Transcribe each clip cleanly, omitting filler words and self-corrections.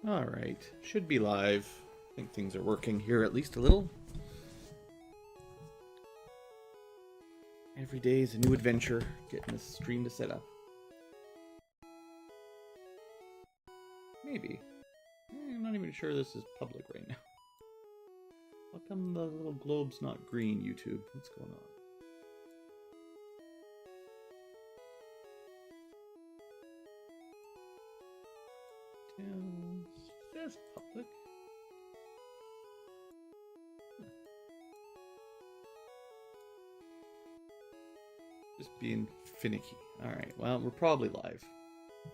Alright, should be live. I think things are working here at least a little. Every day is a new adventure, getting this stream to set up. Maybe. I'm not even sure this is public right now. How come the little globe's not green, YouTube? What's going on? There's public. Just being finicky. Alright, well, we're probably live.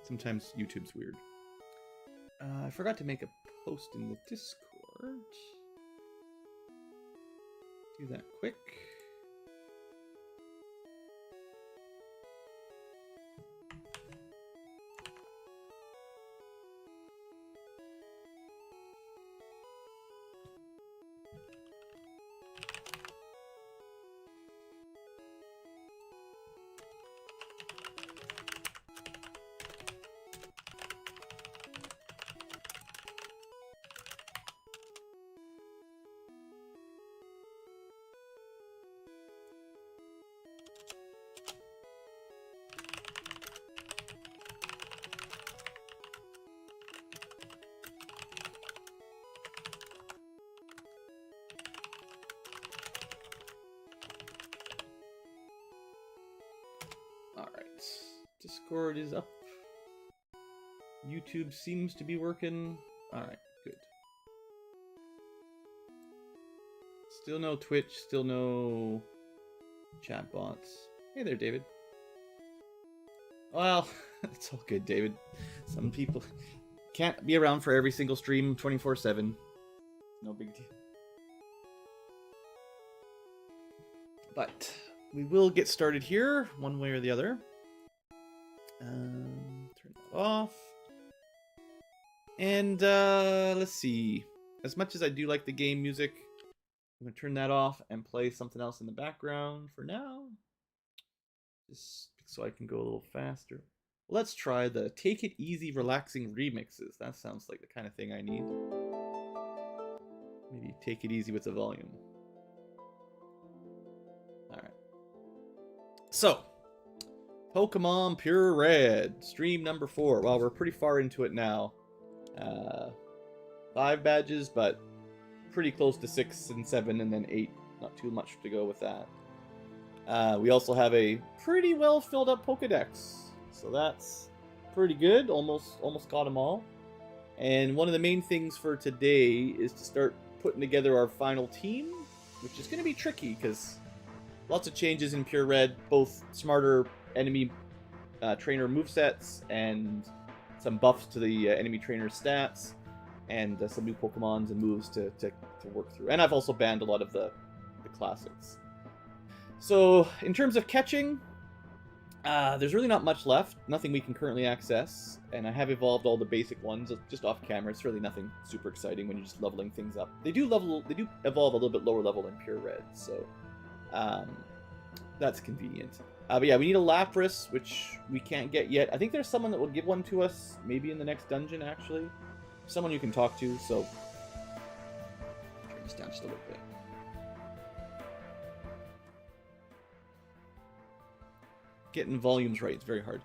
Sometimes YouTube's weird. I forgot to make a post in the Discord. Do that quick. Discord is up. YouTube seems to be working. Alright, good. Still no Twitch, still no chat bots. Hey there, David. Well, it's all good, David. Some people can't be around for every single stream 24/7. No big deal. But we will get started here, one way or the other. Turn that off. And let's see. As much as I do like the game music, I'm going to turn that off and play something else in the background for now. Just so I can go a little faster. Let's try the Take It Easy Relaxing remixes. That sounds like the kind of thing I need. Maybe take it easy with the volume. Alright. So, Pokemon PureRed, stream number 4. Well, we're pretty far into it now. 5 badges, but pretty close to 6 and 7, and then 8. Not too much to go with that. We also have a pretty well filled up Pokedex, so that's pretty good. Almost got them all. And one of the main things for today is to start putting together our final team, which is going to be tricky because lots of changes in PureRed, both smarter enemy trainer movesets and some buffs to the enemy trainer stats, and some new Pokemons and moves to work through. And I've also banned a lot of the classics. So in terms of catching, there's really not much left. Nothing we can currently access, and I have evolved all the basic ones just off camera. It's really nothing super exciting when you're just leveling things up. They do evolve a little bit lower level in PureRed, so that's convenient. But yeah, we need a Lapras, which we can't get yet. I think there's someone that will give one to us, maybe in the next dungeon, actually. Someone you can talk to, so turn this down just a little bit. Getting volumes right is very hard.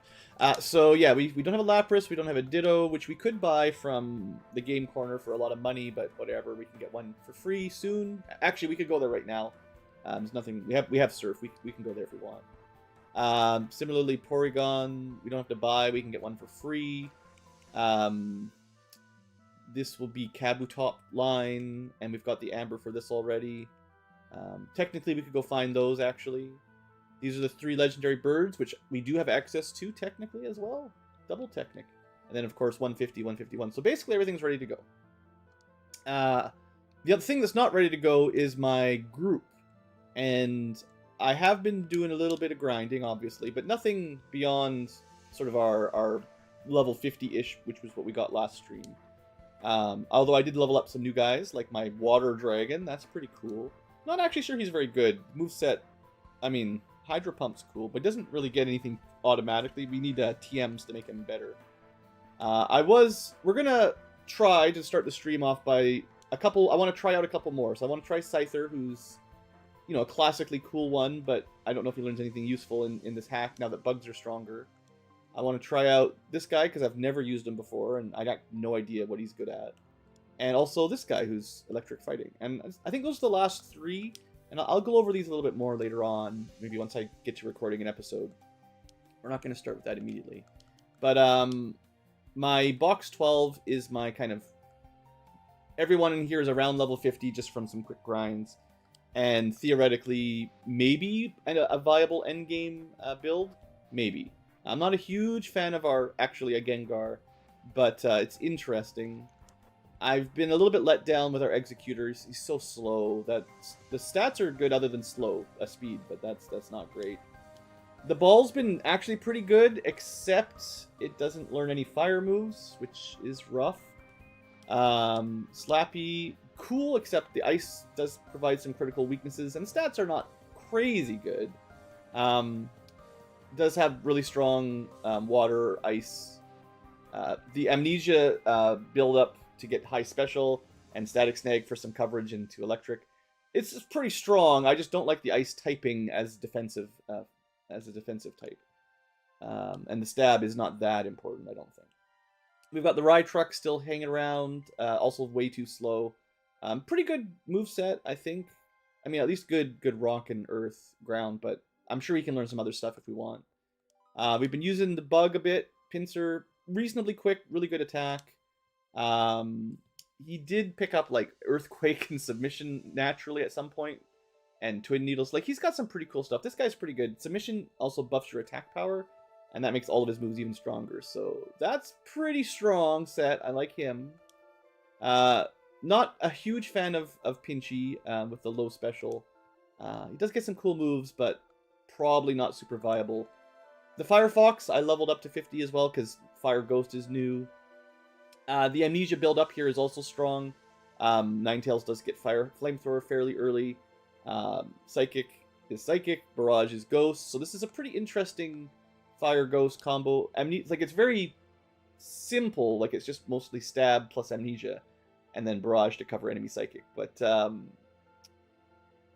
So yeah, we don't have a Lapras, we don't have a Ditto, which we could buy from the Game Corner for a lot of money, but whatever, we can get one for free soon. Actually, we could go there right now. There's nothing. We have Surf. We can go there if we want. Similarly, Porygon, we don't have to buy. We can get one for free. This will be Kabutop line, and we've got the Amber for this already. Technically, we could go find those, actually. These are the 3 legendary birds, which we do have access to, technically, as well. Double Technic. And then, of course, 150, 151. So basically, everything's ready to go. The other thing that's not ready to go is my group. And I have been doing a little bit of grinding, obviously, but nothing beyond sort of our level 50-ish, which was what we got last stream. Although I did level up some new guys, like my Water Dragon. That's pretty cool. Not actually sure he's very good. Moveset, I mean, Hydro Pump's cool, but doesn't really get anything automatically. We need TMs to make him better. We're gonna try to start the stream off by I want to try out a couple more. So I want to try Scyther, who's, you know, a classically cool one, but I don't know if he learns anything useful in this hack now that bugs are stronger. I want to try out this guy because I've never used him before, and I got no idea what he's good at. And also this guy who's electric fighting. And I think those are the last 3, and I'll go over these a little bit more later on, maybe once I get to recording an episode. We're not going to start with that immediately. But my box 12 is my kind of... Everyone in here is around level 50 just from some quick grinds. And theoretically, maybe a viable endgame build. Maybe. I'm not a huge fan of actually a Gengar, but it's interesting. I've been a little bit let down with our Executors. He's so slow. That the stats are good other than slow, speed, but that's not great. The ball's been actually pretty good, except it doesn't learn any fire moves, which is rough. Slappy, cool, except the ice does provide some critical weaknesses, and stats are not crazy good. Does have really strong water, ice. The Amnesia build up to get high special, and Static Snag for some coverage into electric. It's pretty strong. I just don't like the ice typing as defensive, as a defensive type. And the stab is not that important, I don't think. We've got the Ride Truck still hanging around, also way too slow. Pretty good moveset, I think. I mean, at least good rock and earth ground, but I'm sure he can learn some other stuff if we want. We've been using the Bug a bit. Pinsir, reasonably quick, really good attack. He did pick up, like, Earthquake and Submission naturally at some point, and Twin Needles. Like, he's got some pretty cool stuff. This guy's pretty good. Submission also buffs your attack power, and that makes all of his moves even stronger. So that's pretty strong set. I like him. Not a huge fan of Pinchy with the low special. He does get some cool moves, but probably not super viable. The Firefox, I leveled up to 50 as well, because Fire Ghost is new. The Amnesia build up here is also strong. Ninetales does get Flamethrower fairly early. Psychic is Psychic, Barrage is Ghost. So this is a pretty interesting Fire Ghost combo. Like, it's very simple, like it's just mostly Stab plus Amnesia, and then Barrage to cover enemy Psychic. But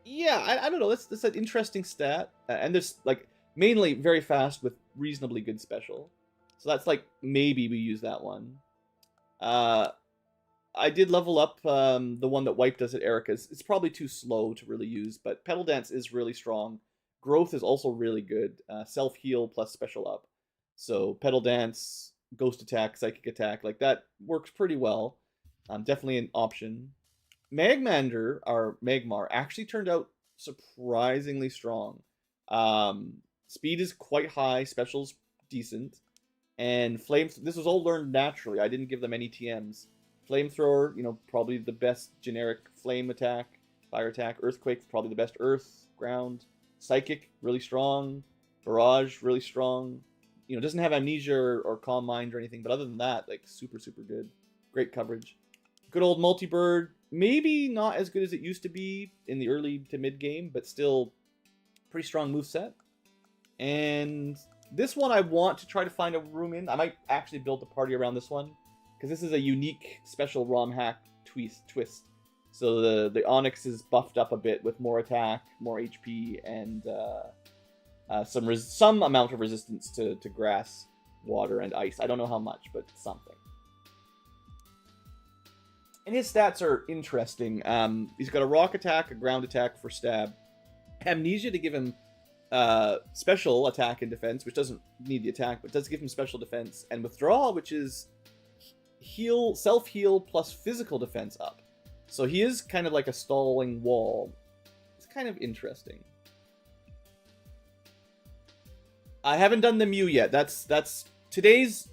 yeah, I don't know. That's an interesting stat, and there's like mainly very fast with reasonably good special. So that's like maybe we use that one. I did level up the one that wiped us at Erica's. It's probably too slow to really use, but Petal Dance is really strong. Growth is also really good. Self-heal plus special up. So Petal Dance, Ghost Attack, Psychic Attack, like that works pretty well. Definitely an option. Magmander, our Magmar, actually turned out surprisingly strong. Speed is quite high, special's decent. And this was all learned naturally. I didn't give them any TMs. Flamethrower, you know, probably the best generic flame attack, fire attack. Earthquake, probably the best earth, ground. Psychic, really strong. Barrage, really strong. You know, doesn't have Amnesia or Calm Mind or anything, but other than that, like, super, super good. Great coverage. Good old Multibird, maybe not as good as it used to be in the early to mid game, but still pretty strong moveset. And this one I want to try to find a room in. I might actually build a party around this one, because this is a unique special Romhack twist. So the Onyx is buffed up a bit with more attack, more HP, and some amount of resistance to grass, water, and ice. I don't know how much, but something. And his stats are interesting. He's got a rock attack, a ground attack for stab, Amnesia to give him special attack and defense, which doesn't need the attack, but does give him special defense, and withdrawal, which is self-heal plus physical defense up. So he is kind of like a stalling wall. It's kind of interesting. I haven't done the Mew yet. That's today's.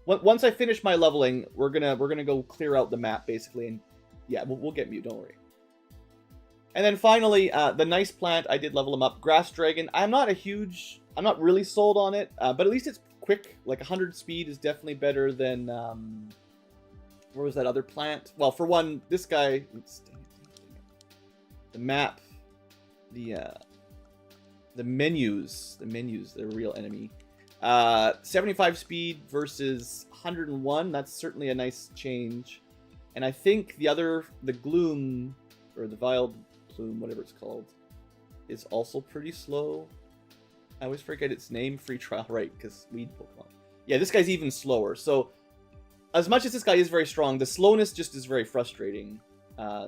Once I finish my leveling, we're gonna go clear out the map basically, and yeah, we'll get Mew. Don't worry. And then finally, the Nice Plant, I did level him up. Grass Dragon, I'm not really sold on it, but at least it's quick. Like 100 speed is definitely better than, where was that other plant? Well, for one, this guy, the map, the menus, they're a real enemy. 75 speed versus 101, that's certainly a nice change. And I think the Gloom, or the Vile Plume, whatever it's called, is also pretty slow. I always forget its name. Free trial, right? Because weed Pokemon. Yeah, this guy's even slower. So, as much as this guy is very strong, the slowness just is very frustrating.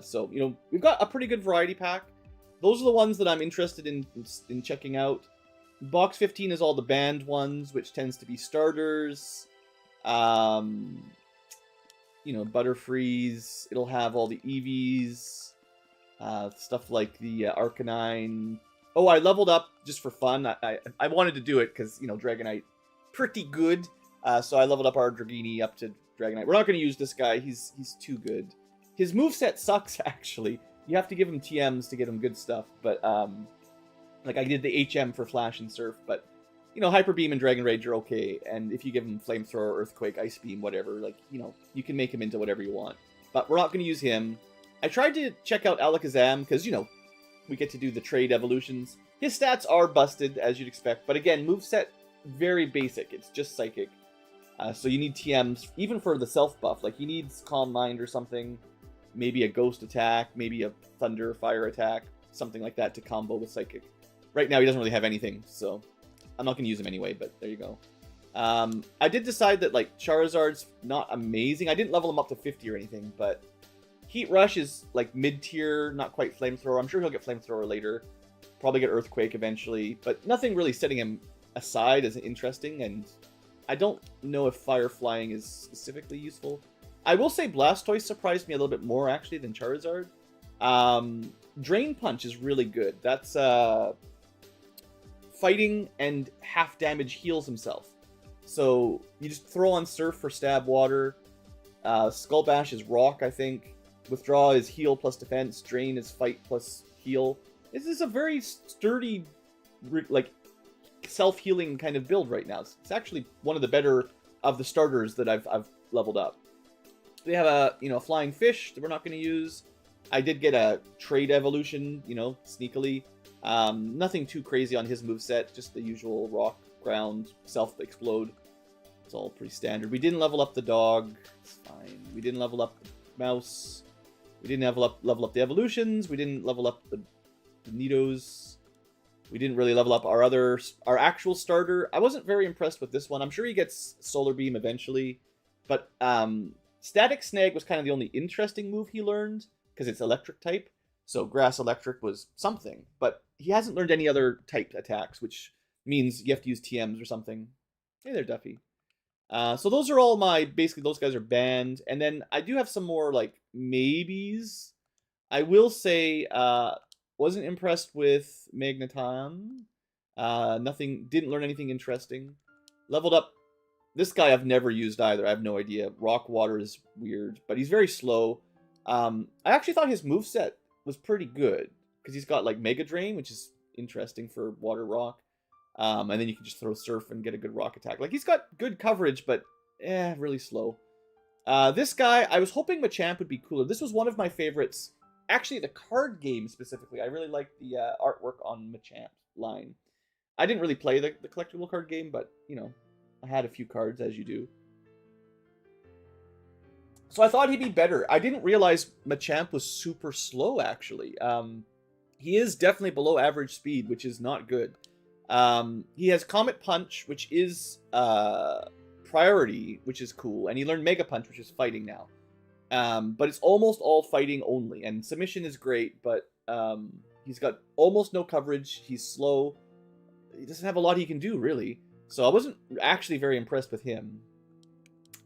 So, you know, we've got a pretty good variety pack. Those are the ones that I'm interested in checking out. Box 15 is all the banned ones, which tends to be starters. You know, Butterfreeze. It'll have all the EVs. Stuff like the Arcanine. Oh, I leveled up just for fun. I wanted to do it because, you know, Dragonite, pretty good. So I leveled up our Dragini up to Dragonite. We're not going to use this guy. He's too good. His moveset sucks, actually. You have to give him TMs to get him good stuff. But, like, I did the HM for Flash and Surf. But, you know, Hyper Beam and Dragon Rage are okay. And if you give him Flamethrower, Earthquake, Ice Beam, whatever, like, you know, you can make him into whatever you want. But we're not going to use him. I tried to check out Alakazam because, you know, we get to do the trade evolutions. His stats are busted, as you'd expect. But again, moveset, very basic. It's just Psychic. So you need TMs, even for the self-buff. Like, he needs Calm Mind or something. Maybe a Ghost attack. Maybe a Thunder Fire attack. Something like that to combo with Psychic. Right now, he doesn't really have anything. So I'm not going to use him anyway, but there you go. I did decide that, like, Charizard's not amazing. I didn't level him up to 50 or anything, but Heat Rush is, like, mid-tier, not quite Flamethrower. I'm sure he'll get Flamethrower later. Probably get Earthquake eventually, but nothing really setting him aside as interesting, and I don't know if Fire Flying is specifically useful. I will say Blastoise surprised me a little bit more, actually, than Charizard. Drain Punch is really good. That's fighting and half damage heals himself. So you just throw on Surf for Stab Water. Skull Bash is Rock, I think. Withdraw is heal plus defense. Drain is fight plus heal. This is a very sturdy, like, self-healing kind of build right now. It's actually one of the better of the starters that I've leveled up. We have a, you know, Flying Fish that we're not going to use. I did get a trade evolution, you know, sneakily. Nothing too crazy on his moveset, just the usual Rock, Ground, Self-Explode. It's all pretty standard. We didn't level up the dog. It's fine. We didn't level up the mouse. We didn't level up the evolutions. We didn't level up the Nidos. We didn't really level up our actual starter. I wasn't very impressed with this one. I'm sure he gets Solar Beam eventually. But Static Snag was kind of the only interesting move he learned, because it's electric type. So Grass Electric was something. But he hasn't learned any other type attacks, which means you have to use TMs or something. Hey there, Duffy. So those are all basically those guys are banned. And then I do have some more, like, maybes. I will say, wasn't impressed with Magneton. Didn't learn anything interesting. Leveled up. This guy I've never used either. I have no idea. Rock Water is weird, but he's very slow. I actually thought his moveset was pretty good, because he's got, like, Mega Drain, which is interesting for Water Rock. And then you can just throw Surf and get a good rock attack. Like, he's got good coverage, but really slow. This guy, I was hoping Machamp would be cooler. This was one of my favorites. Actually, the card game specifically. I really liked the artwork on Machamp line. I didn't really play the collectible card game, but, you know, I had a few cards, as you do. So I thought he'd be better. I didn't realize Machamp was super slow, actually. He is definitely below average speed, which is not good. He has Comet Punch, which is priority, which is cool. And he learned Mega Punch, which is fighting now. But it's almost all fighting only. And Submission is great, but he's got almost no coverage. He's slow. He doesn't have a lot he can do, really. So I wasn't actually very impressed with him.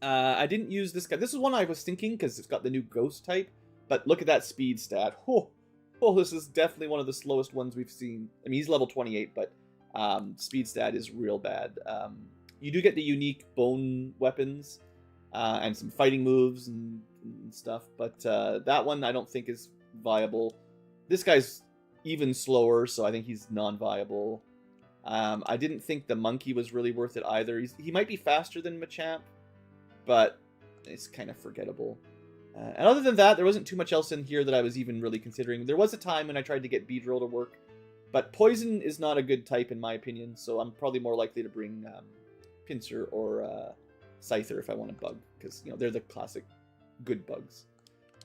I didn't use this guy. This is one I was thinking, because it's got the new Ghost type. But look at that speed stat. Oh, this is definitely one of the slowest ones we've seen. I mean, he's level 28, but speed stat is real bad. You do get the unique bone weapons and some fighting moves and stuff, but that one I don't think is viable. This guy's even slower, so I think he's non-viable. I didn't think the monkey was really worth it either. He might be faster than Machamp, but it's kind of forgettable. And other than that, there wasn't too much else in here that I was even really considering. There was a time when I tried to get Beedrill to work, but Poison is not a good type in my opinion, so I'm probably more likely to bring Pinsir or Scyther if I want a bug, because, you know, they're the classic good bugs.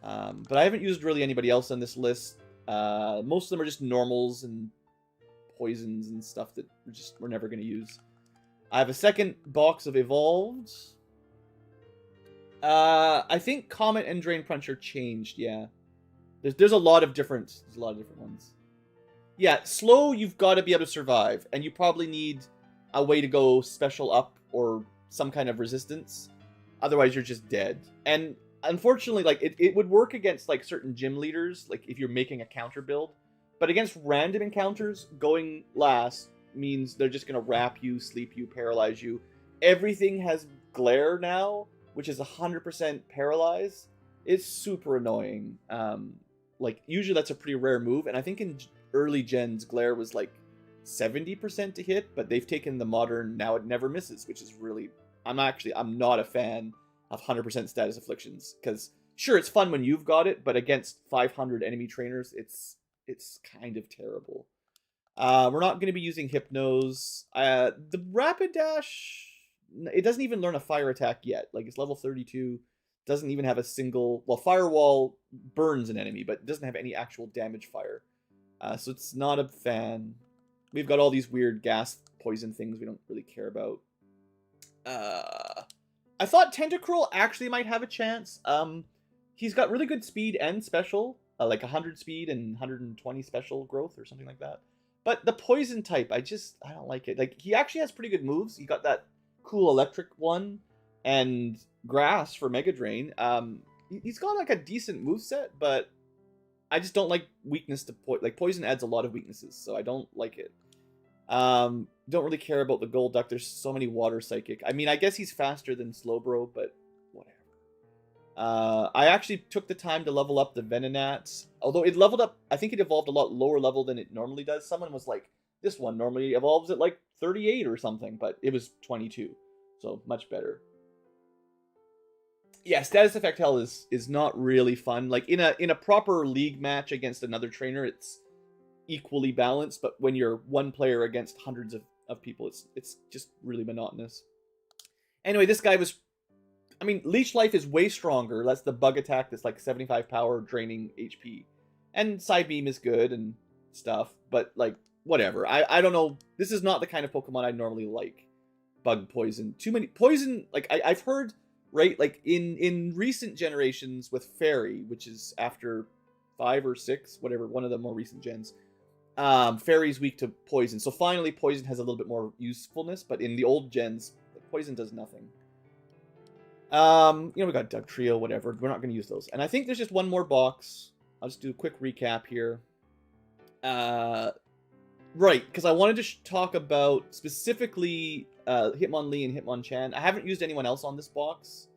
But I haven't used really anybody else on this list. Most of them are just normals and poisons and stuff that we're never going to use. I have a second box of Evolved. I think Comet and Drain Punch are changed, yeah. There's a lot of different ones. Yeah, slow, you've got to be able to survive, and you probably need a way to go special up or some kind of resistance. Otherwise, you're just dead. And unfortunately, like, it would work against, like, certain gym leaders, like, if you're making a counter build. But against random encounters, going last means they're just going to wrap you, sleep you, paralyze you. Everything has glare now, which is 100% paralyze. It's super annoying. Like, usually that's a pretty rare move, and I think in early gens, glare was like 70% to hit, but they've taken the modern, now it never misses, which is really... I'm not a fan of 100% status afflictions, because sure, it's fun when you've got it, but against 500 enemy trainers, it's kind of terrible. We're not going to be using Hypnos. The Rapid Dash, it doesn't even learn a fire attack yet. Like, it's level 32, doesn't even have a single... Well, Firewall burns an enemy, but it doesn't have any actual damage fire. So it's not a fan. We've got all these weird gas poison things we don't really care about. I thought Tentacruel actually might have a chance. He's got really good speed and special, like 100 speed and 120 special growth or something like that. But the poison type, I don't like it. Like, he actually has pretty good moves. He got that cool electric one and grass for Mega Drain. He's got like a decent moveset, but I just don't like weakness to poison. Like, poison adds a lot of weaknesses, so I don't like it. Don't really care about the Golduck. There's so many water psychic. I mean, I guess he's faster than Slowbro, but whatever. I actually took the time to level up the Venonat. Although it leveled up, I think it evolved a lot lower level than it normally does. Someone was like, this one normally evolves at like 38 or something, but it was 22. So much better. Yeah, status effect hell is not really fun. Like, in a proper league match against another trainer, it's equally balanced, but when you're one player against hundreds of people, it's just really monotonous. Anyway, this guy was... I mean, Leech Life is way stronger. That's the bug attack that's like 75 power, draining HP. And Side Beam is good and stuff, but, like, whatever. I don't know. This is not the kind of Pokemon I normally like. Bug poison. Too many... Poison, like, I've heard, right, like, in recent generations with Fairy, which is after 5 or 6, whatever, one of the more recent gens, Fairy's weak to poison. So finally, poison has a little bit more usefulness, but in the old gens, poison does nothing. You know, we got Doug Trio, whatever. We're not going to use those. And I think there's just one more box. I'll just do a quick recap here. Right, because I wanted to talk about specifically Hitmonlee and Hitmonchan. I haven't used anyone else on this box.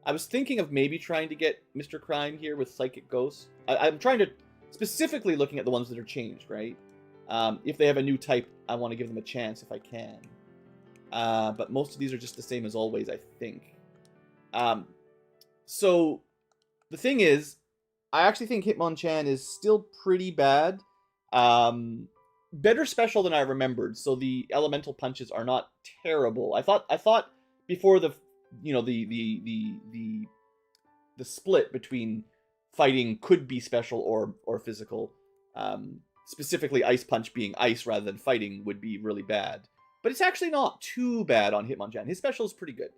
I was thinking of maybe trying to get Mr. Crime here with Psychic Ghost. I'm trying to... Specifically looking at the ones that are changed, right? If they have a new type, I want to give them a chance if I can. But most of these are just the same as always, I think. So, the thing is, I actually think Hitmonchan is still pretty bad. Better special than I remembered, so the elemental punches are not terrible. I thought before the, you know, the split between fighting could be special or physical. Specifically, Ice Punch being ice rather than fighting would be really bad. But it's actually not too bad on Hitmonchan. His special is pretty good.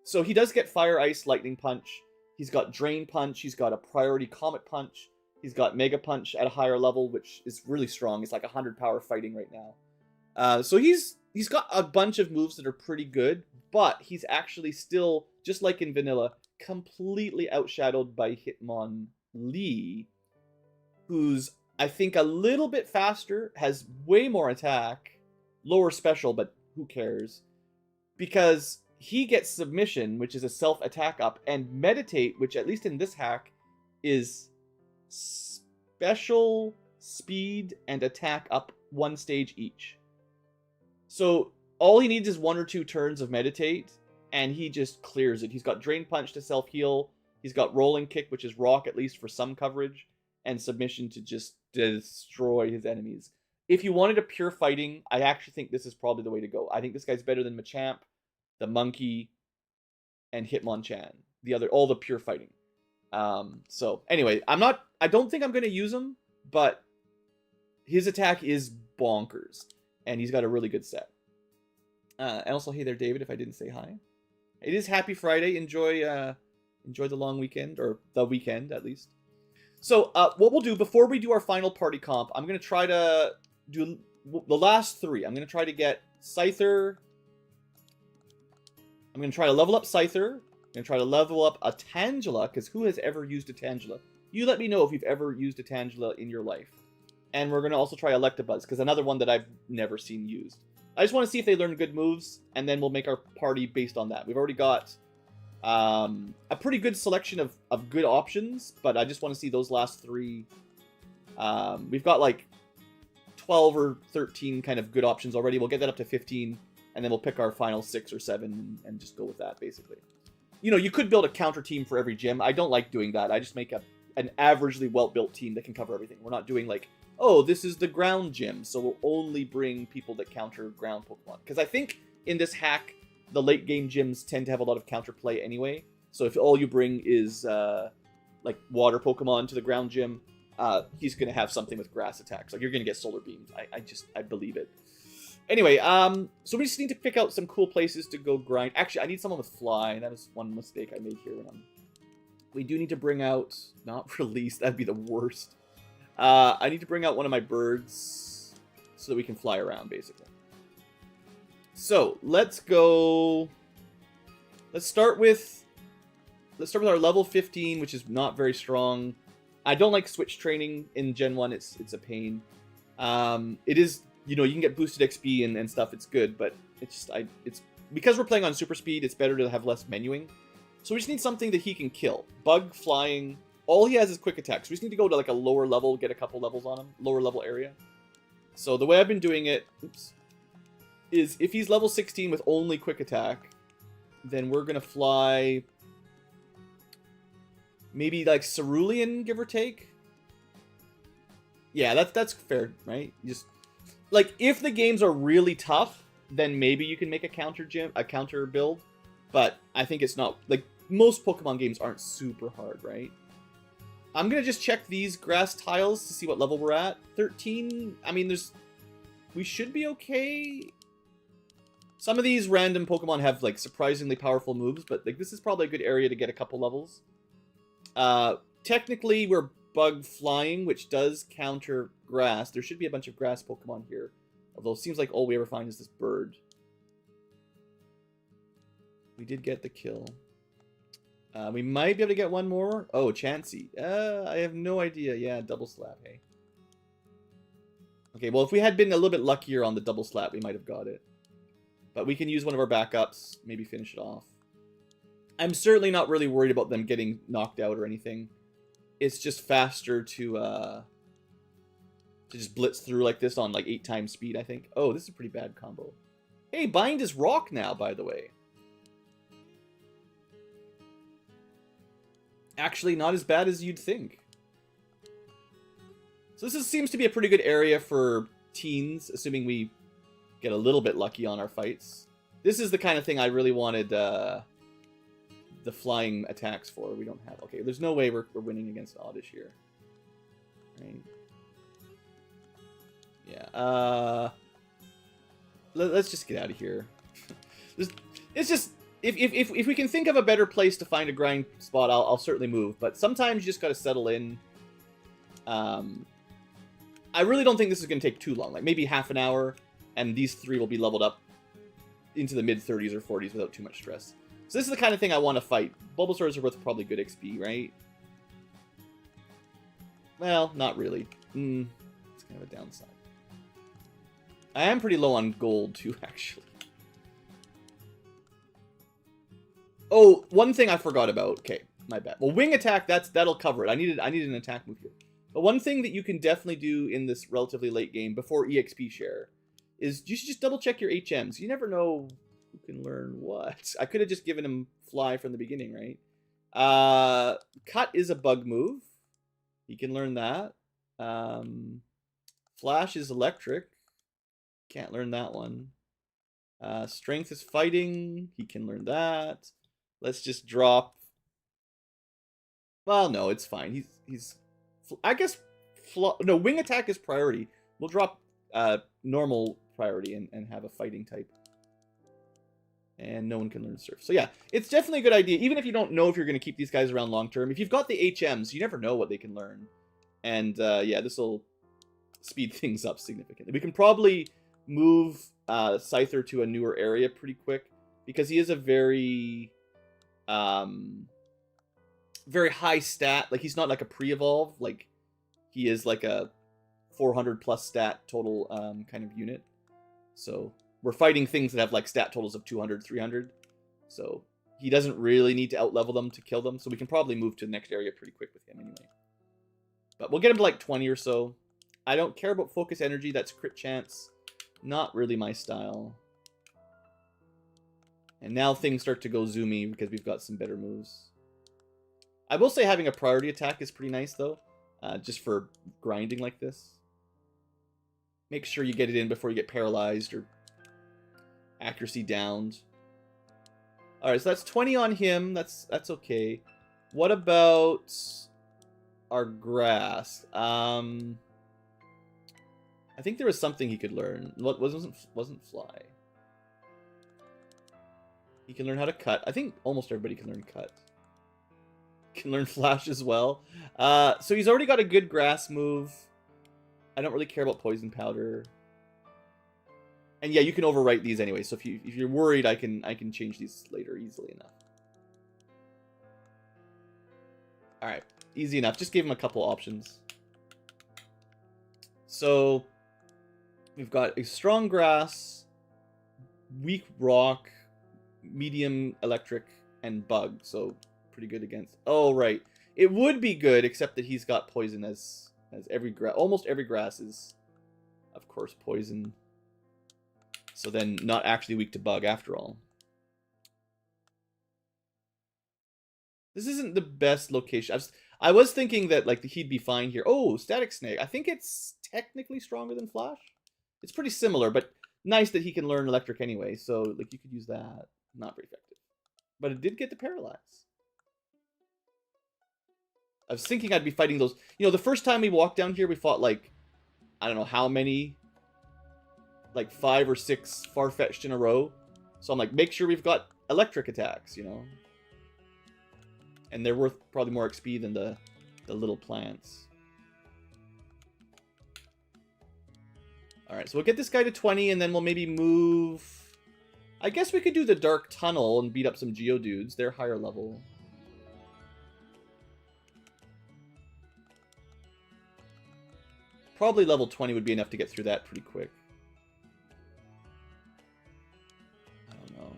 So he does get Fire, Ice, Lightning Punch. He's got Drain Punch. He's got a Priority Comet Punch. He's got Mega Punch at a higher level, which is really strong. It's like 100 power fighting right now. So he's got a bunch of moves that are pretty good, but he's actually still, just like in Vanilla, completely outshadowed by Hitmonlee, who's, I think, a little bit faster, has way more attack, lower special, but who cares? Because he gets Submission, which is a self-attack up, and Meditate, which at least in this hack is special, speed, and attack up one stage each. So all he needs is 1 or 2 turns of Meditate, and he just clears it. He's got Drain Punch to self-heal, he's got Rolling Kick, which is Rock at least for some coverage, and Submission to just destroy his enemies. If you wanted a pure fighting, I actually think this is probably the way to go. I think this guy's better than Machamp, the Monkey, and Hitmonchan. All the pure fighting. So anyway, I don't think I'm going to use him, but his attack is bonkers, and he's got a really good set. And also, hey there, David, if I didn't say hi. It is Happy Friday. Enjoy the long weekend, or the weekend, at least. So, what we'll do, before we do our final party comp, I'm going to try to do the last 3. I'm going to try to get Scyther. I'm going to try to level up Scyther. I'm going to try to level up a Tangela, because who has ever used a Tangela? You let me know if you've ever used a Tangela in your life. And we're going to also try Electabuzz, because another one that I've never seen used. I just want to see if they learn good moves, and then we'll make our party based on that. We've already got a pretty good selection of good options, but I just want to see those last 3. We've got like 12 or 13 kind of good options already. We'll get that up to 15, and then we'll pick our final 6 or 7 and just go with that, basically. You know, you could build a counter team for every gym. I don't like doing that. I just make an averagely well-built team that can cover everything. We're not doing like, oh, this is the ground gym, so we'll only bring people that counter ground Pokemon. Because I think in this hack, the late game gyms tend to have a lot of counterplay anyway. So if all you bring is like water Pokemon to the ground gym, he's going to have something with grass attacks. Like, you're going to get solar beams. I believe it. Anyway, so we just need to pick out some cool places to go grind. Actually, I need someone with fly. That was one mistake I made here. We do need to bring out, not release, that'd be the worst. I need to bring out one of my birds so that we can fly around, basically. So, let's go. Let's start with our level 15, which is not very strong. I don't like switch training in Gen 1. It's a pain. It is, you know, you can get boosted XP and stuff. It's good, but it's because we're playing on super speed, it's better to have less menuing. So we just need something that he can kill. Bug, flying. All he has is quick attack. So we just need to go to like a lower level, get a couple levels on him. Lower level area. So the way I've been doing it, is if he's level 16 with only quick attack, then we're going to fly maybe like Cerulean, give or take. Yeah, that's fair, right? Just like, if the games are really tough, then maybe you can make a counter build. But I think it's not, like, most Pokemon games aren't super hard, right? I'm going to just check these grass tiles to see what level we're at. 13, I mean, we should be okay. Some of these random Pokemon have, like, surprisingly powerful moves, but, like, this is probably a good area to get a couple levels. Technically, we're bug flying, which does counter grass. There should be a bunch of grass Pokemon here. Although it seems like all we ever find is this bird. We did get the kill. We might be able to get one more. Oh, Chansey. I have no idea. Yeah, double slap, hey. Okay, well, if we had been a little bit luckier on the double slap, we might have got it. But we can use one of our backups, maybe finish it off. I'm certainly not really worried about them getting knocked out or anything. It's just faster to just blitz through like this on like 8 times speed, I think. Oh, this is a pretty bad combo. Hey, Bind is rock now, by the way. Actually, not as bad as you'd think. So this seems to be a pretty good area for teens, assuming we get a little bit lucky on our fights. This is the kind of thing I really wanted the flying attacks for. We don't have... Okay, there's no way we're winning against Oddish here. Right. Yeah, let's just get out of here. It's just... If we can think of a better place to find a grind spot, I'll certainly move. But sometimes you just gotta settle in. I really don't think this is gonna take too long. Like, maybe half an hour, and these 3 will be leveled up into the mid-30s or 40s without too much stress. So this is the kind of thing I want to fight. Bulbasaurs are worth probably good XP, right? Well, not really. It's kind of a downside. I am pretty low on gold, too, actually. Oh, one thing I forgot about. Okay, my bad. Well, wing attack, that'll cover it. I needed an attack move here. But one thing that you can definitely do in this relatively late game before EXP share is you should just double check your HMs. You never know who can learn what. I could have just given him fly from the beginning, right? Cut is a bug move. He can learn that. Flash is electric. Can't learn that one. Strength is fighting. He can learn that. Let's just drop. Well, no, it's fine. He's I guess no, wing attack is priority. We'll drop normal priority and have a fighting type. And no one can learn surf. So yeah, it's definitely a good idea. Even if you don't know if you're going to keep these guys around long term. If you've got the HMs, you never know what they can learn. And yeah, this will speed things up significantly. We can probably move Scyther to a newer area pretty quick. Because he is a very very high stat. Like, he's not like a pre-evolve. Like, he is like a 400 plus stat total kind of unit. So we're fighting things that have like stat totals of 200, 300. So he doesn't really need to outlevel them to kill them. So we can probably move to the next area pretty quick with him anyway. But we'll get him to like 20 or so. I don't care about focus energy. That's crit chance. Not really my style. And now things start to go zoomy because we've got some better moves. I will say having a priority attack is pretty nice though. Just for grinding like this. Make sure you get it in before you get paralyzed or accuracy downed. Alright, so that's 20 on him. That's okay. What about our grass? I think there was something he could learn. Wasn't fly. He can learn how to cut. I think almost everybody can learn cut. Can learn flash as well. So he's already got a good grass move. I don't really care about poison powder. And yeah, you can overwrite these anyway. So if you're worried, I can change these later easily enough. All right, easy enough. Just give him a couple options. So we've got a strong grass, weak rock, medium electric, and bug. So pretty good against. Oh right, it would be good except that he's got poison as every grass. Almost every grass is, of course, poison. So then not actually weak to bug after all. This isn't the best location. I was thinking that like he'd be fine here. Oh, static snake. I think it's technically stronger than flash. It's pretty similar, but nice that he can learn electric anyway. So like you could use that. Not very effective. But it did get to paralyze. I was thinking I'd be fighting those. You know, the first time we walked down here, we fought like, I don't know how many, like 5 or 6 far-fetched in a row. So I'm like, make sure we've got electric attacks, you know. And they're worth probably more XP than the little plants. Alright, so we'll get this guy to 20, and then we'll maybe move... I guess we could do the Dark Tunnel and beat up some Geodudes. They're higher level. Probably level 20 would be enough to get through that pretty quick. I don't know.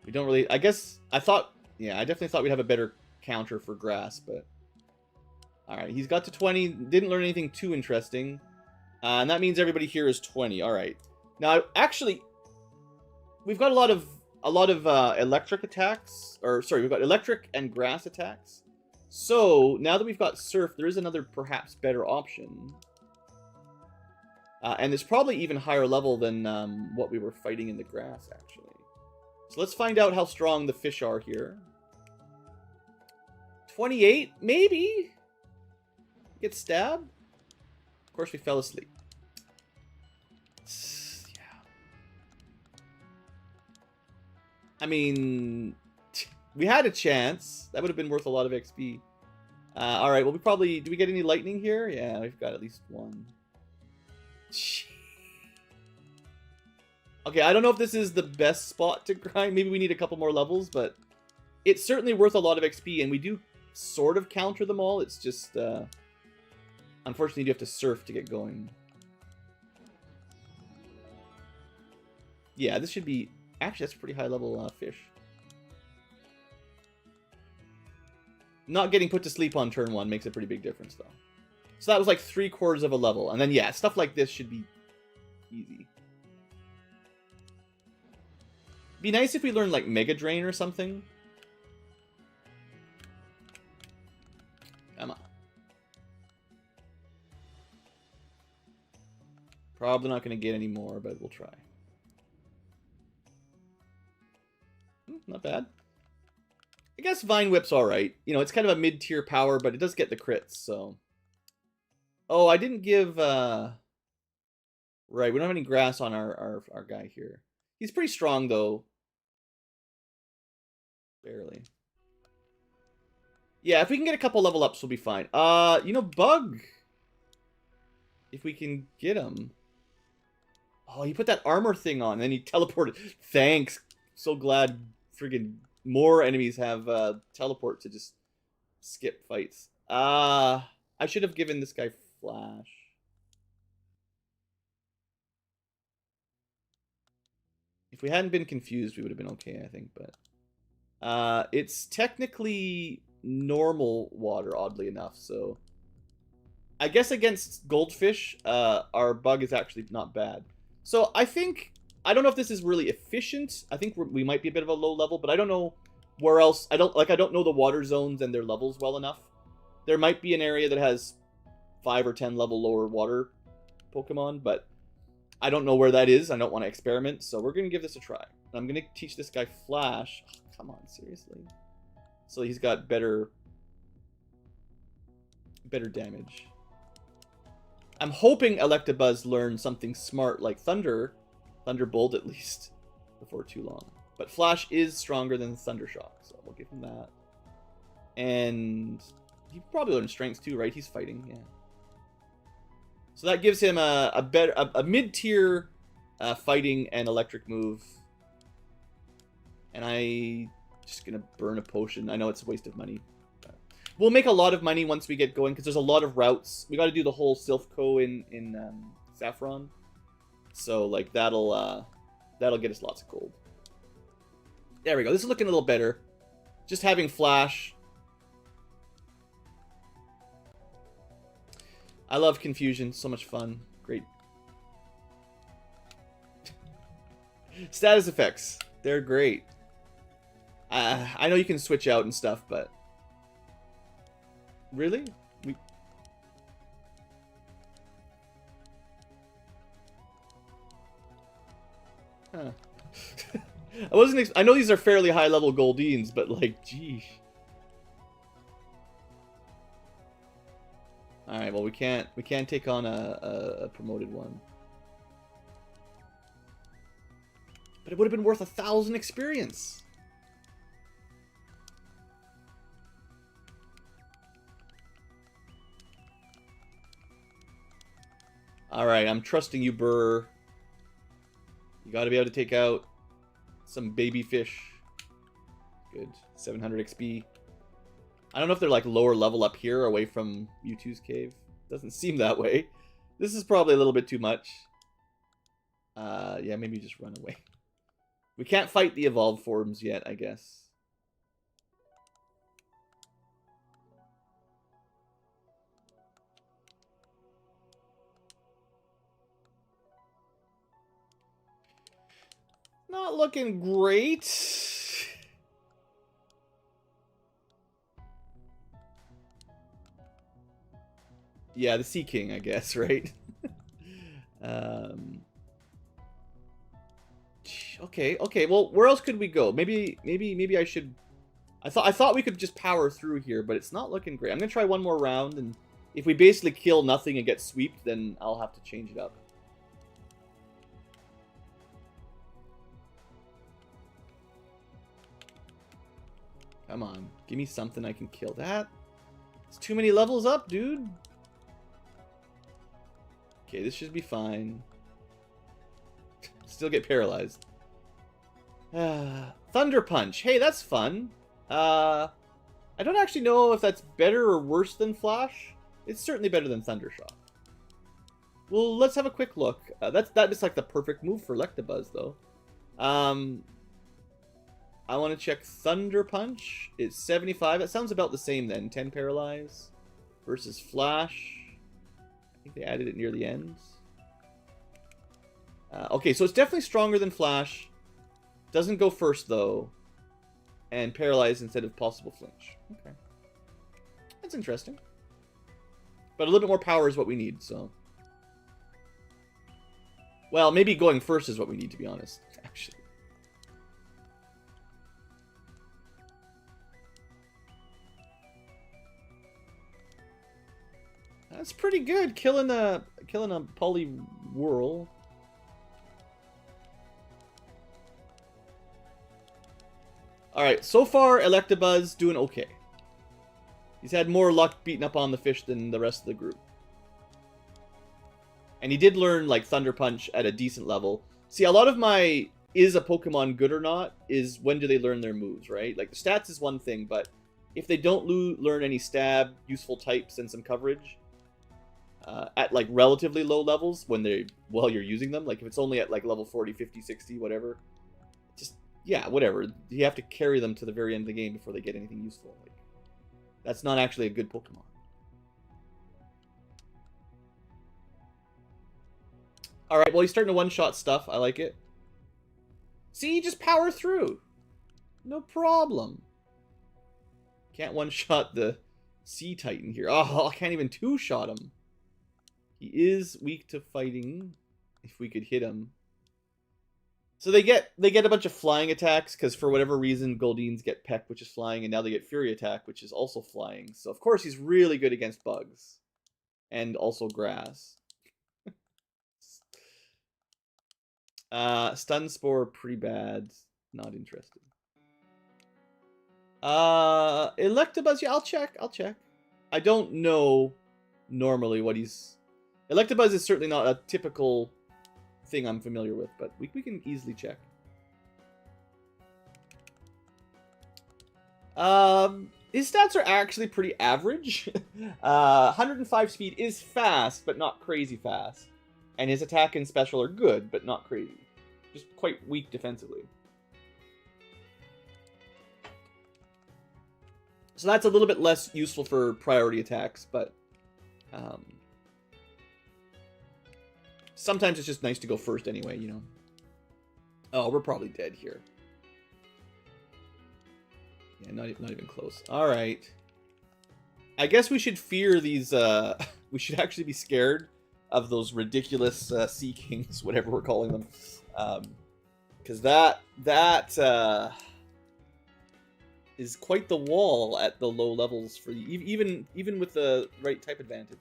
We don't really... I guess... I thought... Yeah, I definitely thought we'd have a better counter for grass, but... Alright, he's got to 20. Didn't learn anything too interesting. And that means everybody here is 20. Alright. Now, actually... We've got a lot of electric attacks. Or, sorry, we've got electric and grass attacks. So, now that we've got Surf, there is another perhaps better option. And it's probably even higher level than what we were fighting in the grass, actually. So let's find out how strong the fish are here. 28? Maybe? Get stabbed? Of course, we fell asleep. Yeah. I mean... We had a chance. That would have been worth a lot of XP. Alright, well, we probably... Do we get any lightning here? Yeah, we've got at least one. Okay, I don't know if this is the best spot to grind. Maybe we need a couple more levels, but... It's certainly worth a lot of XP, and we do sort of counter them all. It's just... Unfortunately, you have to surf to get going. Yeah, this should be... Actually, that's a pretty high level fish. Not getting put to sleep on turn 1 makes a pretty big difference, though. So that was like 3/4 of a level. And then, yeah, stuff like this should be easy. Be nice if we learned, like, Mega Drain or something. Come on. Probably not going to get any more, but we'll try. Not bad. I guess Vine Whip's alright. You know, it's kind of a mid-tier power, but it does get the crits, so... Oh, I didn't give, Right, we don't have any grass on our guy here. He's pretty strong, though. Barely. Yeah, if we can get a couple level ups, we'll be fine. You know, Bug. If we can get him. Oh, he put that armor thing on, and then he teleported. Thanks. So glad friggin' more enemies have teleport to just skip fights. I should have given this guy Flash. If we hadn't been confused, we would have been okay, I think, but... it's technically normal water, oddly enough, so... I guess against goldfish, our Bug is actually not bad. So I think... I don't know if this is really efficient. I think we might be a bit of a low level, but I don't know where else... I don't know the water zones and their levels well enough. There might be an area that has 5 or 10 level lower water Pokemon, but I don't know where that is. I don't want to experiment, so we're going to give this a try. I'm going to teach this guy Flash. Oh, come on, seriously. So he's got better damage. I'm hoping Electabuzz learns something smart like Thunderbolt at least, before too long. But Flash is stronger than Thundershock, so we'll give him that. And he probably learned Strength too, right? He's fighting, yeah. So that gives him a mid-tier fighting and electric move. And I'm just gonna burn a potion. I know it's a waste of money. We'll make a lot of money once we get going, because there's a lot of routes. We got to do the whole Silphco in Saffron. So, like, that'll get us lots of gold. There we go. This is looking a little better. Just having Flash. I love Confusion. So much fun. Great. Status effects. They're great. I know you can switch out and stuff, but... Really? Huh. I wasn't. I know these are fairly high-level Goldines, but like, geez. All right. Well, we can't take on a promoted one. But it would have been worth 1,000 experience. Alright, I'm trusting you, Burr. You gotta be able to take out some baby fish. Good. 700 XP. I don't know if they're like lower level up here away from Mewtwo's cave. Doesn't seem that way. This is probably a little bit too much. Yeah, maybe just run away. We can't fight the evolved forms yet, I guess. Not looking great. Yeah, the Sea King, I guess, right? Okay. Well, where else could we go? Maybe I should. I thought we could just power through here, but it's not looking great. I'm gonna try one more round, and if we basically kill nothing and get swept, then I'll have to change it up. Come on. Give me something I can kill. That? It's too many levels up, dude. Okay, this should be fine. Still get paralyzed. Thunder Punch. Hey, that's fun. I don't actually know if that's better or worse than Flash. It's certainly better than Thundershock. Well, let's have a quick look. That is like the perfect move for Electabuzz, though. I want to check Thunder Punch. It's 75. That sounds about the same then. 10 Paralyze versus Flash. I think they added it near the end. Okay, so it's definitely stronger than Flash. Doesn't go first, though. And Paralyze instead of possible flinch. Okay. That's interesting. But a little bit more power is what we need, so... Well, maybe going first is what we need, to be honest. Actually. That's pretty good. Killing a Poliwhirl. Alright, so far Electabuzz doing okay. He's had more luck beating up on the fish than the rest of the group. And he did learn, like, Thunder Punch at a decent level. See, a lot of my is a Pokemon good or not is when do they learn their moves, right? Like, the stats is one thing, but if they don't learn any stab, useful types, and some coverage at, like, relatively low levels while you're using them, like, if it's only at, like, level 40, 50, 60, whatever, just, yeah, whatever. You have to carry them to the very end of the game before they get anything useful. Like, that's not actually a good Pokemon. Alright, well, he's starting to one-shot stuff. I like it. See, just power through. No problem. Can't one-shot the Sea Titan here. Oh, I can't even two-shot him. He is weak to fighting, if we could hit him. So they get a bunch of flying attacks, because for whatever reason, Goldeen's get Peck, which is flying, and now they get Fury Attack, which is also flying. So, of course, he's really good against bugs. And also grass. Stun Spore, pretty bad. Not interested. Electabuzz, yeah, I'll check. I don't know normally what he's... Electabuzz is certainly not a typical thing I'm familiar with, but we can easily check. His stats are actually pretty average. 105 speed is fast, but not crazy fast. And his attack and special are good, but not crazy. Just quite weak defensively. So that's a little bit less useful for priority attacks, but sometimes it's just nice to go first anyway, you know. Oh, we're probably dead here. Yeah, not even close. All right. I guess we should fear these. We should actually be scared of those ridiculous Sea Kings, whatever we're calling them, because that is quite the wall at the low levels for even with the right type advantage.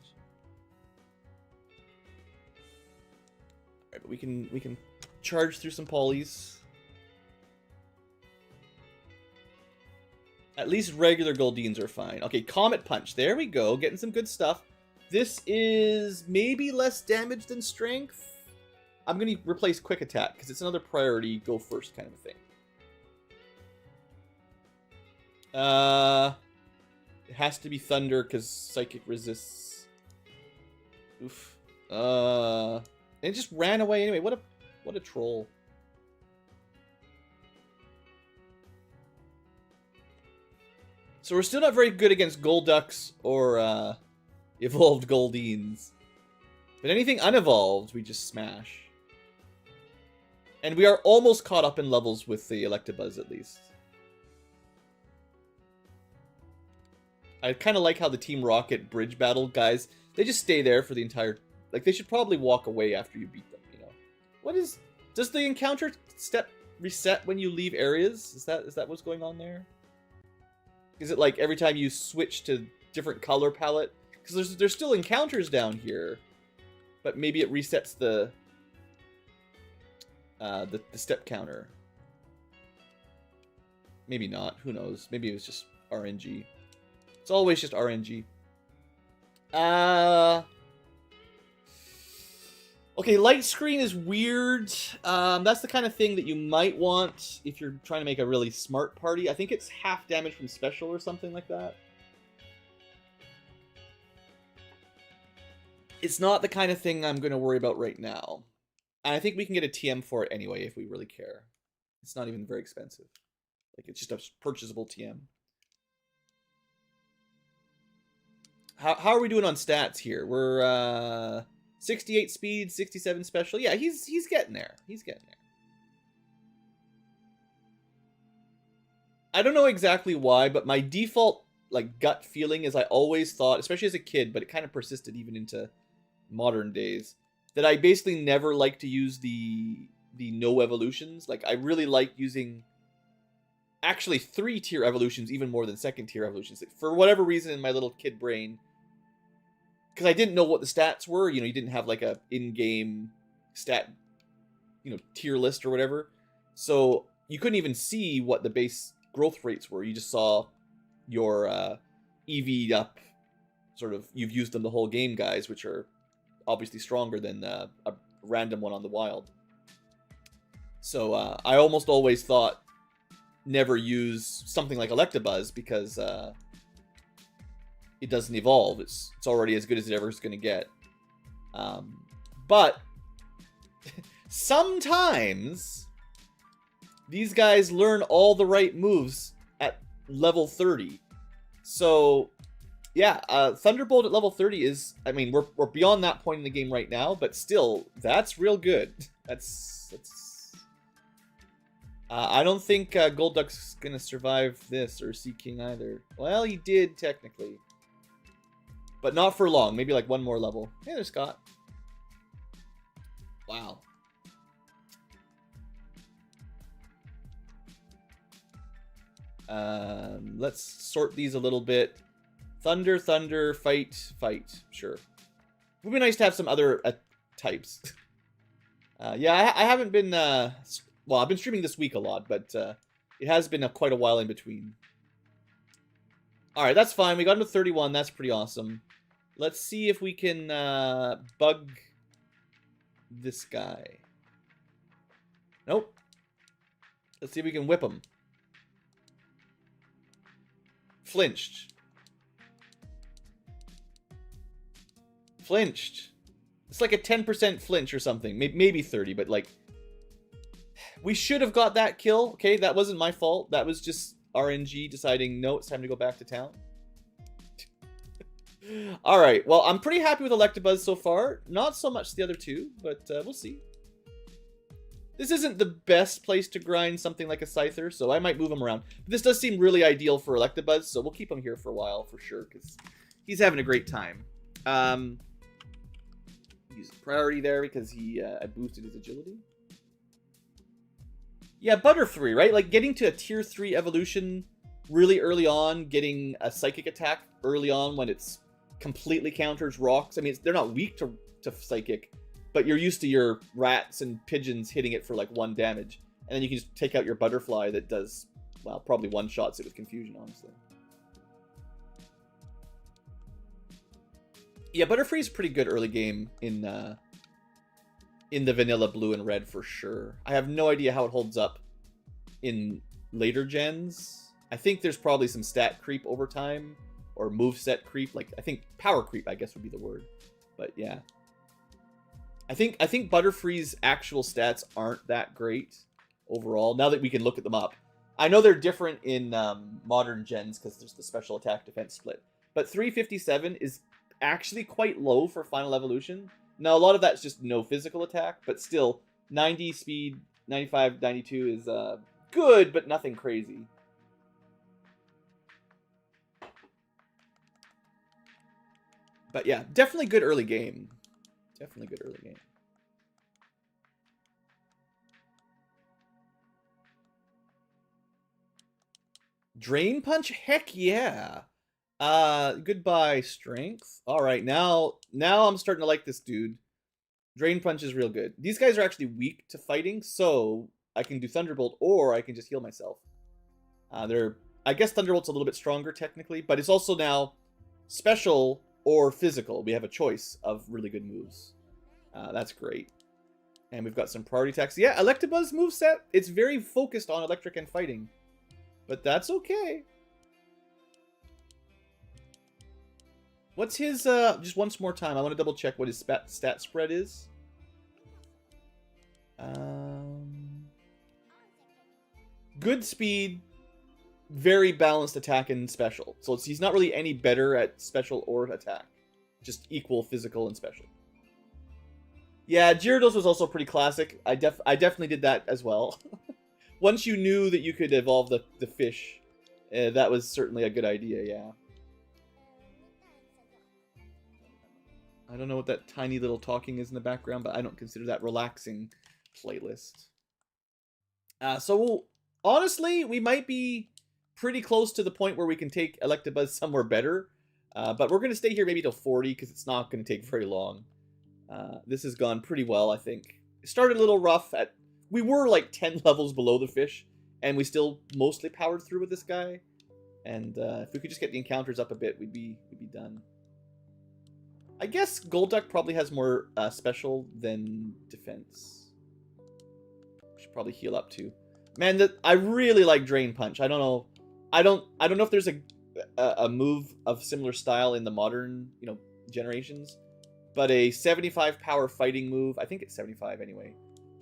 All right, but we can charge through some polys. At least regular Goldeens are fine. Okay, Comet Punch. There we go. Getting some good stuff. This is maybe less damage than strength. I'm going to replace Quick Attack because it's another priority go first kind of a thing. It has to be Thunder because Psychic resists. Oof. And it just ran away anyway. What a troll. So we're still not very good against Golducks or evolved Goldeens. But anything unevolved, we just smash. And we are almost caught up in levels with the Electabuzz, at least. I kind of like how the Team Rocket bridge battle guys, they just stay there for the entire... Like, they should probably walk away after you beat them, you know? What is... Does the encounter step reset when you leave areas? Is that what's going on there? Is it like every time you switch to different color palette? Because there's still encounters down here, but maybe it resets the step counter. Maybe not. Who knows? Maybe it was just RNG. It's always just RNG. Okay, light screen is weird. That's the kind of thing that you might want if you're trying to make a really smart party. I think it's half damage from special or something like that. It's not the kind of thing I'm going to worry about right now. And I think we can get a TM for it anyway if we really care. It's not even very expensive. Like, it's just a purchasable TM. How are we doing on stats here? We're 68 speed, 67 special. Yeah, he's getting there. He's getting there. I don't know exactly why, but my default like gut feeling is I always thought, especially as a kid, but it kind of persisted even into modern days, that I basically never like to use the no evolutions. Like, I really like using actually 3-tier evolutions even more than 2nd-tier evolutions. For whatever reason in my little kid brain, because I didn't know what the stats were. You didn't have like a in-game stat, tier list or whatever. So you couldn't even see what the base growth rates were. You just saw your EV'd up, sort of, you've used them the whole game guys, which are obviously stronger than a random one on the wild. So I almost always thought never use something like Electabuzz because it doesn't evolve. It's already as good as it ever is going to get. But sometimes these guys learn all the right moves at level 30. So yeah, Thunderbolt at level 30 is, I mean, we're beyond that point in the game right now, but still, that's real good. That's I don't think Golduck's gonna survive this, or Sea King either. Well, he did technically, but not for long. Maybe like one more level. Hey, there's Scott. Wow. Let's sort these a little bit. Thunder, thunder, fight, fight. Sure. Would be nice to have some other types. Yeah, I haven't been... well, I've been streaming this week a lot, but it has been quite a while in between. Alright, that's fine. We got into 31. That's pretty awesome. Let's see if we can bug this guy. Nope. Let's see if we can whip him. Flinched. Flinched. It's like a 10% flinch or something. Maybe 30, but like... We should have got that kill. Okay, that wasn't my fault. That was just RNG deciding, no, it's time to go back to town. Alright, well, I'm pretty happy with Electabuzz so far. Not so much the other two, but we'll see. This isn't the best place to grind something like a Scyther, so I might move him around. But this does seem really ideal for Electabuzz, so we'll keep him here for a while for sure, because he's having a great time. Use priority there because I boosted his agility. Yeah, Butterfree, right? Like, getting to a tier 3 evolution really early on, getting a psychic attack early on when it's completely counters rocks. I mean, they're not weak to psychic, but you're used to your rats and pigeons hitting it for like 1 damage. And then you can just take out your Butterfly that does, well, probably one-shots it with confusion, honestly. Yeah, Butterfree's pretty good early game in the vanilla blue and red for sure. I have no idea how it holds up in later gens. I think there's probably some stat creep over time, or moveset creep. Like, I think power creep, I guess, would be the word. But yeah, I think Butterfree's actual stats aren't that great overall. Now that we can look at them up, I know they're different in modern gens because there's the special attack defense split. But 357 is actually quite low for Final Evolution. Now, a lot of that's just no physical attack, but still, 90 speed, 95, 92 is good, but nothing crazy. But yeah, definitely good early game. Definitely good early game. Drain Punch? Heck yeah. Goodbye, strength. Alright, now I'm starting to like this dude. Drain Punch is real good. These guys are actually weak to fighting, so I can do Thunderbolt, or I can just heal myself. I guess Thunderbolt's a little bit stronger, technically, but it's also now special or physical. We have a choice of really good moves. That's great. And we've got some priority attacks. Yeah, Electabuzz moveset, it's very focused on electric and fighting. But that's okay. What's his, just once more time, I want to double check what his stat spread is. Good speed, very balanced attack and special. So he's not really any better at special or attack. Just equal physical and special. Yeah, Gyarados was also pretty classic. I definitely did that as well. Once you knew that you could evolve the fish, that was certainly a good idea, yeah. I don't know what that tiny little talking is in the background, but I don't consider that relaxing playlist. So honestly, we might be pretty close to the point where we can take Electabuzz somewhere better. But we're going to stay here maybe till 40 because it's not going to take very long. This has gone pretty well, I think. It started a little rough. We were like 10 levels below the fish, and we still mostly powered through with this guy. And if we could just get the encounters up a bit, we'd be done. I guess Golduck probably has more special than defense. Should probably heal up too. Man, I really like Drain Punch. I don't know. I don't know if there's a move of similar style in the modern, generations. But a 75 power fighting move, I think it's 75 anyway.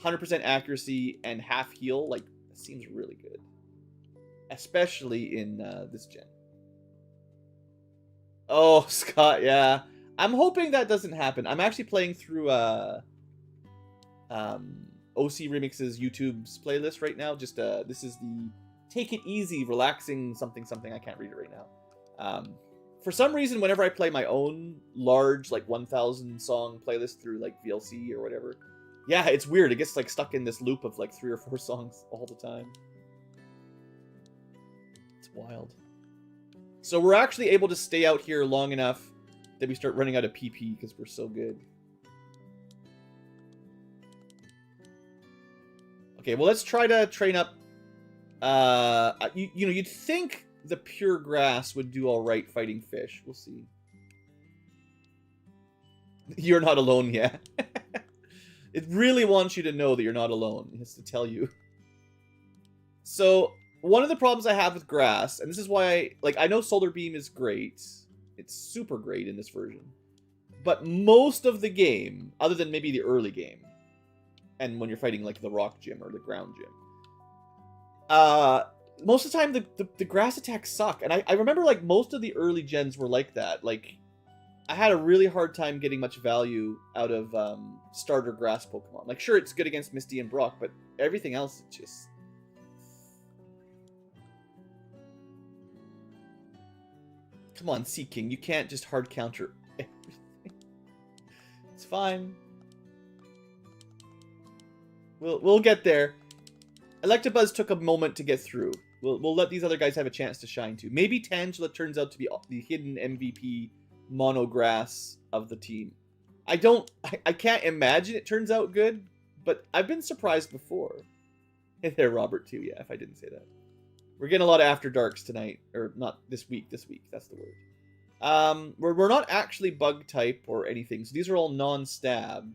100% accuracy and half heal, like, that seems really good. Especially in this gen. Oh, Scott, yeah. I'm hoping that doesn't happen. I'm actually playing through OC Remix's YouTube's playlist right now. Just this is the Take It Easy, Relaxing something. I can't read it right now. For some reason, whenever I play my own large, like 1,000 song playlist through like VLC or whatever, yeah, it's weird. It gets like stuck in this loop of like 3 or 4 songs all the time. It's wild. So we're actually able to stay out here long enough that we start running out of PP because we're so good. Okay, well, let's try to train up. You'd think the pure grass would do all right fighting fish. We'll see. You're not alone yet. It really wants you to know that you're not alone. It has to tell you. So one of the problems I have with grass, and this is why I know Solar Beam is great. It's super great in this version. But most of the game, other than maybe the early game, and when you're fighting like the rock gym or the ground gym, most of the time the grass attacks suck. And I remember like most of the early gens were like that. Like I had a really hard time getting much value out of starter grass Pokemon. Like sure, it's good against Misty and Brock, but everything else is just... Come on, Sea King, you can't just hard counter everything. It's fine. We'll get there. Electabuzz took a moment to get through. We'll let these other guys have a chance to shine too. Maybe Tangela turns out to be the hidden MVP mono grass of the team. I can't imagine it turns out good, but I've been surprised before. Hey there, Robert too. Yeah, if I didn't say that. We're getting a lot of After Darks tonight. Or not this week. This week. That's the word. We're not actually bug type or anything. So these are all non-stab.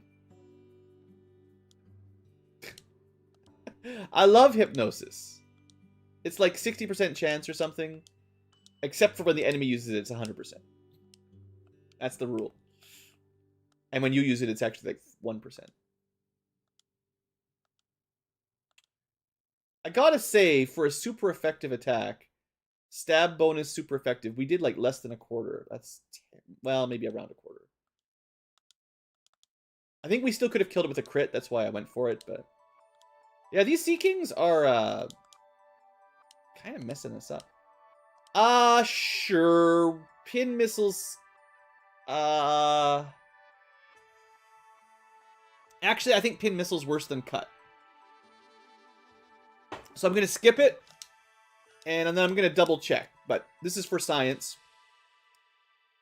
I love Hypnosis. It's like 60% chance or something. Except for when the enemy uses it, it's 100%. That's the rule. And when you use it, it's actually like 1%. I gotta say, for a super effective attack, stab bonus super effective, we did like less than a quarter. That's, well, maybe around a quarter. I think we still could have killed it with a crit. That's why I went for it, but... Yeah, these Sea Kings are, kind of messing us up. Sure. Pin missiles... Actually, I think Pin missile's worse than cut. So I'm going to skip it, and then I'm going to double check. But this is for science.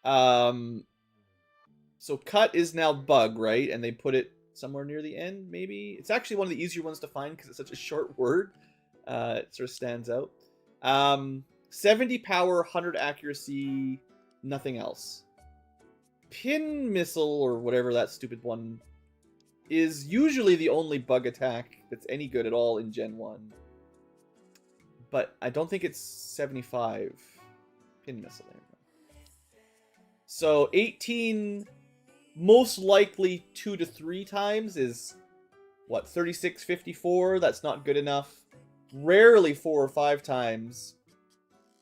So cut is now bug, right? And they put it somewhere near the end, maybe? It's actually one of the easier ones to find because it's such a short word. It sort of stands out. 70 power, 100 accuracy, nothing else. Pin missile, or whatever that stupid one, is usually the only bug attack that's any good at all in Gen 1. But I don't think it's 75 pin missile. So 18, most likely 2 to 3 times is, what, 36, 54? That's not good enough. Rarely 4 or 5 times.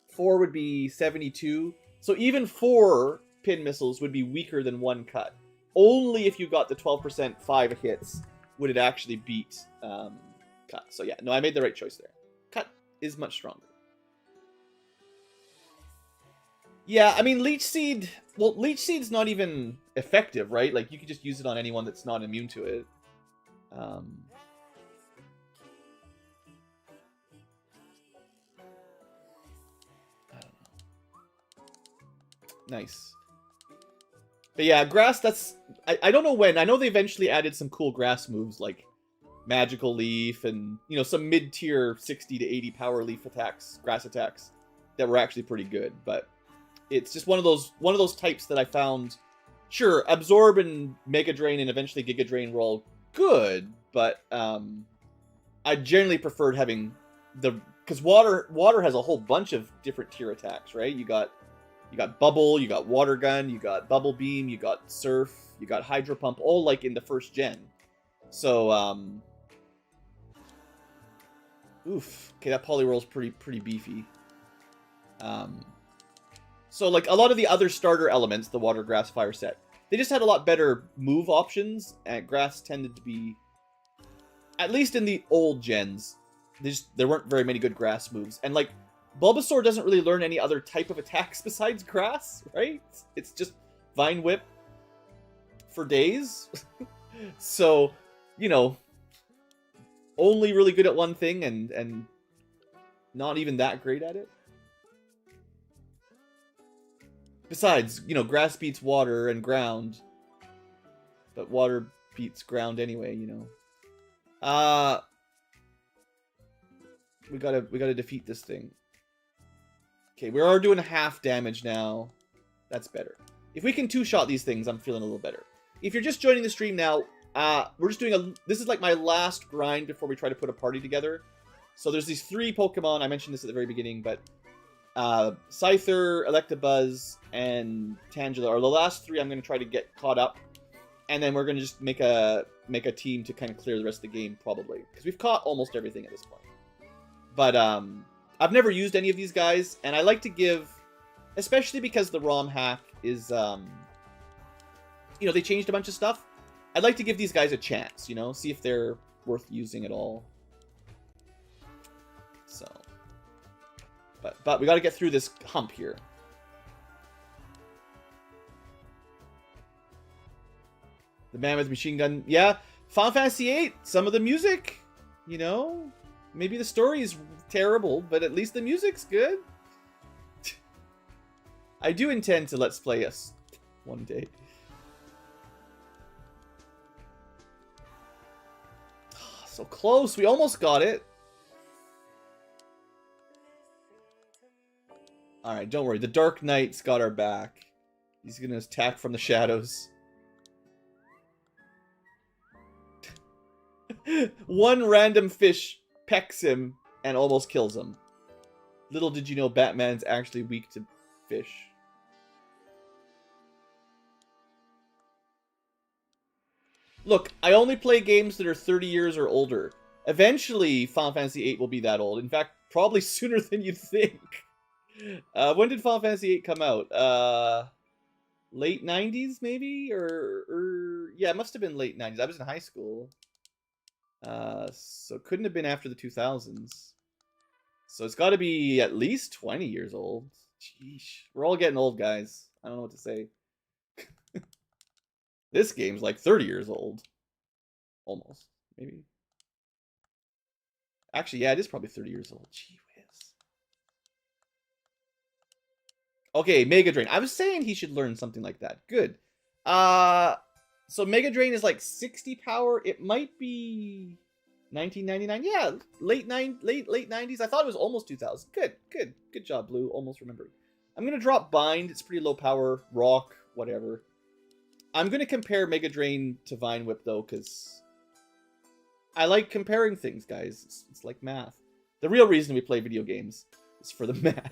4 would be 72. So even 4 pin missiles would be weaker than 1 cut. Only if you got the 12% 5 hits would it actually beat cut. So yeah, no, I made the right choice there. Cut is much stronger. Yeah, I mean, Leech Seed... Well, Leech Seed's not even effective, right? Like, you could just use it on anyone that's not immune to it. I don't know. Nice. But yeah, grass, that's... I don't know when. I know they eventually added some cool grass moves, like Magical Leaf and, you know, some mid-tier 60 to 80 power leaf attacks, grass attacks, that were actually pretty good. But it's just one of those types that I found... Sure, Absorb and Mega Drain and eventually Giga Drain were all good, but I generally preferred having the... Because water has a whole bunch of different tier attacks, right? You got Bubble, you got Water Gun, you got Bubble Beam, you got Surf, you got Hydro Pump, all like in the first gen. So, oof. Okay, that Poliwhirl's pretty beefy. So, like, a lot of the other starter elements, the Water, Grass, Fire set, they just had a lot better move options, and Grass tended to be, at least in the old gens, there weren't very many good Grass moves. And, like, Bulbasaur doesn't really learn any other type of attacks besides Grass, right? It's just Vine Whip for days. So, you know, only really good at one thing and not even that great at it. Besides, you know, Grass beats Water and Ground, but Water beats Ground anyway, you know. We gotta defeat this thing. Okay, we are doing half damage now. That's better. If we can two-shot these things, I'm feeling a little better. If you're just joining the stream now, we're just doing this is like my last grind before we try to put a party together. So there's these 3 Pokemon. I mentioned this at the very beginning, but Scyther, Electabuzz, and Tangela are the last 3 I'm going to try to get caught up. And then we're going to just make a team to kind of clear the rest of the game, probably. Because we've caught almost everything at this point. But I've never used any of these guys, and I like to give, especially because the ROM hack is, you know, they changed a bunch of stuff. I'd like to give these guys a chance, you know, see if they're worth using at all. So, but we got to get through this hump here. The man with machine gun, yeah. Final Fantasy VIII, some of the music, you know, maybe the story is terrible, but at least the music's good. I do intend to Let's Play us one day. So close, we almost got it. Alright, don't worry, the Dark Knight's got our back. He's gonna attack from the shadows. One random fish pecks him and almost kills him. Little did you know Batman's actually weak to fish. Look, I only play games that are 30 years or older. Eventually, Final Fantasy VIII will be that old. In fact, probably sooner than you'd think. When did Final Fantasy VIII come out? Late 90s, maybe? Or yeah, it must have been late 90s. I was in high school. So it couldn't have been after the 2000s. So it's got to be at least 20 years old. Sheesh. We're all getting old, guys. I don't know what to say. This game's like 30 years old. Almost. Maybe. Actually, yeah, it is probably 30 years old. Gee whiz. Okay, Mega Drain. I was saying he should learn something like that. Good. So Mega Drain is like 60 power. It might be 1999. Yeah, late 90s. I thought it was almost 2000. Good job, Blue. Almost remembered. I'm gonna drop Bind. It's pretty low power. Rock, whatever. I'm gonna compare Mega Drain to Vine Whip though, because I like comparing things, guys. It's like math. The real reason we play video games is for the math.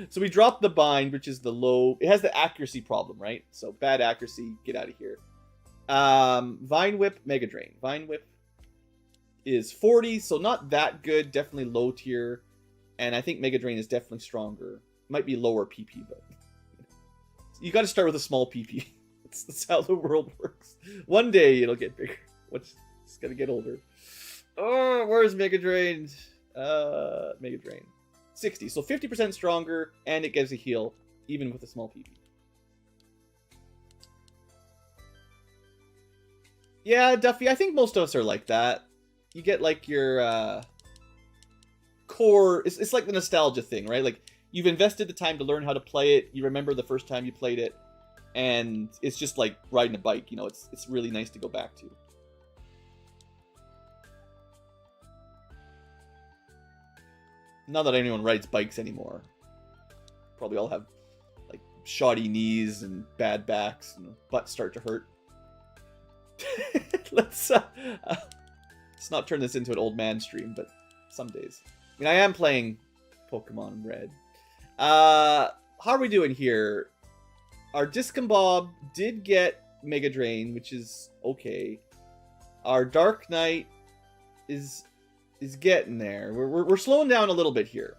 So we dropped the Bind, which is the low. It has the accuracy problem, right? So bad accuracy. Get out of here. Vine Whip, Mega Drain. Vine Whip is 40, so not that good. Definitely low tier. And I think Mega Drain is definitely stronger. Might be lower PP, but you got to start with a small PP. That's how the world works. One day it'll get bigger. It's gonna get older. Oh, where's Mega Drain? Mega Drain. 60, so 50% stronger, and it gives a heal, even with a small PP. Yeah, Duffy, I think most of us are like that. You get like your core. It's like the nostalgia thing, right? Like you've invested the time to learn how to play it. You remember the first time you played it, and it's just like riding a bike. You know, it's really nice to go back to. Not that anyone rides bikes anymore. Probably all have like shoddy knees and bad backs and butts start to hurt. Let's not turn this into an old man stream, but some days. I mean, I am playing Pokemon Red. How are we doing here? Our Discombob did get Mega Drain, which is okay. Our Dark Knight is getting there. We're slowing down a little bit here.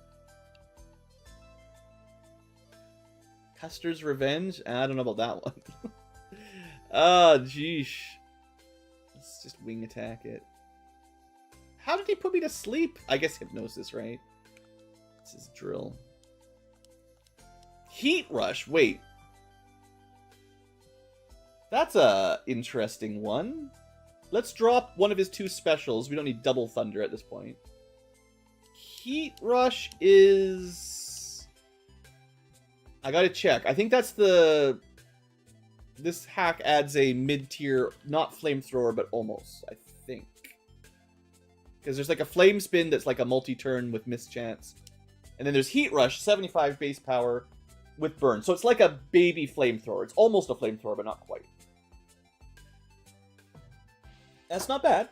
Custer's Revenge? I don't know about that one. Oh, jeesh. Let's just wing attack it. How did he put me to sleep? I guess hypnosis, right? This is drill. Heat Rush. Wait. That's a interesting one. Let's drop one of his 2 specials. We don't need Double Thunder at this point. Heat Rush is... I gotta check. I think that's the... This hack adds a mid-tier, not Flamethrower, but almost, I think. Because there's like a Flame Spin that's like a multi-turn with Mischance. And then there's Heat Rush, 75 base power with Burn. So it's like a baby Flamethrower. It's almost a Flamethrower, but not quite. That's not bad.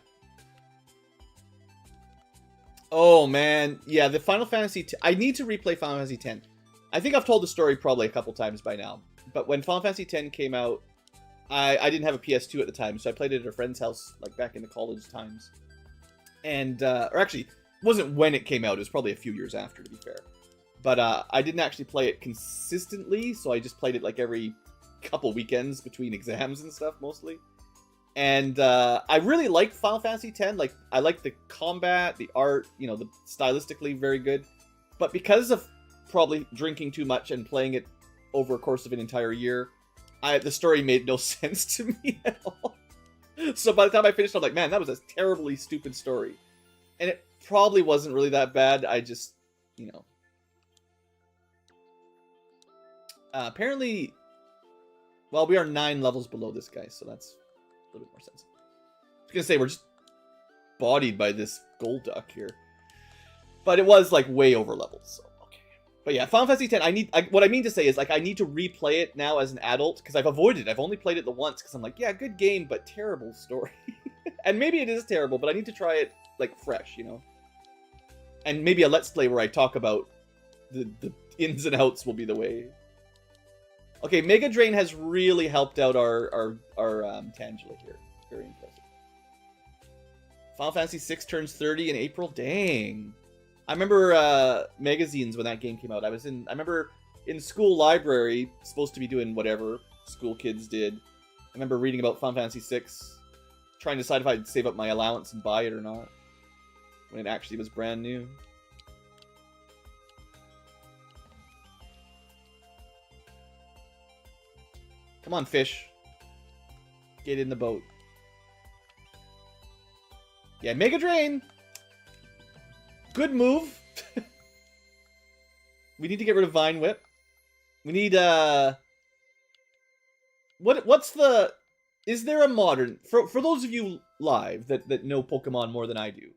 Oh, man. Yeah, the Final Fantasy... I need to replay Final Fantasy X. I think I've told the story probably a couple times by now. But when Final Fantasy X came out, I didn't have a PS2 at the time, so I played it at a friend's house, like back in the college times. And, or actually, it wasn't when it came out. It was probably a few years after, to be fair. But I didn't actually play it consistently, so I just played it like every couple weekends between exams and stuff, mostly. And I really liked Final Fantasy X. Like, I liked the combat, the art, you know, the stylistically very good. But because of probably drinking too much and playing it over a course of an entire year, the story made no sense to me at all. So by the time I finished, I'm like, man, that was a terribly stupid story. And it probably wasn't really that bad. I just, you know. Apparently, well, we are 9 levels below this guy, so that's a little bit more sensible. I was going to say, we're just bodied by this Golduck here. But it was, like, way over levels, so okay. But yeah, Final Fantasy X, what I mean to say is, like, I need to replay it now as an adult, because I've avoided it. I've only played it the once, because I'm like, yeah, good game, but terrible story. And maybe it is terrible, but I need to try it, like, fresh, you know? And maybe a Let's Play where I talk about the ins and outs will be the way. Okay, Mega Drain has really helped out our Tangela here. Very impressive. Final Fantasy VI turns 30 in April. Dang. I remember magazines when that game came out. I remember in school library, supposed to be doing whatever school kids did. I remember reading about Final Fantasy VI, trying to decide if I'd save up my allowance and buy it or not, when it actually was brand new. Come on, fish. Get in the boat. Yeah, Mega Drain. Good move. We need to get rid of Vine Whip. We need, what's the... Is there a modern... For those of you live that know Pokemon more than I do,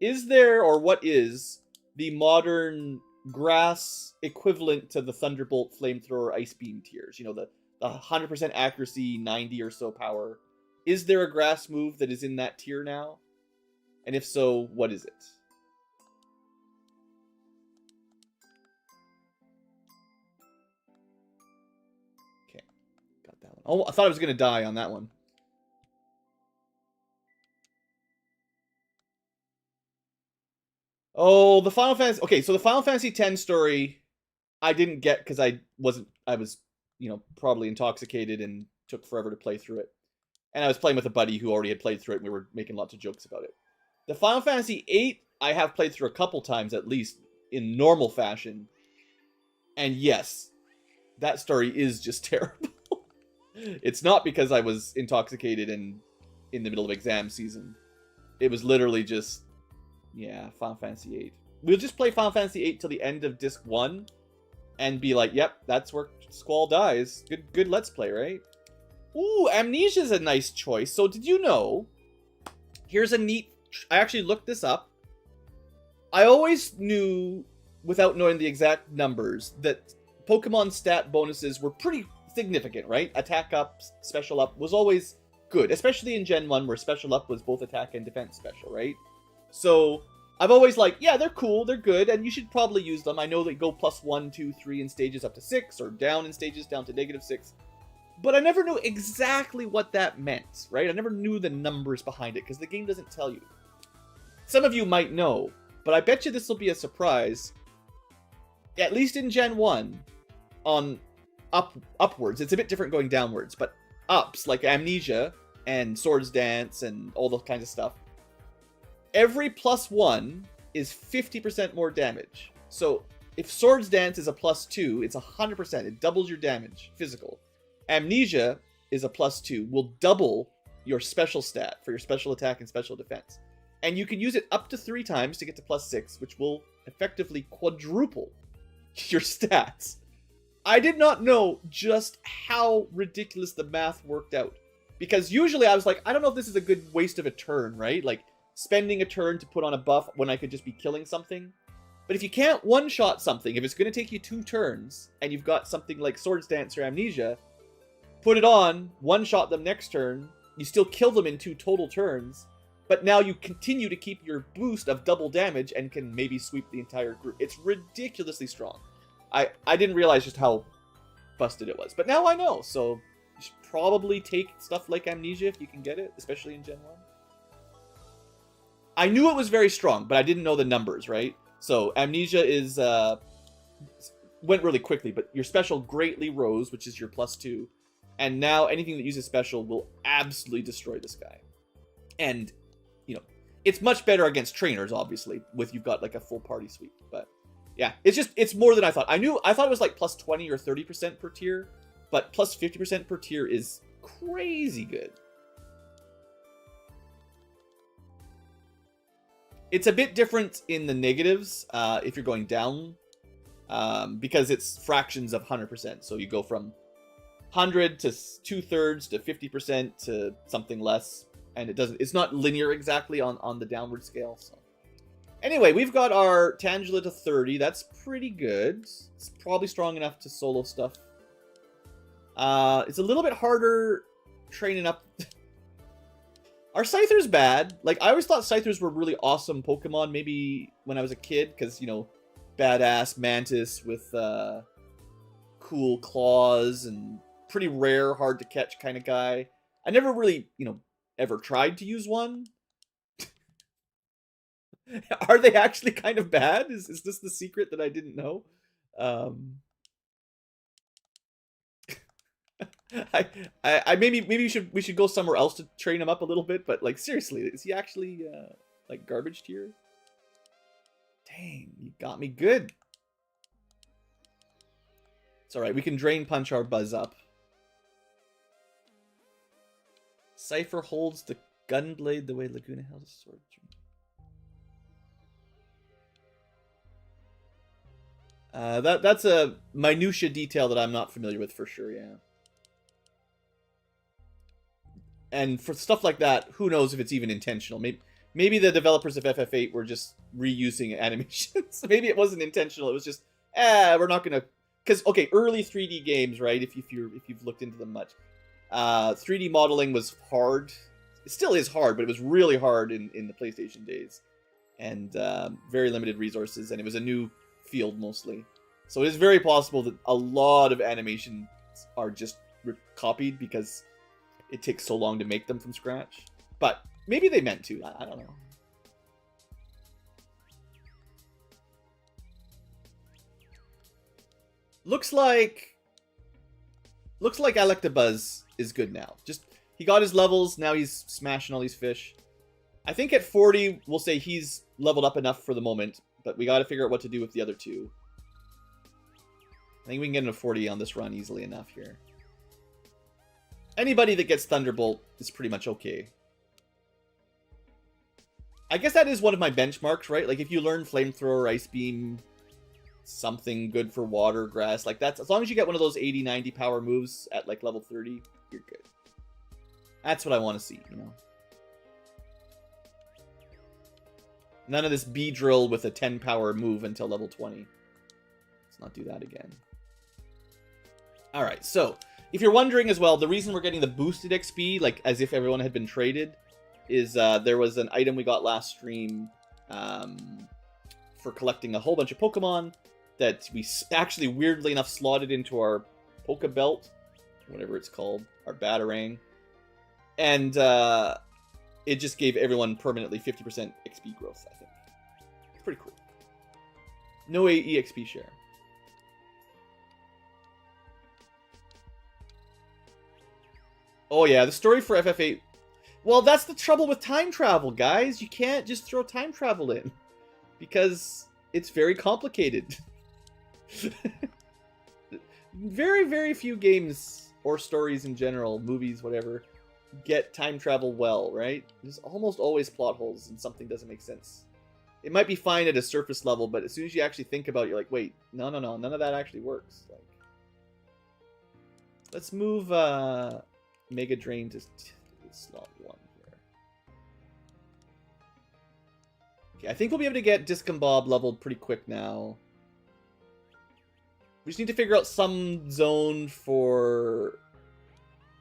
is there, or what is, the modern grass equivalent to the Thunderbolt, Flamethrower, Ice Beam tiers? You know, the 100% accuracy, 90 or so power. Is there a grass move that is in that tier now? And if so, what is it? Okay, got that one. Oh, I thought I was going to die on that one. Oh, the Final Fantasy... Okay, so the Final Fantasy X story, I didn't get because I was, you know, probably intoxicated and took forever to play through it. And I was playing with a buddy who already had played through it, and we were making lots of jokes about it. The Final Fantasy VIII, I have played through a couple times, at least, in normal fashion. And yes, that story is just terrible. It's not because I was intoxicated and in the middle of exam season. It was literally just, yeah, Final Fantasy VIII. We'll just play Final Fantasy VIII till the end of Disc 1, and be like, yep, that's where Squall dies. Good Let's Play, right? Ooh, Amnesia's a nice choice. So did you know, here's a neat, I actually looked this up. I always knew, without knowing the exact numbers, that Pokemon stat bonuses were pretty significant, right? Attack up, special up was always good, especially in Gen 1 where special up was both attack and defense special, right? So I've always like, yeah, they're cool, they're good, and you should probably use them. I know they go +1, 2, 3 in stages up to 6, or down in stages down to -6. But I never knew exactly what that meant, right? I never knew the numbers behind it, because the game doesn't tell you. Some of you might know, but I bet you this will be a surprise. At least in Gen 1, on upwards. It's a bit different going downwards, but ups, like Amnesia and Swords Dance and all those kinds of stuff, every +1 is 50% more damage. So if Swords Dance is a +2, it's 100%. It doubles your damage, physical. Amnesia is a +2, will double your special stat for your special attack and special defense. And you can use it up to 3 times to get to +6, which will effectively quadruple your stats. I did not know just how ridiculous the math worked out. Because usually I was like, I don't know if this is a good waste of a turn, right? Like, spending a turn to put on a buff when I could just be killing something. But if you can't one-shot something, if it's going to take you 2 turns, and you've got something like Swords Dance or Amnesia, put it on, one-shot them next turn, you still kill them in 2 total turns, but now you continue to keep your boost of double damage and can maybe sweep the entire group. It's ridiculously strong. I didn't realize just how busted it was, but now I know, so you should probably take stuff like Amnesia if you can get it, especially in Gen 1. I knew it was very strong, but I didn't know the numbers, right? So Amnesia is, went really quickly, but your special greatly rose, which is your +2, and now anything that uses special will absolutely destroy this guy. And, you know, it's much better against trainers, obviously, with you've got like a full party sweep, but yeah, it's more than I thought. I thought it was like +20 or 30% per tier, but +50% per tier is crazy good. It's a bit different in the negatives if you're going down, because it's fractions of 100%. So you go from 100 to 2/3 to 50% to something less, and it's not linear exactly on the downward scale. So anyway, we've got our Tangela to 30. That's pretty good. It's probably strong enough to solo stuff. It's a little bit harder training up. Are Scythers bad? Like, I always thought Scythers were really awesome Pokemon, maybe when I was a kid, because, you know, badass Mantis with cool claws and pretty rare, hard to catch kind of guy. I never really, you know, ever tried to use one. Are they actually kind of bad? Is this the secret that I didn't know? I maybe we should go somewhere else to train him up a little bit, but like seriously, is he actually like garbage tier? Dang, you got me good. It's alright, we can Drain Punch our Buzz up. Cypher holds the Gunblade the way Laguna held his sword. That's a minutia detail that I'm not familiar with for sure, yeah. And for stuff like that, who knows if it's even intentional. Maybe the developers of FF8 were just reusing animations. Maybe it wasn't intentional. It was just, we're not gonna, because okay, early 3D games, right? If you've looked into them much, 3D modeling was hard. It still is hard, but it was really hard in the PlayStation days, and very limited resources, and it was a new field mostly. So it is very possible that a lot of animations are just copied because it takes so long to make them from scratch. But maybe they meant to. I don't know. Looks like Electabuzz is good now. Just he got his levels, now he's smashing all these fish. I think at 40 we'll say he's leveled up enough for the moment, but we got to figure out what to do with the other two. I think we can get into 40 on this run easily enough here. Anybody that gets Thunderbolt is pretty much okay. I guess that is one of my benchmarks, right? Like, if you learn Flamethrower, Ice Beam, something good for water, grass. Like, that's, as long as you get one of those 80, 90 power moves at, like, level 30, you're good. That's what I want to see, you know? None of this Beedrill with a 10 power move until level 20. Let's not do that again. Alright, so, if you're wondering as well, the reason we're getting the boosted XP, like, as if everyone had been traded, is there was an item we got last stream for collecting a whole bunch of Pokemon that we actually, weirdly enough, slotted into our Poke Belt, whatever it's called, our Batarang. And it just gave everyone permanently 50% XP growth, I think. It's pretty cool. No EXP share. Oh yeah, the story for FF8. Well, that's the trouble with time travel, guys. You can't just throw time travel in. Because it's very complicated. Very, very few games, or stories in general, movies, whatever, get time travel well, right? There's almost always plot holes and something doesn't make sense. It might be fine at a surface level, but as soon as you actually think about it, you're like, wait, no, none of that actually works. Like, let's move Mega Drain to slot 1 here. Okay, I think we'll be able to get Discombob leveled pretty quick now. We just need to figure out some zone for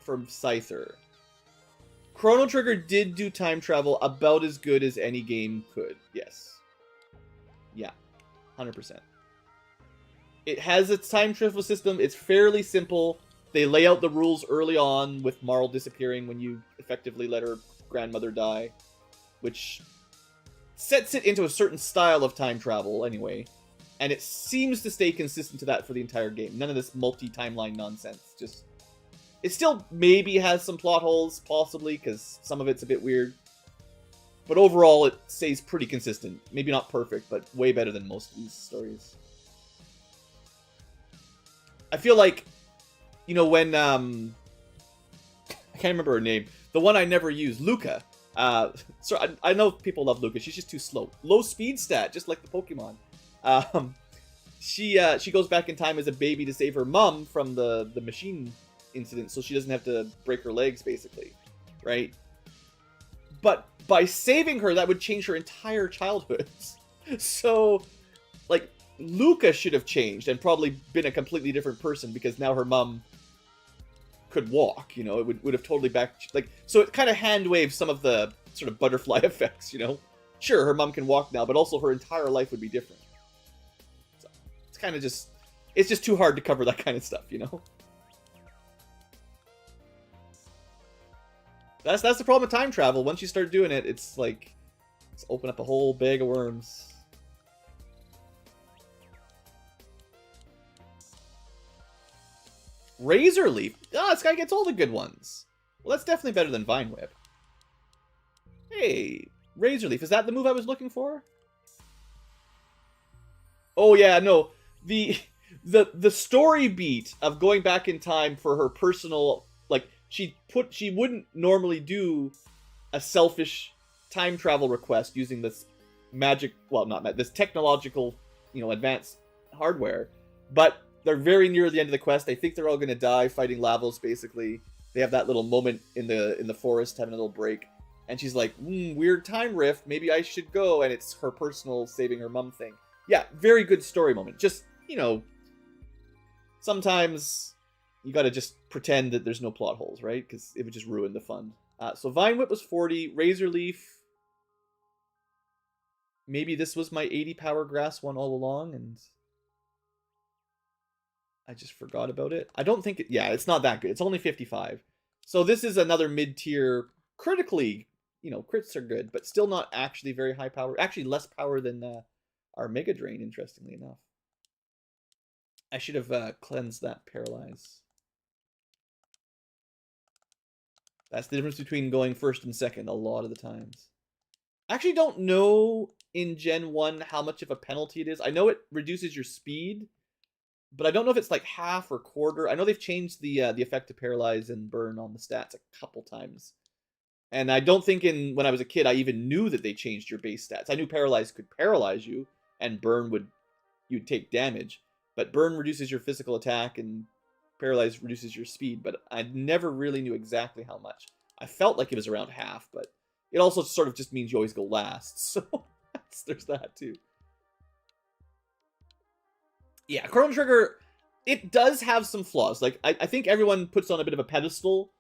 Scyther. Chrono Trigger did do time travel about as good as any game could. Yes. Yeah. 100%. It has its time travel system. It's fairly simple. They lay out the rules early on with Marl disappearing when you effectively let her grandmother die. Which sets it into a certain style of time travel anyway. And it seems to stay consistent to that for the entire game. None of this multi-timeline nonsense. Just... It still maybe has some plot holes, possibly, because some of it's a bit weird. But overall, it stays pretty consistent. Maybe not perfect, but way better than most of these stories. I feel like, you know, when, I can't remember her name. The one I never use, Luca. So I know people love Luca. She's just too slow. Low speed stat, just like the Pokemon. She goes back in time as a baby to save her mom from the machine incident, so she doesn't have to break her legs, basically, right? But by saving her, that would change her entire childhood. So, like, Luca should have changed and probably been a completely different person because now her mom could walk, you know? It would have totally like, so it kind of hand waves some of the sort of butterfly effects, you know? Sure, her mom can walk now, but also her entire life would be different. So, it's kind of just, it's just too hard to cover that kind of stuff, you know? That's the problem with time travel. Once you start doing it, it's like, it's open up a whole bag of worms. Razor Leaf? Ah, this guy gets all the good ones. Well, that's definitely better than Vine Whip. Hey, Razor Leaf. Is that the move I was looking for? Oh yeah, no. The story beat of going back in time for her personal, like, she wouldn't normally do a selfish time travel request using this magic, well, this technological, you know, advanced hardware. But they're very near the end of the quest. I think they're all going to die fighting Lavos, basically. They have that little moment in the forest, having a little break. And she's like, weird time rift, maybe I should go. And it's her personal saving her mom thing. Yeah, very good story moment. Just, you know, sometimes you gotta just pretend that there's no plot holes, right? Because it would just ruin the fun. So Vine Whip was 40. Razor Leaf. Maybe this was my 80 power grass one all along, and I just forgot about it. I don't think it... Yeah, it's not that good. It's only 55. So this is another mid-tier, critically, you know, crits are good, but still not actually very high power. Actually, less power than our Mega Drain, interestingly enough. I should have cleansed that Paralyze. That's the difference between going first and second a lot of the times. I actually don't know in Gen 1 how much of a penalty it is. I know it reduces your speed, but I don't know if it's like half or quarter. I know they've changed the effect to Paralyze and Burn on the stats a couple times. And I don't think when I was a kid I even knew that they changed your base stats. I knew Paralyze could paralyze you, and Burn would you'd take damage. But burn reduces your physical attack, and paralyze reduces your speed. But I never really knew exactly how much. I felt like it was around half, but it also sort of just means you always go last. So there's that too. Yeah, Chrono Trigger, it does have some flaws. Like, I think everyone puts on a bit of a pedestal.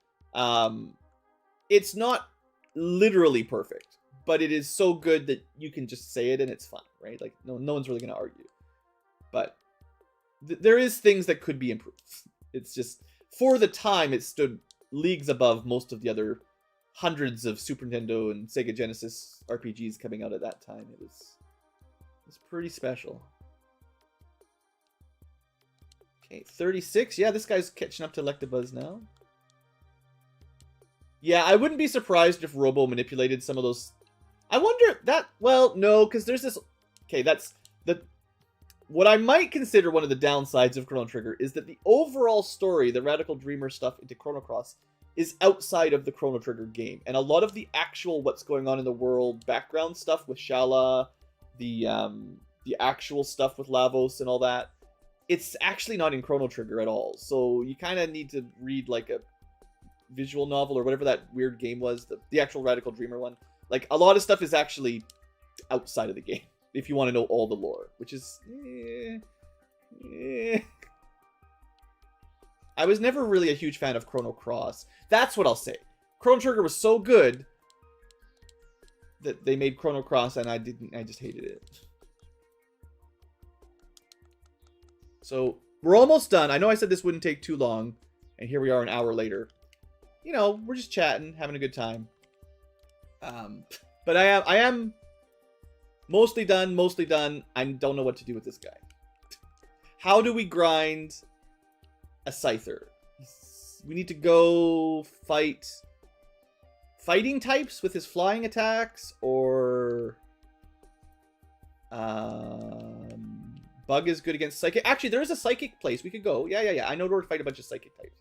It's not literally perfect, but it is so good that you can just say it and it's fine, right? Like, no one's really going to argue. But there is things that could be improved. It's just, for the time, it stood leagues above most of the other hundreds of Super Nintendo and Sega Genesis RPGs coming out at that time. It was pretty special. Okay, 36. Yeah, this guy's catching up to Electabuzz now. Yeah, I wouldn't be surprised if Robo manipulated some of those. I wonder that. Well, no, because there's this. Okay, that's the. What I might consider one of the downsides of Chrono Trigger is that the overall story, the Radical Dreamer stuff into Chrono Cross, is outside of the Chrono Trigger game, and a lot of the actual what's going on in the world background stuff with Shala, the actual stuff with Lavos and all that. It's actually not in Chrono Trigger at all, so you kind of need to read like a visual novel or whatever that weird game was, the actual Radical Dreamer one. Like, a lot of stuff is actually outside of the game, if you want to know all the lore, which is... I was never really a huge fan of Chrono Cross. That's what I'll say. Chrono Trigger was so good that they made Chrono Cross, and I just hated it. So, we're almost done. I know I said this wouldn't take too long, and here we are an hour later. You know, we're just chatting, having a good time. But I am mostly done. I don't know what to do with this guy. How do we grind a Scyther? We need to go fight fighting types with his flying attacks, or... Bug is good against Psychic. Actually, there is a Psychic place. We could go. Yeah. I know where to fight a bunch of Psychic types.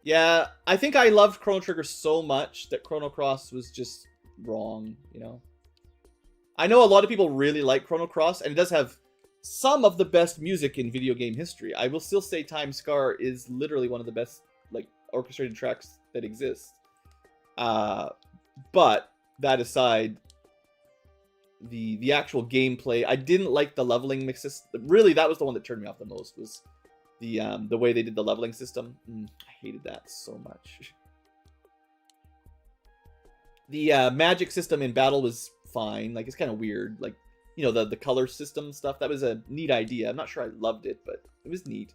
Yeah, I think I loved Chrono Trigger so much that Chrono Cross was just wrong, you know? I know a lot of people really like Chrono Cross, and it does have some of the best music in video game history. I will still say Time Scar is literally one of the best, like, orchestrated tracks that exist. But, that aside... The actual gameplay, I didn't like the leveling mix system. Really, that was the one that turned me off the most, was the way they did the leveling system. I hated that so much. The magic system in battle was fine. Like, it's kind of weird. Like, you know, the color system stuff, that was a neat idea. I'm not sure I loved it, but it was neat.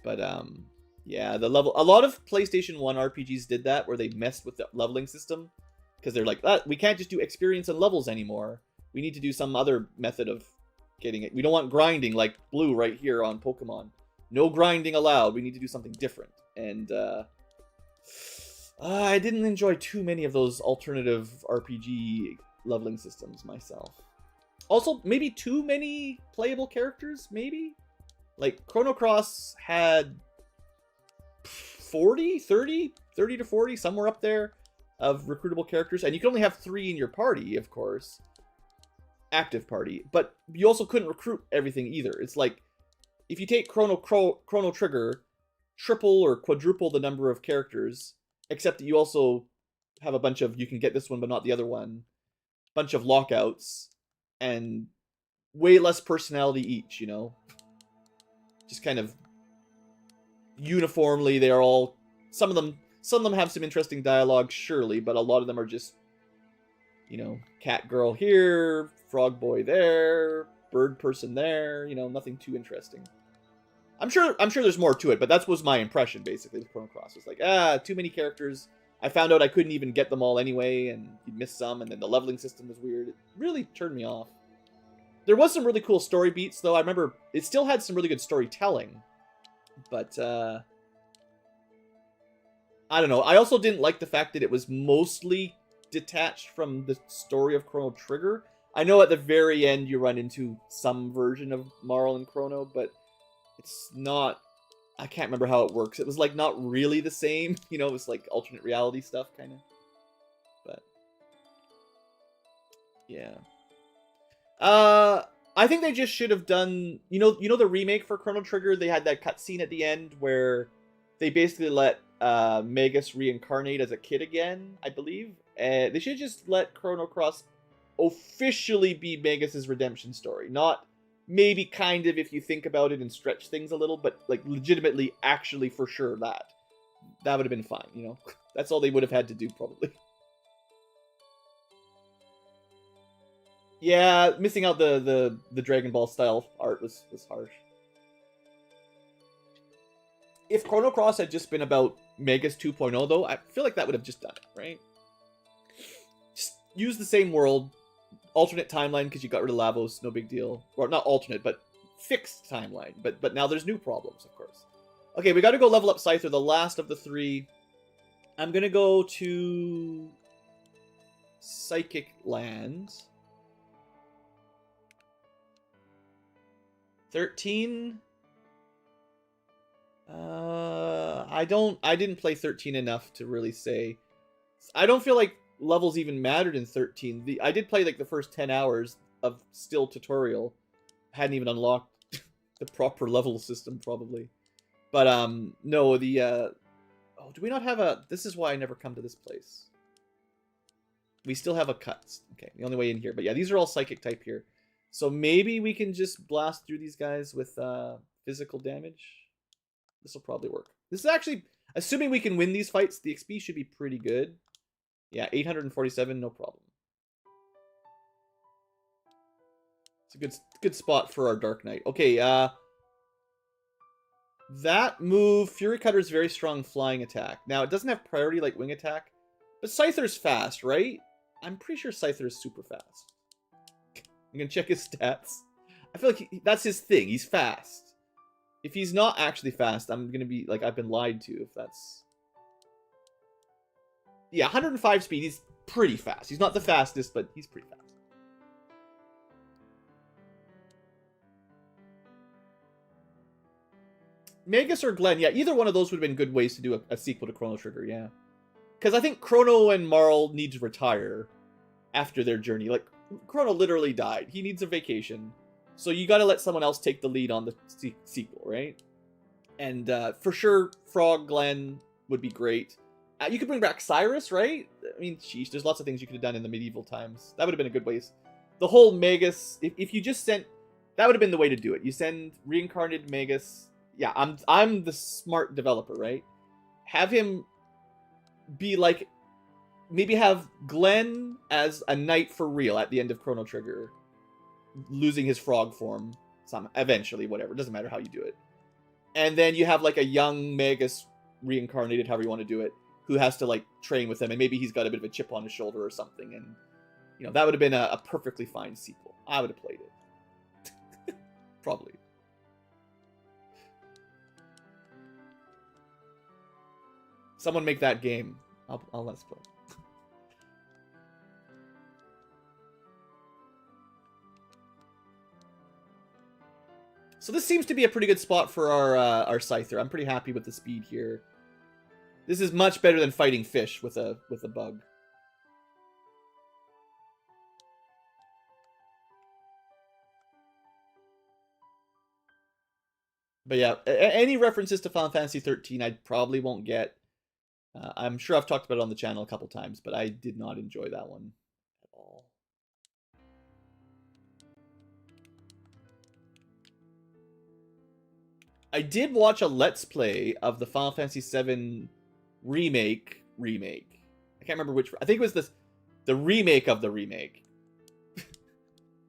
But yeah, a lot of PlayStation 1 RPGs did that, where they messed with the leveling system. Because they're like, we can't just do experience and levels anymore. We need to do some other method of getting it. We don't want grinding like Blue right here on Pokemon. No grinding allowed. We need to do something different. And I didn't enjoy too many of those alternative RPG leveling systems myself. Also, maybe too many playable characters, maybe? Like, Chrono Cross had 30 to 40, somewhere up there, of recruitable characters, and you can only have 3 in your party, of course. Active party. But you also couldn't recruit everything either. It's like, if you take Chrono Trigger, triple or quadruple the number of characters, except that you also have a bunch of, you can get this one but not the other one, bunch of lockouts, and way less personality each, you know? Just kind of uniformly, they are all, some of them have some interesting dialogue, surely, but a lot of them are just, you know, cat girl here, frog boy there, bird person there, you know, nothing too interesting. I'm sure there's more to it, but that was my impression, basically, with Chrono Cross. It's like, too many characters. I found out I couldn't even get them all anyway, and you'd miss some, and then the leveling system was weird. It really turned me off. There was some really cool story beats, though. I remember it still had some really good storytelling, but, I don't know. I also didn't like the fact that it was mostly detached from the story of Chrono Trigger. I know at the very end you run into some version of Marl and Chrono, but it's not... I can't remember how it works. It was, like, not really the same. You know, it was, like, alternate reality stuff, kind of. But... yeah. I think they just should have done, the remake for Chrono Trigger. They had that cutscene at the end where they basically let Magus reincarnate as a kid again, I believe. They should just let Chrono Cross officially be Magus's redemption story, not maybe kind of if you think about it and stretch things a little, but like legitimately, actually for sure that would have been fine. That's all they would have had to do probably. Yeah, missing out the Dragon Ball style art was harsh. If Chrono Cross had just been about Magus 2.0, though, I feel like that would have just done it, right? Just use the same world, alternate timeline because you got rid of Lavos, no big deal. Or not alternate, but fixed timeline. But now there's new problems, of course. Okay, we got to go level up Scyther, the last of the three. I'm gonna go to Psychic Land. 13. I didn't play 13 enough to really say. I don't feel like levels even mattered in 13. I did play like the first 10 hours of still tutorial. Hadn't even unlocked the proper level system probably. But no, oh, do we not have a... This is why I never come to this place. We still have a cut. Okay, the only way in here. But yeah, these are all psychic type here. So maybe we can just blast through these guys with physical damage. This will probably work. This is actually, assuming we can win these fights, the XP should be pretty good. Yeah, 847, no problem. It's a good spot for our Dark Knight. Okay, that move, Fury Cutter is very strong flying attack. Now, it doesn't have priority like wing attack, but Scyther's fast, right? I'm pretty sure Scyther is super fast. I'm gonna check his stats. I feel like that's his thing. He's fast. If he's not actually fast, I'm gonna be like, I've been lied to if that's... Yeah, 105 speed, he's pretty fast. He's not the fastest, but he's pretty fast. Magus or Glenn, yeah, either one of those would have been good ways to do a sequel to Chrono Trigger, yeah. Because I think Chrono and Marl need to retire after their journey. Like, Chrono literally died. He needs a vacation. So you gotta let someone else take the lead on the sequel, right? And for sure, Frog Glenn would be great. You could bring back Cyrus, right? I mean, sheesh, there's lots of things you could have done in the medieval times. That would have been a good way. The whole Magus, if you just sent... That would have been the way to do it. You send reincarnated Magus... Yeah, I'm the smart developer, right? Have him be like... Maybe have Glenn as a knight for real at the end of Chrono Trigger. Losing his frog form. Eventually, whatever. Doesn't matter how you do it. And then you have like a young Magus reincarnated, however you want to do it, who has to like train with him. And maybe he's got a bit of a chip on his shoulder or something. And, that would have been a perfectly fine sequel. I would have played it. Probably. Someone make that game. I'll let's play. So this seems to be a pretty good spot for our Scyther. I'm pretty happy with the speed here. This is much better than fighting fish with a bug. But yeah, any references to Final Fantasy 13 I probably won't get. I'm sure I've talked about it on the channel a couple times, but I did not enjoy that one at all. I did watch a Let's Play of the Final Fantasy VII remake. I can't remember which. I think it was the remake of the remake.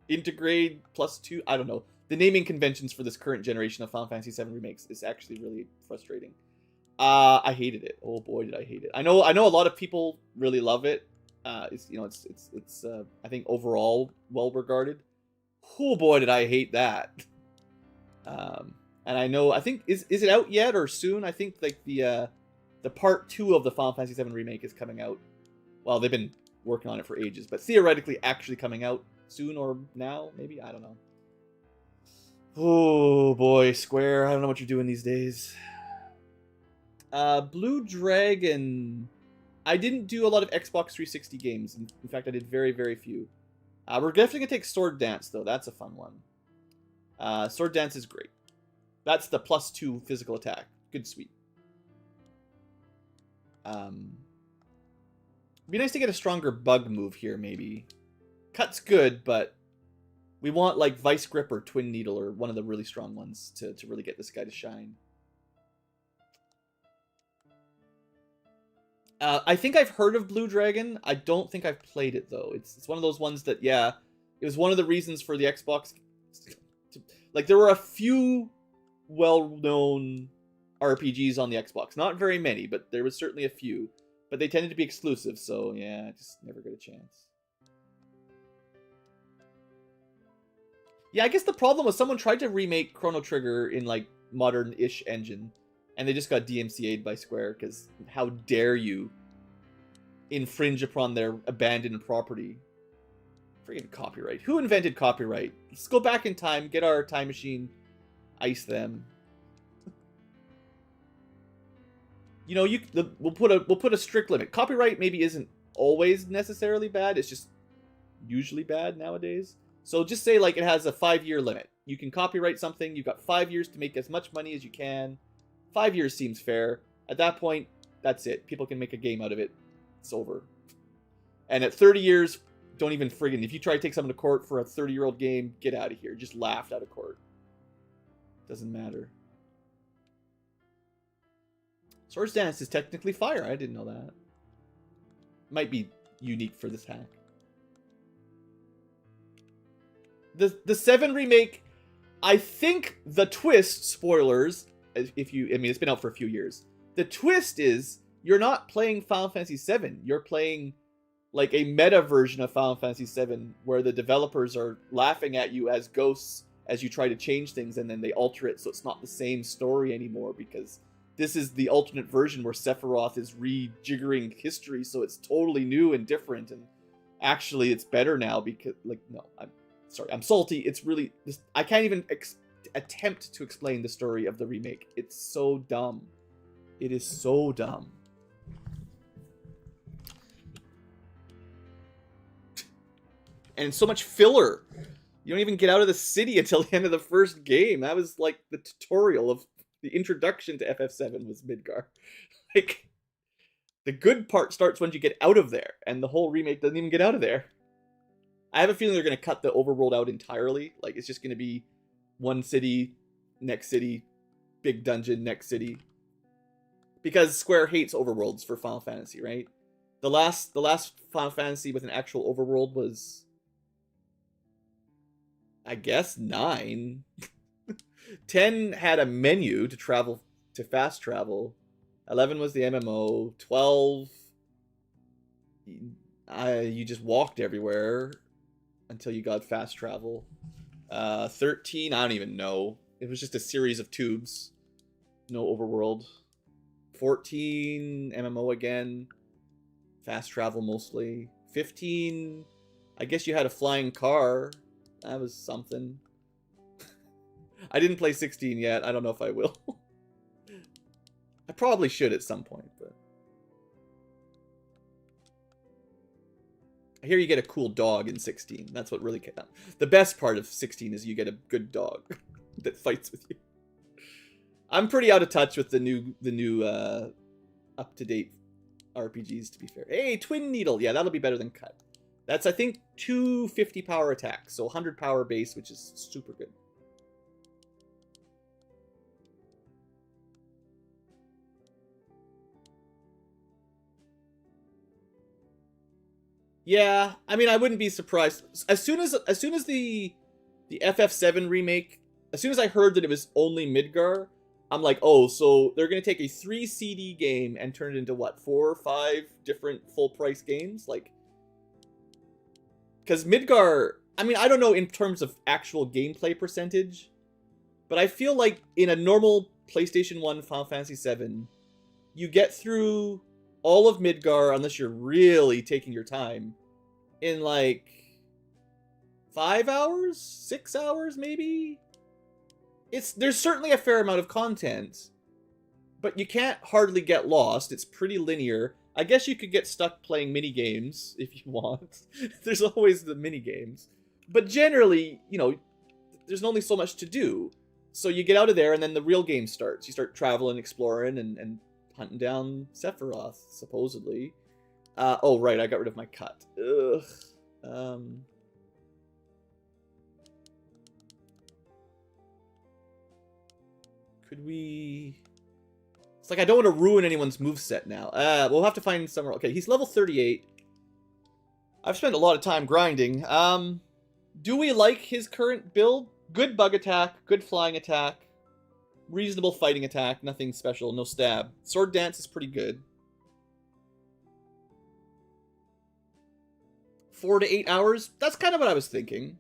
Intergrade +2. I don't know. The naming conventions for this current generation of Final Fantasy VII remakes is actually really frustrating. I hated it. Oh boy, did I hate it. I know a lot of people really love it. It's I think overall well regarded. Oh boy, did I hate that. And I think is it out yet or soon? I think like the part 2 of the Final Fantasy VII remake is coming out. Well, they've been working on it for ages, but theoretically actually coming out soon or now, maybe? I don't know. Oh boy, Square, I don't know what you're doing these days. Blue Dragon. I didn't do a lot of Xbox 360 games. In fact, I did very, very few. We're definitely going to take Sword Dance, though. That's a fun one. Sword Dance is great. That's the +2 physical attack. Good sweep. Be nice to get a stronger bug move here, maybe. Cut's good, but we want, like, Vice Grip or Twin Needle or one of the really strong ones to really get this guy to shine. I think I've heard of Blue Dragon. I don't think I've played it, though. It's one of those ones that, yeah, it was one of the reasons for the Xbox. Like, there were a few well-known RPGs on the Xbox. Not very many, but there was certainly a few. But they tended to be exclusive, so, yeah, I just never got a chance. Yeah, I guess the problem was someone tried to remake Chrono Trigger in, like, modern-ish engine. And they just got DMCA'd by Square, because how dare you infringe upon their abandoned property. Friggin' copyright. Who invented copyright? Let's go back in time, get our time machine, ice them. You know, we'll put a strict limit. Copyright maybe isn't always necessarily bad, it's just usually bad nowadays. So just say, like, it has a 5-year limit. You can copyright something, you've got 5 years to make as much money as you can. 5 years seems fair. At that point, that's it. People can make a game out of it. It's over. And at 30 years, don't even friggin'... If you try to take someone to court for a 30-year-old game, get out of here. Just laughed out of court. Doesn't matter. Swords Dance is technically fire. I didn't know that. Might be unique for this hack. The 7 remake... I think the twist, spoilers... If you, I mean, it's been out for a few years. The twist is you're not playing Final Fantasy VII. You're playing like a meta version of Final Fantasy VII, where the developers are laughing at you as ghosts as you try to change things, and then they alter it so it's not the same story anymore. Because this is the alternate version where Sephiroth is rejiggering history, so it's totally new and different. And actually, it's better now because, like, no, I'm sorry, I'm salty. It's really, I can't even attempt to explain the story of the remake. It's so dumb. It is so dumb. And so much filler. You don't even get out of the city until the end of the first game. That was like the tutorial of the introduction to FF7 was Midgar. Like, the good part starts when you get out of there, and the whole remake doesn't even get out of there. I have a feeling they're going to cut the overworld out entirely. Like, it's just going to be one city, next city, big dungeon, next city. Because Square hates overworlds for Final Fantasy, right? The last Final Fantasy with an actual overworld was, I guess, 9. 10 had a menu to travel, to fast travel. 11 was the MMO. 12, you just walked everywhere until you got fast travel. 13, I don't even know. It was just a series of tubes. No overworld. 14, MMO again. Fast travel mostly. 15, I guess you had a flying car. That was something. I didn't play 16 yet. I don't know if I will. I probably should at some point, but... I hear you get a cool dog in 16. That's what really... The best part of 16 is you get a good dog that fights with you. I'm pretty out of touch with the new up-to-date RPGs, to be fair. Hey, Twin Needle! Yeah, that'll be better than Cut. That's, I think, 250 power attacks, so 100 power base, which is super good. Yeah, I mean, I wouldn't be surprised. As soon as the FF7 remake, as soon as I heard that it was only Midgar, I'm like, oh, so they're going to take a 3 CD game and turn it into, what, 4 or 5 different full-price games? Like, because Midgar, I mean, I don't know in terms of actual gameplay percentage, but I feel like in a normal PlayStation 1 Final Fantasy VII, you get through all of Midgar, unless you're really taking your time, in like 5 hours? 6 hours, maybe? There's certainly a fair amount of content, but you can't hardly get lost. It's pretty linear. I guess you could get stuck playing mini games if you want. There's always the mini games, but generally, you know, there's only so much to do. So you get out of there, and then the real game starts. You start traveling, exploring, and hunting down Sephiroth, supposedly. Oh, right, I got rid of my cut. Ugh. Could we... It's like I don't want to ruin anyone's moveset now. We'll have to find somewhere... Okay, he's level 38. I've spent a lot of time grinding. Do we like his current build? Good bug attack, good flying attack, reasonable fighting attack, nothing special, no stab. Sword dance is pretty good. 4 to 8 hours? That's kind of what I was thinking.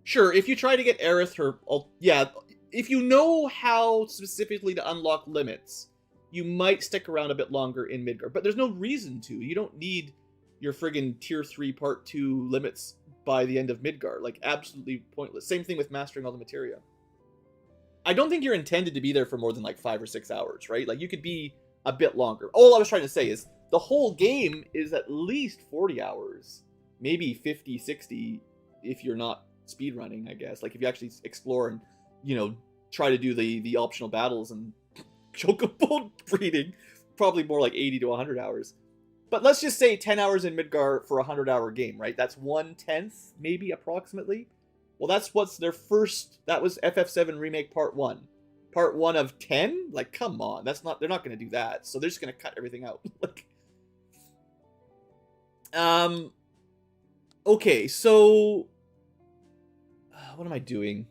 Sure, if you try to get Aerith her... yeah, if you know how specifically to unlock limits, you might stick around a bit longer in Midgar. But there's no reason to. You don't need your friggin' Tier 3 Part 2 limits by the end of Midgar. Like, absolutely pointless. Same thing with mastering all the materia. I don't think you're intended to be there for more than like 5 or 6 hours, right? Like, you could be a bit longer. All I was trying to say is the whole game is at least 40 hours. Maybe 50, 60 if you're not speedrunning, I guess. Like, if you actually explore and, you know, try to do the optional battles and chocobo breeding, probably more like 80 to 100 hours. But let's just say 10 hours in Midgar for a 100-hour game, right? That's 1/10, maybe, approximately. Well, that's what's their first... That was FF7 Remake Part 1. Part 1 of 10? Like, come on. That's not... They're not going to do that. So they're just going to cut everything out. Like... Okay, so... what am I doing?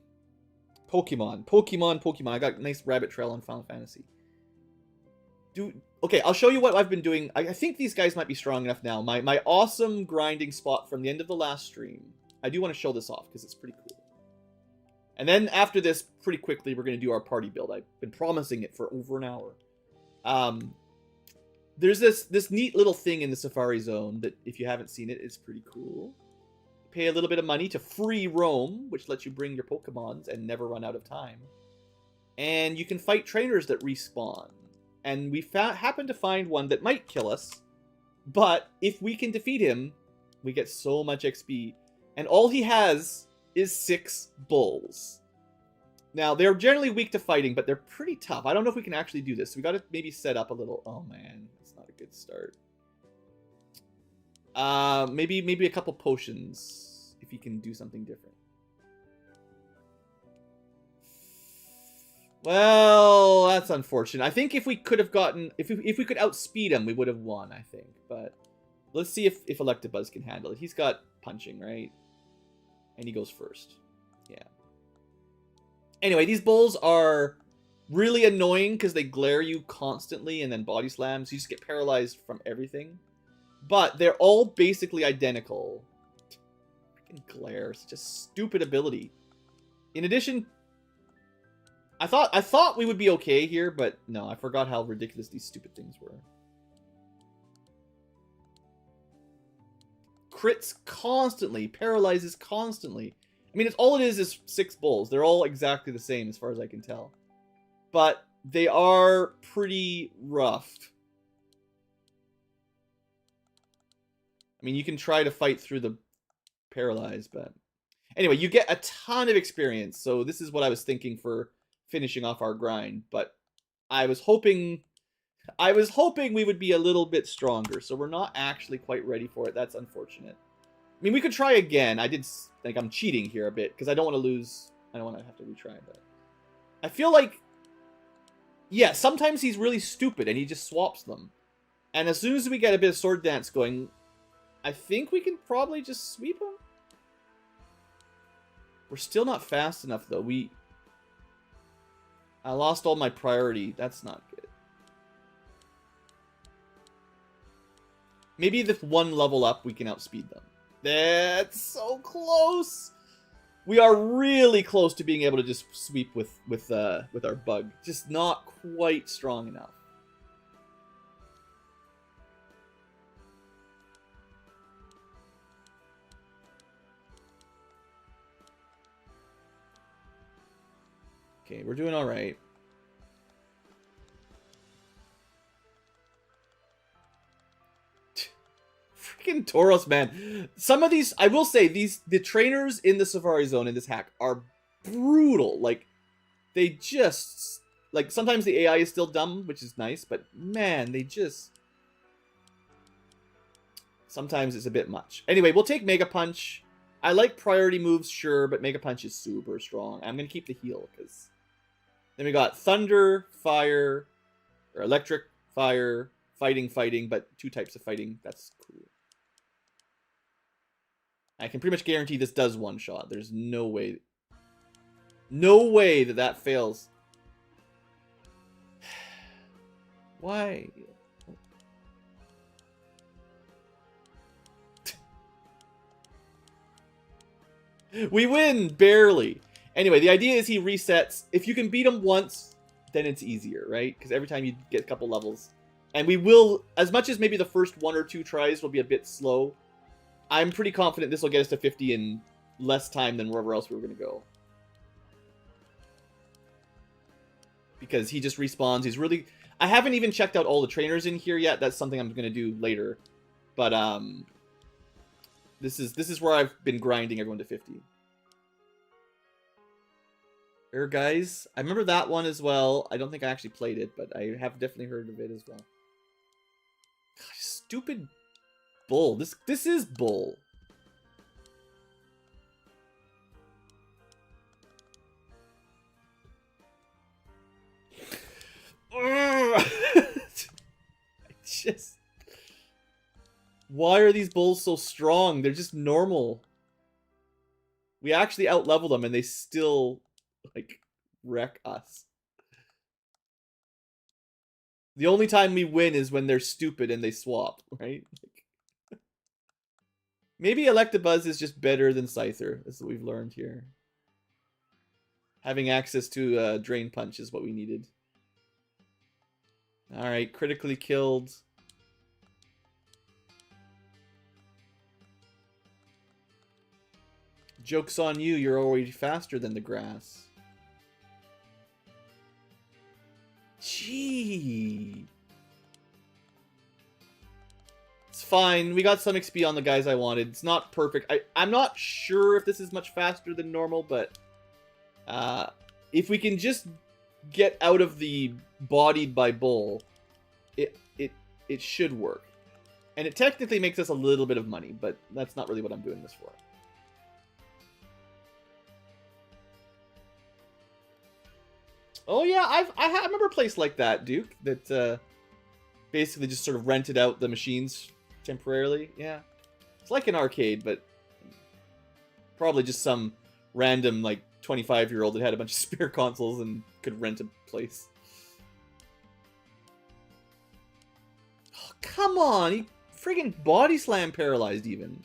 Pokemon. I got a nice rabbit trail on Final Fantasy. Okay, I'll show you what I've been doing. I think these guys might be strong enough now. My awesome grinding spot from the end of the last stream. I do want to show this off because it's pretty cool. And then after this, pretty quickly, we're going to do our party build. I've been promising it for over an hour. There's this neat little thing in the Safari Zone that, if you haven't seen it, is pretty cool. Pay a little bit of money to free roam, which lets you bring your Pokemons and never run out of time. And you can fight trainers that respawn. And we happened to find one that might kill us, but if we can defeat him, we get so much XP. And all he has is 6 bulls. Now, they're generally weak to fighting, but they're pretty tough. I don't know if we can actually do this. We got to maybe set up a little... Oh, man. That's not a good start. Maybe a couple potions, if you can do something different. Well, that's unfortunate. I think if we could have gotten... If we could outspeed him, we would have won, I think. But let's see if Electabuzz can handle it. He's got punching, right? And he goes first. Yeah. Anyway, these bulls are really annoying because they glare you constantly and then body slam. So you just get paralyzed from everything. But they're all basically identical. Freaking glare. Such a stupid ability. In addition... I thought we would be okay here, but no, I forgot how ridiculous these stupid things were. Crits constantly, paralyzes constantly. I mean, all it is 6 bulls. They're all exactly the same as far as I can tell. But they are pretty rough. I mean, you can try to fight through the paralyzed, but... Anyway, you get a ton of experience, so this is what I was thinking for... finishing off our grind, but I was hoping we would be a little bit stronger, so we're not actually quite ready for it. That's unfortunate. I mean, we could try again. I did think I'm cheating here a bit, because I don't want to lose... I don't want to have to retry, but... I feel like... Yeah, sometimes he's really stupid, and he just swaps them. And as soon as we get a bit of sword dance going, I think we can probably just sweep him? We're still not fast enough, though. I lost all my priority. That's not good. Maybe with 1 level up, we can outspeed them. That's so close! We are really close to being able to just sweep with our bug. Just not quite strong enough. Okay, we're doing all right. Freaking Tauros, man. Some of these, I will say, the trainers in the Safari Zone in this hack are brutal. Like, they just, like, sometimes the AI is still dumb, which is nice, but man, they just, sometimes it's a bit much. Anyway, we'll take Mega Punch. I like priority moves, sure, but Mega Punch is super strong. I'm going to keep the heal, because then we got Thunder, Fire, or Electric, Fire, Fighting, but 2 types of fighting. That's cool. I can pretty much guarantee this does one-shot. There's no way. No way that that fails. Why? We win, barely. Anyway, the idea is he resets. If you can beat him once, then it's easier, right? Because every time you get a couple levels. And we will, as much as maybe the first 1 or 2 tries will be a bit slow, I'm pretty confident this will get us to 50 in less time than wherever else we were going to go. Because he just respawns. He's really... I haven't even checked out all the trainers in here yet. That's something I'm going to do later. But, this is where I've been grinding everyone to 50. Here, guys. I remember that one as well. I don't think I actually played it, but I have definitely heard of it as well. God, stupid bull. This is bull. Just... Why are these bulls so strong? They're just normal. We actually outlevel them and they still, like, wreck us. The only time we win is when they're stupid and they swap, right? Like, maybe Electabuzz is just better than Scyther. That's what we've learned here. Having access to Drain Punch is what we needed. Alright, critically killed. Joke's on you, you're already faster than the grass. Gee. It's fine. We got some XP on the guys I wanted. It's not perfect. I'm not sure if this is much faster than normal, but if we can just get out of the bodied by bull, it should work. And it technically makes us a little bit of money, but that's not really what I'm doing this for. Oh yeah, I remember a place like that, Duke, that basically just sort of rented out the machines temporarily. Yeah, it's like an arcade, but probably just some random like 25-year-old that had a bunch of spare consoles and could rent a place. Oh, come on, he friggin' body slam paralyzed even.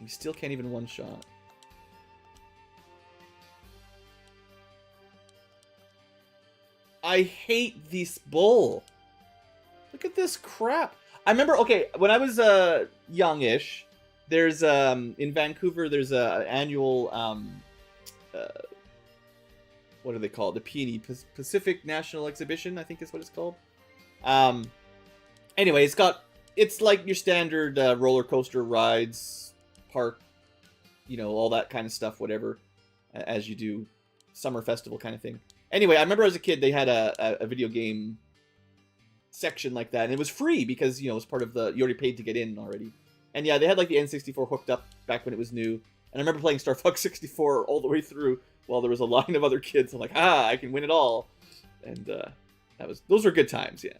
We still can't even one-shot. I hate this bull. Look at this crap. I remember, okay, when I was youngish, there's in Vancouver, there's a annual what do they call it? The Peony Pacific National Exhibition, I think is what it's called. Anyway, it's like your standard roller coaster rides, park, you know, all that kind of stuff, whatever, as you do, summer festival kind of thing. Anyway, I remember as a kid, they had a video game section like that, and it was free because, you know, it was part of the, you already paid to get in already. And yeah, they had like the N64 hooked up back when it was new. And I remember playing Star Fox 64 all the way through while there was a line of other kids. I'm like, I can win it all. And those were good times, yeah.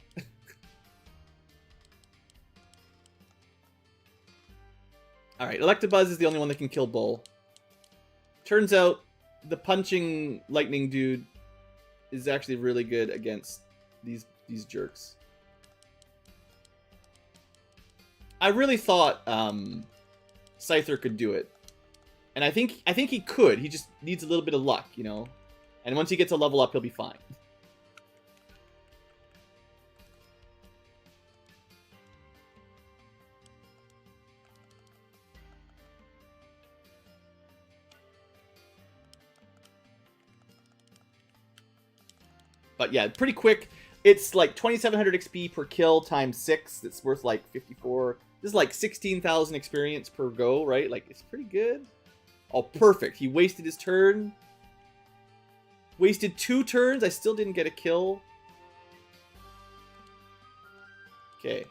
Alright, Electabuzz is the only one that can kill Bull. Turns out the punching lightning dude is actually really good against these jerks. I really thought Scyther could do it. And I think he could. He just needs a little bit of luck, you know? And once he gets a level up, he'll be fine. But yeah, pretty quick. It's like 2,700 XP per kill times 6. It's worth like 54. This is like 16,000 experience per go, right? Like, it's pretty good. Oh, perfect. He wasted his turn. Wasted 2 turns. I still didn't get a kill. Okay.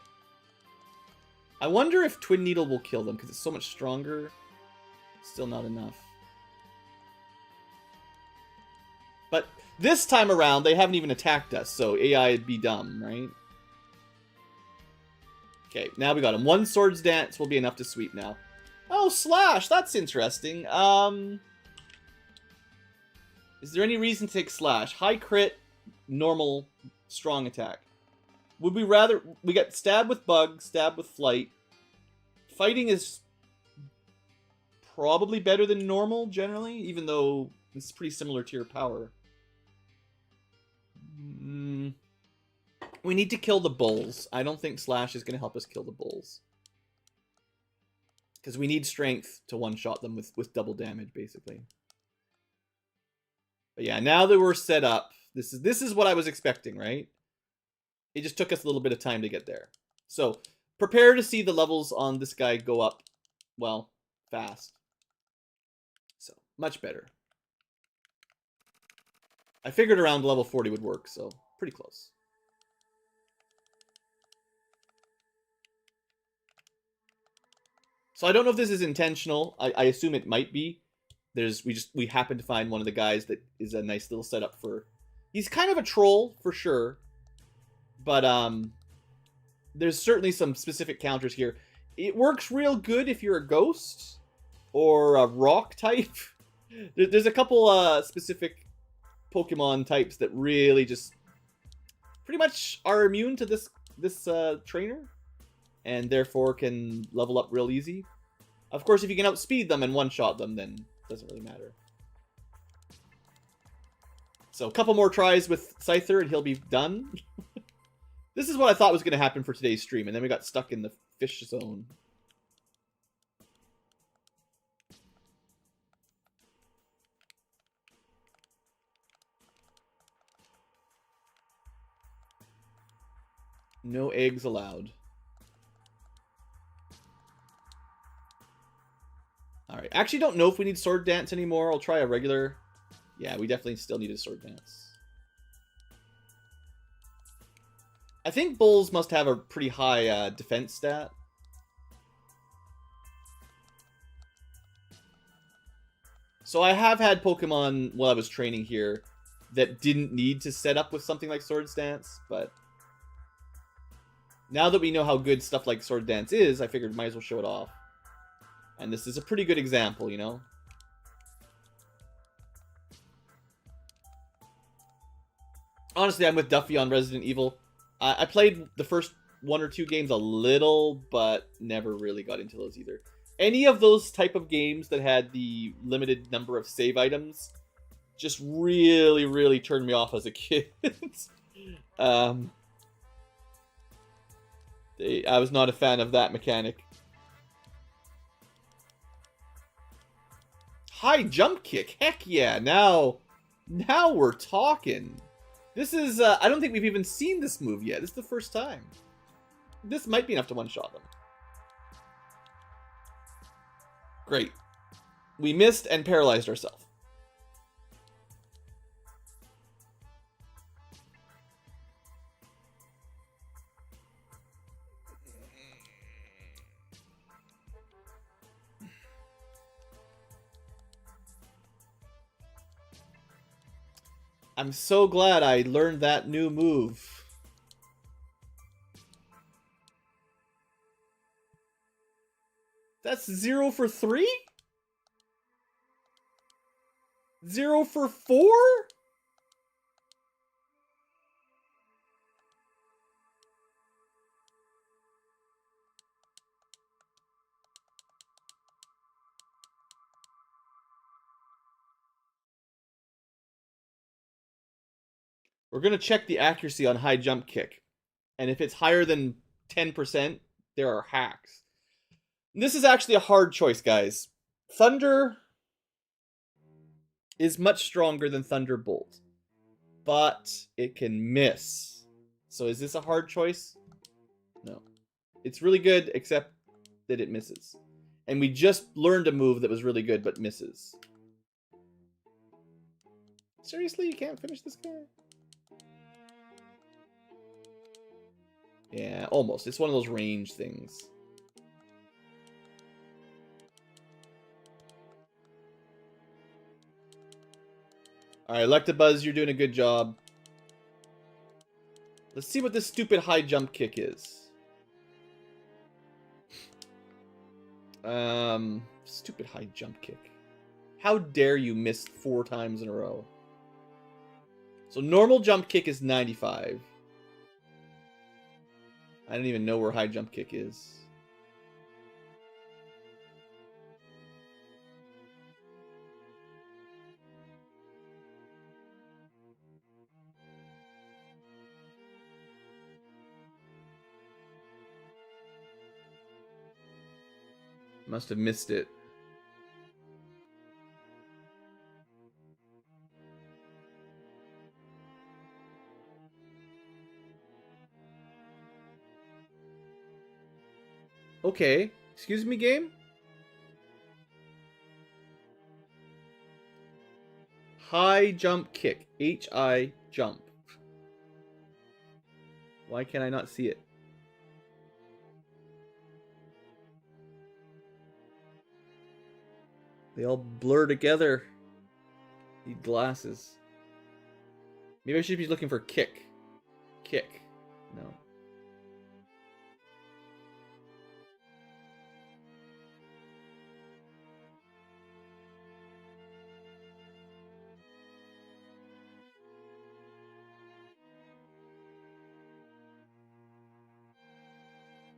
I wonder if Twin Needle will kill them because it's so much stronger. Still not enough. But this time around, they haven't even attacked us, so AI would be dumb, right? Okay, now we got him. 1 Swords Dance will be enough to sweep now. Oh, Slash! That's interesting. Is there any reason to take Slash? High crit, normal, strong attack. Would we rather... We got Stab with Bug, Stab with Flight. Fighting is probably better than normal, generally, even though it's pretty similar to your power. We need to kill the bulls. I don't think Slash is going to help us kill the bulls. Because we need strength to one-shot them with double damage, basically. But yeah, now that we're set up, this is what I was expecting, right? It just took us a little bit of time to get there. So, prepare to see the levels on this guy go up, well, fast. So, much better. I figured around level 40 would work, so pretty close. So I don't know if this is intentional. I assume it might be. We happen to find one of the guys that is a nice little setup for... He's kind of a troll, for sure. But there's certainly some specific counters here. It works real good if you're a ghost or a rock type. There's a couple specific Pokemon types that really just pretty much are immune to this trainer, and therefore can level up real easy. Of course, if you can outspeed them and one-shot them, then it doesn't really matter. So a couple more tries with Scyther and he'll be done. This is what I thought was going to happen for today's stream, and then we got stuck in the fish zone. No eggs allowed. Alright, actually don't know if we need Sword Dance anymore. I'll try a regular... Yeah, we definitely still need a Sword Dance. I think bulls must have a pretty high defense stat. So I have had Pokemon while I was training here that didn't need to set up with something like Sword Dance, but now that we know how good stuff like Sword Dance is, I figured might as well show it off. And this is a pretty good example, you know? Honestly, I'm with Duffy on Resident Evil. I played the first 1 or 2 games a little, but never really got into those either. Any of those type of games that had the limited number of save items just really, really turned me off as a kid. I was not a fan of that mechanic. High jump kick, heck yeah! Now we're talking. This is, I don't think we've even seen this move yet. This is the first time. This might be enough to one-shot them. Great. We missed and paralyzed ourselves. I'm so glad I learned that new move. That's 0 for 3? 0 for 4? We're going to check the accuracy on high jump kick. And if it's higher than 10%, there are hacks. This is actually a hard choice, guys. Thunder is much stronger than Thunderbolt, but it can miss. So is this a hard choice? No. It's really good, except that it misses. And we just learned a move that was really good, but misses. Seriously, you can't finish this guy? Yeah, almost. It's one of those range things. Alright, Electabuzz, you're doing a good job. Let's see what this stupid high jump kick is. Stupid high jump kick. How dare you miss 4 times in a row? So normal jump kick is 95. I don't even know where high jump kick is. Must have missed it. Okay. Excuse me, game? High jump kick. H-I jump. Why can I not see it? They all blur together. Need glasses. Maybe I should be looking for kick. Kick. No.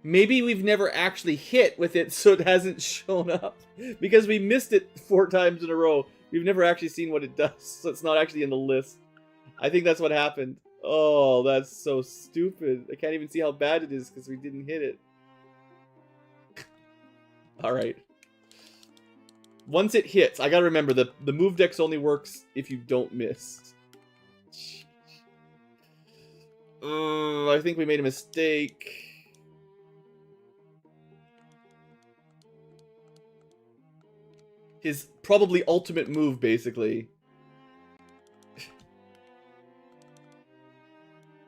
Maybe we've never actually hit with it, so it hasn't shown up. Because we missed it 4 times in a row. We've never actually seen what it does, so it's not actually in the list. I think that's what happened. Oh, that's so stupid. I can't even see how bad it is because we didn't hit it. Alright. Once it hits, I gotta remember, the move dex only works if you don't miss. I think we made a mistake. His probably ultimate move, basically.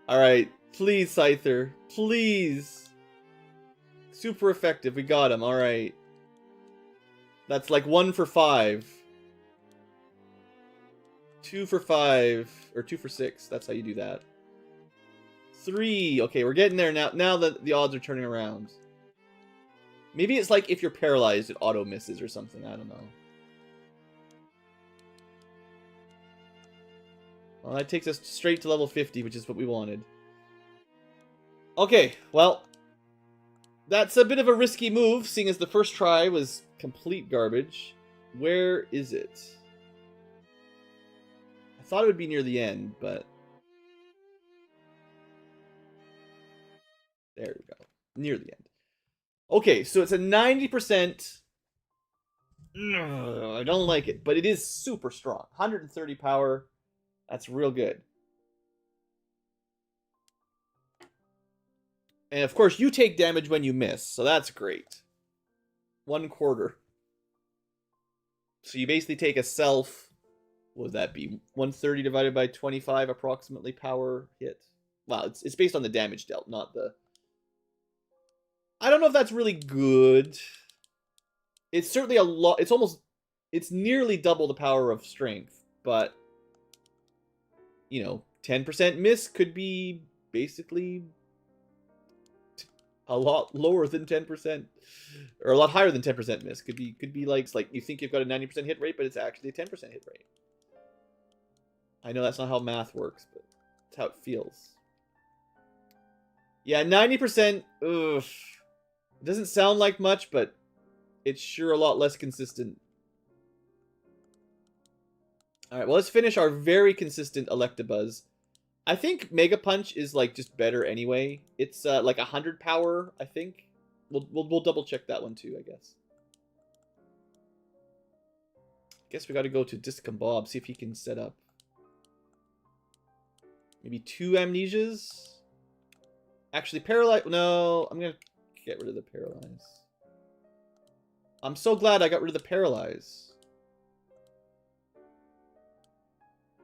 Alright, please, Scyther. Please. Super effective. We got him. Alright. That's like 1 for 5. 2 for 5. Or 2 for 6. That's how you do that. 3. Okay, we're getting there now. Now that the odds are turning around. Maybe it's like if you're paralyzed, it auto misses or something. I don't know. Well, that takes us straight to level 50, which is what we wanted. Okay, well, that's a bit of a risky move, seeing as the first try was complete garbage. Where is it? I thought it would be near the end, but... There we go. Near the end. Okay, so it's a 90%... I don't like it, but it is super strong. 130 power... That's real good. And of course, you take damage when you miss, so that's great. 1/4. So you basically take a self... What would that be? 130 divided by 25 approximately power hit. Wow, it's based on the damage dealt, not the... I don't know if that's really good. It's certainly a lot... It's almost... It's nearly double the power of strength, but... You know, 10% miss could be basically a lot lower than 10%, or a lot higher than 10% miss. Could be like you think you've got a 90% hit rate, but it's actually a 10% hit rate. I know that's not how math works, but it's how it feels. Yeah, 90%. Ugh, it doesn't sound like much, but it's sure a lot less consistent. Alright, well, let's finish our very consistent Electabuzz. I think Mega Punch is, like, just better anyway. It's, like, 100 power, I think. We'll double-check that one, too, I guess. Guess we gotta go to Discombob, see if he can set up. Maybe 2 Amnesias? Actually, paralyze. No, I'm gonna get rid of the paralyze. I'm so glad I got rid of the paralyze.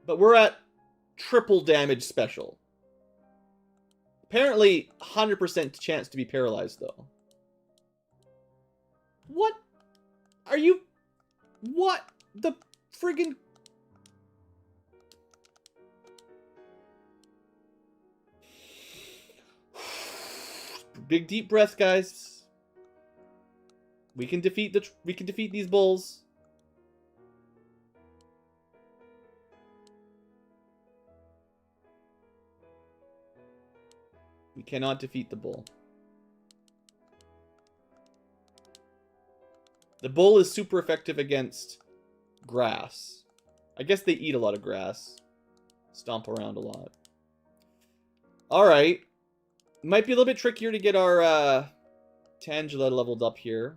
But we're at triple damage special. Apparently, 100% chance to be paralyzed, though. What? Are you... What? The friggin... Big deep breath, guys. We can defeat these bulls. We cannot defeat the bull. The bull is super effective against grass. I guess they eat a lot of grass. Stomp around a lot. Alright. Might be a little bit trickier to get our Tangela leveled up here.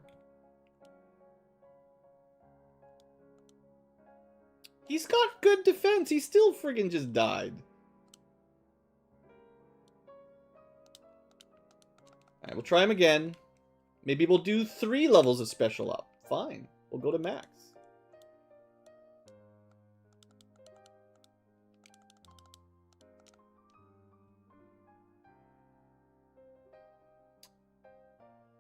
He's got good defense. He still friggin' just died. Alright, we'll try him again. Maybe we'll do 3 levels of special up. Fine. We'll go to max.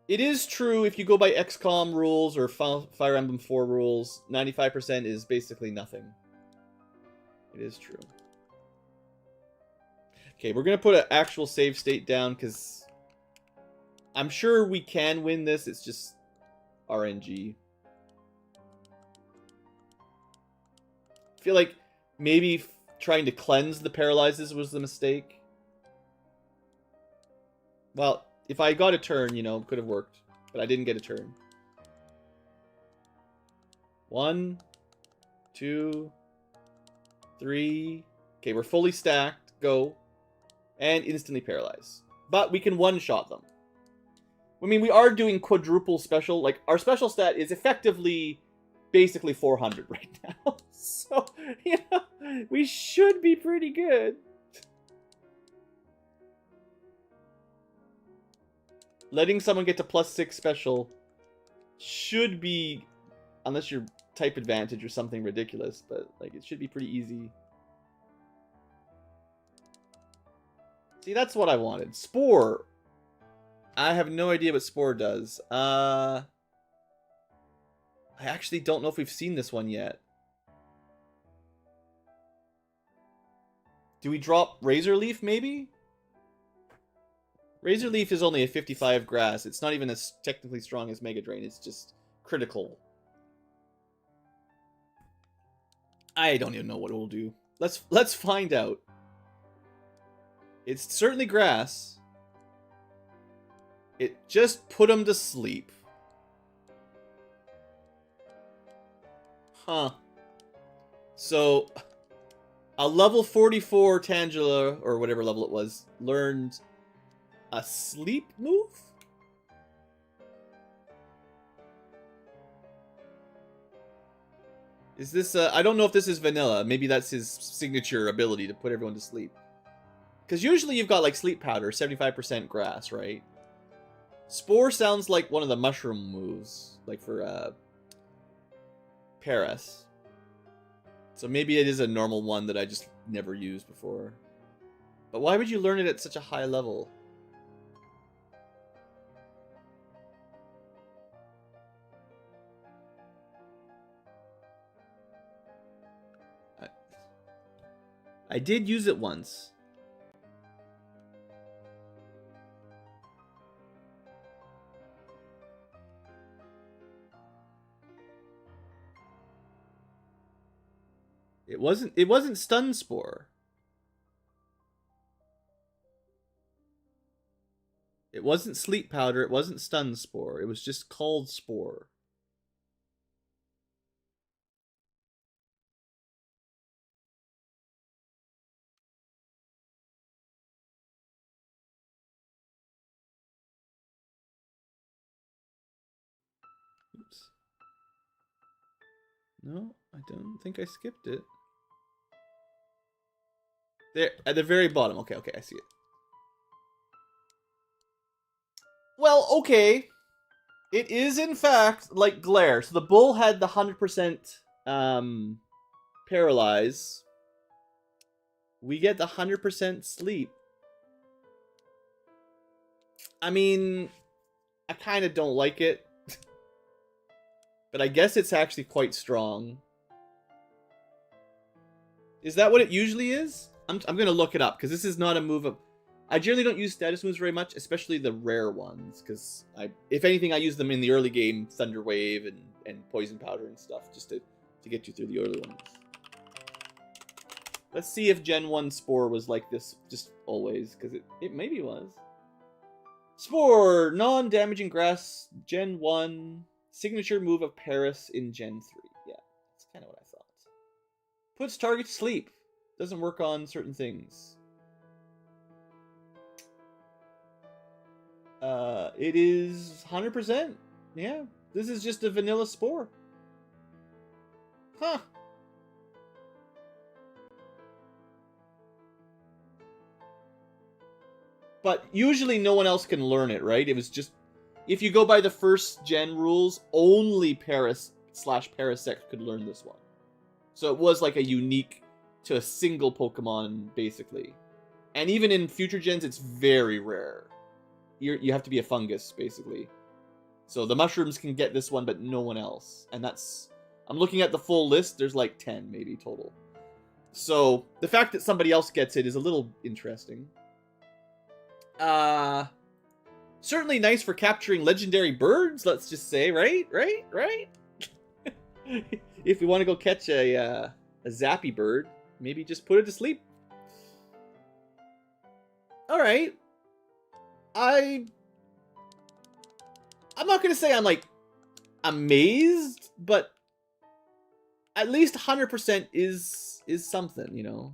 It is true, if you go by XCOM rules or Fire Emblem 4 rules, 95% is basically nothing. It is true. Okay, we're going to put an actual save state down, because I'm sure we can win this, it's just RNG. I feel like maybe trying to cleanse the paralyzes was the mistake. Well, if I got a turn, you know, it could have worked. But I didn't get a turn. 1, 2, 3. Okay, we're fully stacked. Go. And instantly paralyzed. But we can one-shot them. I mean, we are doing quadruple special. Like, our special stat is effectively basically 400 right now. So, you know, we should be pretty good. Letting someone get to +6 special should be, unless you're type advantage or something ridiculous, but like it should be pretty easy. See, that's what I wanted. Spore. I have no idea what Spore does. I actually don't know if we've seen this one yet. Do we drop Razor Leaf, maybe? Razor Leaf is only a 55 grass. It's not even as technically strong as Mega Drain. It's just critical. I don't even know what it will do. Let's find out. It's certainly grass. It just put him to sleep. Huh. So, a level 44 Tangela, or whatever level it was, learned a sleep move? Is this, I don't know if this is vanilla. Maybe that's his signature ability to put everyone to sleep. Because usually you've got, like, Sleep Powder, 75% grass, right? Spore sounds like one of the mushroom moves, like for, Paris. So maybe it is a normal one that I just never used before. But why would you learn it at such a high level? I did use it once. It wasn't Stun Spore. It wasn't Sleep Powder, it wasn't Stun Spore. It was just called Spore. Oops. No, I don't think I skipped it. There, at the very bottom. Okay, I see it. Well, okay. It is, in fact, like Glare. So the bull had the 100% paralyze. We get the 100% sleep. I mean, I kind of don't like it. But I guess it's actually quite strong. Is that what it usually is? I'm going to look it up, because this is not a move of... I generally don't use status moves very much, especially the rare ones, because if anything, I use them in the early game, Thunder Wave and Poison Powder and stuff, just to get you through the early ones. Let's see if Gen 1 Spore was like this just always, because it maybe was. Spore, non-damaging grass, Gen 1, signature move of Paris in Gen 3. Yeah, that's kind of what I thought. Puts target to sleep. Doesn't work on certain things. It is 100%. Yeah, this is just a vanilla Spore. Huh. But usually no one else can learn it, right? It was just... If you go by the first gen rules, only Paris/Parasect could learn this one. So it was like a unique to a single Pokemon, basically. And even in future gens, it's very rare. You have to be a fungus, basically. So the mushrooms can get this one, but no one else. And that's... I'm looking at the full list, there's like 10, maybe, total. So the fact that somebody else gets it is a little interesting. Certainly nice for capturing legendary birds, let's just say, right? Right? If you want to go catch a zappy bird, maybe just put it to sleep. Alright. I'm not going to say I'm, like, amazed, but at least 100% is something, you know?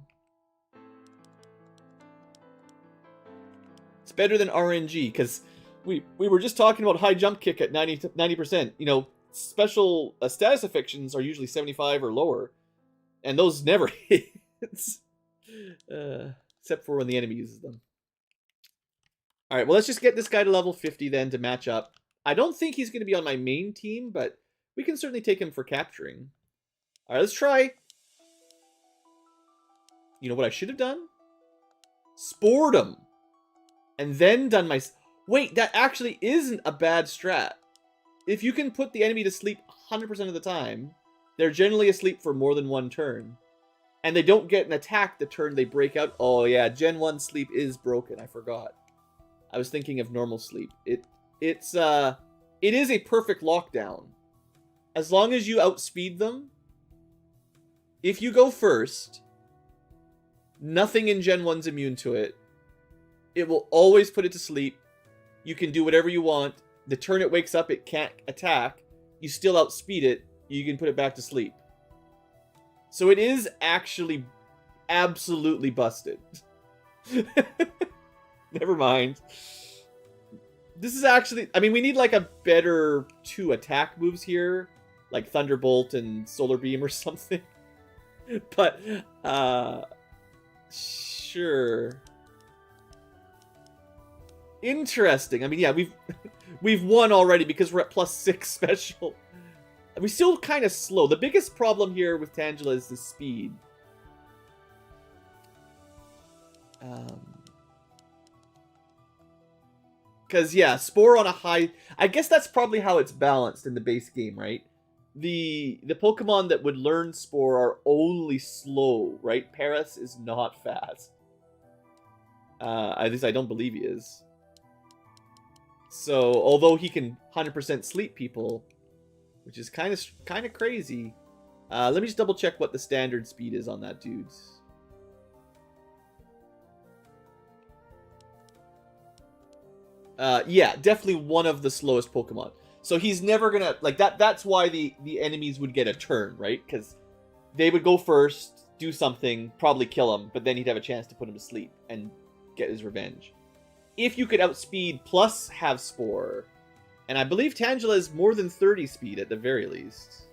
It's better than RNG, because we were just talking about high jump kick at 90%. You know, special status afflictions are usually 75 or lower, and those never hit. Except for when the enemy uses them. Alright, well, let's just get this guy to level 50 then to match up. I don't think he's going to be on my main team, but we can certainly take him for capturing. Alright, let's try. You know what I should have done? Spored him. And then done my... Wait, that actually isn't a bad strat. If you can put the enemy to sleep 100% of the time, they're generally asleep for more than one turn. And they don't get an attack the turn they break out. Oh yeah, Gen 1 sleep is broken. I forgot. I was thinking of normal sleep. It is a perfect lockdown. As long as you outspeed them, if you go first, nothing in Gen 1's immune to it. It will always put it to sleep. You can do whatever you want. The turn it wakes up, it can't attack. You still outspeed it. You can put it back to sleep. So it is actually absolutely busted. Never mind. This is actually... I mean, we need like a better 2 attack moves here. Like Thunderbolt and Solar Beam or something. But, sure. Interesting. I mean, yeah, we've won already because we're at +6 special. We're still kind of slow. The biggest problem here with Tangela is the speed. Because, yeah, Spore on a high... I guess that's probably how it's balanced in the base game, right? The Pokemon that would learn Spore are only slow, right? Paris is not fast. At least I don't believe he is. So, although he can 100% sleep people, which is kind of crazy. Let me just double check what the standard speed is on that dude. Yeah, definitely one of the slowest Pokemon. So he's never gonna like that. That's why the enemies would get a turn, right? Because they would go first, do something, probably kill him, but then he'd have a chance to put him to sleep and get his revenge. If you could outspeed plus have Spore, and I believe Tangela is more than 30 speed at the very least.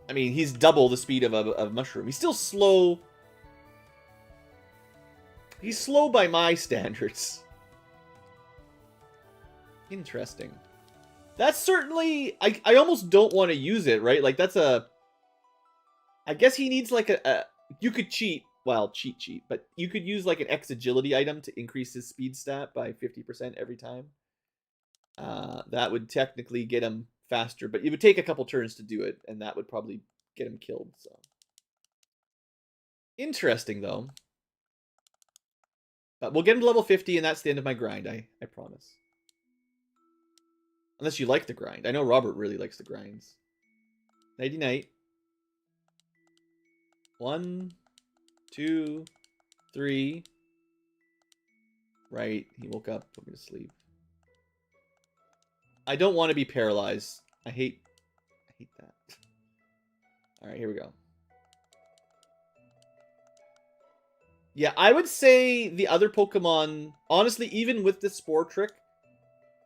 I mean, he's double the speed of a mushroom. He's still slow. He's slow by my standards. Interesting. That's certainly... I almost don't want to use it, right? Like, that's a... I guess he needs, like, a... You could cheat. Well, cheat. But you could use, like, an X agility item to increase his speed stat by 50% every time. That would technically get him faster. But it would take a couple turns to do it. And that would probably get him killed, so... Interesting, though. But we'll get him to level 50, and that's the end of my grind, I promise. Unless you like the grind. I know Robert really likes the grinds. Nighty-night. 1, 2, 3. Right, he woke up, put me to sleep. I don't want to be paralyzed. I hate that. Alright, here we go. Yeah, I would say the other Pokemon, honestly, even with the Spore Trick,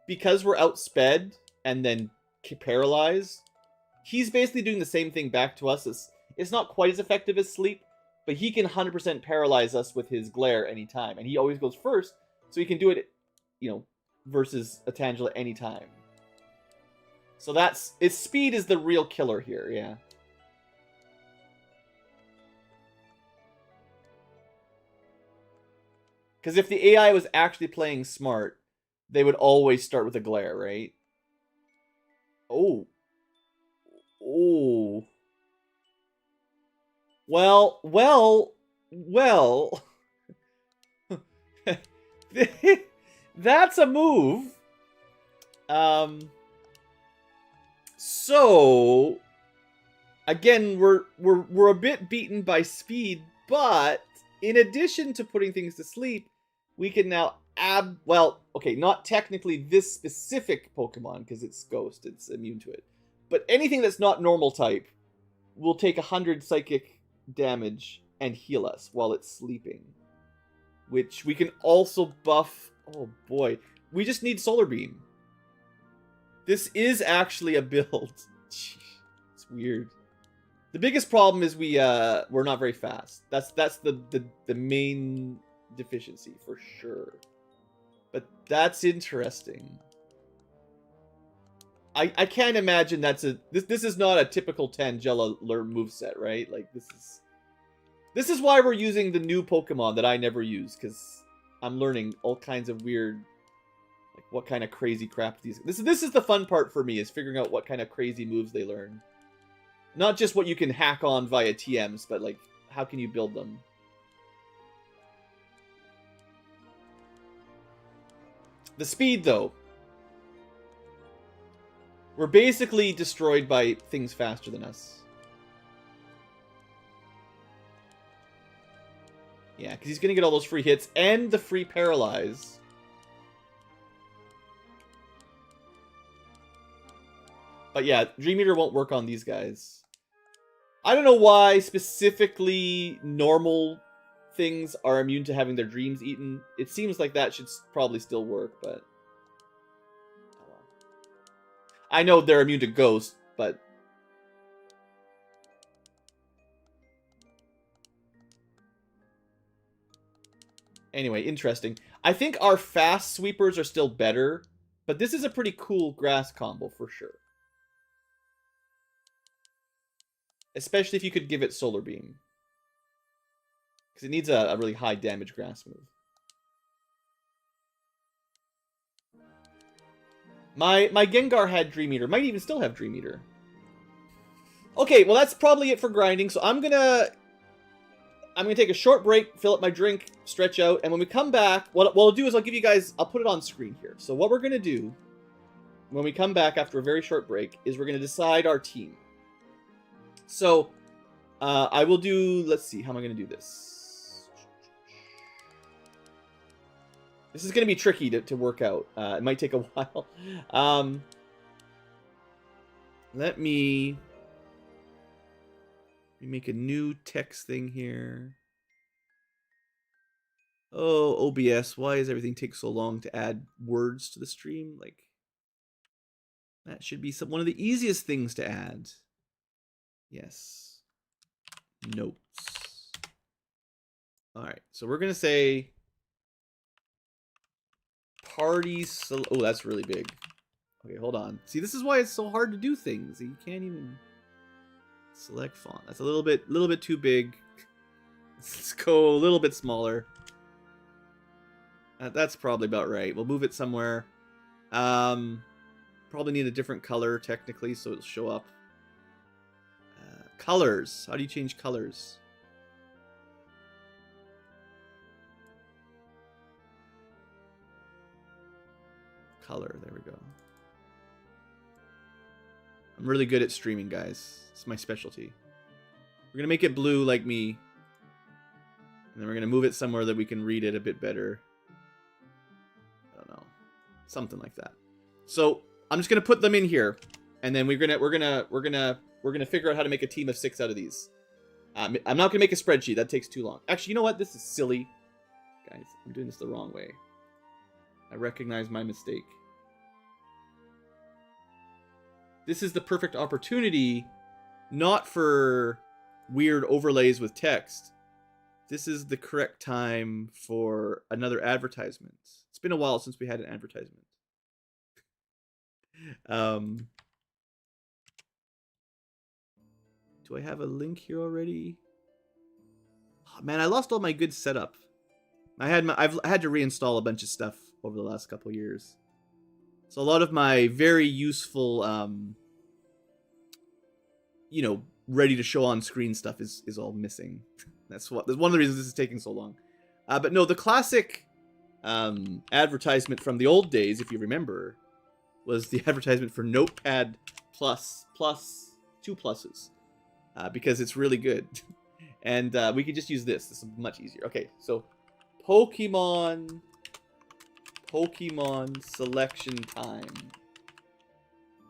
because we're outsped and then paralyzed, he's basically doing the same thing back to us. It's not quite as effective as Sleep, but he can 100% paralyze us with his Glare anytime. And he always goes first, so he can do it, you know, versus a Tangela anytime. So its speed is the real killer here, yeah. Because if the AI was actually playing smart, they would always start with a Glare, right? Oh. Oh. Well. That's a move. So again, we're a bit beaten by speed, but in addition to putting things to sleep, we can now well, okay, not technically this specific Pokemon, because it's Ghost, it's immune to it. But anything that's not normal type will take 100 psychic damage and heal us while it's sleeping. Which we can also buff... Oh boy. We just need Solar Beam. This is actually a build. It's weird. The biggest problem is we're not very fast. That's the main deficiency for sure. But that's interesting. I can't imagine that's this is not a typical Tangela moveset, right? Like this is why we're using the new Pokemon that I never use, because I'm learning all kinds of weird, like what kind of crazy crap these. This is the fun part for me, is figuring out what kind of crazy moves they learn. Not just what you can hack on via TMs, but like how can you build them? The speed, though. We're basically destroyed by things faster than us. Yeah, because he's going to get all those free hits and the free paralyze. But yeah, Dream Eater won't work on these guys. I don't know why specifically normal things are immune to having their dreams eaten. It seems like that should probably still work, but... I know they're immune to Ghost, but... Anyway, interesting. I think our fast sweepers are still better, but this is a pretty cool grass combo for sure. Especially if you could give it Solar Beam. Because it needs a really high damage grass move. My Gengar had Dream Eater. Might even still have Dream Eater. Okay, well that's probably it for grinding. So I'm gonna take a short break, fill up my drink, stretch out, and when we come back, what I'll do is I'll put it on screen here. So what we're gonna do when we come back after a very short break is we're gonna decide our team. So I will do, let's see, how am I gonna do this? This is going to be tricky to work out. It might take a while. Let me make a new text thing here. Oh, OBS, why does everything take so long to add words to the stream? Like, that should be one of the easiest things to add. Yes. Notes. All right, so we're going to say Oh, that's really big. Okay, hold on. See, this is why it's so hard to do things. You can't even select font. That's a little bit too big. Let's go a little bit smaller. That's probably about right. We'll move it somewhere. Probably need a different color technically, so it'll show up. Colors. How do you change colors? Color. There we go. I'm really good at streaming, guys. It's my specialty. We're going to make it blue like me. And then we're going to move it somewhere that we can read it a bit better. I don't know. Something like that. So, I'm just going to put them in here. And then we're going to figure out how to make a team of 6 out of these. I'm not going to make a spreadsheet. That takes too long. Actually, you know what? This is silly. Guys, I'm doing this the wrong way. I recognize my mistake. This is the perfect opportunity, not for weird overlays with text. This is the correct time for another advertisement. It's been a while since we had an advertisement. Do I have a link here already? Oh, man, I lost all my good setup. I've had to reinstall a bunch of stuff over the last couple years. So a lot of my very useful, you know, ready to show on screen stuff is all missing. That's one of the reasons this is taking so long. But no, the classic advertisement from the old days, if you remember, was the advertisement for Notepad plus 2 pluses, because it's really good. And we could just use this. This is much easier. Okay, so Pokemon selection time.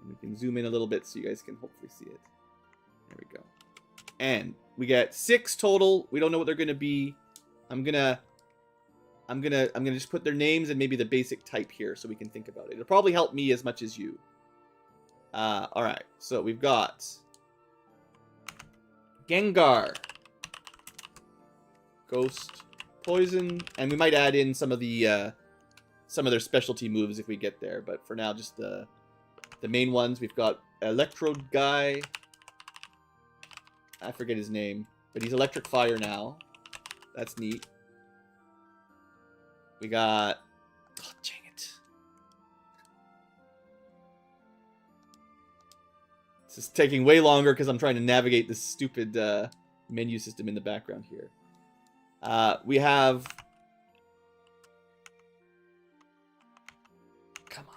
And we can zoom in a little bit so you guys can hopefully see it. There we go. And we get 6 total. We don't know what they're gonna be. I'm gonna just put their names and maybe the basic type here so we can think about it. It'll probably help me as much as you. Alright, so we've got Gengar, Ghost, Poison, and we might add in some of their specialty moves if we get there, but for now just the main ones. We've got Electrode Guy. I forget his name, but he's Electric Fire now. That's neat. We got... Oh, dang it. This is taking way longer because I'm trying to navigate this stupid menu system in the background here. We have... Come on.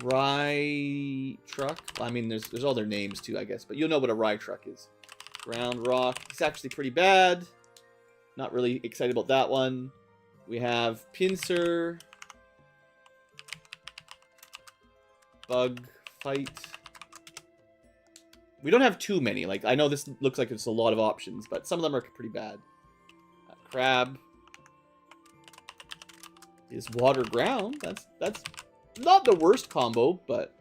Rye Truck. Well, I mean, there's all their names too, I guess, but you'll know what a Rye Truck is. Ground Rock. It's actually pretty bad. Not really excited about that one. We have Pinsir. Bug Fight. We don't have too many. Like, I know this looks like it's a lot of options, but some of them are pretty bad. Crab. Is Water Ground. That's not the worst combo, but...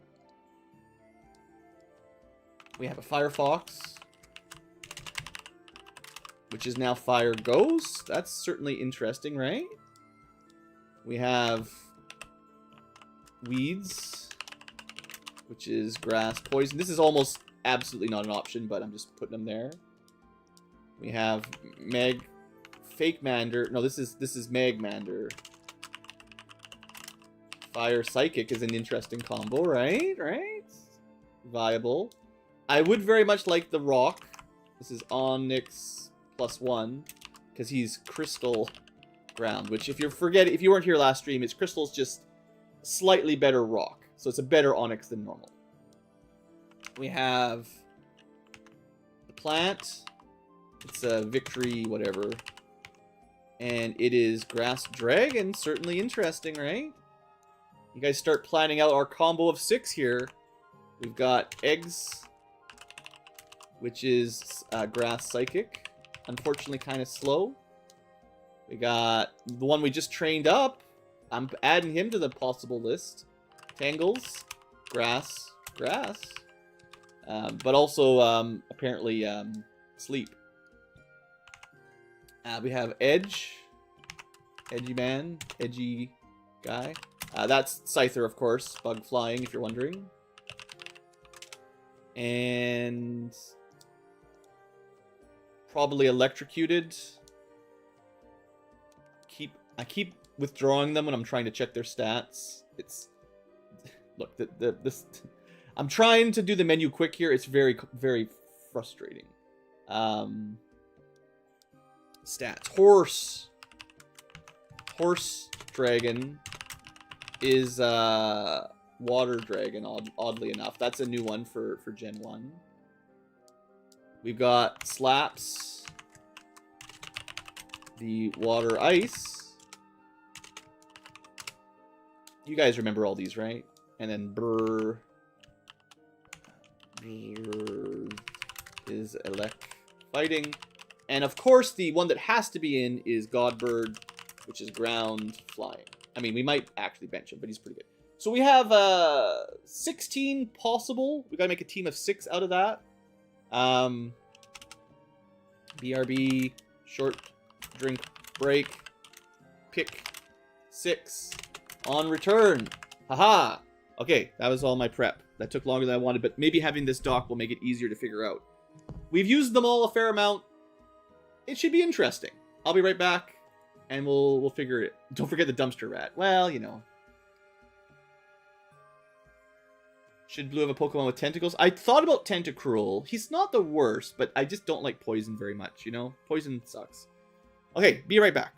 We have a Firefox, which is now Fire Ghost. That's certainly interesting, right? We have Weeds, which is Grass Poison. This is almost absolutely not an option, but I'm just putting them there. We have Fake Mander. No, this is Magmander. Fire Psychic is an interesting combo, right? Right? Viable. I would very much like the Rock. This is Onyx +1, because he's Crystal Ground, which if you weren't here last stream, it's Crystal's just slightly better Rock. So it's a better Onyx than normal. We have the Plant. It's a Victory whatever. And it is Grass Dragon. Certainly interesting, right? You guys start planning out our combo of 6 here. We've got Eggs, which is Grass Psychic. Unfortunately, kind of slow. We got the one we just trained up. I'm adding him to the possible list. Tangles, Grass. But also, apparently, Sleep. We have Edge. Edgy man. Edgy guy. That's Scyther, of course. Bug flying, if you're wondering. And probably electrocuted. I keep withdrawing them when I'm trying to check their stats. It's look this. I'm trying to do the menu quick here. It's very frustrating. Stats. Horse dragon is water dragon. Oddly enough, that's a new one for Gen 1. We've got slaps. The water ice. You guys remember all these, right? And then brr is elec fighting. And of course, the one that has to be in is Godbird, which is ground flying. I mean, we might actually bench him, but he's pretty good. So we have 16 possible. We gotta make a team of 6 out of that. BRB, short drink break, pick 6 on return. Haha. Okay, that was all my prep. That took longer than I wanted, but maybe having this doc will make it easier to figure out. We've used them all a fair amount. It should be interesting. I'll be right back, and we'll figure it. Don't forget the dumpster rat. Well, you know. Should blue have a Pokemon with tentacles? I thought about Tentacruel. He's not the worst, but I just don't like poison very much, you know? Poison sucks. Okay, be right back.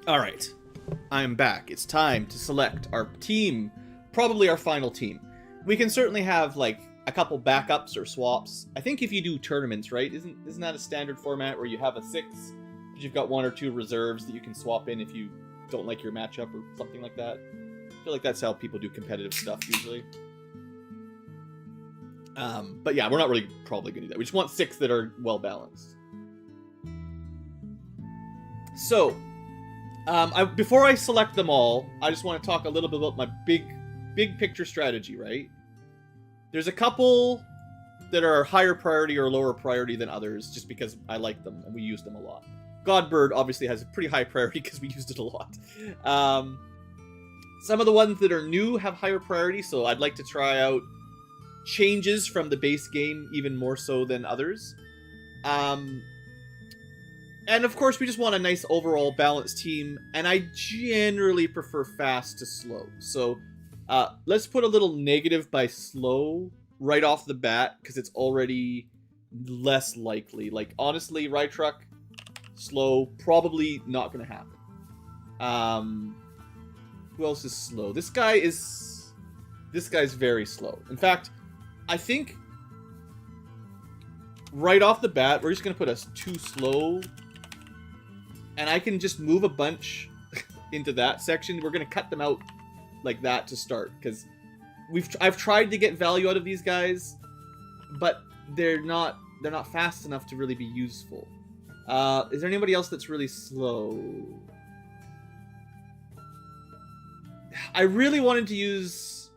Alright, I'm back. It's time to select our team, probably our final team. We can certainly have, like, a couple backups or swaps. I think if you do tournaments, right, isn't that a standard format where you have a 6, but you've got 1 or 2 reserves that you can swap in if you don't like your matchup or something like that? I feel like that's how people do competitive stuff, usually. But yeah, we're not really probably going to do that. We just want 6 that are well-balanced. So, before I select them all, I just want to talk a little bit about my big picture strategy, right? There's a couple that are higher priority or lower priority than others, just because I like them and we use them a lot. Godbird obviously has a pretty high priority because we used it a lot. Some of the ones that are new have higher priority, so I'd like to try out changes from the base game even more so than others. And of course, we just want a nice overall balanced team, and I generally prefer fast to slow. So let's put a little negative by slow right off the bat, because it's already less likely. Like, honestly, Rytruck, slow, probably not going to happen. Who else is slow? This guy's very slow. In fact, I think right off the bat, we're just going to put us 2 slow, and I can just move a bunch into that section. We're going to cut them out like that to start, because I've tried to get value out of these guys, but they're not fast enough to really be useful. Is there anybody else that's really slow? I really wanted to use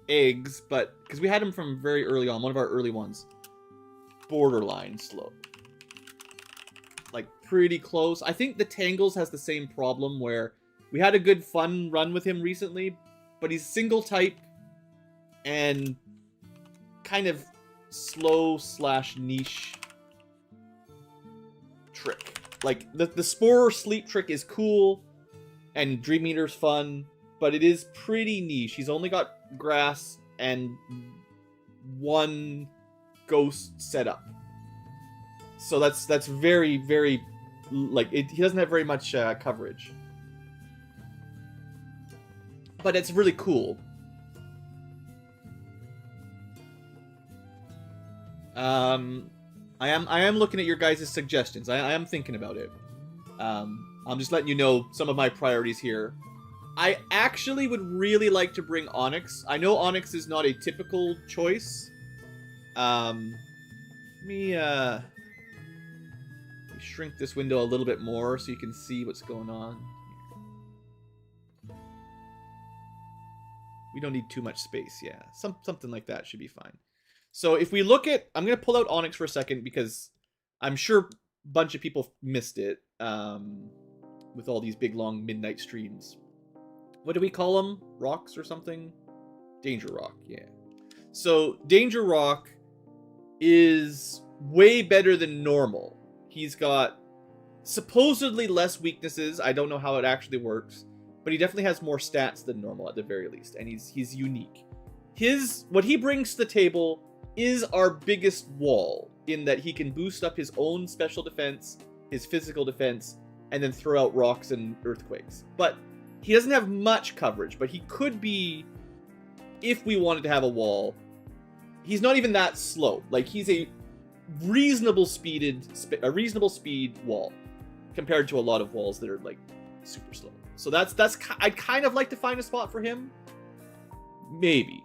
eggs, but because we had them from very early on, one of our early ones, borderline slow, like pretty close. I think the Tangles has the same problem where we had a good fun run with him recently, but he's single type and kind of slow / niche trick. Like the Spore Sleep trick is cool and Dream Eater's fun, but it is pretty niche. He's only got grass and 1 ghost setup. So that's very, very, like, he doesn't have very much coverage. But it's really cool. I am looking at your guys' suggestions. I am thinking about it. I'm just letting you know some of my priorities here. I actually would really like to bring Onyx. I know Onyx is not a typical choice. Let me shrink this window a little bit more so you can see what's going on. We don't need too much space, yeah. Something like that should be fine. So if we look at... I'm going to pull out Onyx for a second because I'm sure a bunch of people missed it with all these big, long midnight streams. What do we call them? Rocks or something? Danger Rock, yeah. So Danger Rock is way better than normal. He's got supposedly less weaknesses. I don't know how it actually works, but he definitely has more stats than normal at the very least, and he's unique. What he brings to the table is our biggest wall, in that he can boost up his own special defense, his physical defense, and then throw out rocks and earthquakes. But he doesn't have much coverage, but he could be, if we wanted to have a wall. He's not even that slow. Like, he's a reasonable speed wall compared to a lot of walls that are like super slow. So I'd kind of like to find a spot for him, maybe,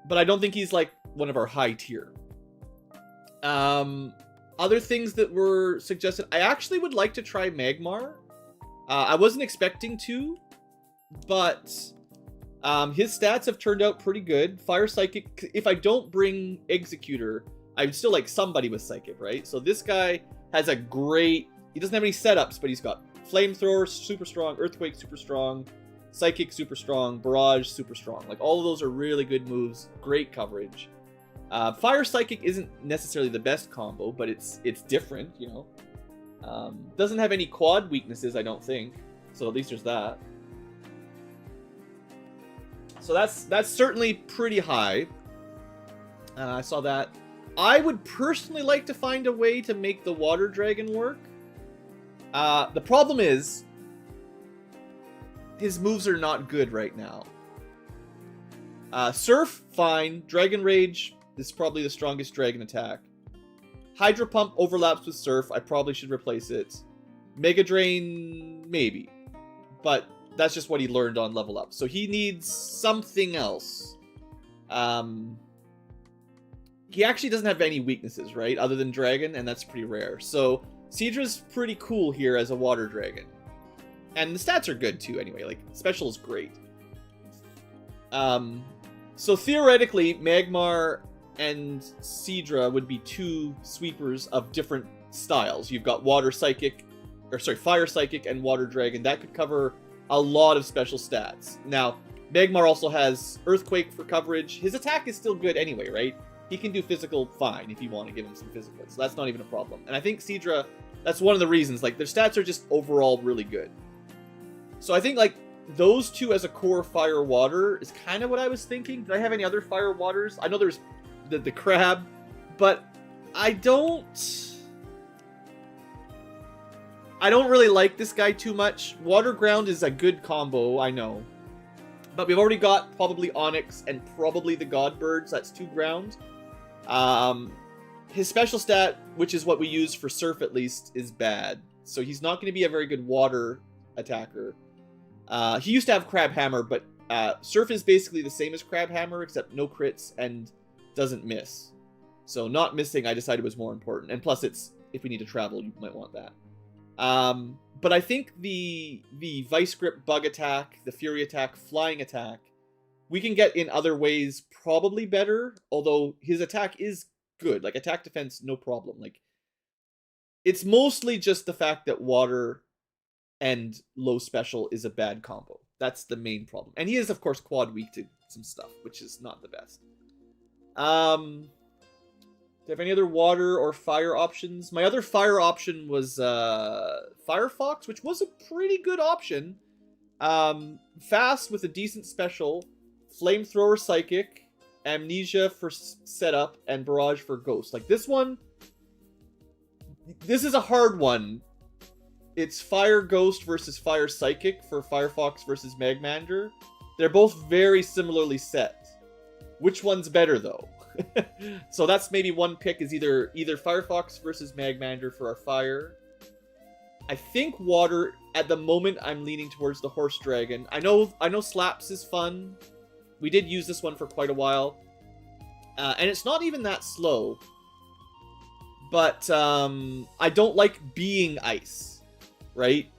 but I don't think he's like one of our high tier. Other things that were suggested, I actually would like to try Magmar. I wasn't expecting to, but his stats have turned out pretty good. Fire Psychic, if I don't bring Executor, I'd still like somebody with Psychic, right? So this guy has a great... He doesn't have any setups, but he's got Flamethrower, super strong. Earthquake, super strong. Psychic, super strong. Barrage, super strong. Like, all of those are really good moves. Great coverage. Fire Psychic isn't necessarily the best combo, but it's different, you know. Doesn't have any quad weaknesses, I don't think. So at least there's that. So that's certainly pretty high. I saw that. I would personally like to find a way to make the Water Dragon work. The problem is, his moves are not good right now. Surf, fine. Dragon Rage is probably the strongest dragon attack. Hydro Pump overlaps with Surf. I probably should replace it. Mega Drain, maybe. But that's just what he learned on level up. So he needs something else. He actually doesn't have any weaknesses, right? Other than Dragon, and that's pretty rare. So Seadra's pretty cool here as a Water Dragon. And the stats are good too, anyway. Like, Special is great. So theoretically, Magmar and Seadra would be 2 sweepers of different styles. You've got Fire Psychic and Water Dragon. That could cover a lot of special stats. Now, Magmar also has Earthquake for coverage. His attack is still good anyway, right? He can do physical fine if you want to give him some physical, so that's not even a problem. And I think Seadra, that's one of the reasons. Like, their stats are just overall really good. So I think, like, those two as a core fire water is kind of what I was thinking. Did I have any other fire waters? I know there's the crab, but I don't really like this guy too much. Water ground is a good combo, I know. But we've already got probably Onyx and probably the Godbird, so that's 2 ground. His special stat, which is what we use for Surf at least, is bad. So he's not going to be a very good water attacker. He used to have Crab Hammer, but Surf is basically the same as Crab Hammer, except no crits and doesn't miss. So not missing, I decided, was more important. And plus, it's if we need to travel, you might want that. But I think the Vice Grip Bug attack, the Fury attack, Flying attack, we can get in other ways probably better, although his attack is good. Like, attack defense, no problem. Like, it's mostly just the fact that water and low special is a bad combo. That's the main problem. And he is, of course, quad weak to some stuff, which is not the best. Do you have any other water or fire options? My other fire option was Firefox, which was a pretty good option. Fast with a decent special, Flamethrower Psychic, Amnesia for setup, and Barrage for Ghost. Like, this one, this is a hard one. It's Fire Ghost versus Fire Psychic for Firefox versus Magmander. They're both very similarly set. Which one's better, though? So that's maybe one pick, is either Firefox versus Magmander for our fire. I think water, at the moment, I'm leaning towards the Horse Dragon. I know Slaps is fun. We did use this one for quite a while. And it's not even that slow. But I don't like being ice, right?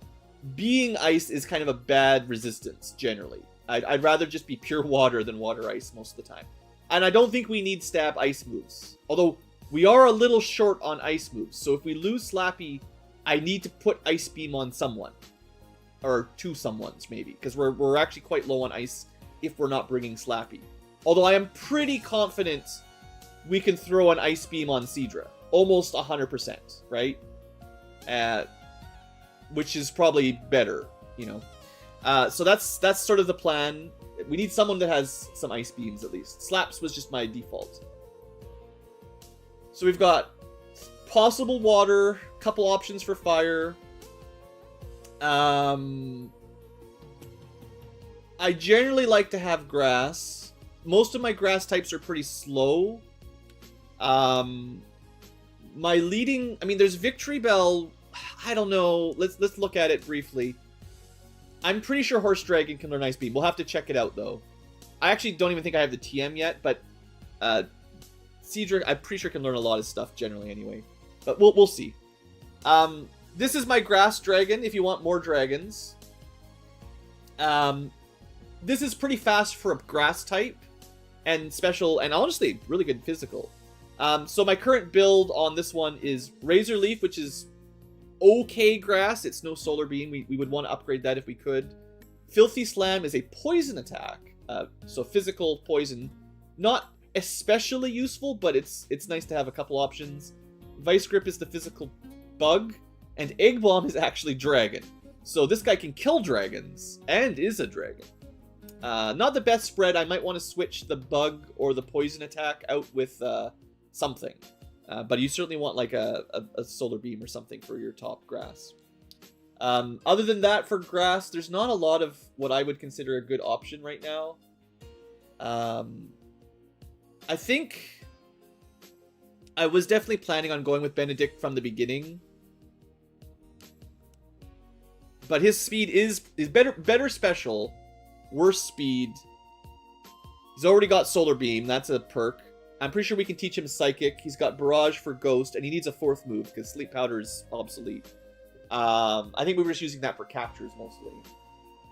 Being ice is kind of a bad resistance, generally. I'd rather just be pure water than water ice most of the time. And I don't think we need stab ice moves. Although, we are a little short on ice moves. So if we lose Slappy, I need to put Ice Beam on someone. Or 2 someones, maybe. Because we're actually quite low on ice if we're not bringing Slappy. Although I am pretty confident we can throw an Ice Beam on Seadra. Almost 100%, right? Which is probably better, you know. So that's sort of the plan. We need someone that has some ice beams, at least. Slaps was just my default. So we've got possible water, couple options for fire. I generally like to have grass. Most of my grass types are pretty slow. My leading... I mean, there's Victory Bell. I don't know. Let's look at it briefly. I'm pretty sure Horse Dragon can learn Ice Beam. We'll have to check it out, though. I actually don't even think I have the TM yet, but Seadra, I'm pretty sure can learn a lot of stuff generally anyway. But we'll see. This is my Grass Dragon, if you want more dragons. This is pretty fast for a Grass type, and special, and honestly, really good physical. So my current build on this one is Razor Leaf, which is okay grass. It's no Solar Beam. We would want to upgrade that if we could. Filthy Slam is a poison attack. So physical poison. Not especially useful, but it's nice to have a couple options. Vice Grip is the physical bug. And Egg Bomb is actually dragon. So this guy can kill dragons. And is a dragon. Not the best spread. I might want to switch the bug or the poison attack out with something. But you certainly want like a Solar Beam or something for your top grass. Other than that, for grass, there's not a lot of what I would consider a good option right now. I think I was definitely planning on going with Benedict from the beginning. But his speed is better special, worse speed. He's already got Solar Beam, that's a perk. I'm pretty sure we can teach him Psychic. He's got Barrage for Ghost, and he needs a 4th move, because Sleep Powder is obsolete. I think we were just using that for captures, mostly.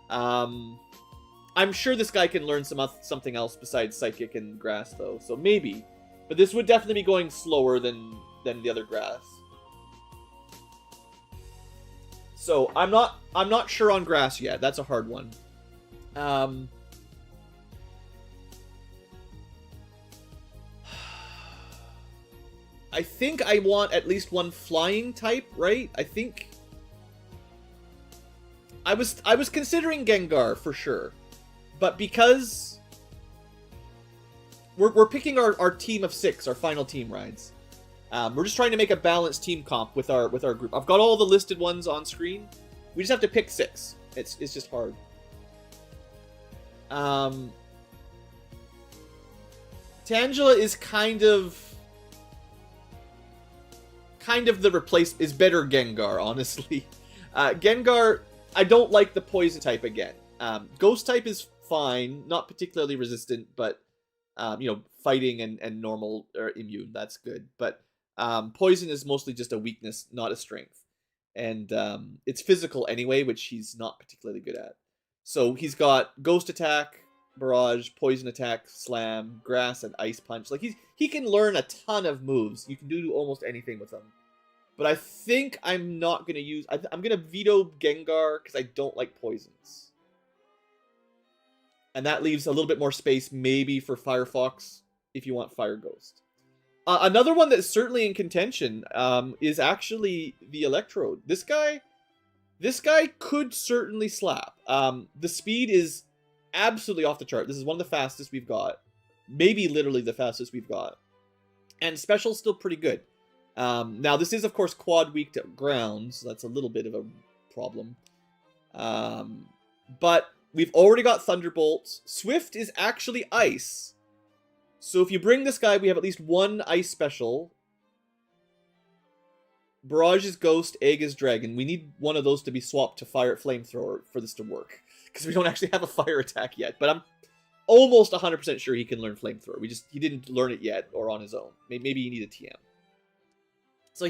I'm sure this guy can learn something else besides Psychic and Grass, though, so maybe. But this would definitely be going slower than the other Grass. So, I'm not sure on Grass yet. That's a hard one. I think I want at least one flying type, right? I think I was considering Gengar for sure, but because we're picking our team of 6, our final team rides. We're just trying to make a balanced team comp with our group. I've got all the listed ones on screen. We just have to pick 6. It's just hard. Tangela is kind of the is better Gengar, honestly. Gengar, I don't like the poison type again. Ghost type is fine, not particularly resistant, but fighting and normal or immune, that's good. But poison is mostly just a weakness, not a strength. And it's physical anyway, which he's not particularly good at. So he's got Ghost Attack, Barrage, Poison Attack, Slam, Grass, and Ice Punch. Like he can learn a ton of moves. You can do almost anything with him. But I think I'm not going to use... I'm going to veto Gengar because I don't like poisons. And that leaves a little bit more space maybe for Firefox if you want Fire Ghost. Another one that's certainly in contention is actually the Electrode. This guy could certainly slap. The speed is absolutely off the chart. This is one of the fastest we've got. Maybe literally the fastest we've got. And Special's still pretty good. Now, this is, of course, quad weak to ground, so that's a little bit of a problem. But we've already got Thunderbolt. Swift is actually Ice. So if you bring this guy, we have at least one Ice Special. Barrage is Ghost, Egg is Dragon. We need one of those to be swapped to Flamethrower for this to work. Because we don't actually have a Fire Attack yet. But I'm almost 100% sure he can learn Flamethrower. He didn't learn it yet, or on his own. Maybe you need a TM. So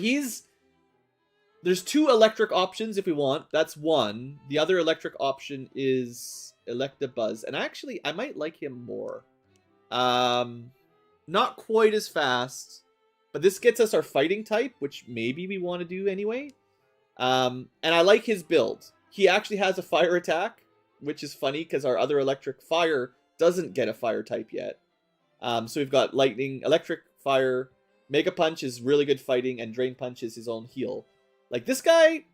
there's 2 electric options if we want. That's one. The other electric option is Electabuzz. And actually, I might like him more. Not quite as fast. But this gets us our fighting type, which maybe we want to do anyway. And I like his build. He actually has a fire attack, which is funny because our other electric fire doesn't get a fire type yet. So we've got lightning, electric, fire... Mega Punch is really good fighting, and Drain Punch is his own heal. Like, this guy,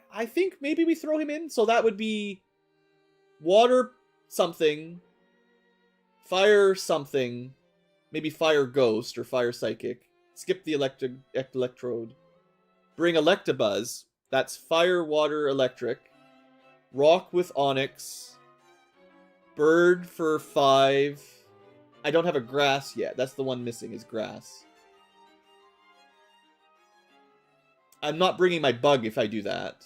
I think maybe we throw him in. So that would be Water something, Fire something, maybe Fire Ghost or Fire Psychic. Skip the Electrode. Bring Electabuzz. That's Fire, Water, Electric. Rock with Onyx. Bird for 5. I don't have a Grass yet. That's the one missing, is Grass. I'm not bringing my Bug if I do that.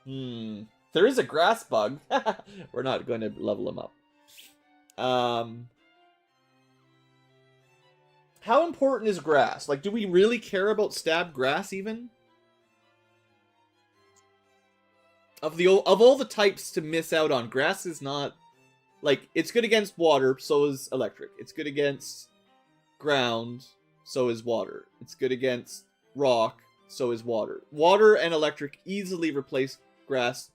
There is a Grass Bug. We're not going to level him up. How important is Grass? Like, do we really care about Stab Grass even? Of all the types to miss out on, Grass is not... Like, it's good against water, so is electric. It's good against ground, so is water. It's good against rock, so is water. Water and electric easily replace grass,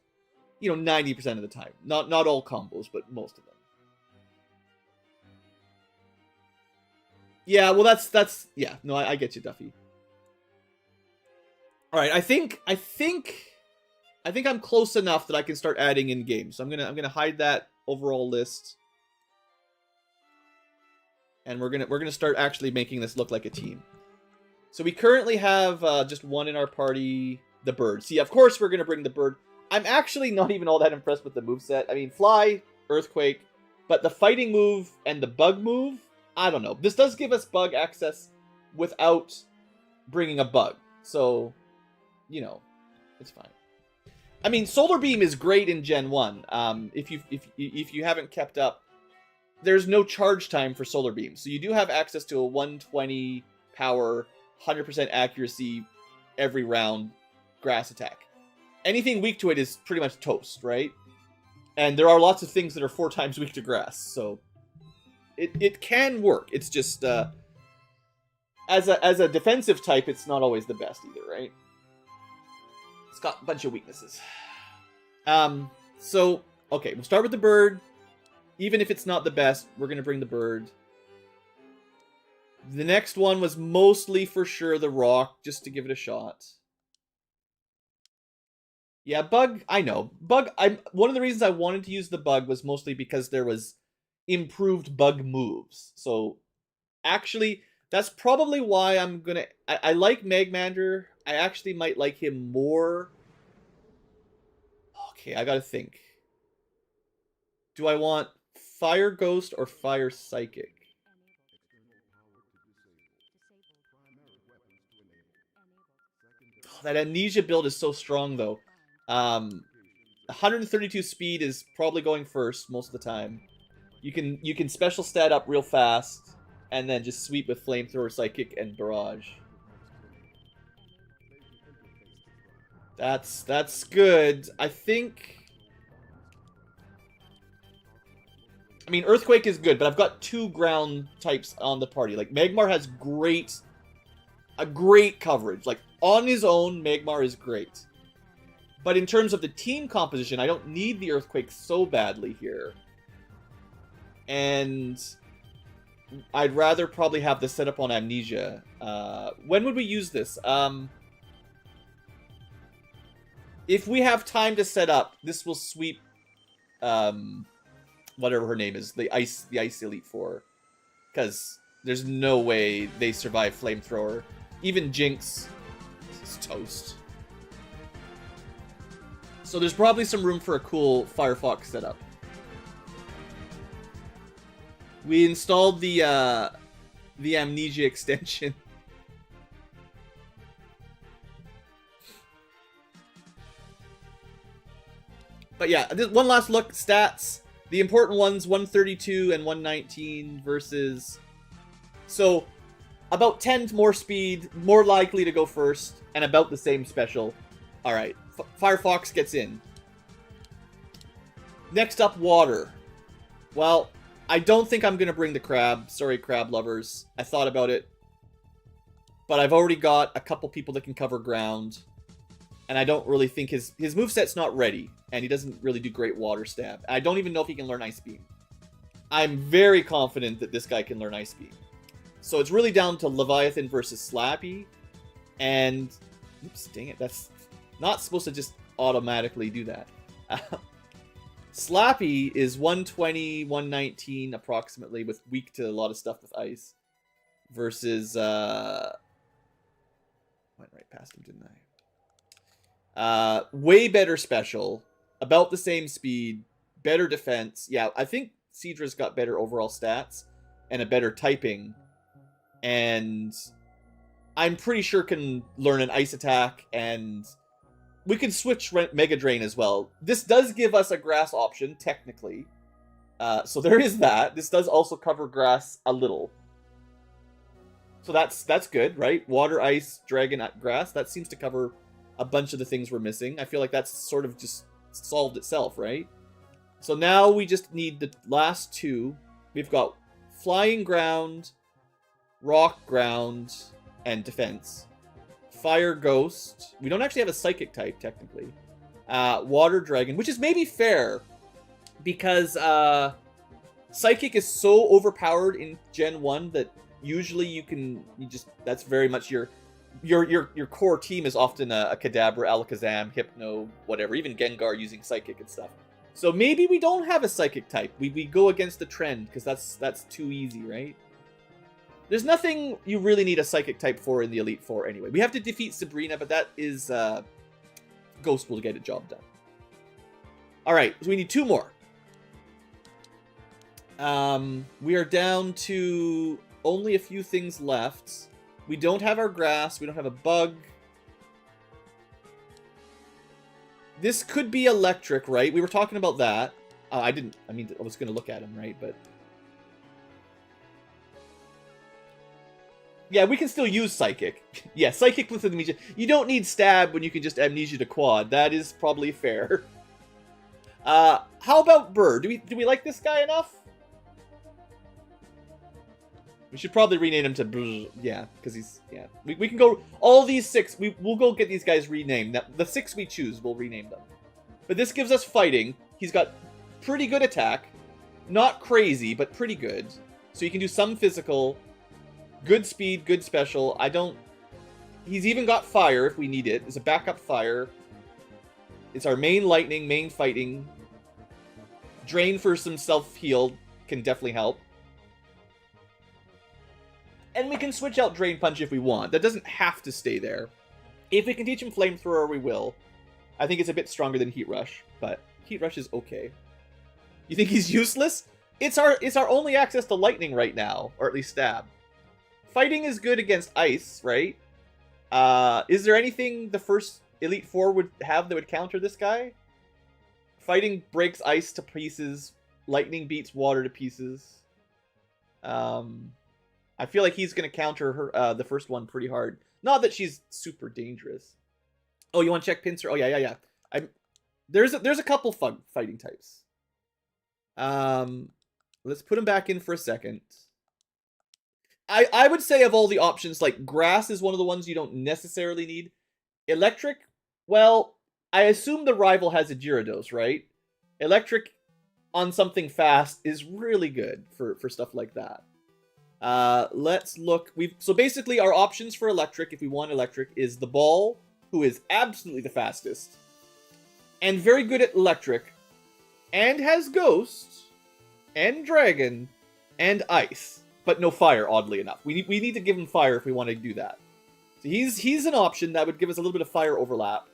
90% of the time. Not all combos, but most of them. Yeah, well, that's yeah. No, I get you, Duffy. All right, I think I'm close enough that I can start adding in games. So I'm gonna hide that overall list, and we're gonna start actually making this look like a team. So we currently have just one in our party, the Bird. See, of course we're gonna bring the Bird. I'm actually not even all that impressed with the moveset. I mean, Fly, Earthquake, but the fighting move and the Bug move, I don't know. This does give us Bug access without bringing a Bug, so it's fine. I mean, Solar Beam is great in Gen 1. If you haven't kept up, there's no charge time for Solar Beam. So you do have access to a 120 power, 100% accuracy every round grass attack. Anything weak to it is pretty much toast, right? And there are lots of things that are 4 times weak to grass, so it can work. It's just as a defensive type, it's not always the best either, right? It's got a bunch of weaknesses. So, okay, we'll start with the Bird. Even if it's not the best, we're going to bring the Bird. The next one was mostly for sure the rock, just to give it a shot. Yeah, bug, I know. Bug, one of the reasons I wanted to use the bug was mostly because there was improved bug moves. So, actually, that's probably why I'm gonna... I like Magmander. I actually might like him more. Okay, I gotta think. Do I want Fire Ghost or Fire Psychic? Oh, that Amnesia build is so strong, though. 132 speed is probably going first most of the time. You can special stat up real fast, and then just sweep with Flamethrower, Psychic, and Barrage. That's good. I think... I mean, Earthquake is good, but I've got 2 ground types on the party. Like, Magmar has a great coverage. Like, on his own, Magmar is great. But in terms of the team composition, I don't need the Earthquake so badly here. And I'd rather probably have this set up on Amnesia. When would we use this? If we have time to set up, this will sweep whatever her name is, the Ice Elite Four. Because there's no way they survive Flamethrower. Even Jinx is toast. So there's probably some room for a cool Firefox setup. We installed the Amnesia extension. But yeah, one last look. Stats. The important ones, 132 and 119 versus... So, about 10 more speed, more likely to go first, and about the same special. Alright, Firefox gets in. Next up, water. Well, I don't think I'm going to bring the crab. Sorry, crab lovers. I thought about it. But I've already got a couple people that can cover ground. And I don't really think his moveset's not ready. And he doesn't really do great water stab. I don't even know if he can learn Ice Beam. I'm very confident that this guy can learn Ice Beam. So it's really down to Leviathan versus Slappy. And... Oops, dang it. That's not supposed to just automatically do that. Slappy is 120, 119 approximately, with weak to a lot of stuff with ice. Versus, went right past him, didn't I? Way better special. About the same speed. Better defense. Yeah, I think Seadra's got better overall stats. And a better typing. And I'm pretty sure can learn an ice attack. And we can switch Mega Drain as well. This does give us a grass option, technically. So there is that. This does also cover grass a little. So that's good, right? Water, ice, dragon, grass. That seems to cover a bunch of the things we're missing. I feel like that's sort of just solved itself, right? So now we just need the last 2. We've got flying ground, rock ground, and defense. Fire Ghost. We don't actually have a Psychic type, technically. Water Dragon, which is maybe fair. Because Psychic is so overpowered in Gen 1 that usually that's very much your core team is often a Kadabra, Alakazam, Hypno, whatever. Even Gengar using Psychic and stuff. So maybe we don't have a Psychic type. We go against the trend, because that's too easy, right? There's nothing you really need a Psychic type for in the Elite Four anyway. We have to defeat Sabrina, but that is... Ghost will get a job done. Alright, so we need 2 more. We are down to only a few things left. We don't have our grass. We don't have a bug. This could be electric, right? We were talking about that. I was going to look at him, right? But... Yeah, we can still use Psychic. Yeah, Psychic with Amnesia. You don't need Stab when you can just Amnesia to Quad. That is probably fair. How about Burr? Do we like this guy enough? We should probably rename him to Brr, yeah, because he's, yeah. We can go, all these 6, we'll go get these guys renamed. Now, the 6 we choose, we'll rename them. But this gives us fighting. He's got pretty good attack. Not crazy, but pretty good. So you can do some physical. Good speed, good special. I don't... He's even got fire if we need it. It's a backup fire. It's our main lightning, main fighting. Drain for some self-heal can definitely help. And we can switch out Drain Punch if we want. That doesn't have to stay there. If we can teach him Flamethrower, we will. I think it's a bit stronger than Heat Rush, but Heat Rush is okay. You think he's useless? It's our only access to lightning right now, or at least stab. Fighting is good against ice, right? Is there anything the first Elite Four would have that would counter this guy? Fighting breaks ice to pieces. Lightning beats water to pieces. I feel like he's going to counter her, the first one pretty hard. Not that she's super dangerous. Oh, you want to check Pincer? Oh, yeah. There's a couple fighting types. Let's put him back in for a second. I would say of all the options, like, grass is one of the ones you don't necessarily need. Electric, well, I assume the rival has a Gyarados, right? Electric on something fast is really good for stuff like that. Let's look. So basically our options for electric, if we want electric, is the ball, who is absolutely the fastest, and very good at electric, and has ghost, and dragon, and ice, but no fire, oddly enough. We need to give him fire if we want to do that. So he's an option that would give us a little bit of fire overlap.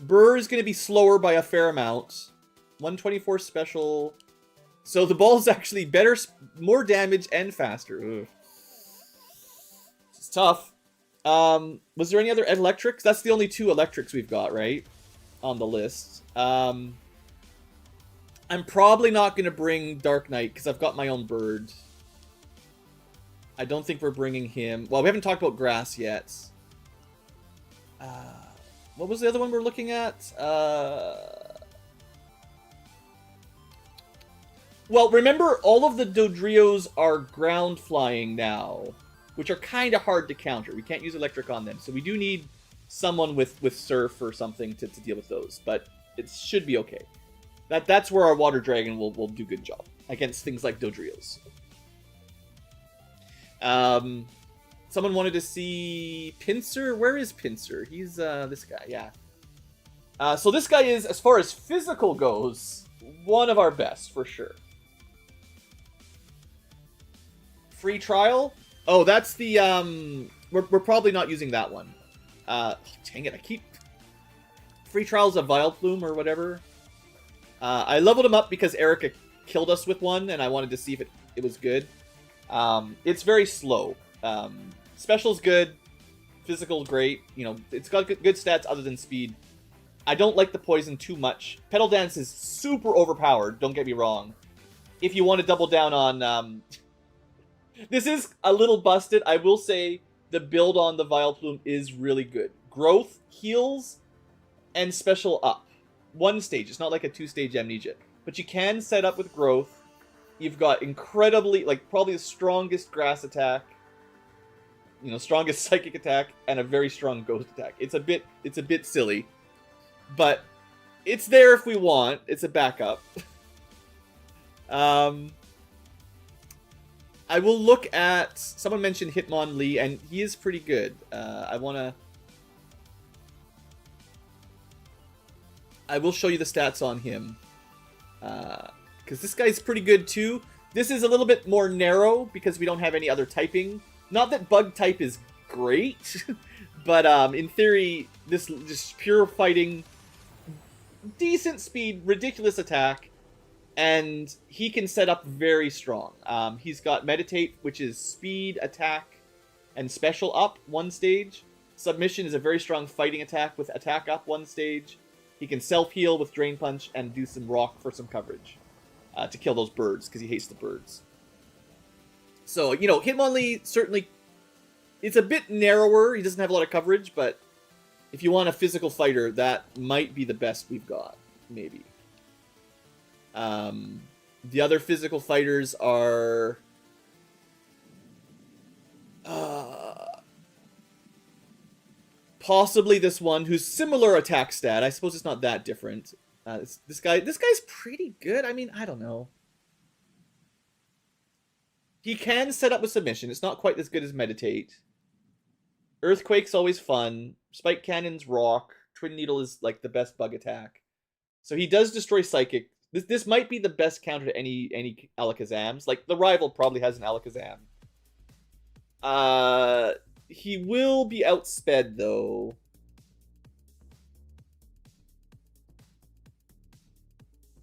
Burr is going to be slower by a fair amount. 124 special. So the ball's actually better, more damage, and faster. Ugh. It's tough. Was there any other electrics? That's the only two electrics we've got, right? On the list. I'm probably not going to bring Dark Knight, because I've got my own bird. I don't think we're bringing him. Well, we haven't talked about grass yet. What was the other one we're looking at? Well, remember, all of the Dodrios are ground flying now, which are kind of hard to counter. We can't use electric on them, so we do need someone with surf or something to deal with those, but it should be okay. That's where our Water Dragon will do a good job against things like Dodrios. Someone wanted to see Pincer. Where is Pincer? He's this guy, yeah. So this guy is, as far as physical goes, one of our best for sure. Free trial? Oh, that's the we're probably not using that one. Dang it, I keep... Free trial's a Vileplume or whatever. I leveled him up because Erica killed us with one, and I wanted to see if it was good. It's very slow. Special's good. Physical's great. You know, it's got good stats other than speed. I don't like the poison too much. Petal Dance is super overpowered, don't get me wrong. If you want to double down on... This is a little busted. I will say the build on the Vileplume is really good. Growth, heals, and special up. One stage. It's not like a two-stage Amnesia. But you can set up with growth. You've got incredibly, like, probably the strongest grass attack. You know, strongest psychic attack, and a very strong ghost attack. It's a bit silly. But it's there if we want. It's a backup. I will look at... Someone mentioned Hitmonlee, and he is pretty good. I will show you the stats on him. Because this guy's pretty good, too. This is a little bit more narrow, because we don't have any other typing. Not that bug type is great, but in theory, this just pure fighting, decent speed, ridiculous attack, and he can set up very strong. He's got Meditate, which is speed, attack, and special up one stage. Submission is a very strong fighting attack with attack up one stage. He can self-heal with Drain Punch and do some rock for some coverage to kill those birds, because he hates the birds. So, you know, Hitmonlee certainly... It's a bit narrower. He doesn't have a lot of coverage, but if you want a physical fighter, that might be the best we've got. Maybe. The other physical fighters are... possibly this one, who's similar attack stat. I suppose it's not that different. This guy's pretty good. I mean, I don't know. He can set up with submission. It's not quite as good as meditate. Earthquake's always fun. Spike Cannon's rock. Twin Needle is like the best bug attack. So he does destroy psychic. This might be the best counter to any Alakazams. Like the rival probably has an Alakazam. He will be outsped though.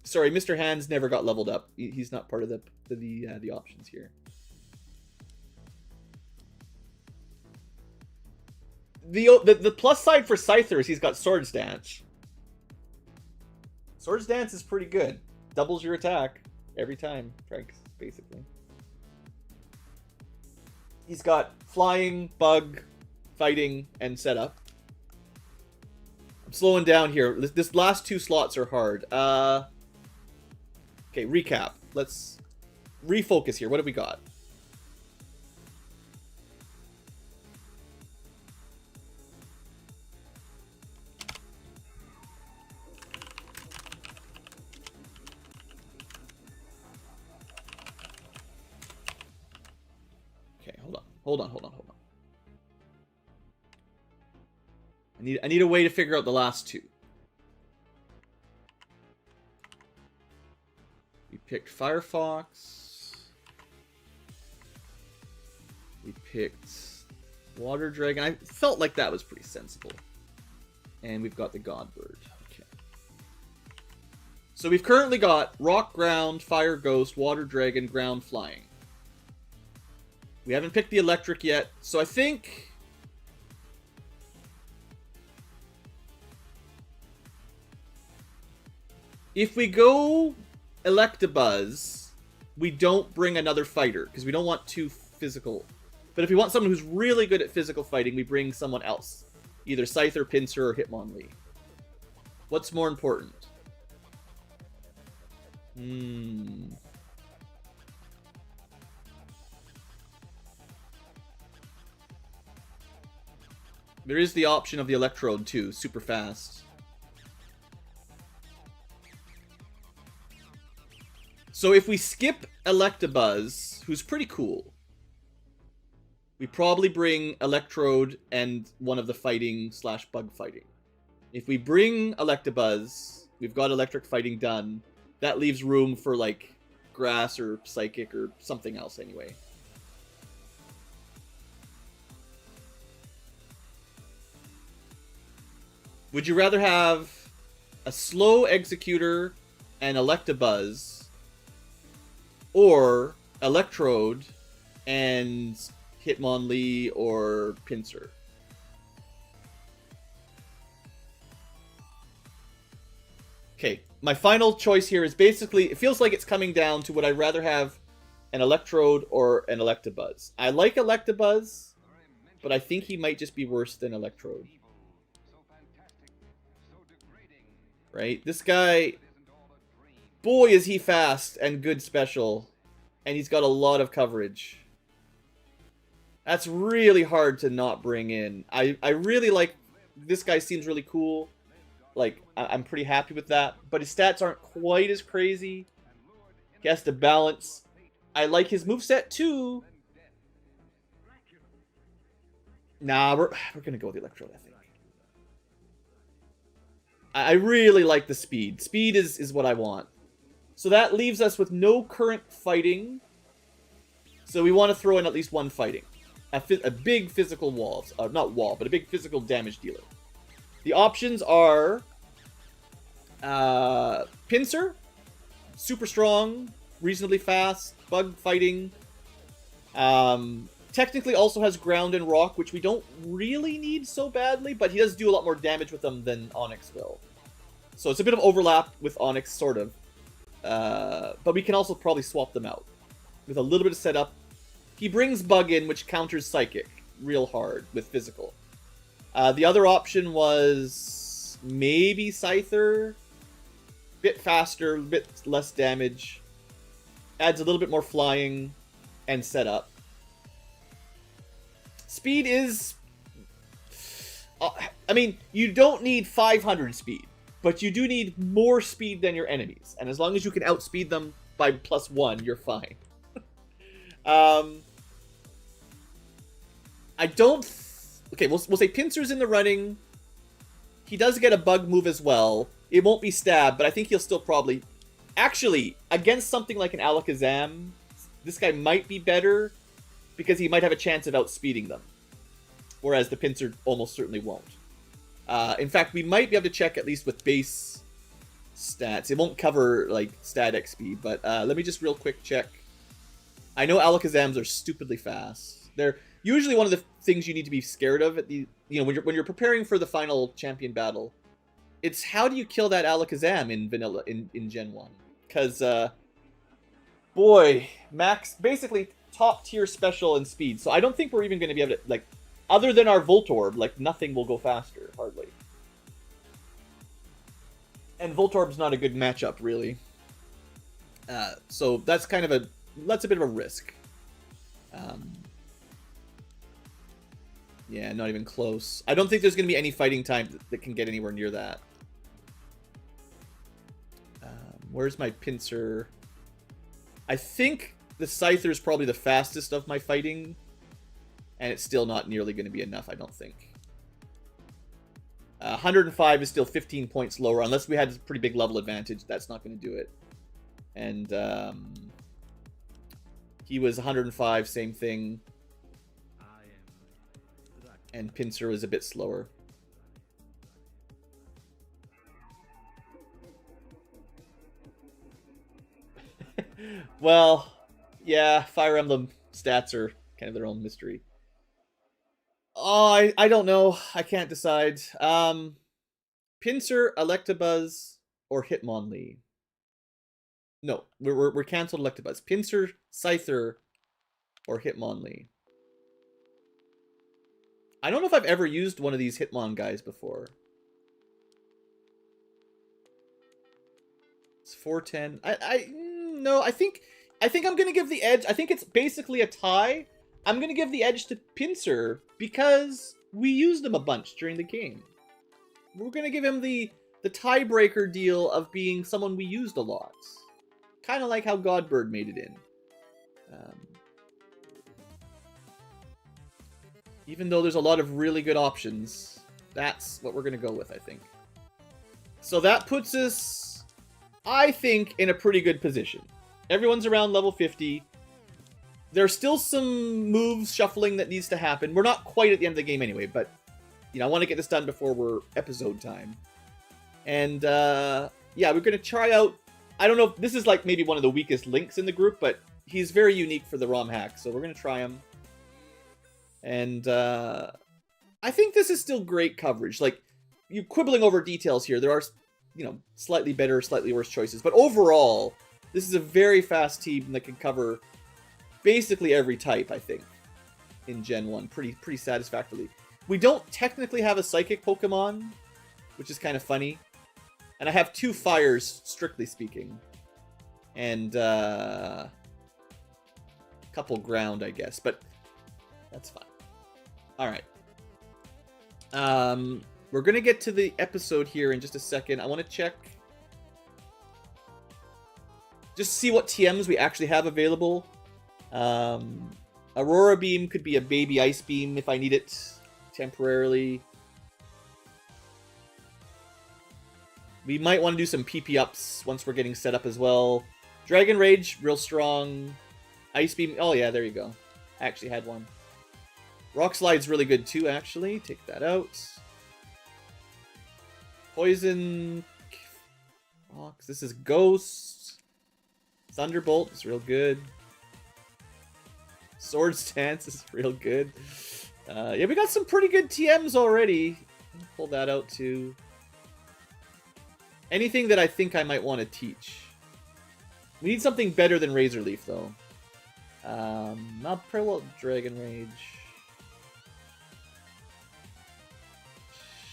Sorry, Mr. Hands never got leveled up. He's not part of the options here. The plus side for Scyther is he's got Swords Dance. Swords Dance is pretty good. Doubles your attack every time, Frank, basically. He's got Flying, Bug, Fighting, and Setup. I'm slowing down here. This last two slots are hard. Okay, recap. Let's refocus here. What have we got? Okay, hold on. I need a way to figure out the last two. We picked Firefox. We picked Water Dragon. I felt like that was pretty sensible. And we've got the Godbird. Okay. So we've currently got Rock, Ground, Fire, Ghost, Water Dragon, Ground, Flying. We haven't picked the Electric yet, so I think... if we go Electabuzz, we don't bring another fighter, because we don't want two physical. But if we want someone who's really good at physical fighting, we bring someone else. Either Scyther, Pinsir, or Hitmonlee. What's more important? There is the option of the Electrode, too. Super fast. So if we skip Electabuzz, who's pretty cool, we probably bring Electrode and one of the fighting / bug fighting. If we bring Electabuzz, we've got electric fighting done. That leaves room for, like, grass or psychic or something else anyway. Would you rather have a slow Executor and Electabuzz, or Electrode and Hitmonlee or Pinsir? Okay, my final choice here is basically, it feels like it's coming down to would I rather have an Electrode or an Electabuzz. I like Electabuzz, but I think he might just be worse than Electrode. Right? This guy, boy is he fast and good special, and he's got a lot of coverage. That's really hard to not bring in. I really like, this guy seems really cool. Like, I'm pretty happy with that, but his stats aren't quite as crazy. He has to balance. I like his moveset too. Nah, we're gonna go with the Electrode, I think. I really like the speed. Speed is what I want. So that leaves us with no current fighting. So we want to throw in at least one fighting. A big physical wall. Not wall, but a big physical damage dealer. The options are... Pinsir. Super strong. Reasonably fast. Bug fighting. Technically also has ground and rock, which we don't really need so badly, but he does do a lot more damage with them than Onyx will. So it's a bit of overlap with Onyx, sort of. But we can also probably swap them out. With a little bit of setup. He brings Bug in, which counters Psychic real hard with physical. The other option was maybe Scyther. Bit faster, bit less damage. Adds a little bit more flying and setup. Speed is... I mean, you don't need 500 speed, but you do need more speed than your enemies. And as long as you can outspeed them by +1, you're fine. I don't... Okay, we'll say Pinsir's in the running. He does get a bug move as well. It won't be stab, but I think he'll still probably... Actually, against something like an Alakazam, this guy might be better because he might have a chance of outspeeding them. Whereas the Pinsir almost certainly won't. In fact, we might be able to check at least with base stats. It won't cover, like, stat XP, but let me just real quick check. I know Alakazams are stupidly fast. They're usually one of the things you need to be scared of at the when you're preparing for the final champion battle. It's how do you kill that Alakazam in vanilla in Gen 1? Because boy, max basically top tier special and speed. So I don't think we're even going to be able to, like, other than our Voltorb, like, nothing will go faster hardly. And Voltorb's not a good matchup really. So that's kind of a bit of a risk. Yeah, not even close. I don't think there's going to be any fighting time that can get anywhere near that. Where's my Pinsir? I think the Scyther is probably the fastest of my fighting. And it's still not nearly going to be enough, I don't think. 105 is still 15 points lower. Unless we had a pretty big level advantage, that's not going to do it. And he was 105, same thing. And Pinsir was a bit slower. Well, yeah, Fire Emblem stats are kind of their own mystery. Oh, I don't know. I can't decide. Pinsir, Electabuzz, or Hitmonlee. No, we're canceled Electabuzz. Pinsir, Scyther, or Hitmonlee. I don't know if I've ever used one of these Hitmon guys before. It's 410. No, I think I'm gonna give the edge. I think it's basically a tie. I'm gonna give the edge to Pinsir because we used him a bunch during the game. We're gonna give him the tiebreaker deal of being someone we used a lot. Kind of like how Godbird made it in. Even though there's a lot of really good options, that's what we're going to go with, I think. So that puts us, I think, in a pretty good position. Everyone's around level 50. There's still some moves shuffling that needs to happen. We're not quite at the end of the game anyway, but you know, I want to get this done before we're episode time. And yeah, we're going to try out, I don't know, this is like maybe one of the weakest links in the group, but he's very unique for the Romhack, so we're going to try him. And I think this is still great coverage. Like, you quibbling over details here. There are, you know, slightly better, slightly worse choices. But overall, this is a very fast team that can cover basically every type, I think, in Gen 1. Pretty satisfactorily. We don't technically have a Psychic Pokemon, which is kind of funny. And I have 2 Fires, strictly speaking. And a couple Ground, I guess. But that's fine. Alright. We're going to get to the episode here in just a second. I want to check. Just see what TMs we actually have available. Aurora Beam could be a baby Ice Beam if I need it temporarily. We might want to do some PP ups once we're getting set up as well. Dragon Rage, real strong. Ice Beam, oh yeah, there you go. I actually had one. Rock Slide's really good too, actually. Take that out. Poison. Rocks. This is Ghost. Thunderbolt is real good. Sword Stance is real good. Yeah, we got some pretty good TMs already. Pull that out too. Anything that I think I might want to teach. We need something better than Razor Leaf, though. Not Parallel Dragon Rage.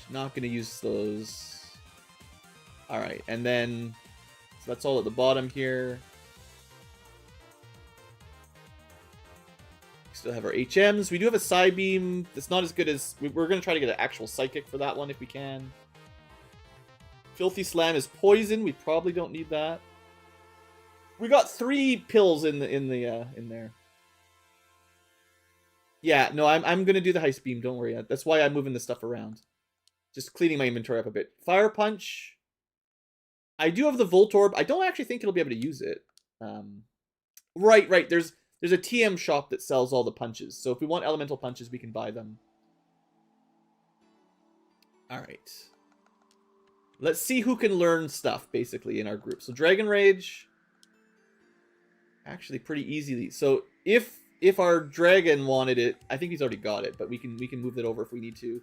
Not going to use those. Alright, and then... So that's all at the bottom here. We still have our HMs. We do have a Psybeam. That's not as good as... We're going to try to get an actual Psychic for that one if we can. Filthy Slam is poison. We probably don't need that. We got 3 pills in there. Yeah, no, I'm gonna do the Heist Beam, don't worry. That's why I'm moving the stuff around. Just cleaning my inventory up a bit. Fire Punch. I do have the Voltorb. I don't actually think it'll be able to use it. Right. There's a TM shop that sells all the punches. So if we want elemental punches, we can buy them. Alright. Let's see who can learn stuff, basically, in our group. So Dragon Rage. Actually, pretty easily. So if our dragon wanted it, I think he's already got it, but we can move it over if we need to.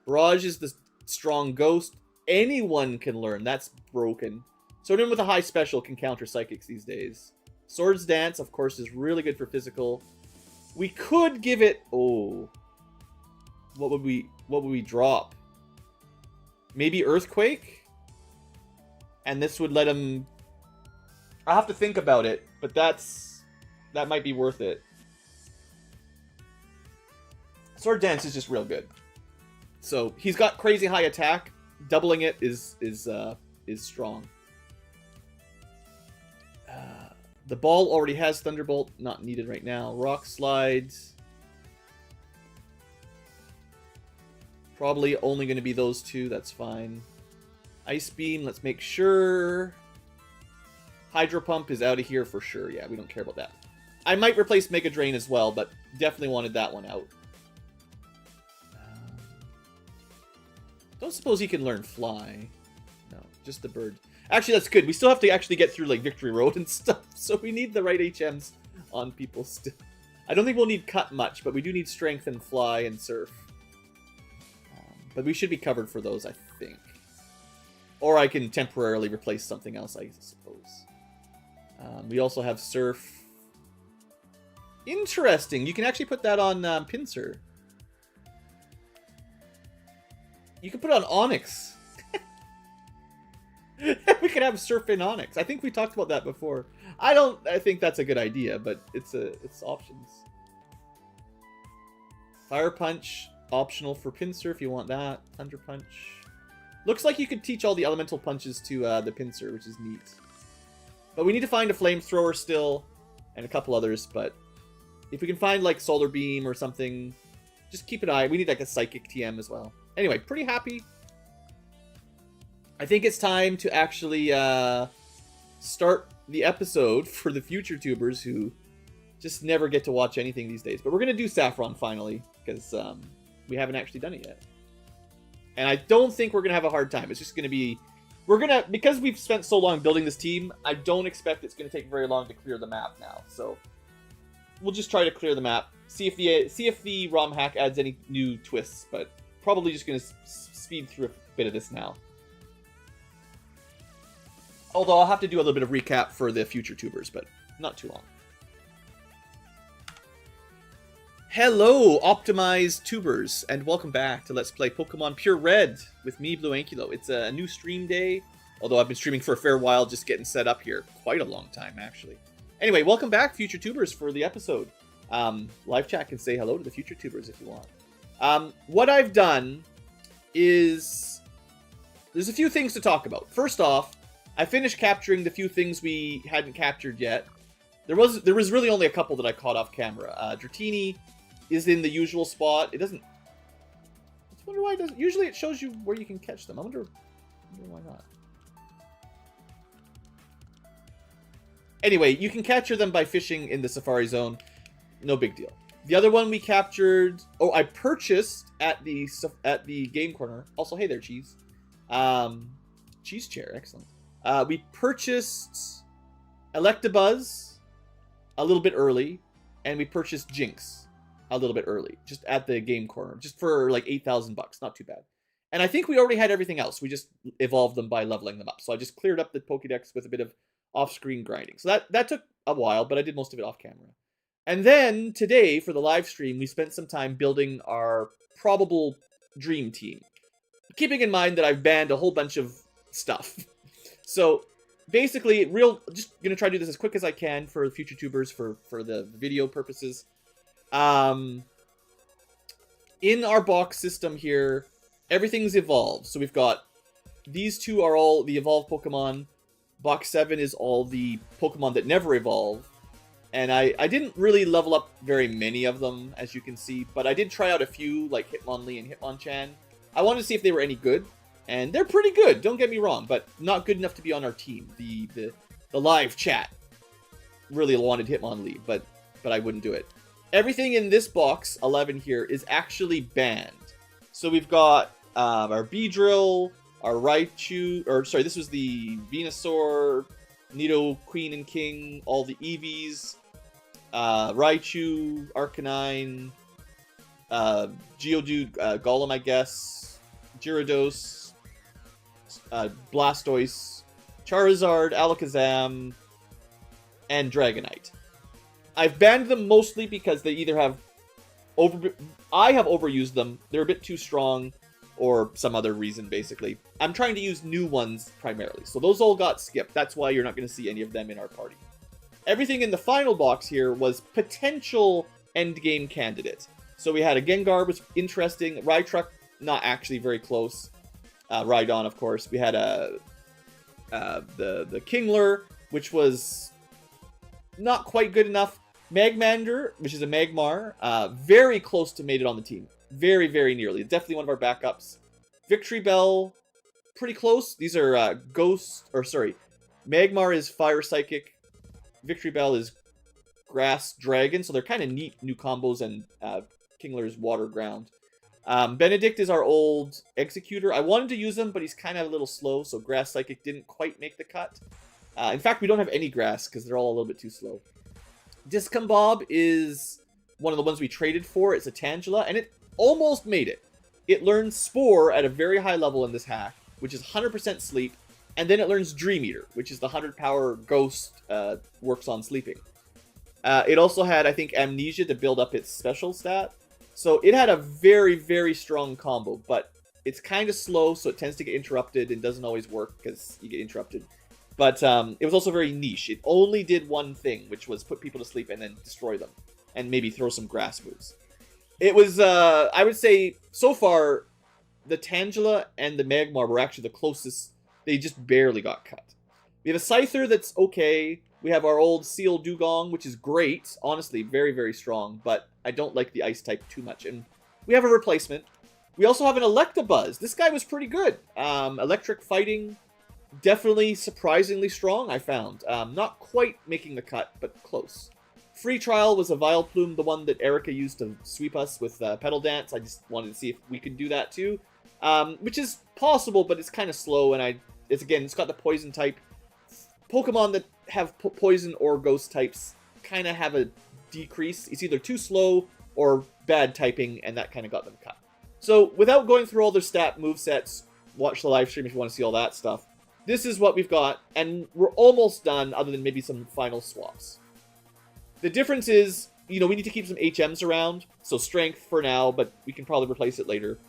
Barrage is the strong ghost. Anyone can learn. That's broken. So anyone with a high special can counter psychics these days. Swords Dance, of course, is really good for physical. We could give it... Oh. What would we drop? Maybe Earthquake? And this would let him... I'll have to think about it, but that might be worth it. Sword Dance is just real good. So he's got crazy high attack. Doubling it is strong. The ball already has Thunderbolt, not needed right now. Rock Slide. Probably only going to be those two, that's fine. Ice Beam, let's make sure. Hydro Pump is out of here for sure. Yeah, we don't care about that. I might replace Mega Drain as well, but definitely wanted that one out. Don't suppose he can learn Fly. No, just the bird. Actually, that's good. We still have to actually get through like Victory Road and stuff, so we need the right HMs on people still. I don't think we'll need Cut much, but we do need Strength and Fly and Surf. But we should be covered for those, I think. Or I can temporarily replace something else, I suppose. We also have Surf. Interesting. You can actually put that on Pinsir. You can put it on Onyx. We could have Surf in Onyx. I think we talked about that before. I think that's a good idea, but it's options. Fire Punch, optional for Pinsir if you want that. Thunder Punch. Looks like you could teach all the elemental punches to the Pinsir, which is neat. But we need to find a Flamethrower still, and a couple others, but if we can find like Solar Beam or something, just keep an eye. We need like a Psychic TM as well. Anyway, pretty happy. I think it's time to actually start the episode for the future tubers who just never get to watch anything these days. But we're going to do Saffron finally, because we haven't actually done it yet. And I don't think we're going to have a hard time. It's just going to be... Because we've spent so long building this team, I don't expect it's going to take very long to clear the map now. So we'll just try to clear the map. See if the ROM hack adds any new twists, but probably just going to speed through a bit of this now. Although I'll have to do a little bit of recap for the future tubers, but not too long. Hello, optimized tubers, and welcome back to Let's Play Pokemon PureRed with me, Blue Ankylo. It's a new stream day, although I've been streaming for a fair while, just getting set up here. Quite a long time, actually. Anyway, welcome back, future tubers, for the episode. Live chat can say hello to the future tubers if you want. What I've done is... There's a few things to talk about. First off, I finished capturing the few things we hadn't captured yet. There was really only a couple that I caught off camera. Dratini is in the usual spot. It doesn't... I wonder why it doesn't... Usually it shows you where you can catch them. I wonder why not. Anyway, you can capture them by fishing in the Safari Zone. No big deal. The other one we captured... Oh, I purchased at the Game Corner. Also, hey there, Cheese. Cheese Chair, excellent. We purchased Electabuzz a little bit early, and we purchased Jinx a little bit early, just at the Game Corner, just for like 8,000 bucks, not too bad. And I think we already had everything else. We just evolved them by leveling them up. So I just cleared up the Pokédex with a bit of off-screen grinding. So that took a while, but I did most of it off camera. And then today, for the live stream, we spent some time building our probable dream team, keeping in mind that I've banned a whole bunch of stuff. So basically, just gonna try to do this as quick as I can for future tubers for the video purposes. In our box system here, everything's evolved. So we've got these two are all the evolved Pokemon. Box 7 is all the Pokemon that never evolve. And I didn't really level up very many of them, as you can see, but I did try out a few, like Hitmonlee and Hitmonchan. I wanted to see if they were any good, and they're pretty good, don't get me wrong, but not good enough to be on our team. The live chat really wanted Hitmonlee, but I wouldn't do it. Everything in this box, 11 here, is actually banned. So we've got our Beedrill, our Raichu, or sorry, this was the Venusaur, Nido, Queen and King, all the Eevees, Raichu, Arcanine, Geodude, Golem, I guess, Gyarados, Blastoise, Charizard, Alakazam, and Dragonite. I've banned them mostly because they either have I have overused them, they're a bit too strong, or some other reason, basically. I'm trying to use new ones primarily, so those all got skipped. That's why you're not going to see any of them in our party. Everything in the final box here was potential endgame candidates. So we had a Gengar, was interesting. Rhytruck, not actually very close. Rhydon, of course. We had the Kingler, which was not quite good enough. Magmander, which is a Magmar, very close to made it on the team. Very, very nearly. Definitely one of our backups. Victory Bell, pretty close. These are Magmar is Fire Psychic. Victory Bell is Grass Dragon, so they're kind of neat new combos, and Kingler's Water Ground. Benedict is our old Executor. I wanted to use him, but he's kind of a little slow, so Grass Psychic didn't quite make the cut. In fact, we don't have any Grass, because they're all a little bit too slow. Discombob is one of the ones we traded for. It's a Tangela, and it almost made it. It learns Spore at a very high level in this hack, which is 100% sleep, and then it learns Dream Eater, which is the 100 power ghost, works on sleeping. It also had, I think, Amnesia to build up its special stat. So it had a very, very strong combo, but it's kind of slow, so it tends to get interrupted and doesn't always work because you get interrupted. But it was also very niche. It only did one thing, which was put people to sleep and then destroy them, and maybe throw some grass moves. It was, I would say, so far, the Tangela and the Magmar were actually the closest. They just barely got cut. We have a Scyther that's okay. We have our old Seal Dugong, which is great. Honestly, very, very strong. But I don't like the Ice type too much. And we have a replacement. We also have an Electabuzz. This guy was pretty good. Electric Fighting, definitely surprisingly strong, I found. Not quite making the cut, but close. Free Trial was a Vileplume, the one that Erica used to sweep us with Petal Dance. I just wanted to see if we could do that too. Which is possible, but it's kind of slow, and it's got the Poison type. Pokemon that have Poison or Ghost types kind of have a decrease. It's either too slow or bad typing, and that kind of got them cut. So, without going through all their stat movesets, watch the live stream if you want to see all that stuff. This is what we've got, and we're almost done, other than maybe some final swaps. The difference is, we need to keep some HMs around, so strength for now, but we can probably replace it later.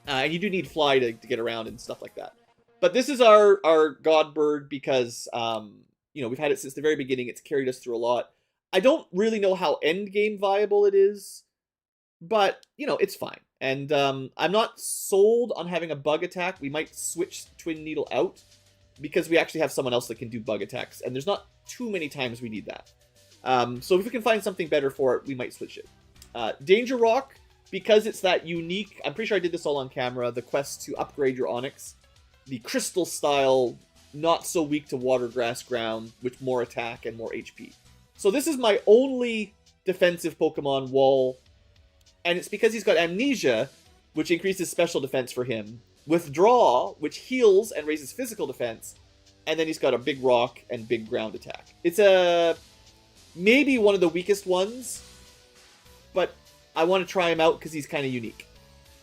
And you do need fly to get around and stuff like that. But this is our God Bird because, we've had it since the very beginning. It's carried us through a lot. I don't really know how endgame viable it is, but, it's fine. And I'm not sold on having a bug attack. We might switch Twin Needle out because we actually have someone else that can do bug attacks, and there's not too many times we need that. So if we can find something better for it, we might switch it. Danger Rock, because it's that unique, I'm pretty sure I did this all on camera, the quest to upgrade your Onix. The crystal style, not so weak to water, grass, ground, with more attack and more HP. So this is my only defensive Pokemon wall, and it's because he's got Amnesia, which increases special defense for him, Withdraw, which heals and raises physical defense, and then he's got a big rock and big ground attack. It's maybe one of the weakest ones, but I want to try him out because he's kind of unique.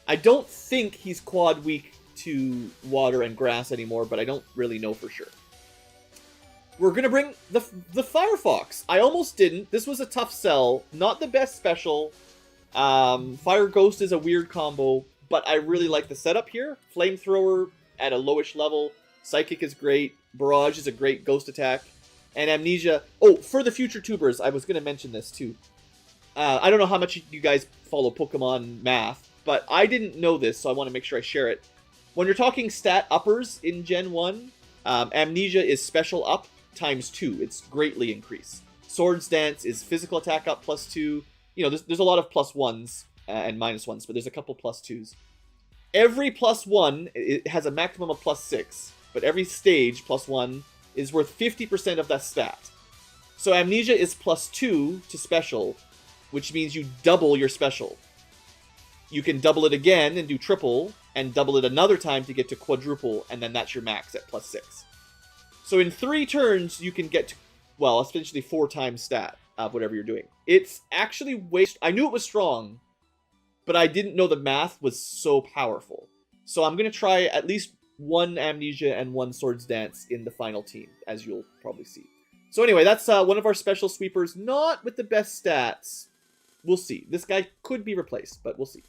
I don't think he's quad weak to water and grass anymore, but I don't really know for sure. We're going to bring the Firefox. I almost didn't. This was a tough sell. Not the best special. Fire Ghost is a weird combo, but I really like the setup here. Flamethrower at a lowish level. Psychic is great. Barrage is a great ghost attack. And Amnesia... Oh, for the future tubers, I was going to mention this too. I don't know how much you guys follow Pokemon math, but I didn't know this, so I want to make sure I share it. When you're talking stat uppers in Gen 1, Amnesia is special up times 2. It's greatly increased. Swords Dance is physical attack up +2. You know, there's a lot of +1s and -1s, but there's a couple +2s. Every +1 it has a maximum of +6, but every stage +1 is worth 50% of that stat. So Amnesia is +2 to special, which means you double your special. You can double it again and do triple, and double it another time to get to quadruple, and then that's your max at +6. So in 3 turns, you can get to, well, essentially 4 times stat of whatever you're doing. It's actually way... I knew it was strong, but I didn't know the math was so powerful. So I'm going to try at least 1 Amnesia and 1 Swords Dance in the final team, as you'll probably see. So anyway, that's one of our special sweepers, not with the best stats. We'll see. This guy could be replaced, but we'll see.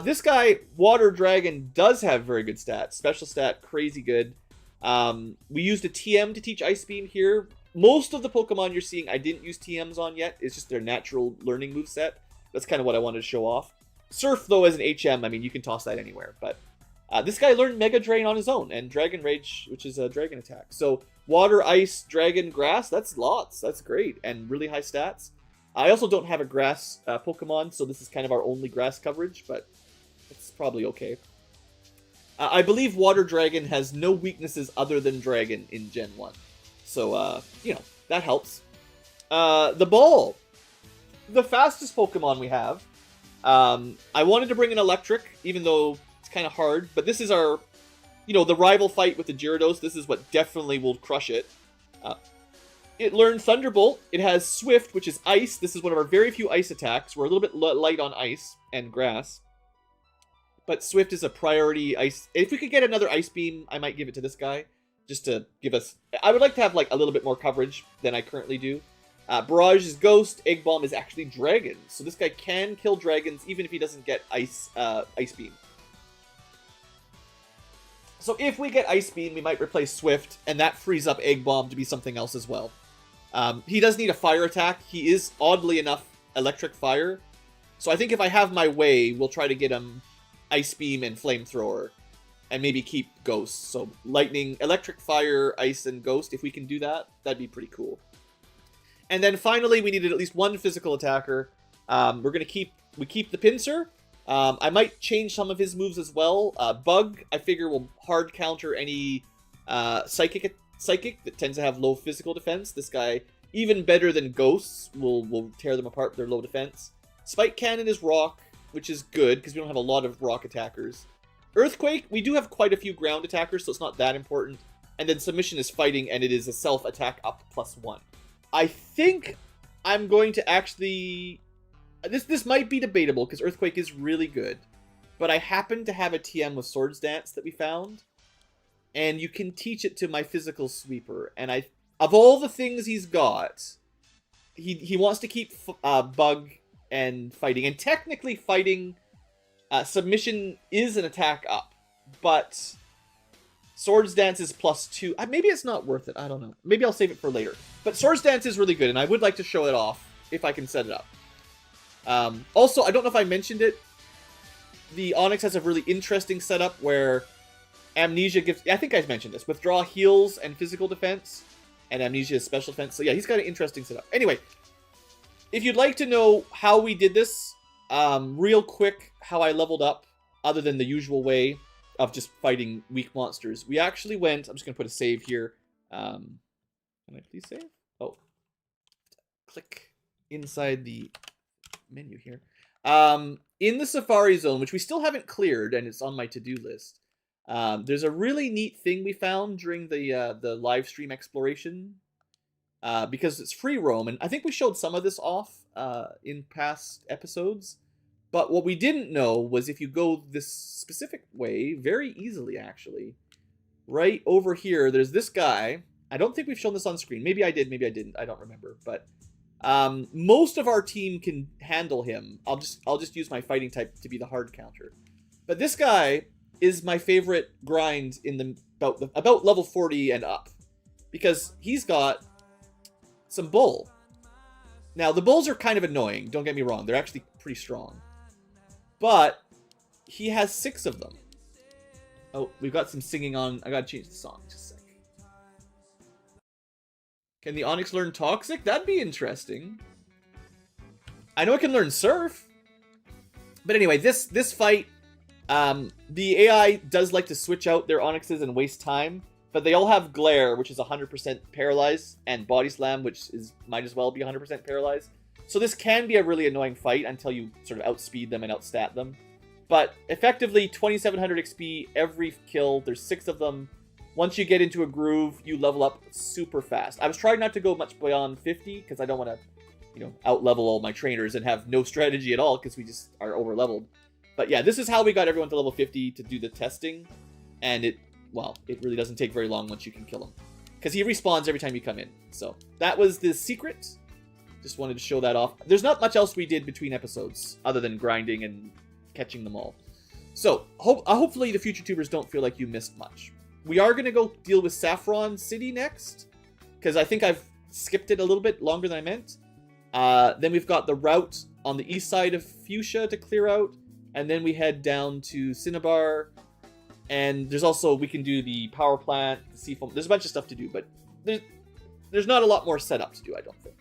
This guy, Water Dragon, does have very good stats. Special stat, crazy good. We used a TM to teach Ice Beam here. Most of the Pokemon you're seeing I didn't use TMs on yet. It's just their natural learning moveset. That's kind of what I wanted to show off. Surf, though, as an HM, I mean, you can toss that anywhere. But this guy learned Mega Drain on his own, and Dragon Rage, which is a dragon attack. So Water, Ice, Dragon, Grass, that's lots. That's great, and really high stats. I also don't have a grass Pokemon, so this is kind of our only grass coverage, but it's probably okay. I believe Water Dragon has no weaknesses other than Dragon in Gen 1. So, you know, that helps. The Ball. The fastest Pokemon we have. I wanted to bring an Electric, even though it's kind of hard, but this is our, you know, the rival fight with the Gyarados. This is what definitely will crush it. It learned Thunderbolt. It has Swift, which is Ice. This is one of our very few Ice attacks. We're a little bit light on Ice and Grass. But Swift is a priority Ice. If we could get another Ice Beam, I might give it to this guy. Just to give us... I would like to have like a little bit more coverage than I currently do. Barrage is Ghost. Egg Bomb is actually Dragon. So this guy can kill dragons even if he doesn't get Ice Beam. So if we get Ice Beam, we might replace Swift, and that frees up Egg Bomb to be something else as well. He does need a fire attack. He is, oddly enough, electric fire. So I think if I have my way, we'll try to get him Ice Beam and Flamethrower. And maybe keep Ghosts. So Lightning, Electric, Fire, Ice, and Ghost. If we can do that, that'd be pretty cool. And then finally, we needed at least 1 physical attacker. We keep the Pinsir. I might change some of his moves as well. Bug, I figure, will hard counter any Psychic that tends to have low physical defense. This guy, even better than Ghosts, will tear them apart with their low defense. Spike Cannon is Rock, which is good, because we don't have a lot of Rock attackers. Earthquake, we do have quite a few ground attackers, so it's not that important. And then Submission is Fighting, and it is a self-attack up +1. I think I'm going to actually... This might be debatable, because Earthquake is really good. But I happen to have a TM with Swords Dance that we found. And you can teach it to my physical sweeper. And of all the things he's got, he wants to keep Bug and Fighting. And technically Fighting... Submission is an attack up, but Swords Dance is +2. Maybe it's not worth it. I don't know. Maybe I'll save it for later. But Swords Dance is really good, and I would like to show it off if I can set it up. Also, I don't know if I mentioned it. The Onix has a really interesting setup where Amnesia gives... I think I mentioned this. Withdraw heals and physical defense, and Amnesia is special defense. So yeah, he's got an interesting setup. Anyway, if you'd like to know how we did this... real quick, how I leveled up, other than the usual way of just fighting weak monsters. We actually went... I'm just going to put a save here. Can I please save? Oh. Click inside the menu here. In the Safari Zone, which we still haven't cleared, and it's on my to-do list, there's a really neat thing we found during the live stream exploration. Because it's free roam, and I think we showed some of this off in past episodes. But what we didn't know was if you go this specific way, very easily actually, right over here, there's this guy. I don't think we've shown this on screen. Maybe I did, maybe I didn't. I don't remember. But most of our team can handle him. I'll just use my fighting type to be the hard counter. But this guy is my favorite grind in the about level 40 and up, because he's got some bull. Now, the bulls are kind of annoying, don't get me wrong. They're actually pretty strong. But he has 6 of them. Oh, we've got some singing on. I gotta change the song. Just a sec. Can the Onyx learn Toxic? That'd be interesting. I know it can learn Surf. But anyway, this fight, the AI does like to switch out their Onyxes and waste time. But they all have Glare, which is 100% paralyzed, and Body Slam, which might as well be 100% paralyzed. So this can be a really annoying fight until you sort of outspeed them and outstat them. But effectively, 2700 XP every kill. There's 6 of them. Once you get into a groove, you level up super fast. I was trying not to go much beyond 50 because I don't want to, out-level all my trainers and have no strategy at all because we just are over-leveled. But yeah, this is how we got everyone to level 50 to do the testing. And it really doesn't take very long once you can kill him. Because he respawns every time you come in. So that was the secret. Just wanted to show that off. There's not much else we did between episodes other than grinding and catching them all. So hopefully the future tubers don't feel like you missed much. We are going to go deal with Saffron City next. Because I think I've skipped it a little bit longer than I meant. Then we've got the route on the east side of Fuchsia to clear out. And then we head down to Cinnabar. And there's also, we can do the power plant, the seafoam. There's a bunch of stuff to do, but there's not a lot more setup to do, I don't think.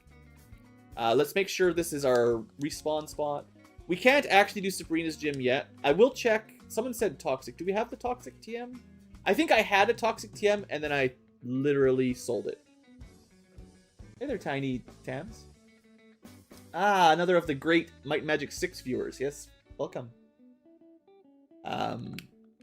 Let's make sure this is our respawn spot. We can't actually do Sabrina's gym yet. I will check. Someone said Toxic. Do we have the Toxic TM? I think I had a Toxic TM, and then I literally sold it. Hey there, tiny Tams. Ah, another of the great Might and Magic 6 viewers. Yes, welcome.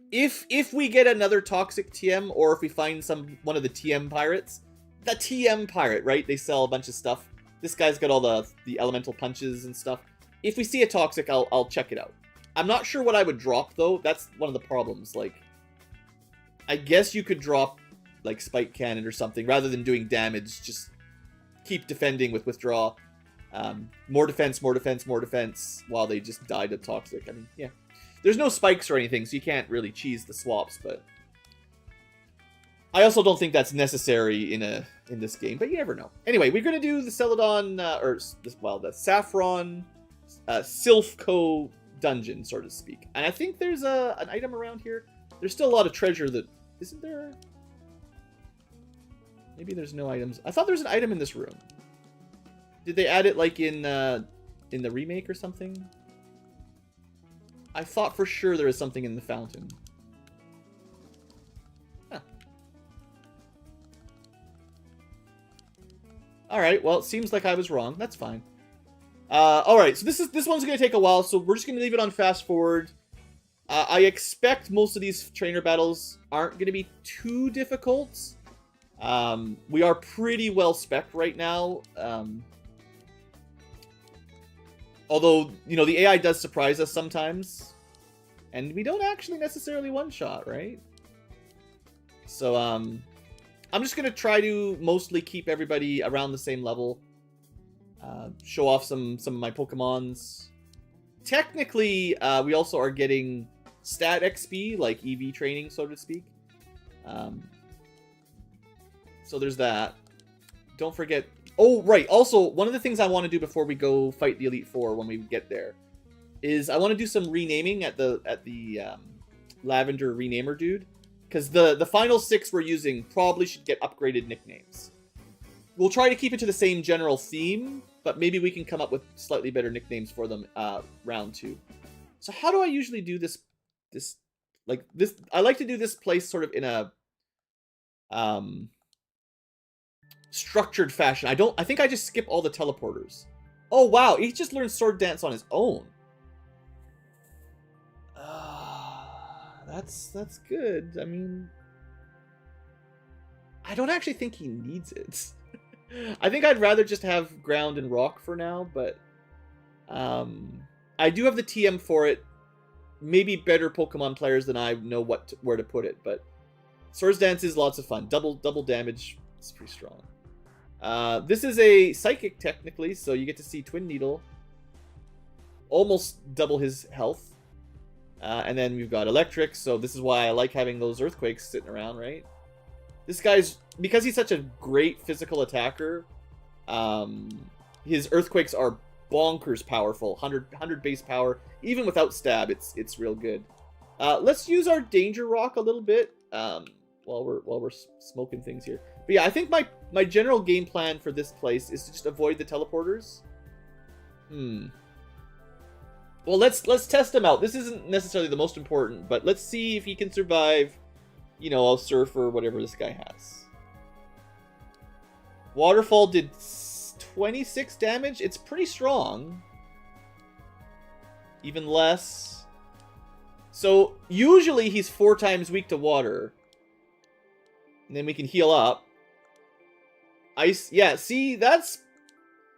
If we get another Toxic TM, or if we find one of the TM pirates, the TM pirate, right? They sell a bunch of stuff. This guy's got all the elemental punches and stuff. If we see a Toxic, I'll check it out. I'm not sure what I would drop, though. That's one of the problems. Like, I guess you could drop, like, Spike Cannon or something. Rather than doing damage, just keep defending with Withdraw. More defense, more defense, more defense, while they just die to Toxic. I mean, yeah. There's no spikes or anything, so you can't really cheese the swaps, but I also don't think that's necessary in this game, but you never know. Anyway, we're going to do the Celadon, the Saffron Silphco dungeon, so to speak. And I think there's an item around here. There's still a lot of treasure that... Isn't there? Maybe there's no items. I thought there was an item in this room. Did they add it, like, in the remake or something? I thought for sure there was something in the fountain. Huh. Alright, well, it seems like I was wrong. That's fine. Alright, so this one's going to take a while, so we're just going to leave it on fast forward. I expect most of these trainer battles aren't going to be too difficult. We are pretty well spec'd right now. Although, the AI does surprise us sometimes. And we don't actually necessarily one-shot, right? So, I'm just going to try to mostly keep everybody around the same level. Show off some of my Pokemons. Technically, we also are getting stat XP, like EV training, so to speak. So there's that. Don't forget... Oh, right. Also, one of the things I want to do before we go fight the Elite Four when we get there is I want to do some renaming at the Lavender Renamer dude. Because the final 6 we're using probably should get upgraded nicknames. We'll try to keep it to the same general theme, but maybe we can come up with slightly better nicknames for them round 2. So how do I usually do this? I like to do this place sort of in a structured fashion. I think I just skip all the teleporters. Oh wow, he just learned Sword Dance on his own. That's good. I mean, I don't actually think he needs it. I think I'd rather just have Ground and Rock for now, but I do have the TM for it. Maybe better Pokemon players than I know where to put it, but Sword Dance is lots of fun. Double damage. It's pretty strong. This is a Psychic, technically, so you get to see Twin Needle. Almost double his health. And then we've got Electric, so this is why I like having those Earthquakes sitting around, right? This guy's... Because he's such a great physical attacker, his Earthquakes are bonkers powerful. 100 base power. Even without stab, it's real good. Let's use our Danger Rock a little bit while we're smoking things here. But yeah, I think my general game plan for this place is to just avoid the teleporters. Well, let's test him out. This isn't necessarily the most important, but let's see if he can survive, you know, a surf or whatever this guy has. Waterfall did 26 damage. It's pretty strong. Even less. So, usually he's 4 times weak to water. And then we can heal up. Ice, yeah, see, that's...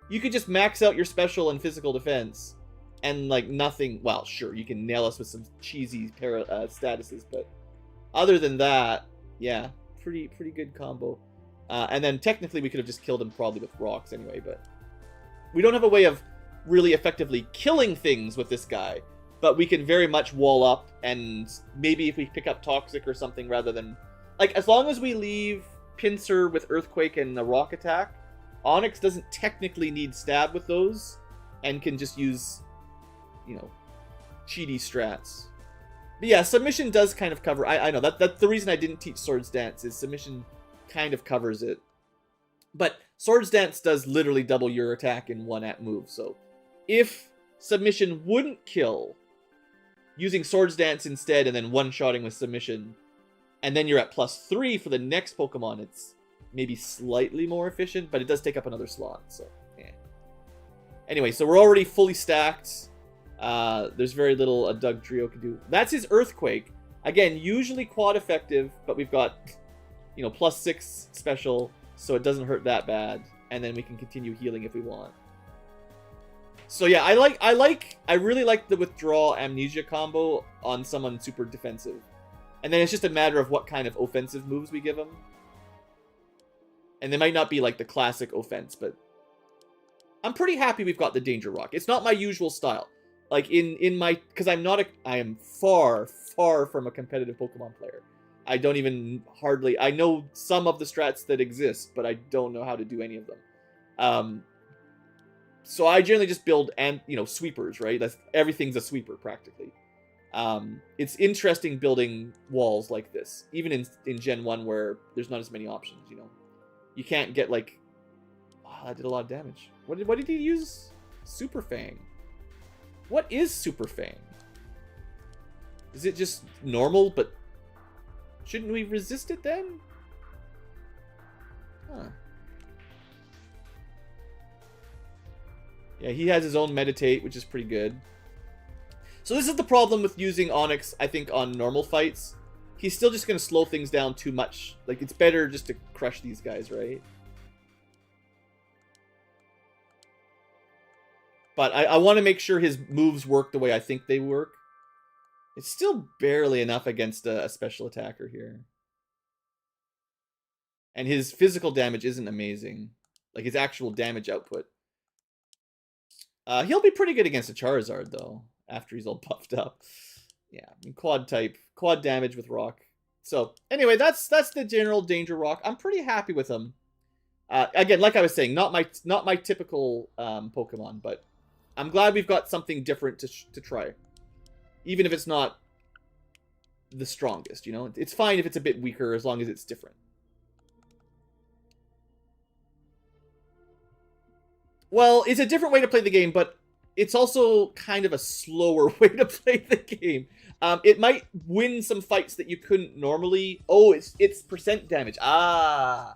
You could just max out your special and physical defense. And, like, nothing... Well, sure, you can nail us with some cheesy statuses, but... Other than that, yeah, pretty good combo. And then, technically, we could have just killed him probably with rocks anyway, but... We don't have a way of really effectively killing things with this guy. But we can very much wall up, and maybe if we pick up Toxic or something rather than... Like, as long as we leave Pincer with Earthquake and the Rock Attack, Onyx doesn't technically need Stab with those, and can just use... you know, cheaty strats. But yeah, Submission does kind of cover... I know, that's the reason I didn't teach Swords Dance, is Submission kind of covers it. But Swords Dance does literally double your attack in one move, so... If Submission wouldn't kill, using Swords Dance instead and then one-shotting with Submission, and then you're at +3 for the next Pokemon, it's maybe slightly more efficient, but it does take up another slot, so... Yeah. Anyway, so we're already fully stacked... there's very little a Dugtrio can do. That's his Earthquake. Again, usually quad effective, but we've got, you know, +6 special, so it doesn't hurt that bad. And then we can continue healing if we want. So yeah, I really like the Withdraw Amnesia combo on someone super defensive. And then it's just a matter of what kind of offensive moves we give them. And they might not be like the classic offense, but I'm pretty happy we've got the Danger Rock. It's not my usual style. Like, in my... Because I am far from a competitive Pokemon player. I don't even hardly... I know some of the strats that exist, but I don't know how to do any of them. So I generally just build, sweepers, right? Everything's a sweeper, practically. It's interesting building walls like this. Even in Gen 1, where there's not as many options, you know? You can't get, like... Oh, that did a lot of damage. What did he use? Super Fang. What is Super Fang? Is it just normal, but shouldn't we resist it then? Huh. Yeah, he has his own Meditate, which is pretty good. So this is the problem with using Onyx, I think, on normal fights. He's still just going to slow things down too much. Like, it's better just to crush these guys, right? But I want to make sure his moves work the way I think they work. It's still barely enough against a special attacker here. And his physical damage isn't amazing. Like, his actual damage output. He'll be pretty good against a Charizard, though, after he's all buffed up. Yeah, I mean, quad damage with Rock. So, anyway, that's the general Danger Rock. I'm pretty happy with him. Again, like I was saying, not my typical Pokemon, but I'm glad we've got something different to try. Even if it's not the strongest, you know? It's fine if it's a bit weaker as long as it's different. Well, it's a different way to play the game, but it's also kind of a slower way to play the game. It might win some fights that you couldn't normally... Oh, it's percent damage. Ah!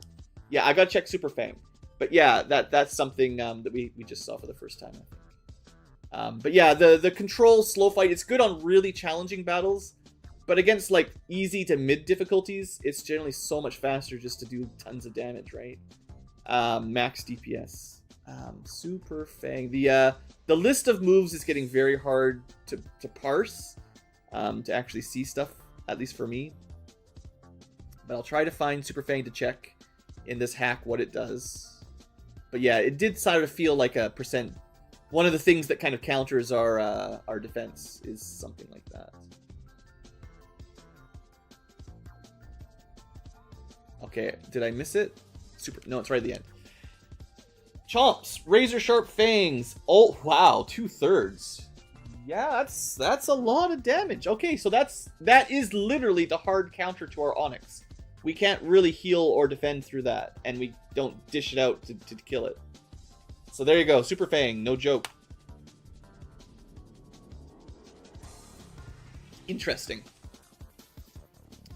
Yeah, I gotta check Super Fang. But yeah, that's something that we just saw for the first time, I think. But yeah, the control slow fight, it's good on really challenging battles. But against, like, easy to mid difficulties, it's generally so much faster just to do tons of damage, right? Max DPS. Super Fang. The list of moves is getting very hard to parse, to actually see stuff, at least for me. But I'll try to find Super Fang to check in this hack what it does. But yeah, it did sort of feel like a percent. One of the things that kind of counters our defense is something like that. Okay, did I miss it? No, it's right at the end. Chomps, razor sharp fangs. Oh wow, 2/3. Yeah, that's a lot of damage. Okay, so that is literally the hard counter to our Onyx. we can't really heal or defend through that, and we don't dish it out to kill it. So there you go, Super Fang, no joke. Interesting.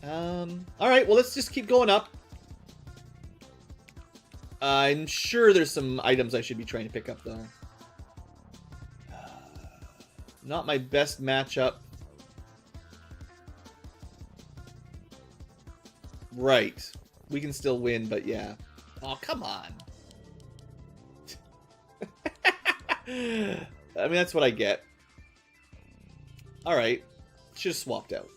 Alright, well, let's just keep going up. I'm sure there's some items I should be trying to pick up, though. Not my best matchup. Right. We can still win, but yeah. Oh, come on. I mean, that's what I get. Alright. Should have swapped out.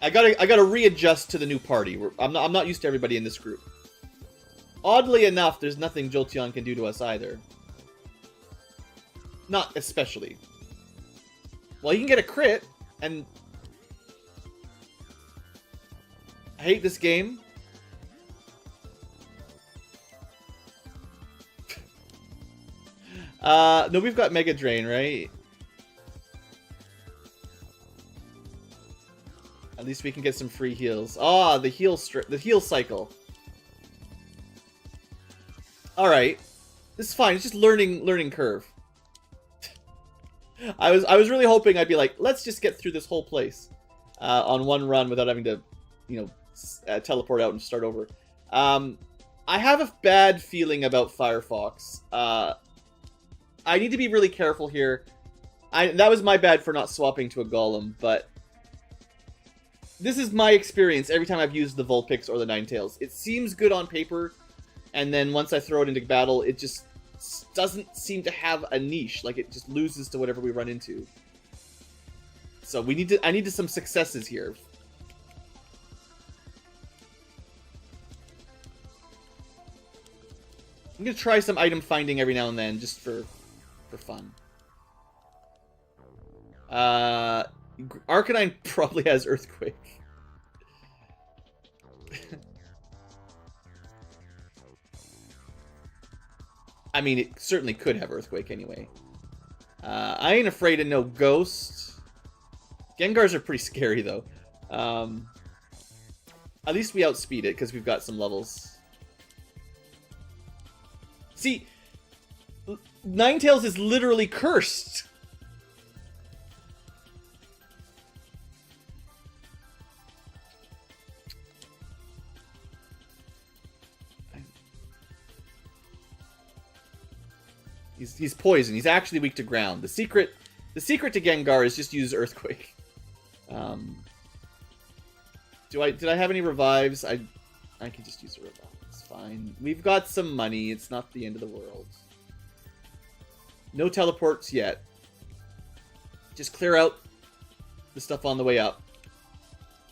I gotta readjust to the new party. I'm not used to everybody in this group. Oddly enough, there's nothing Jolteon can do to us either. Not especially. Well, you can get a crit, and I hate this game. No, we've got Mega Drain, right? At least we can get some free heals. Ah, the heal cycle. All right, this is fine. It's just learning curve. I was really hoping I'd be like, let's just get through this whole place on one run without having to, you know, teleport out and start over. I have a bad feeling about Firefox. I need to be really careful here. That was my bad for not swapping to a Golem, but this is my experience every time I've used the Vulpix or the Ninetales. It seems good on paper, and then once I throw it into battle, it just doesn't seem to have a niche. Like, it just loses to whatever we run into. So I need some successes here. I'm gonna try some item finding every now and then, just for fun. Arcanine probably has Earthquake. I mean, it certainly could have Earthquake anyway. I ain't afraid of no Ghost. Gengars are pretty scary, though. At least we outspeed it, because we've got some levels. See, Ninetales is literally cursed. He's poison. He's actually weak to ground. The secret to Gengar is just use Earthquake. Did I have any revives? I can just use a revive. It's fine. We've got some money. It's not the end of the world. No teleports yet. Just clear out the stuff on the way up.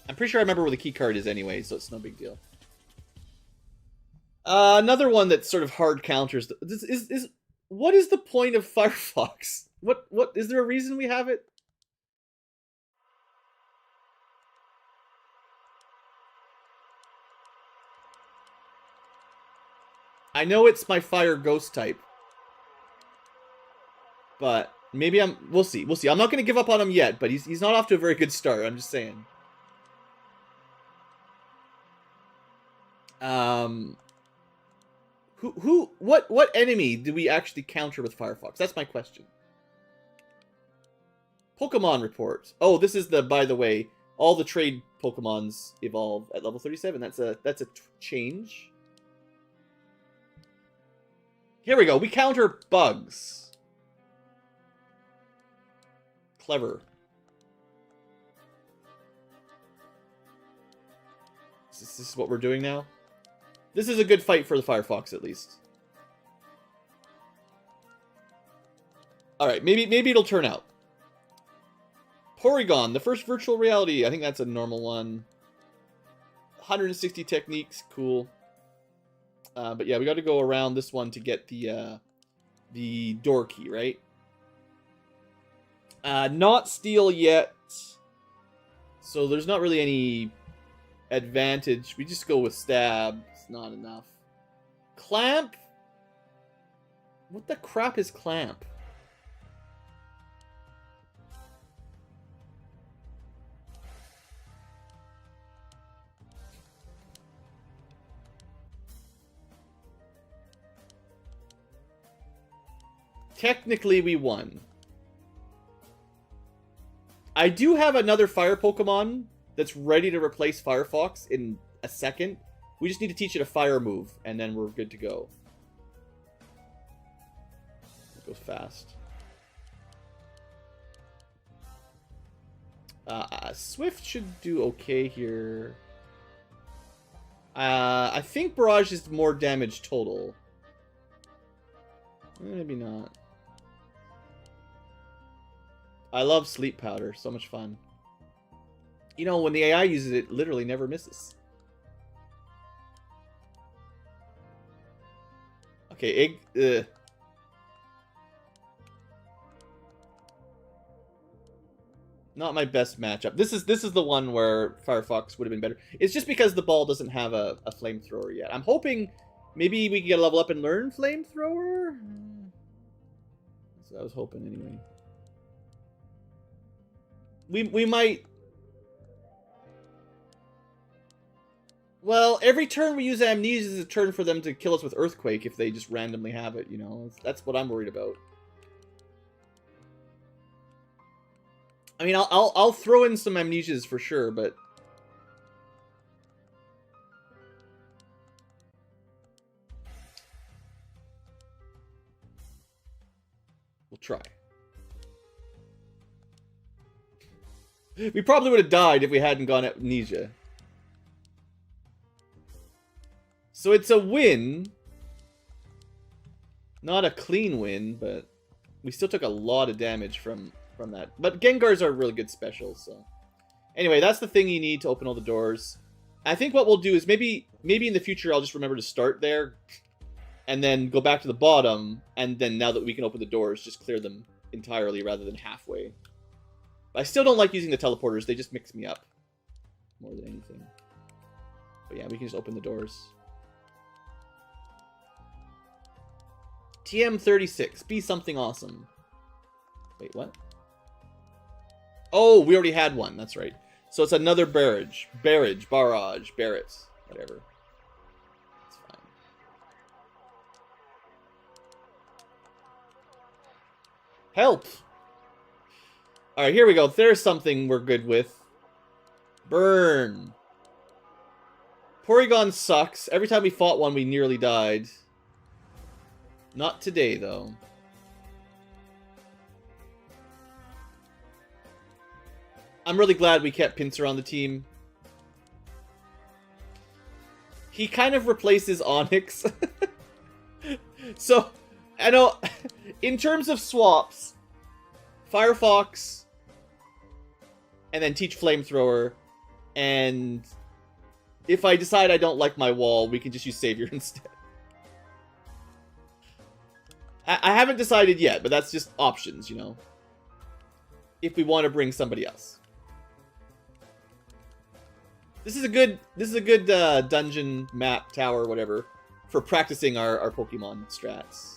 I'm pretty sure I remember where the key card is anyway, so it's no big deal. Another one that sort of hard counters. What is the point of Firefox? What is there a reason we have it? I know it's my fire ghost type. But maybe we'll see. We'll see. I'm not going to give up on him yet, but he's not off to a very good start. I'm just saying. What enemy do we actually counter with Firefox? That's my question. Pokemon report. Oh, this is by the way, all the trade Pokemons evolve at level 37. That's a change. Here we go. We counter bugs. Clever. This is what we're doing now. This is a good fight for the Firefox, at least. Alright, maybe it'll turn out. Porygon, the first virtual reality. I think that's a normal one. 160 techniques, cool. But yeah, we got to go around this one to get the door key, right? Not steel yet. So there's not really any advantage. We just go with stab. It's not enough. Clamp? What the crap is clamp? Technically, we won. I do have another fire Pokemon that's ready to replace Firefox in a second. We just need to teach it a fire move, and then we're good to go. It goes fast. Swift should do okay here. I think Barrage is more damage total. Maybe not. I love Sleep Powder. So much fun. You know, when the AI uses it, it literally never misses. Okay, not my best matchup. This is the one where Firefox would have been better. It's just because the ball doesn't have a flamethrower yet. I'm hoping maybe we can get a level up and learn flamethrower. That's what I was hoping anyway. We might. Well, every turn we use Amnesia is a turn for them to kill us with Earthquake if they just randomly have it. You know, that's what I'm worried about. I mean, I'll throw in some Amnesias for sure, but we'll try. We probably would have died if we hadn't gone Amnesia. So it's a win. Not a clean win, but we still took a lot of damage from that. But Gengars are really good specials, so. Anyway, that's the thing you need to open all the doors. I think what we'll do is maybe in the future I'll just remember to start there and then go back to the bottom, and then now that we can open the doors, just clear them entirely rather than halfway. But I still don't like using the teleporters. They just mix me up more than anything. But yeah, we can just open the doors. TM36. Be something awesome. Wait, what? Oh, we already had one. That's right. So it's another barrage. Barrage. Barrage. Barrett. Whatever. It's fine. Help! Alright, here we go. There's something we're good with. Burn. Porygon sucks. Every time we fought one, we nearly died. Not today, though. I'm really glad we kept Pinsir on the team. He kind of replaces Onyx. So, I know, in terms of swaps, Firefox, and then teach Flamethrower, and if I decide I don't like my wall, we can just use Savior instead. I haven't decided yet, but that's just options, you know. If we want to bring somebody else. This is a good dungeon map, tower, whatever, for practicing our Pokemon strats.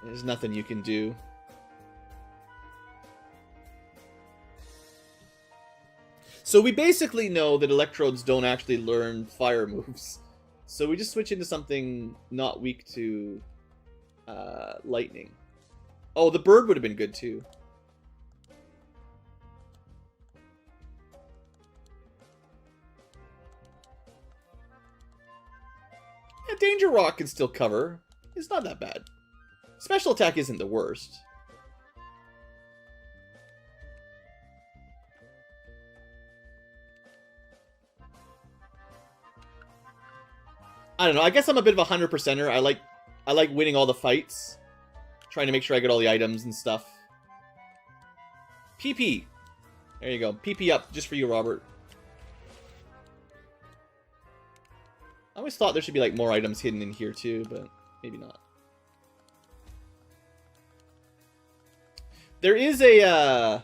There's nothing you can do. So we basically know that Electrodes don't actually learn fire moves. So we just switch into something not weak to lightning. Oh, the bird would have been good too. Yeah, Danger Rock can still cover. It's not that bad. Special attack isn't the worst. I don't know. I guess I'm a bit of a 100%er. I like winning all the fights, trying to make sure I get all the items and stuff. PP. There you go. PP up just for you, Robert. I always thought there should be like more items hidden in here too, but maybe not. There is a I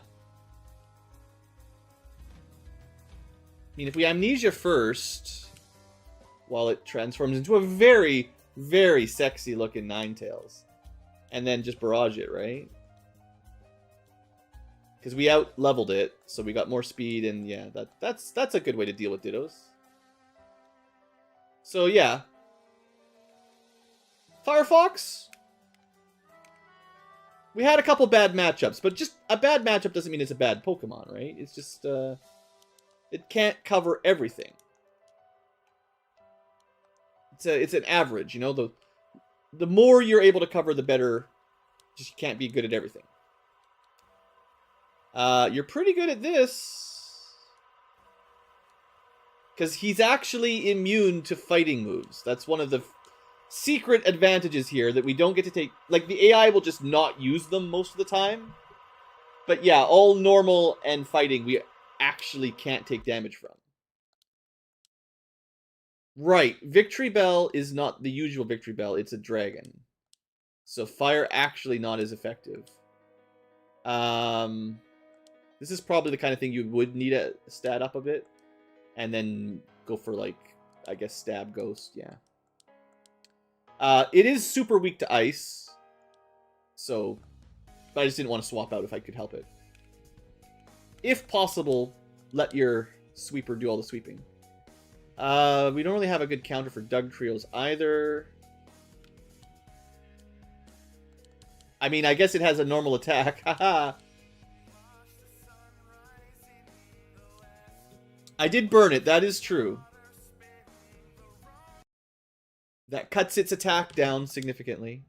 mean, if we Amnesia first, while it transforms into a very, very sexy looking Ninetales, and then just barrage it, right? Because we out leveled it, so we got more speed, and yeah, that's a good way to deal with Dittos. So yeah, Firefox? We had a couple bad matchups, but just a bad matchup doesn't mean it's a bad Pokemon, right? It's just, it can't cover everything. It's an average, you know? The more you're able to cover, the better. Just you can't be good at everything. You're pretty good at this. Because he's actually immune to fighting moves. That's one of the secret advantages here that we don't get to take. Like, the AI will just not use them most of the time. But yeah, all normal and fighting we actually can't take damage from. Right, Victory Bell is not the usual Victory Bell, it's a dragon. So fire actually not as effective. This is probably the kind of thing you would need a stat up a bit. And then go for, like, I guess stab ghost, yeah. It is super weak to ice. So, but I just didn't want to swap out if I could help it. If possible, let your sweeper do all the sweeping. We don't really have a good counter for Dugtrios either. I mean, I guess it has a normal attack. Haha. I did burn it, that is true. That cuts its attack down significantly.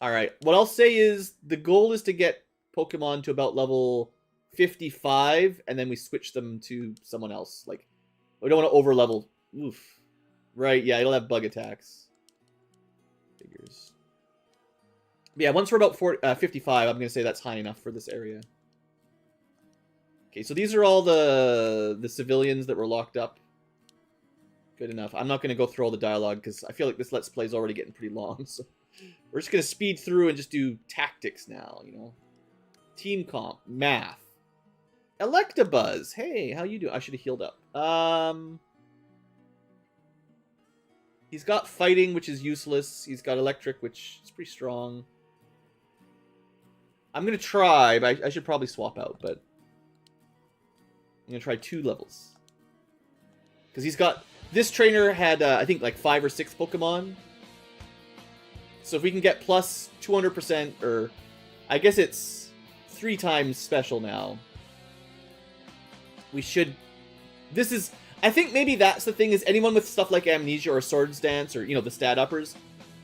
Alright, what I'll say is the goal is to get Pokemon to about level 55, and then we switch them to someone else. Like, we don't want to over-level. Oof. Right, yeah, it'll have bug attacks. Figures. But yeah, once we're about 55, I'm going to say that's high enough for this area. Okay, so these are all the civilians that were locked up. Good enough. I'm not going to go through all the dialogue, because I feel like this Let's Play is already getting pretty long. So we're just going to speed through and just do tactics now, you know. Team comp. Math. Electabuzz. Hey, how you doing? I should have healed up. He's got fighting, which is useless. He's got electric, which is pretty strong. I'm going to try, but I should probably swap out, but I'm going to try 2 levels. Because he's got... This trainer had, I think, like 5 or 6 Pokemon. So if we can get plus 200%, or... I guess it's 3 times special now. We should... This is... I think maybe that's the thing, is anyone with stuff like Amnesia or Swords Dance, or, you know, the stat uppers...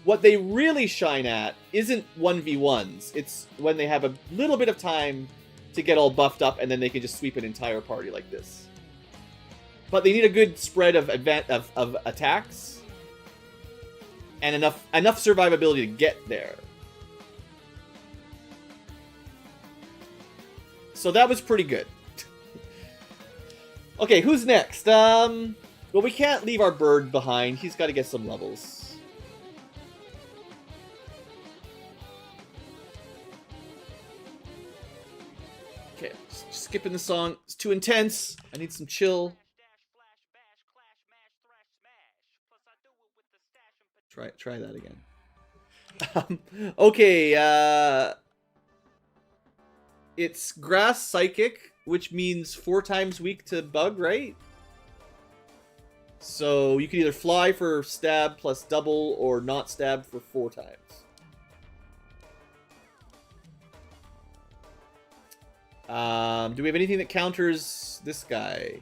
What they really shine at isn't 1v1s. It's when they have a little bit of time to get all buffed up, and then they can just sweep an entire party like this. But they need a good spread of attacks and enough survivability to get there. So that was pretty good. Okay, who's next? Well, we can't leave our bird behind. He's got to get some levels. Okay, skipping the song. It's too intense. I need some chill. Try that again. Okay, it's Grass Psychic, which means 4 times weak to Bug, right? So you can either fly for stab plus double, or not stab for 4 times. Do we have anything that counters this guy?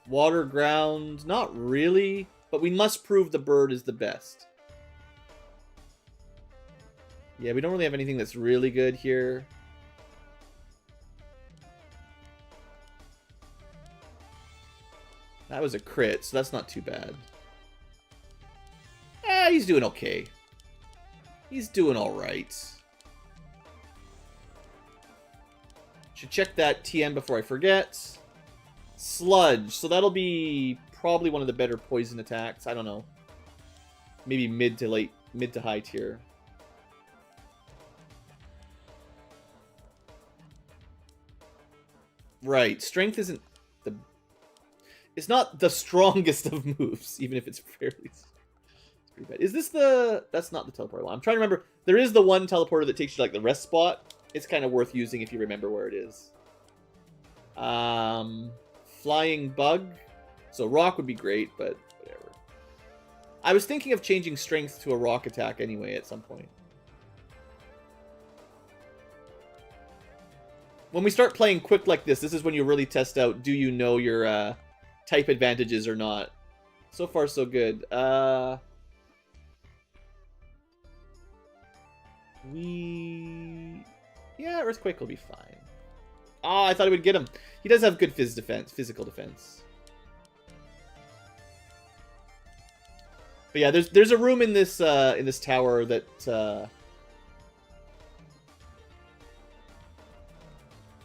Water, ground, not really, but we must prove the bird is the best. Yeah, we don't really have anything that's really good here. That was a crit, so that's not too bad. He's doing okay. He's doing alright. Should check that TM before I forget. Sludge. So that'll be probably one of the better poison attacks. I don't know. Maybe mid to high tier. Right. Strength isn't the... It's not the strongest of moves, even if it's fairly... It's pretty bad. Is this the... That's not the teleporter one. I'm trying to remember. There is the one teleporter that takes you to, like, the rest spot. It's kind of worth using if you remember where it is. Flying Bug. So rock would be great, but whatever. I was thinking of changing strength to a rock attack anyway at some point. When we start playing quick like this is when you really test out, do you know your type advantages or not. So far, so good. Yeah, Earthquake will be fine. Oh, I thought it would get him. He does have good physical defense. But yeah, there's a room in this tower that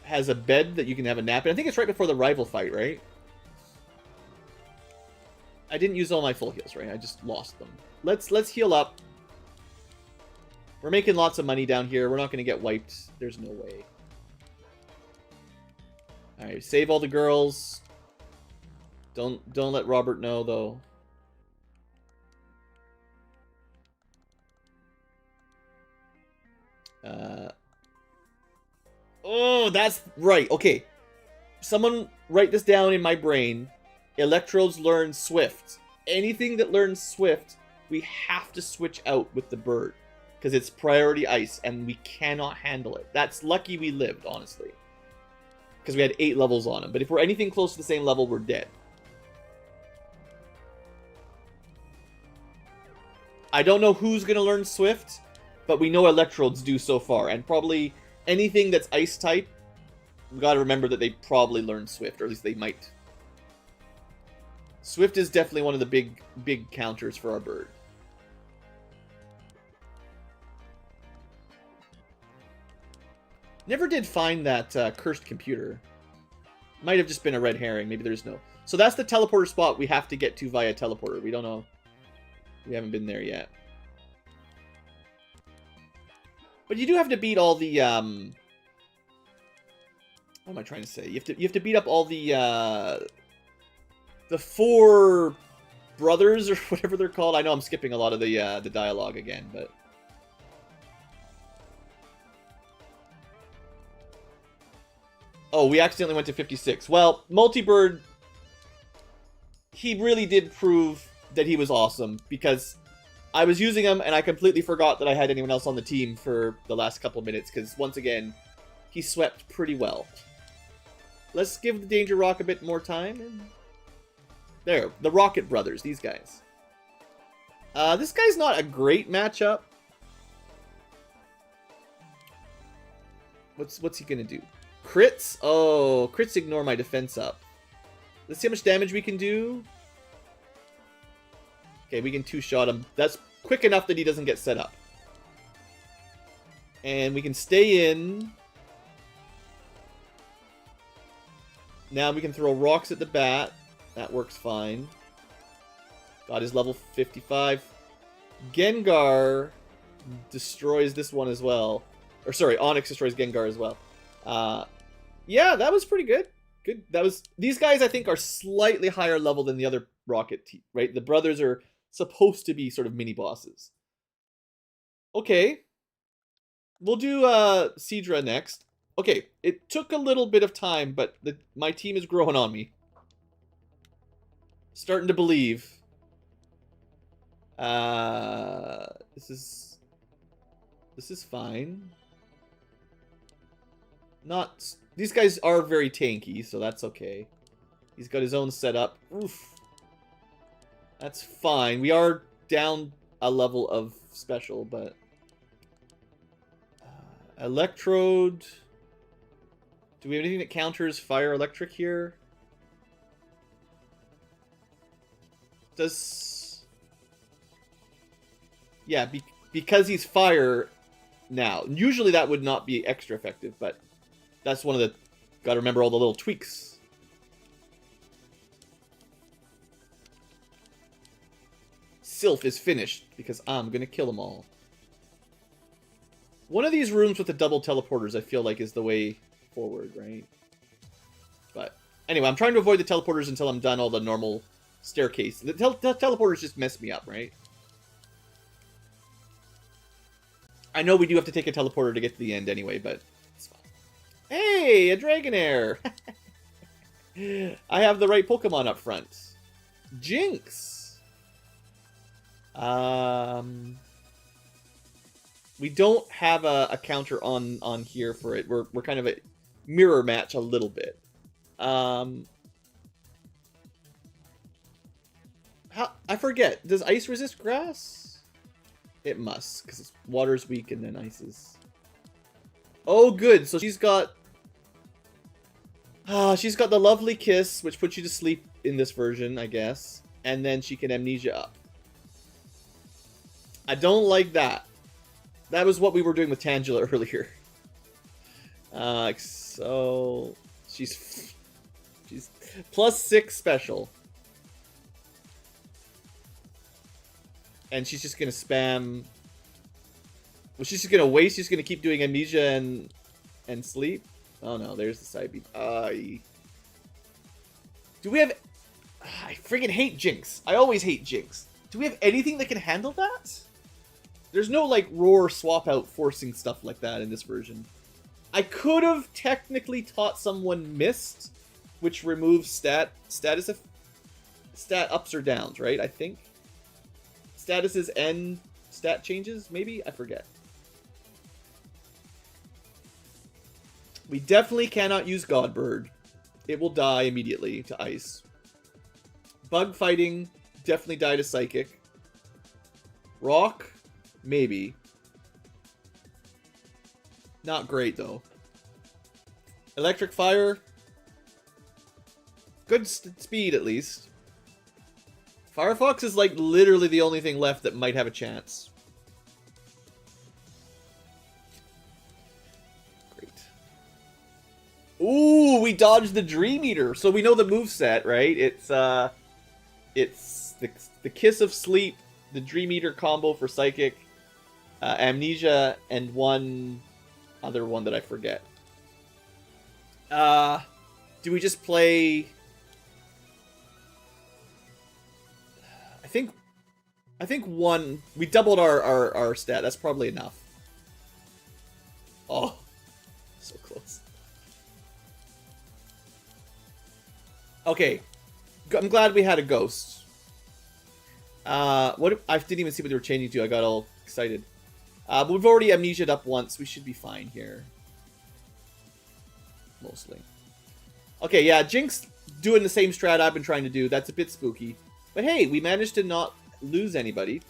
has a bed that you can have a nap in. I think it's right before the rival fight, right? I didn't use all my full heals, right? I just lost them. Let's heal up. We're making lots of money down here. We're not going to get wiped. There's no way. All right, save all the girls. Don't let Robert know though. Oh, that's right. Okay. Someone write this down in my brain. Electrodes learn Swift. Anything that learns Swift, we have to switch out with the bird. Because it's priority ice, and we cannot handle it. That's lucky we lived, honestly. Because we had 8 levels on him. But if we're anything close to the same level, we're dead. I don't know who's going to learn Swift, but we know Electrodes do so far. And probably anything that's ice type, we got to remember that they probably learn Swift, or at least they might. Swift is definitely one of the big counters for our bird. Never did find that cursed computer. Might have just been a red herring. Maybe there's no. So that's the teleporter spot we have to get to via teleporter. We don't know. We haven't been there yet. But you do have to beat all the what am I trying to say? You have to beat up all the 4 brothers or whatever they're called. I know I'm skipping a lot of the dialogue again, but oh, we accidentally went to 56. Well, Multibird, he really did prove that he was awesome, because I was using him and I completely forgot that I had anyone else on the team for the last couple minutes, because once again, he swept pretty well. Let's give the Danger Rock a bit more time. And there, the Rocket Brothers, these guys. This guy's not a great matchup. What's he gonna do? Crits? Oh, crits ignore my defense up. Let's see how much damage we can do. Okay, we can 2-shot him. That's quick enough that he doesn't get set up. And we can stay in. Now we can throw rocks at the bat. That works fine. Got his level 55. Gengar destroys this one as well. Or sorry, Onyx destroys Gengar as well. Yeah, that was pretty good. Good. That was. These guys, I think, are slightly higher level than the other Rocket team, right? The brothers are supposed to be sort of mini bosses. Okay, we'll do Seadra next. Okay, it took a little bit of time, but my team is growing on me. Starting to believe. This is fine. Not. These guys are very tanky, so that's okay. He's got his own setup. Oof. That's fine. We are down a level of special, but... Electrode... Do we have anything that counters Fire Electric here? Does... Yeah, because he's Fire now. Usually that would not be extra effective, but... That's one of the... Gotta remember all the little tweaks. Sylph is finished, because I'm gonna kill them all. One of these rooms with the double teleporters, I feel like, is the way forward, right? But, anyway, I'm trying to avoid the teleporters until I'm done all the normal staircase. The teleporters just mess me up, right? I know we do have to take a teleporter to get to the end anyway, but... Hey, a Dragonair! I have the right Pokemon up front. Jinx. We don't have a counter on here for it. We're kind of a mirror match a little bit. I forget. Does ice resist grass? It must, because water's weak and then ice is. Oh, good. So she's got the lovely kiss, which puts you to sleep in this version, I guess. And then she can amnesia up. I don't like that. That was what we were doing with Tangela earlier. So she's +6 special. And she's just gonna spam. Well, she's just gonna waste. She's gonna keep doing amnesia and sleep. Oh no, there's the side beat. Do we have? I freaking hate Jinx. I always hate Jinx. Do we have anything that can handle that? There's no like roar swap out forcing stuff like that in this version. I could have technically taught someone Mist, which removes stat ups or downs, right? I think. Statuses and stat changes, maybe? I forget. We definitely cannot use Godbird. It will die immediately to ice. Bug fighting, definitely die to psychic. Rock, maybe. Not great, though. Electric fire. Good speed, at least. Firefox is like literally the only thing left that might have a chance. Great. Ooh, we dodged the Dream Eater. So we know the moveset, right? It's the Kiss of Sleep, the Dream Eater combo for Psychic, Amnesia, and one other one that I forget. Do we just play... I think one... We doubled our stat. That's probably enough. Oh. So close. Okay. I'm glad we had a ghost. I didn't even see what they were changing to. I got all excited. But we've already amnesia'd up once. We should be fine here. Mostly. Okay, yeah. Jinx doing the same strat I've been trying to do. That's a bit spooky. But hey, we managed to not lose anybody.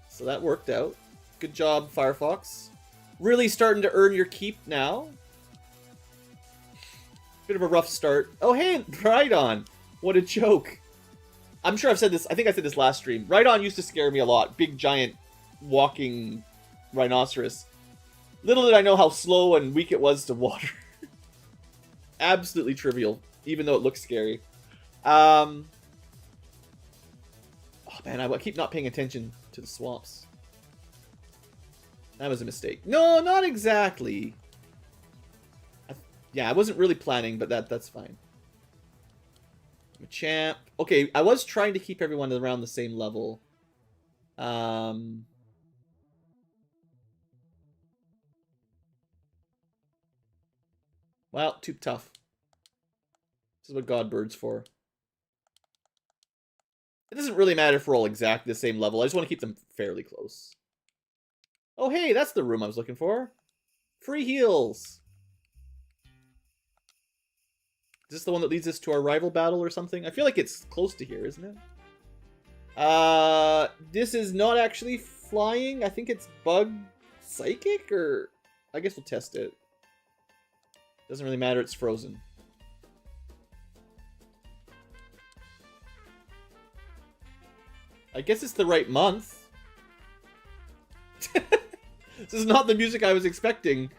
So that worked out. Good job, Firefox. Really starting to earn your keep now. Bit of a rough start. Oh, hey, Rhydon. What a joke. I'm sure I've said this. I think I said this last stream. Rhydon used to scare me a lot. Big, giant, walking rhinoceros. Little did I know how slow and weak it was to water. Absolutely trivial, even though it looks scary. Oh man, I keep not paying attention to the swamps. That was a mistake. No, not exactly. Yeah, I wasn't really planning, but that's fine. I'm a champ. Okay, I was trying to keep everyone around the same level. Well, too tough. This is what Godbird's for. It doesn't really matter if we're all exactly the same level. I just want to keep them fairly close. Oh, hey, that's the room I was looking for. Free heals. Is this the one that leads us to our rival battle or something? I feel like it's close to here, isn't it? This is not actually flying. I think it's bug psychic, or... I guess we'll test it. Doesn't really matter, it's frozen. I guess it's the right month. This is not the music I was expecting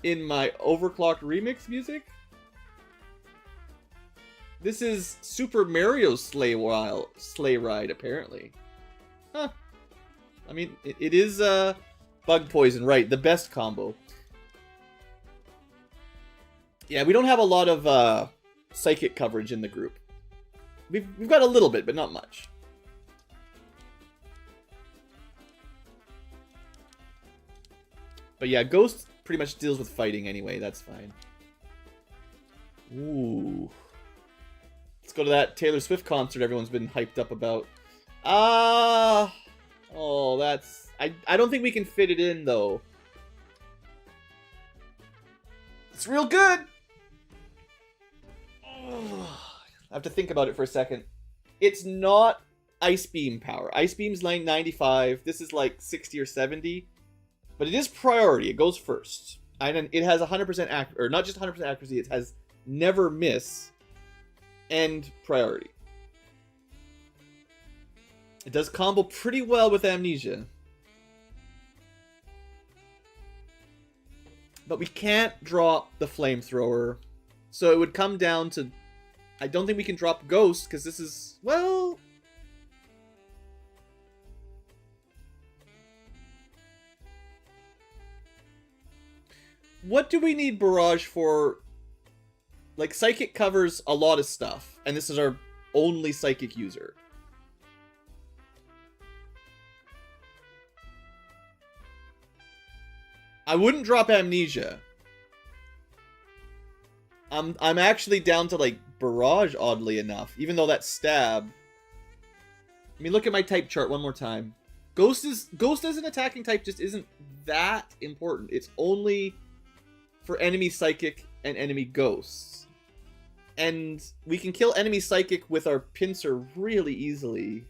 in my overclocked remix music. This is Super Mario's Sleigh Ride, apparently. Huh. I mean, it is Bug Poison, right? The best combo. Yeah, we don't have a lot of psychic coverage in the group. We've got a little bit, but not much. But yeah, Ghost pretty much deals with fighting anyway. That's fine. Ooh. go to that Taylor Swift concert everyone's been hyped up about. Oh, that's... I don't think we can fit it in, though. It's real good! I have to think about it for a second. It's not Ice Beam power. Ice Beam's like 95. This is like 60 or 70. But it is priority. It goes first. And it has 100% accuracy. Or not just 100% accuracy. It has never miss and priority. It does combo pretty well with Amnesia. But we can't drop the Flamethrower. So it would come down to... I don't think we can drop Ghost, because this is... Well... What do we need Barrage for? Like, Psychic covers a lot of stuff. And this is our only Psychic user. I wouldn't drop Amnesia. I'm actually down to, like, Barrage, oddly enough. Even though that's Stab. I mean, look at my type chart one more time. Ghost as an attacking type just isn't that important. It's only for enemy Psychic and enemy Ghosts. And we can kill enemy Psychic with our Pincer really easily.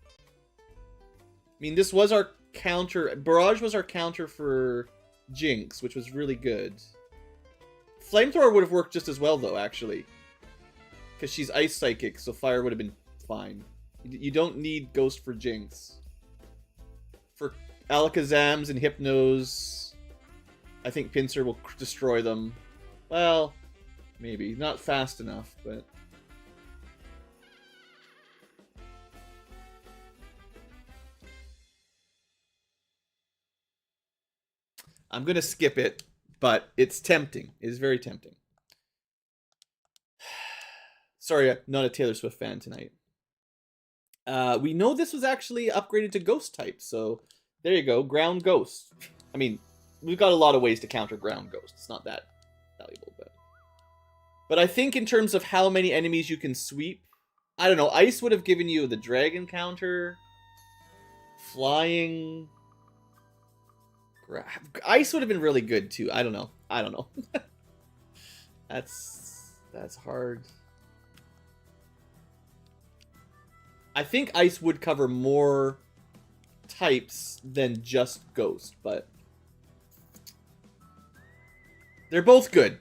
I mean, this was our counter. Barrage was our counter for Jinx, which was really good. Flamethrower would have worked just as well, though, actually. Because she's Ice Psychic, so Fire would have been fine. You don't need Ghost for Jinx. For Alakazams and Hypnos, I think Pincer will destroy them. Well, maybe. Not fast enough, but... I'm going to skip it, but it's tempting. It is very tempting. Sorry, I'm not a Taylor Swift fan tonight. We know this was actually upgraded to Ghost type, so there you go. Ground Ghost. I mean, we've got a lot of ways to counter Ground Ghost. It's not that valuable, but I think in terms of how many enemies you can sweep, I don't know. Ice would have given you the Dragon counter. Flying... Ice would have been really good too. I don't know. That's hard. I think Ice would cover more types than just Ghost, but they're both good.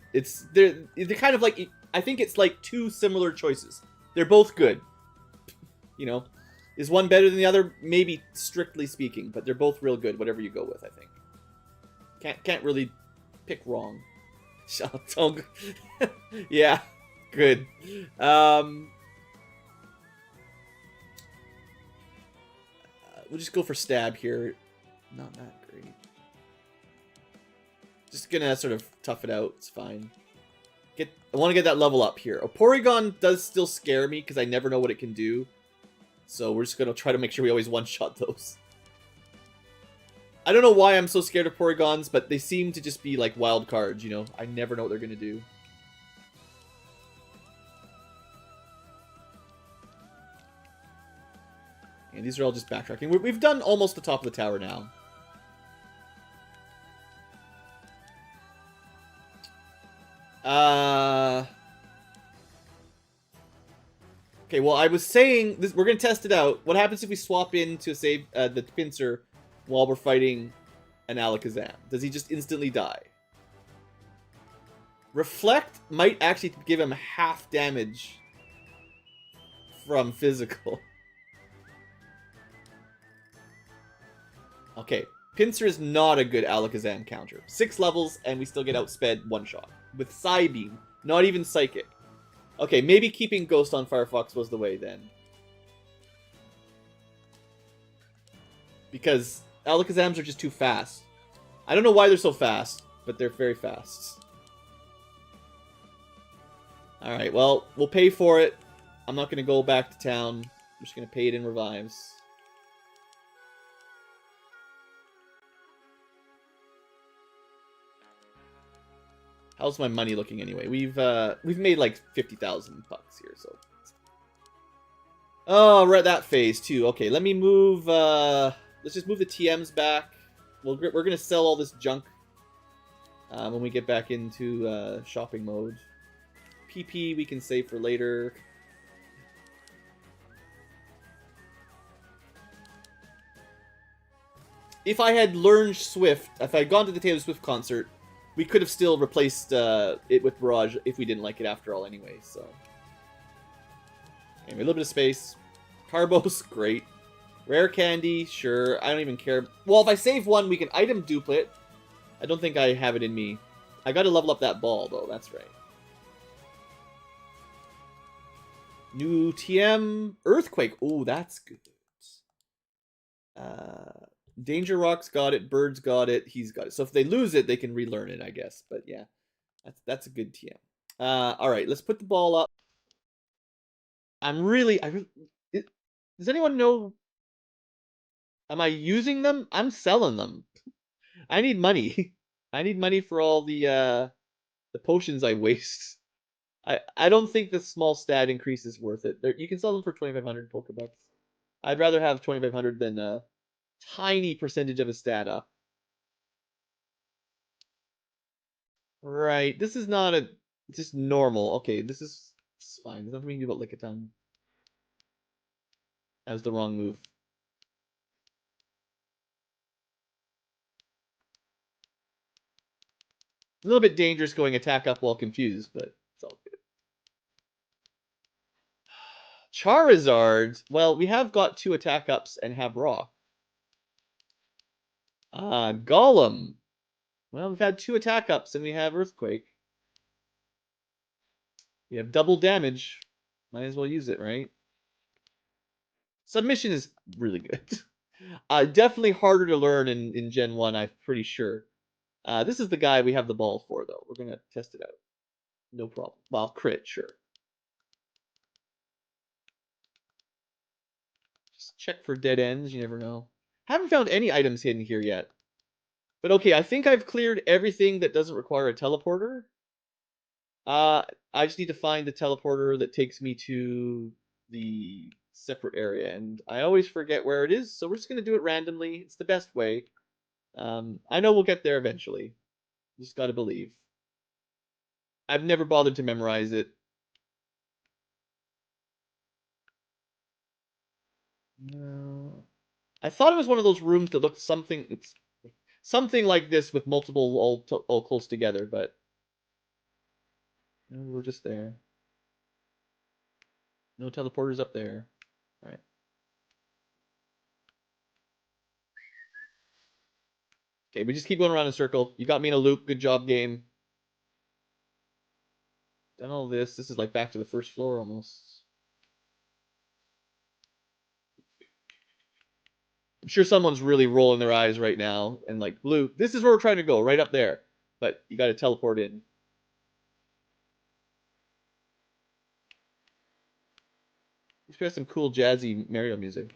They're kind of like, I think it's like two similar choices. They're both good. You know, is one better than the other? Maybe strictly speaking, but they're both real good. Whatever you go with, I think. Can't really pick wrong. Yeah, good. We'll just go for Stab here. Not that great. Just gonna sort of tough it out. It's fine. I want to get that level up here. A Porygon does still scare me because I never know what it can do. So we're just gonna try to make sure we always one-shot those. I don't know why I'm so scared of Porygons, but they seem to just be like wild cards, you know? I never know what they're going to do. And these are all just backtracking. We've done almost the top of the tower now. Okay, well, I was saying... we're going to test it out. What happens if we swap in to save the Pincer while we're fighting an Alakazam? Does he just instantly die? Reflect might actually give him half damage from physical. Okay, Pinsir is not a good Alakazam counter. 6 levels and we still get outsped one shot. With Psybeam, not even Psychic. Okay, maybe keeping Ghost on Firefox was the way then. Because Alakazams are just too fast. I don't know why they're so fast, but they're very fast. Alright, well, we'll pay for it. I'm not going to go back to town. I'm just going to pay it in revives. How's my money looking anyway? We've made like 50,000 bucks here, so. Oh, we're at that phase too. Okay, let me move. Let's just move the TMs back. We're gonna sell all this junk when we get back into shopping mode. PP we can save for later. If I had learned Swift, if I had gone to the Taylor Swift concert, we could have still replaced it with Barrage if we didn't like it after all anyway, so. Anyway, a little bit of space. Carbos, great. Rare candy, sure. I don't even care. Well, if I save one, we can item duplicate. I don't think I have it in me. I gotta level up that ball, though. That's right. New TM. Earthquake. Oh, that's good. Danger Rock's got it. Bird's got it. He's got it. So if they lose it, they can relearn it, I guess. But yeah, that's a good TM. All right, let's put the ball up. Does anyone know? Am I using them? I'm selling them. I need money. I need money for all the potions I waste. I don't think the small stat increase is worth it. You can sell them for 2,500 Pokebucks. I'd rather have 2,500 than a tiny percentage of a stat up. Right. This is not just normal. Okay, this is fine. There's nothing we can do about Lickitung. That was the wrong move. A little bit dangerous going attack up while confused, but it's all good. Charizard. Well, we have got 2 attack ups and have Rock. Golem. Well, we've had 2 attack ups and we have Earthquake. We have double damage. Might as well use it, right? Submission is really good. Definitely harder to learn in Gen 1, I'm pretty sure. This is the guy we have the ball for, though. We're going to test it out. No problem. Well, crit, sure. Just check for dead ends. You never know. Haven't found any items hidden here yet. But okay, I think I've cleared everything that doesn't require a teleporter. I just need to find the teleporter that takes me to the separate area, and I always forget where it is, so we're just going to do it randomly. It's the best way. I know we'll get there eventually. Just gotta believe. I've never bothered to memorize it. No. I thought it was one of those rooms that looked something like this with multiple all close together, but no, we're just there. No teleporters up there. All right. Okay, we just keep going around in a circle. You got me in a loop. Good job, game. Done all this. This is like back to the first floor almost. I'm sure someone's really rolling their eyes right now and like, Blue, this is where we're trying to go, right up there. But you got to teleport in. Let's play some cool jazzy Mario music.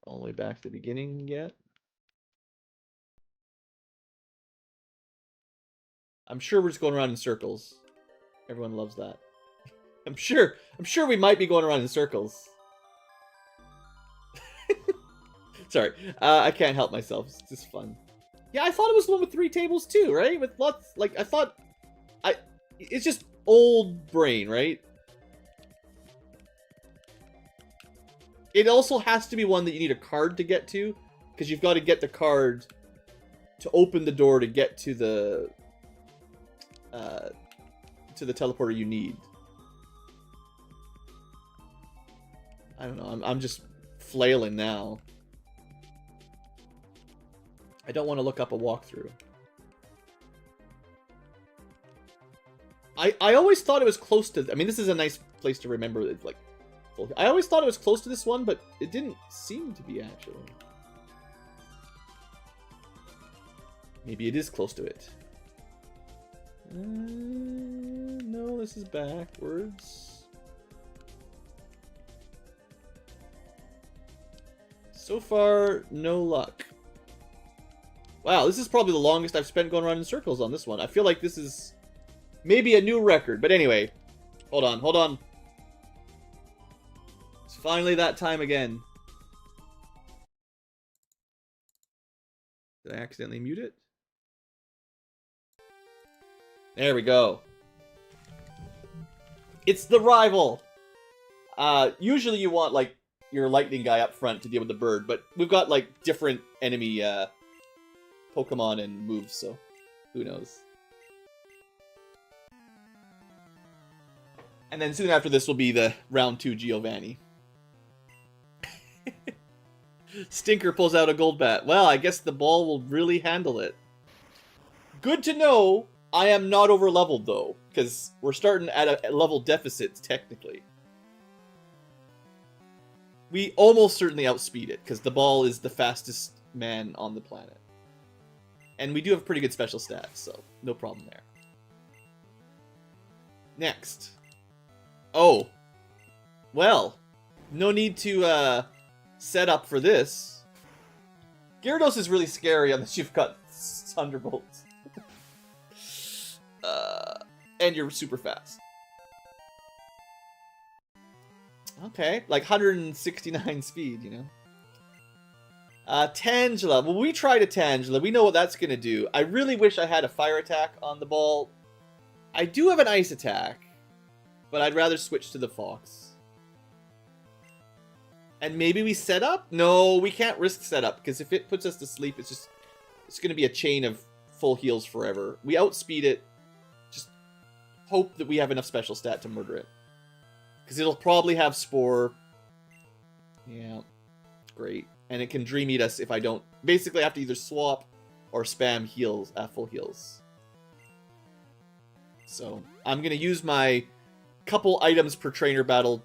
All the way back to the beginning yet? I'm sure we're just going around in circles. Everyone loves that. I'm sure we might be going around in circles. Sorry, I can't help myself. It's just fun. Yeah, I thought it was the one with 3 tables too, right? With lots, like, it's just old brain, right? It also has to be one that you need a card to get to, because you've got to get the card to open the door to get to the teleporter you need. I don't know. I'm just flailing now. I don't want to look up a walkthrough. I always thought it was close to... I mean, this is a nice place to remember. It's like, I always thought it was close to this one, but it didn't seem to be, actually. Maybe it is close to it. No, this is backwards. So far, no luck. Wow, this is probably the longest I've spent going around in circles on this one. I feel like this is maybe a new record. But anyway, hold on, hold on. It's finally that time again. Did I accidentally mute it? There we go. It's the rival. Usually you want, like, your lightning guy up front to deal with the bird, but we've got, like, different enemy Pokemon and moves, so who knows. And then soon after this will be the round 2 Giovanni. Stinker pulls out a gold bat. Well, I guess the ball will really handle it. Good to know I am not over leveled though, because we're starting at a level deficit technically. We almost certainly outspeed it, because the ball is the fastest man on the planet. And we do have pretty good special stats, so no problem there. Next. Oh. Well. No need to set up for this. Gyarados is really scary unless you've got Thunderbolts. And you're super fast. Okay, like 169 speed, you know. Tangela. Well, we tried a Tangela. We know what that's going to do. I really wish I had a fire attack on the ball. I do have an ice attack, but I'd rather switch to the Fox. And maybe we set up? No, we can't risk setup, because if it puts us to sleep, it's going to be a chain of full heals forever. We outspeed it. Just hope that we have enough special stat to murder it. Because it'll probably have Spore. Yeah, great. And it can Dream Eat us if I don't... Basically, I have to either swap or spam heals, full heals. So, I'm going to use my couple items per trainer battle.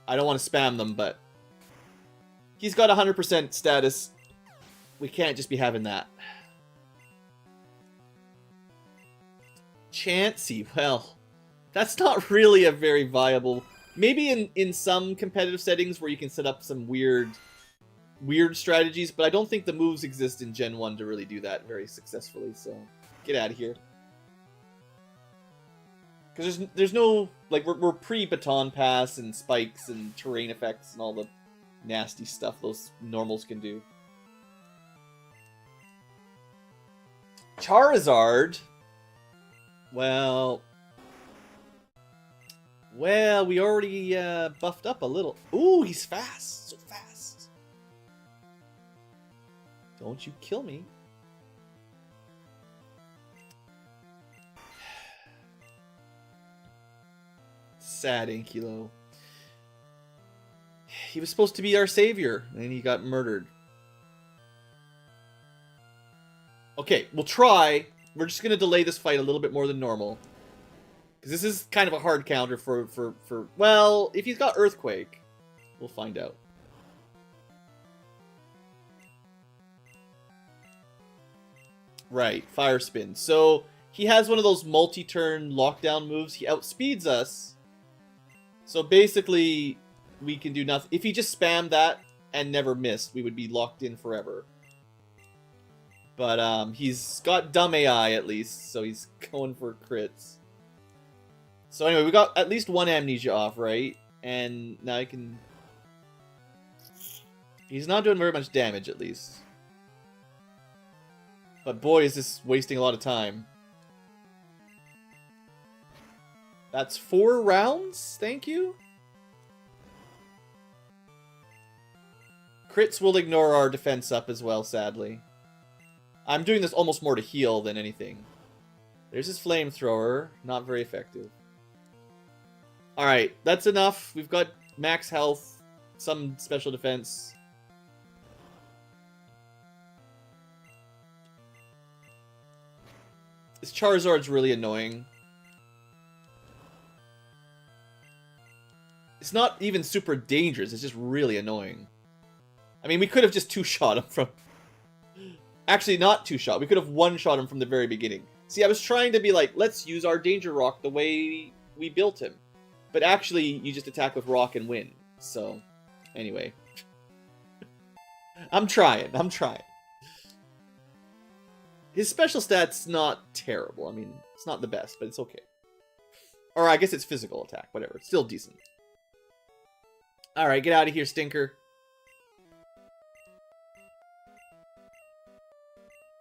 I don't want to spam them, but... He's got 100% status. We can't just be having that. Chansey, well... That's not really a very viable... Maybe in some competitive settings where you can set up some weird strategies, but I don't think the moves exist in Gen 1 to really do that very successfully, so get out of here. Because there's no... Like, we're pre-Baton Pass and spikes and terrain effects and all the nasty stuff those normals can do. Charizard? Well, we already buffed up a little. Ooh, he's fast. So fast. Don't you kill me. Sad Ankylo. He was supposed to be our savior, and he got murdered. Okay, we'll try. We're just going to delay this fight a little bit more than normal. Because this is kind of a hard counter for... Well, if he's got Earthquake, we'll find out. Right, Fire Spin. So, he has one of those multi-turn lockdown moves. He outspeeds us. So basically, we can do nothing. If he just spammed that and never missed, we would be locked in forever. But he's got dumb AI at least, so he's going for crits. So anyway, we got at least one amnesia off, right? And now I can... He's not doing very much damage, at least. But boy, is this wasting a lot of time. That's 4 rounds? Thank you? Crits will ignore our defense up as well, sadly. I'm doing this almost more to heal than anything. There's his flamethrower. Not very effective. Alright, that's enough. We've got max health, some special defense. This Charizard's really annoying. It's not even super dangerous, it's just really annoying. I mean, we could have just two-shot him from... Actually, not two-shot. We could have one-shot him from the very beginning. See, I was trying to be like, let's use our Danger Rock the way we built him. But actually, you just attack with Rock and win. So, anyway. I'm trying. His special stat's not terrible. I mean, it's not the best, but it's okay. Or I guess it's physical attack, whatever. It's still decent. Alright, get out of here, Stinker.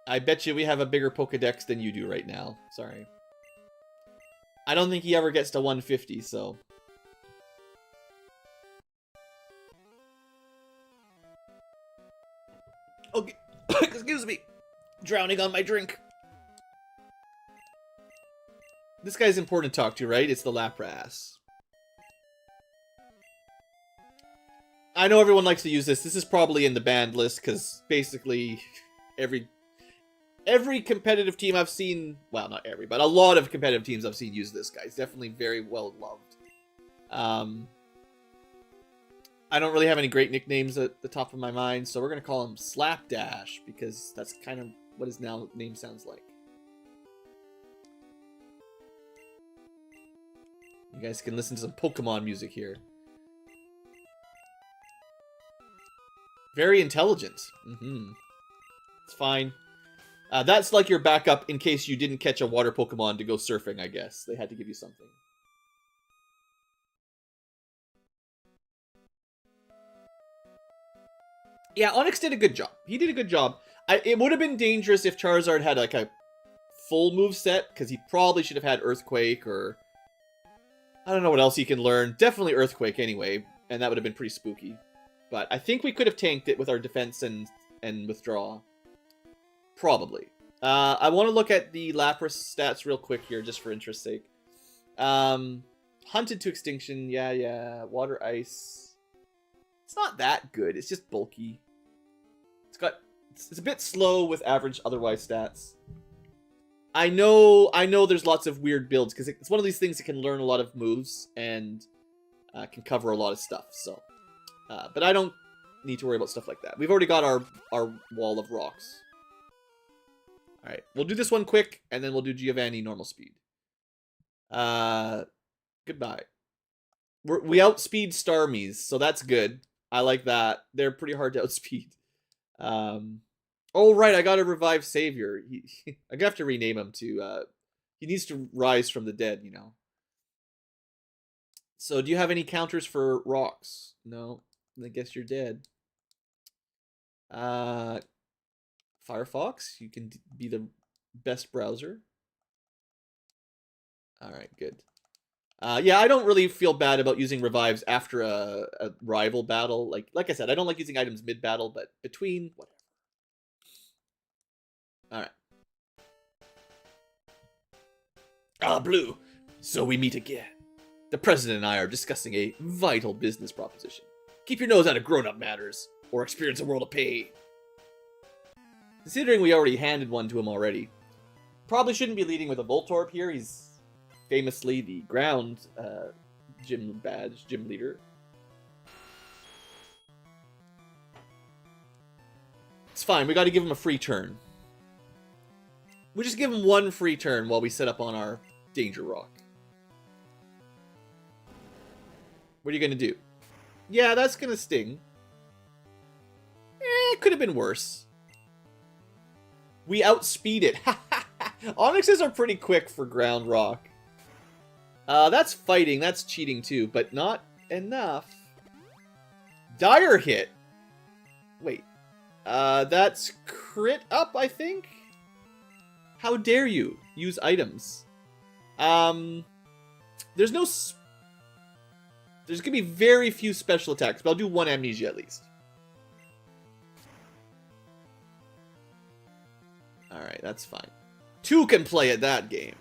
I bet you we have a bigger Pokedex than you do right now. Sorry. I don't think he ever gets to 150, so... Okay. Excuse me. Drowning on my drink. This guy's important to talk to, right? It's the Lapras. I know everyone likes to use this. This is probably in the banned list, because basically every competitive team I've seen... Well, not every, but a lot of competitive teams I've seen use this guy. He's definitely very well loved. I don't really have any great nicknames at the top of my mind, so we're going to call him Slapdash, because that's kind of what his name sounds like. You guys can listen to some Pokemon music here. Very intelligent. It's fine. That's like your backup in case you didn't catch a water Pokemon to go surfing, I guess. They had to give you something. Yeah, Onix did a good job. He did a good job. It would have been dangerous if Charizard had like a full move set, because he probably should have had Earthquake, or I don't know what else he can learn. Definitely Earthquake anyway, and that would have been pretty spooky. But I think we could have tanked it with our defense and withdraw. Probably. I want to look at the Lapras stats real quick here, just for interest's sake. Hunted to extinction, yeah. Water, ice. It's not that good. It's just bulky. It's a bit slow with average otherwise stats. I know there's lots of weird builds, because it's one of these things that can learn a lot of moves and can cover a lot of stuff. So, but I don't need to worry about stuff like that. We've already got our wall of rocks. All right, we'll do this one quick, and then we'll do Giovanni normal speed. Goodbye. We outspeed Starmies, so that's good. I like that. They're pretty hard to outspeed. Oh, right, I got a revive Savior. I'm gonna have to rename him to, he needs to rise from the dead, you know. So, do you have any counters for rocks? No, I guess you're dead. Firefox, you can be the best browser. Alright, good. Yeah, I don't really feel bad about using revives after a rival battle. Like I said, I don't like using items mid-battle, but between, whatever. Alright. Ah, Blue. So we meet again. The President and I are discussing a vital business proposition. Keep your nose out of grown-up matters, or experience a world of pain. Considering we already handed one to him already, probably shouldn't be leading with a Voltorb here. He's famously the ground gym leader. It's fine, we gotta give him a free turn. We just give him one free turn while we set up on our Danger Rock. What are you gonna do? Yeah, that's gonna sting. It could have been worse. We outspeed it. Onyxes are pretty quick for ground rock. That's fighting, that's cheating too, but not enough. Dire hit. Wait. That's crit up, I think? How dare you use items? There's no... There's gonna be very few special attacks, but I'll do one amnesia at least. Alright, that's fine. 2 can play at that game.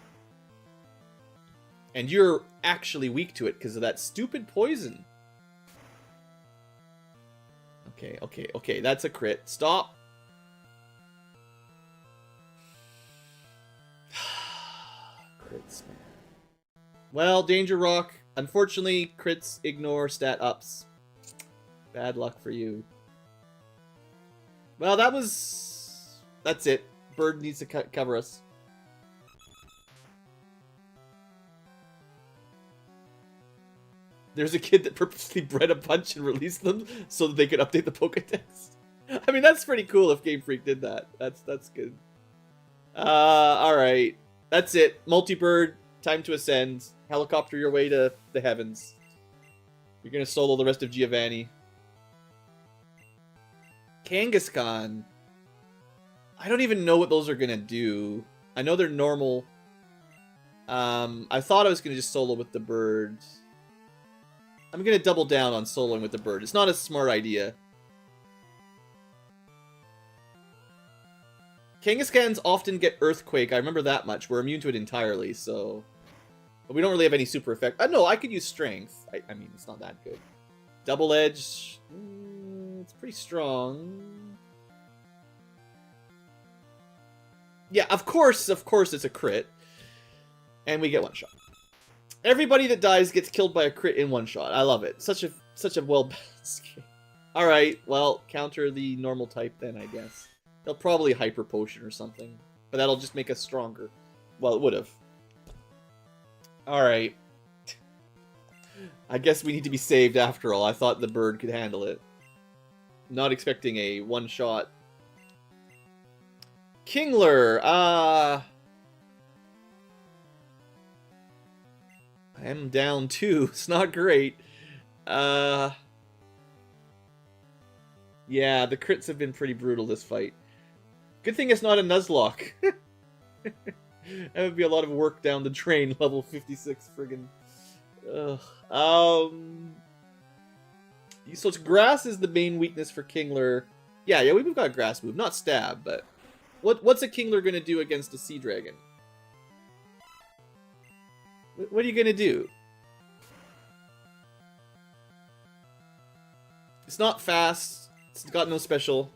And you're actually weak to it because of that stupid poison. Okay, that's a crit. Stop. Crits, man. Well, Danger Rock. Unfortunately, crits ignore stat ups. Bad luck for you. Well, that's it. Bird needs to cover us. There's a kid that purposely bred a bunch and released them so that they could update the Pokédex. I mean, that's pretty cool if Game Freak did that. That's good. Alright. That's it. Multi-bird, time to ascend. Helicopter your way to the heavens. You're gonna solo the rest of Giovanni. Kangaskhan. I don't even know what those are gonna do. I know they're normal. I thought I was gonna just solo with the bird. I'm gonna double down on soloing with the bird. It's not a smart idea. Kangaskhan's often get Earthquake. I remember that much. We're immune to it entirely, so... But we don't really have any super effect. No, I could use Strength. I mean, it's not that good. Double Edge... it's pretty strong. Yeah, of course it's a crit. And we get one shot. Everybody that dies gets killed by a crit in one shot. I love it. Such a well-balanced game. Alright, well, counter the normal type then, I guess. They'll probably Hyper Potion or something. But that'll just make us stronger. Well, it would have. Alright. I guess we need to be saved after all. I thought the bird could handle it. Not expecting a one-shot. Kingler, I am down 2. It's not great. Yeah, the crits have been pretty brutal this fight. Good thing it's not a Nuzlocke. That would be a lot of work down the drain, level 56 friggin'. So it's grass is the main weakness for Kingler. Yeah, we've got a grass move, not stab, but what's a Kingler gonna do against a Sea Dragon? What are you gonna do? It's not fast. It's got no special.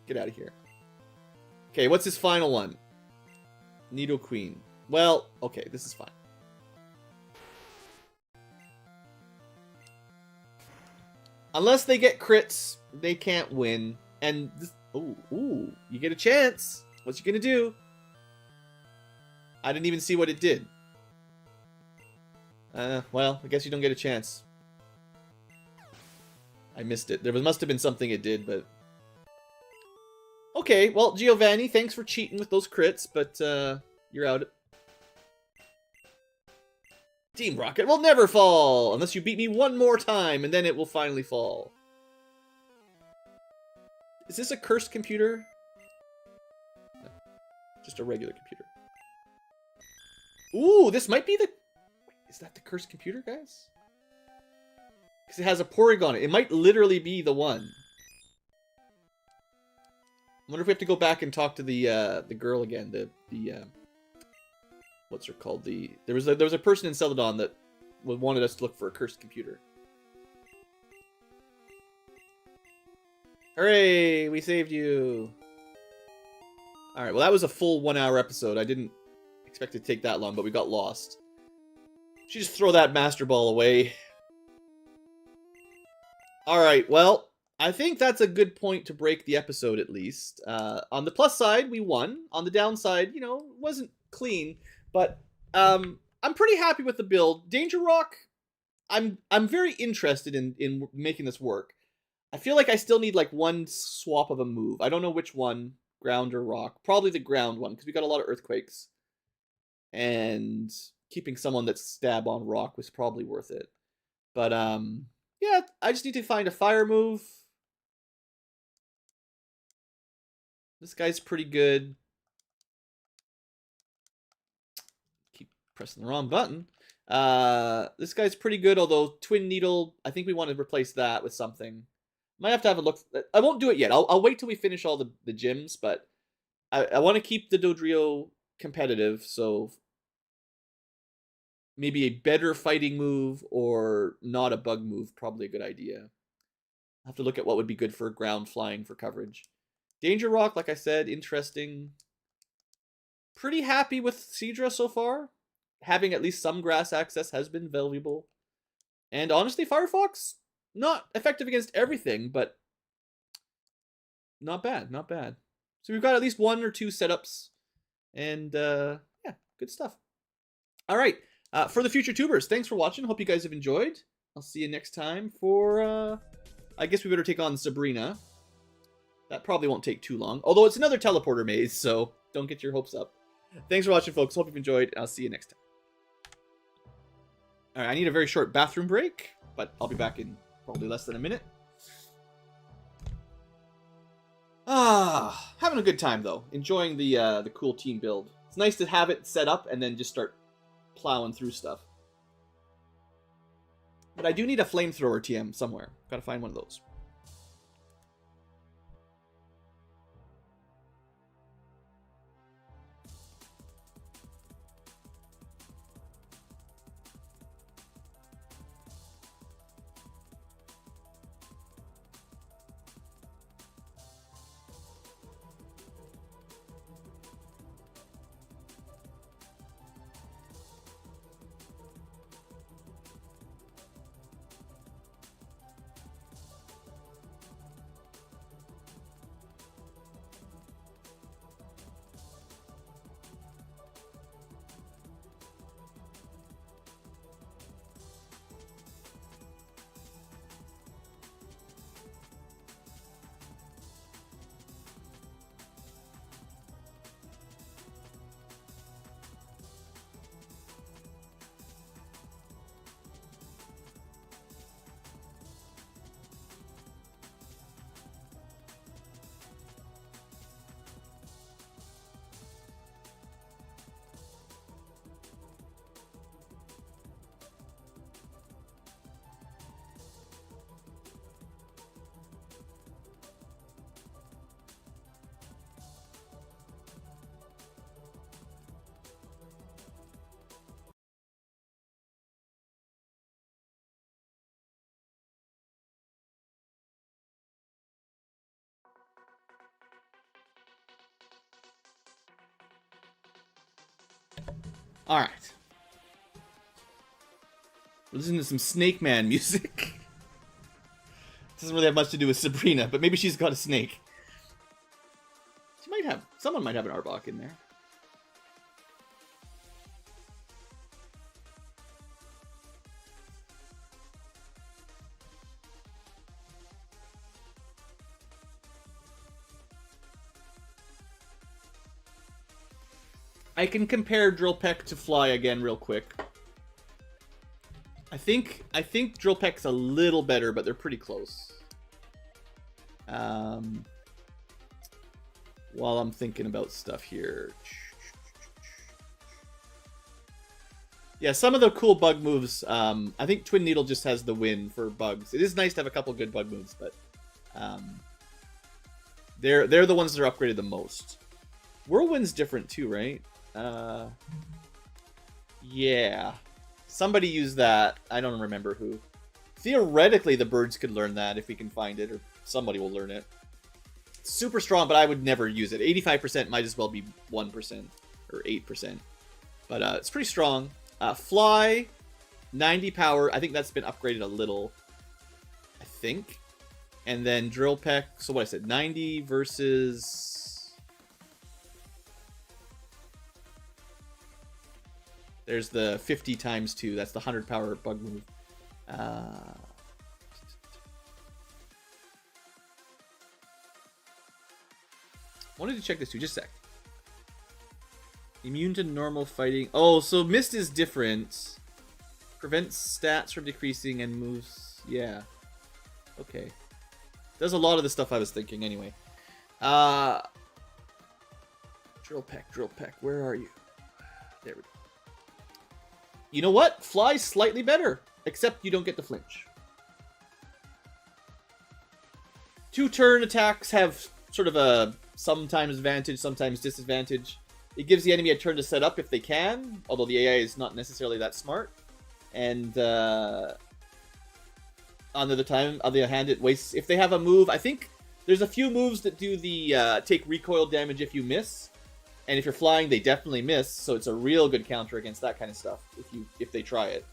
Get out of here. Okay, what's his final one? Nido Queen. Well, okay, this is fine. Unless they get crits, they can't win. And this, ooh, you get a chance. What's you gonna do? I didn't even see what it did. Well, I guess you don't get a chance. I missed it. There must have been something it did, but... Okay, well, Giovanni, thanks for cheating with those crits, but, you're out. Team Rocket will never fall! Unless you beat me one more time, and then it will finally fall. Is this a cursed computer? No. Just a regular computer. Ooh, this might be the... Is that the cursed computer, guys? Because it has a Porygon. It might literally be the one. I wonder if we have to go back and talk to the girl again. What's her called? There was a person in Celadon that wanted us to look for a cursed computer. Hooray! We saved you. All right. Well, that was a full 1 hour episode. I didn't expect it to take that long, but we got lost. She just throw that Master Ball away. Alright, well, I think that's a good point to break the episode, at least. On the plus side, we won. On the downside, you know, it wasn't clean. But I'm pretty happy with the build. Danger Rock, I'm very interested in making this work. I feel like I still need, like, one swap of a move. I don't know which one, ground or rock. Probably the ground one, because we got a lot of earthquakes. And... keeping someone that's stab on rock was probably worth it. But, yeah, I just need to find a fire move. This guy's pretty good. Keep pressing the wrong button. This guy's pretty good, although Twin Needle, I think we want to replace that with something. Might have to have a look. I won't do it yet. I'll wait till we finish all the gyms, but I want to keep the Dodrio competitive, so... Maybe a better fighting move or not a bug move. Probably a good idea. I'll have to look at what would be good for ground flying for coverage. Danger Rock, like I said, interesting. Pretty happy with Seadra so far. Having at least some grass access has been valuable. And honestly, Firefox, not effective against everything, but not bad, not bad. So we've got at least 1 or 2 setups. And yeah, good stuff. All right. For the future tubers, thanks for watching. Hope you guys have enjoyed. I'll see you next time for, I guess we better take on Sabrina. That probably won't take too long. Although it's another teleporter maze, so don't get your hopes up. Thanks for watching, folks. Hope you've enjoyed, and I'll see you next time. All right, I need a very short bathroom break, but I'll be back in probably less than a minute. Having a good time, though. Enjoying the cool team build. It's nice to have it set up and then just start plowing through stuff. But I do need a flamethrower TM somewhere. Gotta find one of those. All right. We're listening to some Snake Man music. Doesn't really have much to do with Sabrina, but maybe she's got a snake. She might have. Someone might have an Arbok in there. I can compare Drill Peck to Fly again real quick. I think Drill Peck's a little better, but they're pretty close. While I'm thinking about stuff here. Yeah, some of the cool bug moves, I think Twin Needle just has the win for bugs. It is nice to have a couple good bug moves, but they're the ones that are upgraded the most. Whirlwind's different too, right? Yeah. Somebody used that. I don't remember who. Theoretically, the birds could learn that if we can find it, or somebody will learn it. It's super strong, but I would never use it. 85% might as well be 1% or 8%. But it's pretty strong. Fly, 90 power. I think that's been upgraded a little. I think. And then Drill Peck. So what I said, 90 versus... There's the 50 times 2. That's the 100 power bug move. Wanted to check this too. Just a sec. Immune to normal fighting. Oh, so Mist is different. Prevents stats from decreasing and moves. Yeah. Okay. Does a lot of the stuff I was thinking anyway. Drill Peck. Where are you? There we go. You know what? Fly's slightly better, except you don't get the flinch. 2-turn attacks have sort of a sometimes advantage, sometimes disadvantage. It gives the enemy a turn to set up if they can, although the AI is not necessarily that smart. And on the other hand, it wastes. If they have a move, I think there's a few moves that do the take recoil damage if you miss. And if you're flying, they definitely miss, so it's a real good counter against that kind of stuff if they try it.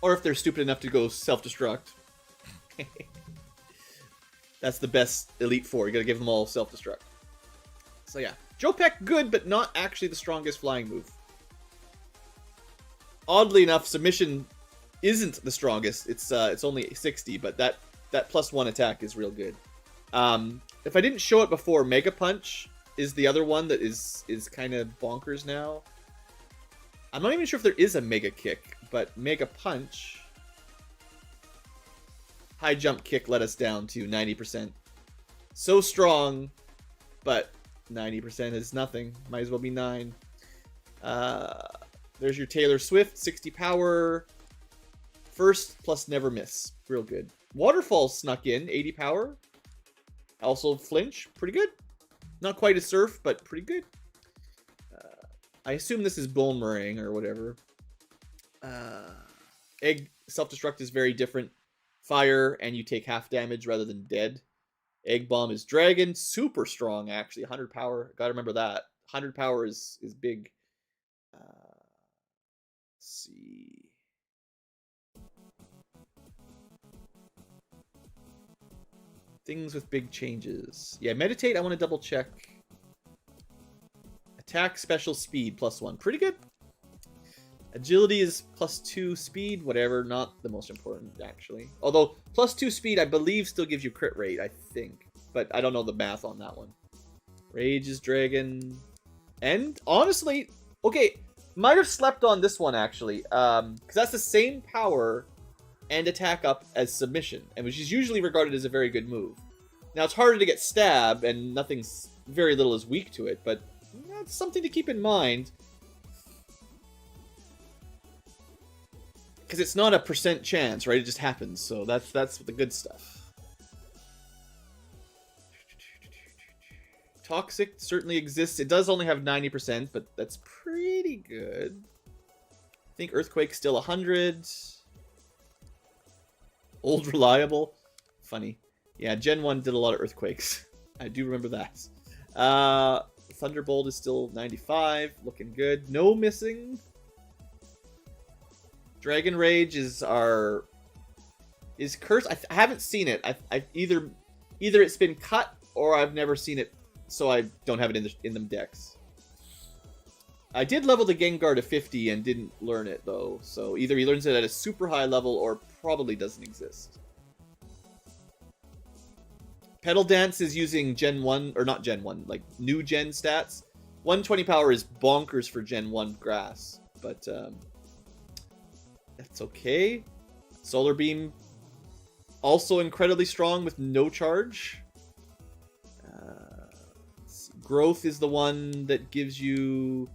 Or if they're stupid enough to go self-destruct. That's the best Elite Four. You gotta give them all self-destruct. So yeah. Drill Peck, good, but not actually the strongest flying move. Oddly enough, Submission isn't the strongest. It's only 60, but that +1 attack is real good. If I didn't show it before, Mega Punch is the other one that is kind of bonkers now. I'm not even sure if there is a Mega Kick, but Mega Punch. High Jump Kick let us down to 90%. So strong, but 90% is nothing. Might as well be 9. There's your Taylor Swift, 60 power. First plus never miss. Real good. Waterfall snuck in, 80 power. Also Flinch, pretty good. Not quite a Surf, but pretty good. I assume this is Boomerang or whatever. Egg Self-Destruct is very different. Fire, and you take half damage rather than dead. Egg Bomb is Dragon. Super strong, actually. 100 power. Gotta remember that. 100 power is big. Let's see. Things with big changes. Yeah, Meditate, I want to double check. Attack, Special, Speed, +1. Pretty good. Agility is +2 speed, whatever. Not the most important, actually. Although, +2 speed, I believe, still gives you crit rate, I think. But I don't know the math on that one. Rage is Dragon. And, honestly, okay, might have slept on this one, actually. Because that's the same power and attack up as Submission, and which is usually regarded as a very good move. Now, it's harder to get stabbed, and very little is weak to it, but that's something to keep in mind. Because it's not a % chance, right? It just happens, so that's the good stuff. Toxic certainly exists. It does only have 90%, but that's pretty good. I think Earthquake's still 100. Old Reliable. Funny. Yeah, Gen 1 did a lot of Earthquakes. I do remember that. Thunderbolt is still 95. Looking good. No missing. Dragon Rage is cursed. I haven't seen it. I either it's been cut or I've never seen it, so I don't have it in them decks. I did level the Gengar to 50 and didn't learn it though, so either he learns it at a super high level or probably doesn't exist. Pedal Dance is using Gen 1, or not Gen 1, like new Gen stats. 120 power is bonkers for Gen 1 grass, but that's okay. Solar Beam, also incredibly strong with no charge. Growth is the one that gives you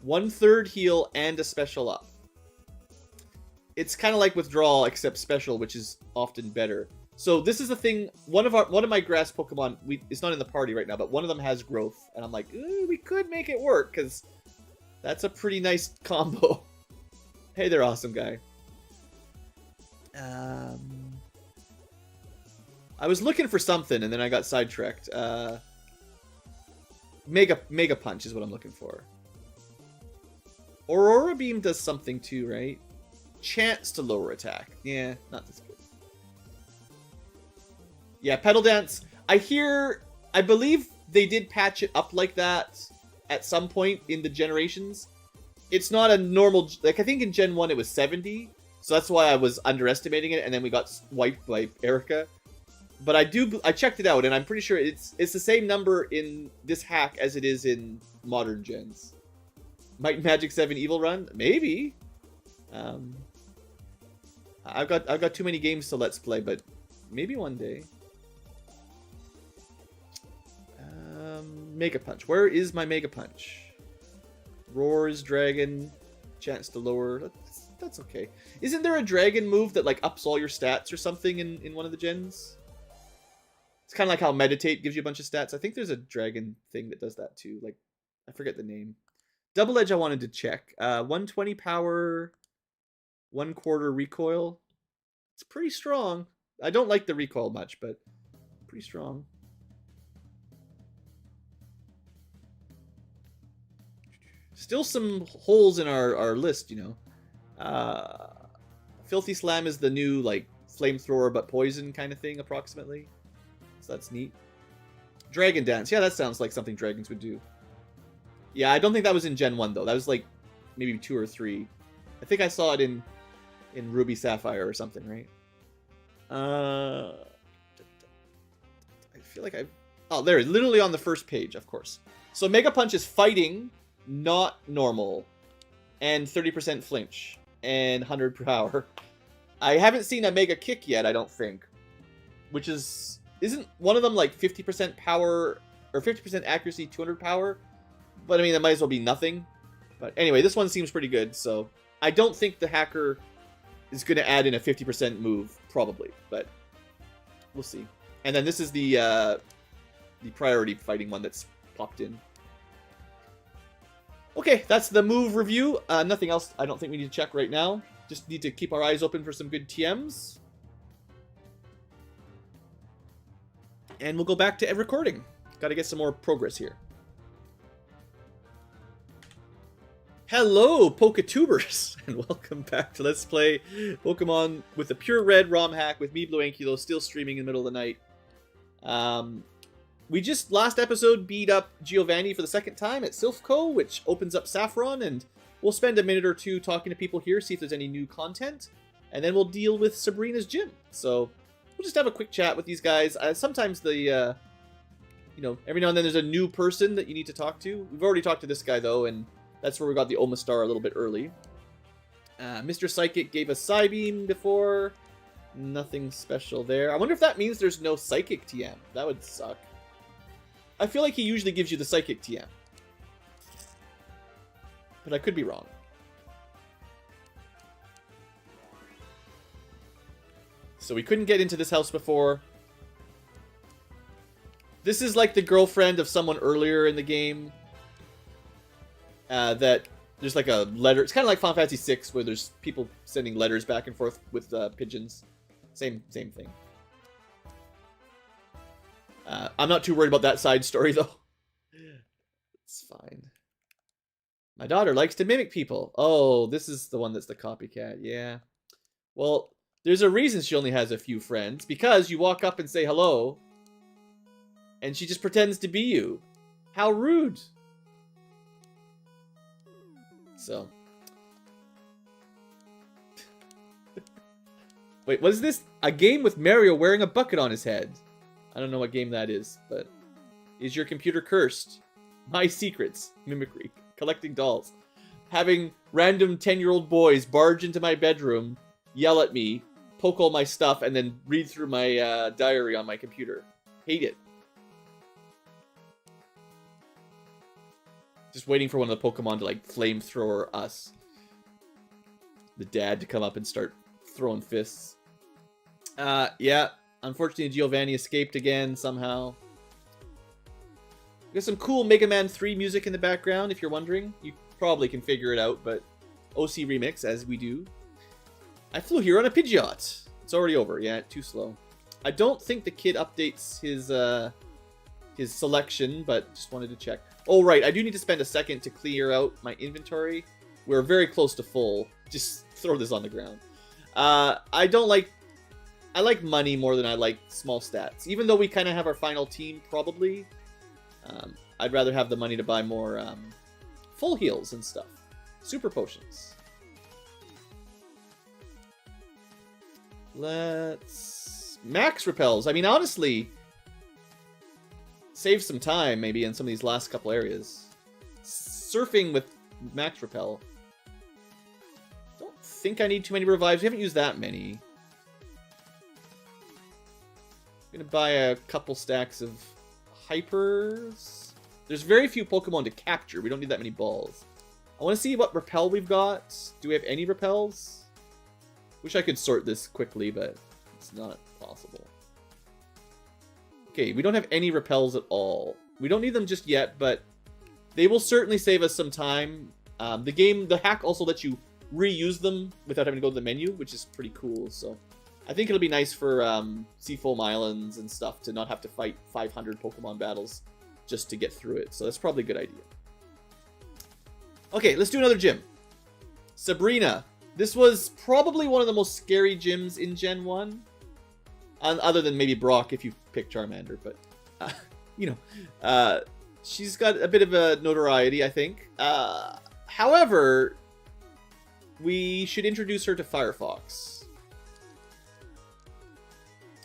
1/3 heal and a special up. It's kind of like Withdrawal, except special, which is often better. So this is the thing. One of my grass Pokemon, it's not in the party right now, but one of them has growth, and I'm like, ooh, we could make it work because that's a pretty nice combo. Hey there, awesome guy. I was looking for something, and then I got sidetracked. Mega Punch is what I'm looking for. Aurora Beam does something too, right? Chance to lower attack. Yeah, not this good. Yeah, Pedal Dance. I believe they did patch it up like that at some point in the generations. It's not a normal, like I think in Gen 1 it was 70, so that's why I was underestimating it, and then we got wiped by Erica. But I checked it out, and I'm pretty sure it's the same number in this hack as it is in modern gens. Might Magic 7 Evil Run? Maybe. I've got too many games to let's play, but maybe one day. Mega Punch. Where is my Mega Punch? Roars, Dragon, chance to lower. That's okay. Isn't there a Dragon move that like ups all your stats or something in one of the gens? It's kind of like how Meditate gives you a bunch of stats. I think there's a Dragon thing that does that too. Like, I forget the name. Double Edge I wanted to check. 120 power, 1/4 recoil. It's pretty strong. I don't like the recoil much, but pretty strong. Still some holes in our list, you know. Filthy Slam is the new, like, flamethrower but poison kind of thing, approximately. So that's neat. Dragon Dance. Yeah, that sounds like something dragons would do. Yeah, I don't think that was in Gen 1, though. That was, like, maybe 2 or 3. I think I saw it in Ruby Sapphire or something, right? I feel like Oh, there, literally on the first page, of course. So Mega Punch is fighting, not normal, and 30% flinch, and 100 power. I haven't seen a Mega Kick yet, I don't think. Which is... Isn't one of them like 50% power, or 50% accuracy, 200 power? But I mean, that might as well be nothing. But anyway, this one seems pretty good, so... I don't think the hacker is going to add in a 50% move, probably, but we'll see. And then this is the priority fighting one that's popped in. Okay, that's the move review. Nothing else I don't think we need to check right now. Just need to keep our eyes open for some good TMs. And we'll go back to recording. Got to get some more progress here. Hello, Poketubers, and welcome back to Let's Play Pokemon with the PureRed ROM hack with me, Blue Ankylo, still streaming in the middle of the night. We just, last episode, beat up Giovanni for the second time at Silphco, which opens up Saffron, and we'll spend a minute or two talking to people here, see if there's any new content, and then we'll deal with Sabrina's gym. So, we'll just have a quick chat with these guys. Sometimes you know, every now and then there's a new person that you need to talk to. We've already talked to this guy, though, and that's where we got the Omastar a little bit early. Mr. Psychic gave us Psybeam before. Nothing special there. I wonder if that means there's no Psychic TM. That would suck. I feel like he usually gives you the Psychic TM. But I could be wrong. So we couldn't get into this house before. This is like the girlfriend of someone earlier in the game. That there's like a letter. It's kind of like Final Fantasy VI, where there's people sending letters back and forth with pigeons. Same thing. I'm not too worried about that side story, though. It's fine. My daughter likes to mimic people. Oh, this is the one that's the copycat. Yeah. Well, there's a reason she only has a few friends. Because you walk up and say hello, and she just pretends to be you. How rude. So. Wait, what is this? A game with Mario wearing a bucket on his head. I don't know what game that is, but... Is your computer cursed? My secrets. Mimicry. Collecting dolls. Having random 10-year-old boys barge into my bedroom, yell at me, poke all my stuff, and then read through my diary on my computer. Hate it. Just waiting for one of the Pokemon to, like, flamethrower us. The dad to come up and start throwing fists. Yeah. Unfortunately, Giovanni escaped again, somehow. There's some cool Mega Man 3 music in the background, if you're wondering. You probably can figure it out, but... OC Remix, as we do. I flew here on a Pidgeot. It's already over. Yeah, too slow. I don't think the kid updates his selection, but just wanted to check. Oh, right. I do need to spend a second to clear out my inventory. We're very close to full. Just throw this on the ground. I like money more than I like small stats. Even though we kind of have our final team, probably. I'd rather have the money to buy more full heals and stuff. Super potions. Let's... Max repels. I mean, honestly... Save some time, maybe, in some of these last couple areas. Surfing with Max Repel. Don't think I need too many revives. We haven't used that many. I'm gonna buy a couple stacks of Hypers. There's very few Pokemon to capture. We don't need that many balls. I want to see what Repel we've got. Do we have any Repels? Wish I could sort this quickly, but it's not possible. Okay, we don't have any repels at all. We don't need them just yet, but they will certainly save us some time. The hack also lets you reuse them without having to go to the menu, which is pretty cool. So I think it'll be nice for Seafoam Islands and stuff to not have to fight 500 Pokemon battles just to get through it. So that's probably a good idea. Okay, let's do another gym. Sabrina. This was probably one of the most scary gyms in Gen 1. Other than maybe Brock, if you pick Charmander, but, you know, she's got a bit of a notoriety, I think. However, we should introduce her to Firefox.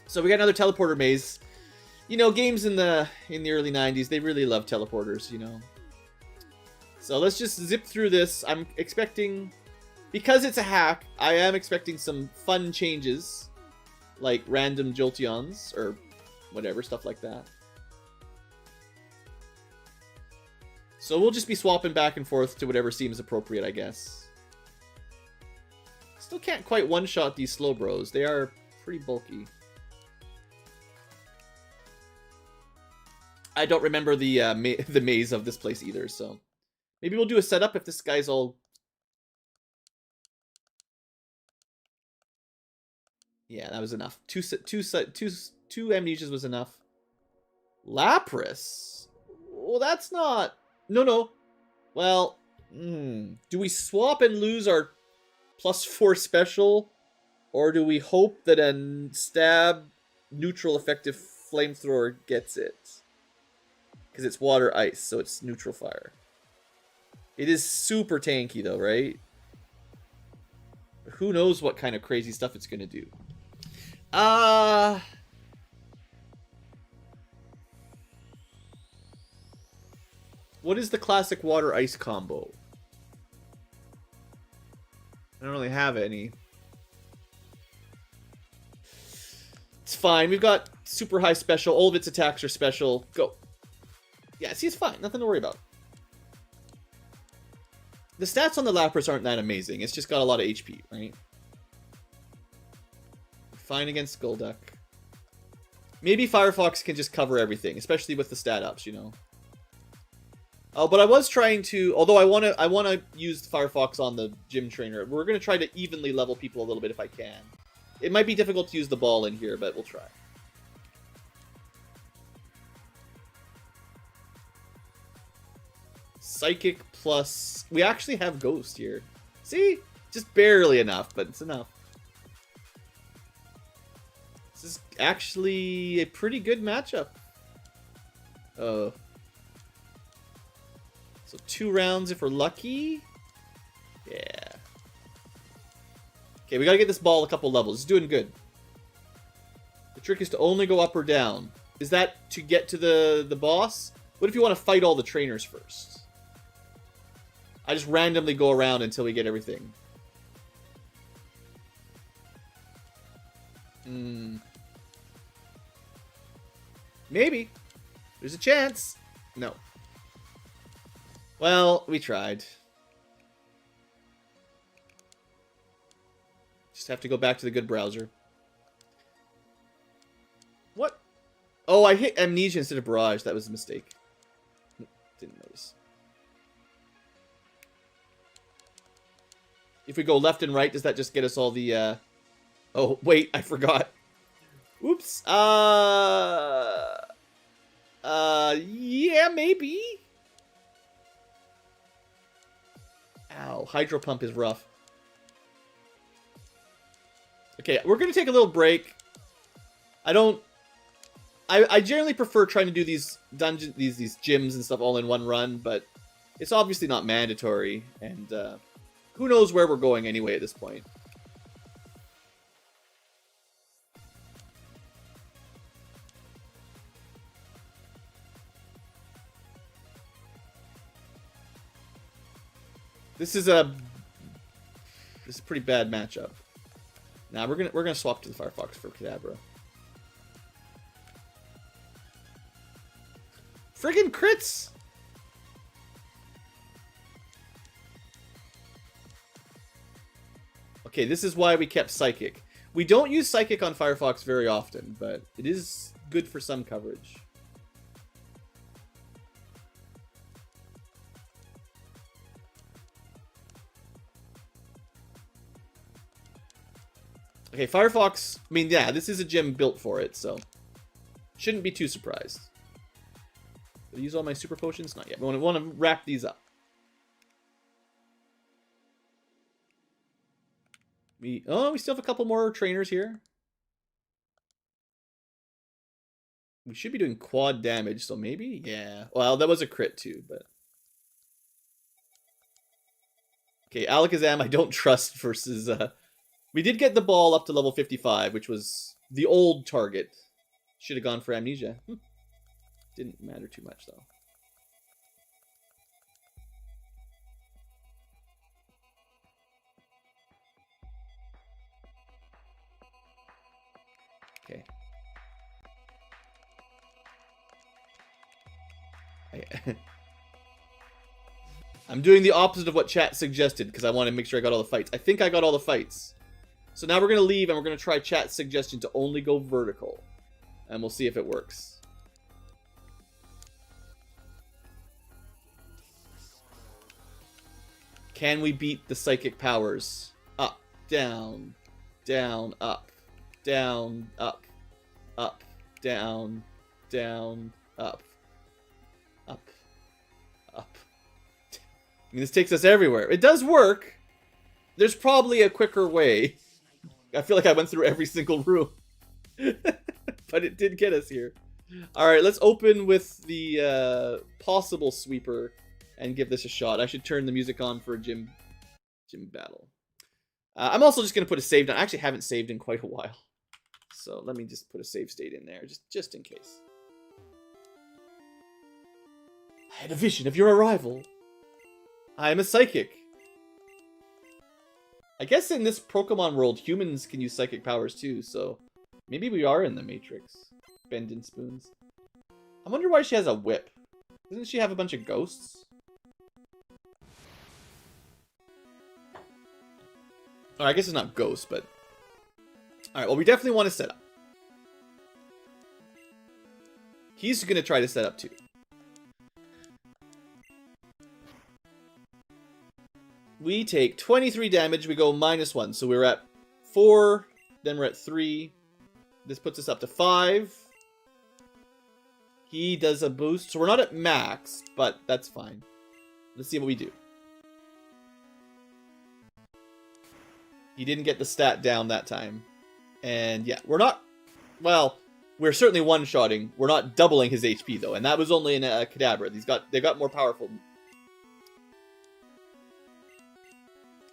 So we got another teleporter maze. You know, games in the early 90s, they really love teleporters, you know. So let's just zip through this. I'm expecting, because it's a hack, I am expecting some fun changes, like random Jolteons, or whatever, stuff like that. So we'll just be swapping back and forth to whatever seems appropriate, I guess. Still can't quite one-shot these slow bros. They are pretty bulky. I don't remember the the maze of this place either, so maybe we'll do a setup if this guy's all... Yeah, that was enough. Two amnesias was enough. Lapras? Well, that's not... No. Well, do we swap and lose our +4 special? Or do we hope that a stab neutral effective flamethrower gets it? Because it's water ice, so it's neutral fire. It is super tanky though, right? Who knows what kind of crazy stuff it's going to do. What is the classic water ice combo? I don't really have any. It's fine. We've got super high special. All of its attacks are special. Go. Yeah, see, it's fine. Nothing to worry about. The stats on the Lapras aren't that amazing. It's just got a lot of HP, right? Fine against Golduck. Maybe Firefox can just cover everything, especially with the stat ups, you know. Oh, but I was trying to, although I want to use Firefox on the gym trainer. We're going to try to evenly level people a little bit if I can. It might be difficult to use the ball in here, but we'll try. Psychic plus... We actually have Ghost here. See? Just barely enough, but it's enough. This is actually a pretty good matchup. Oh. So 2 rounds if we're lucky. Yeah. Okay, we gotta get this ball a couple levels. It's doing good. The trick is to only go up or down. Is that to get to the boss? What if you want to fight all the trainers first? I just randomly go around until we get everything. Maybe. There's a chance. No. Well, we tried. Just have to go back to the good browser. What? Oh, I hit Amnesia instead of Barrage. That was a mistake. Didn't notice. If we go left and right, does that just get us all the, Oh, wait, I forgot. Oops. Yeah, maybe. Ow, Hydro Pump is rough. Okay, we're gonna take a little break. I generally prefer trying to do these dungeons, these gyms and stuff all in one run, but it's obviously not mandatory, and who knows where we're going anyway at this point. This is a pretty bad matchup. Now we're gonna swap to the Firefox for Kadabra. Friggin' crits! Okay, this is why we kept Psychic. We don't use Psychic on Firefox very often, but it is good for some coverage. Okay, Firefox, I mean, yeah, this is a gym built for it, so shouldn't be too surprised. Did I use all my super potions? Not yet. We want to wrap these up. We still have a couple more trainers here. We should be doing quad damage, so maybe? Yeah. Well, that was a crit too, but... Okay, Alakazam I don't trust versus... We did get the ball up to level 55, which was the old target. Should have gone for amnesia. Didn't matter too much, though. Okay. I'm doing the opposite of what chat suggested because I want to make sure I got all the fights. I think I got all the fights. So now we're going to leave and we're going to try chat's suggestion to only go vertical. And we'll see if it works. Can we beat the psychic powers? Up, down, down, up, down, up, up, down, down, up, up, up. I mean, this takes us everywhere. It does work. There's probably a quicker way. I feel like I went through every single room. But it did get us here. Alright, let's open with the possible sweeper and give this a shot. I should turn the music on for a gym battle. I'm also just going to put a save down. I actually haven't saved in quite a while. So let me just put a save state in there, just in case. I had a vision of your arrival. I am a psychic. I guess in this Pokemon world, humans can use psychic powers too, so maybe we are in the Matrix. Bending spoons. I wonder why she has a whip. Doesn't she have a bunch of ghosts? Oh, I guess it's not ghosts, but... Alright, well, we definitely want to set up. He's going to try to set up too. We take 23 damage, we go -1. So we're at 4, then we're at 3. This puts us up to 5. He does a boost, so we're not at max, but that's fine. Let's see what we do. He didn't get the stat down that time. And yeah, we're not... Well, we're certainly one-shotting. We're not doubling his HP, though. And that was only in a Kadabra. They've got more powerful...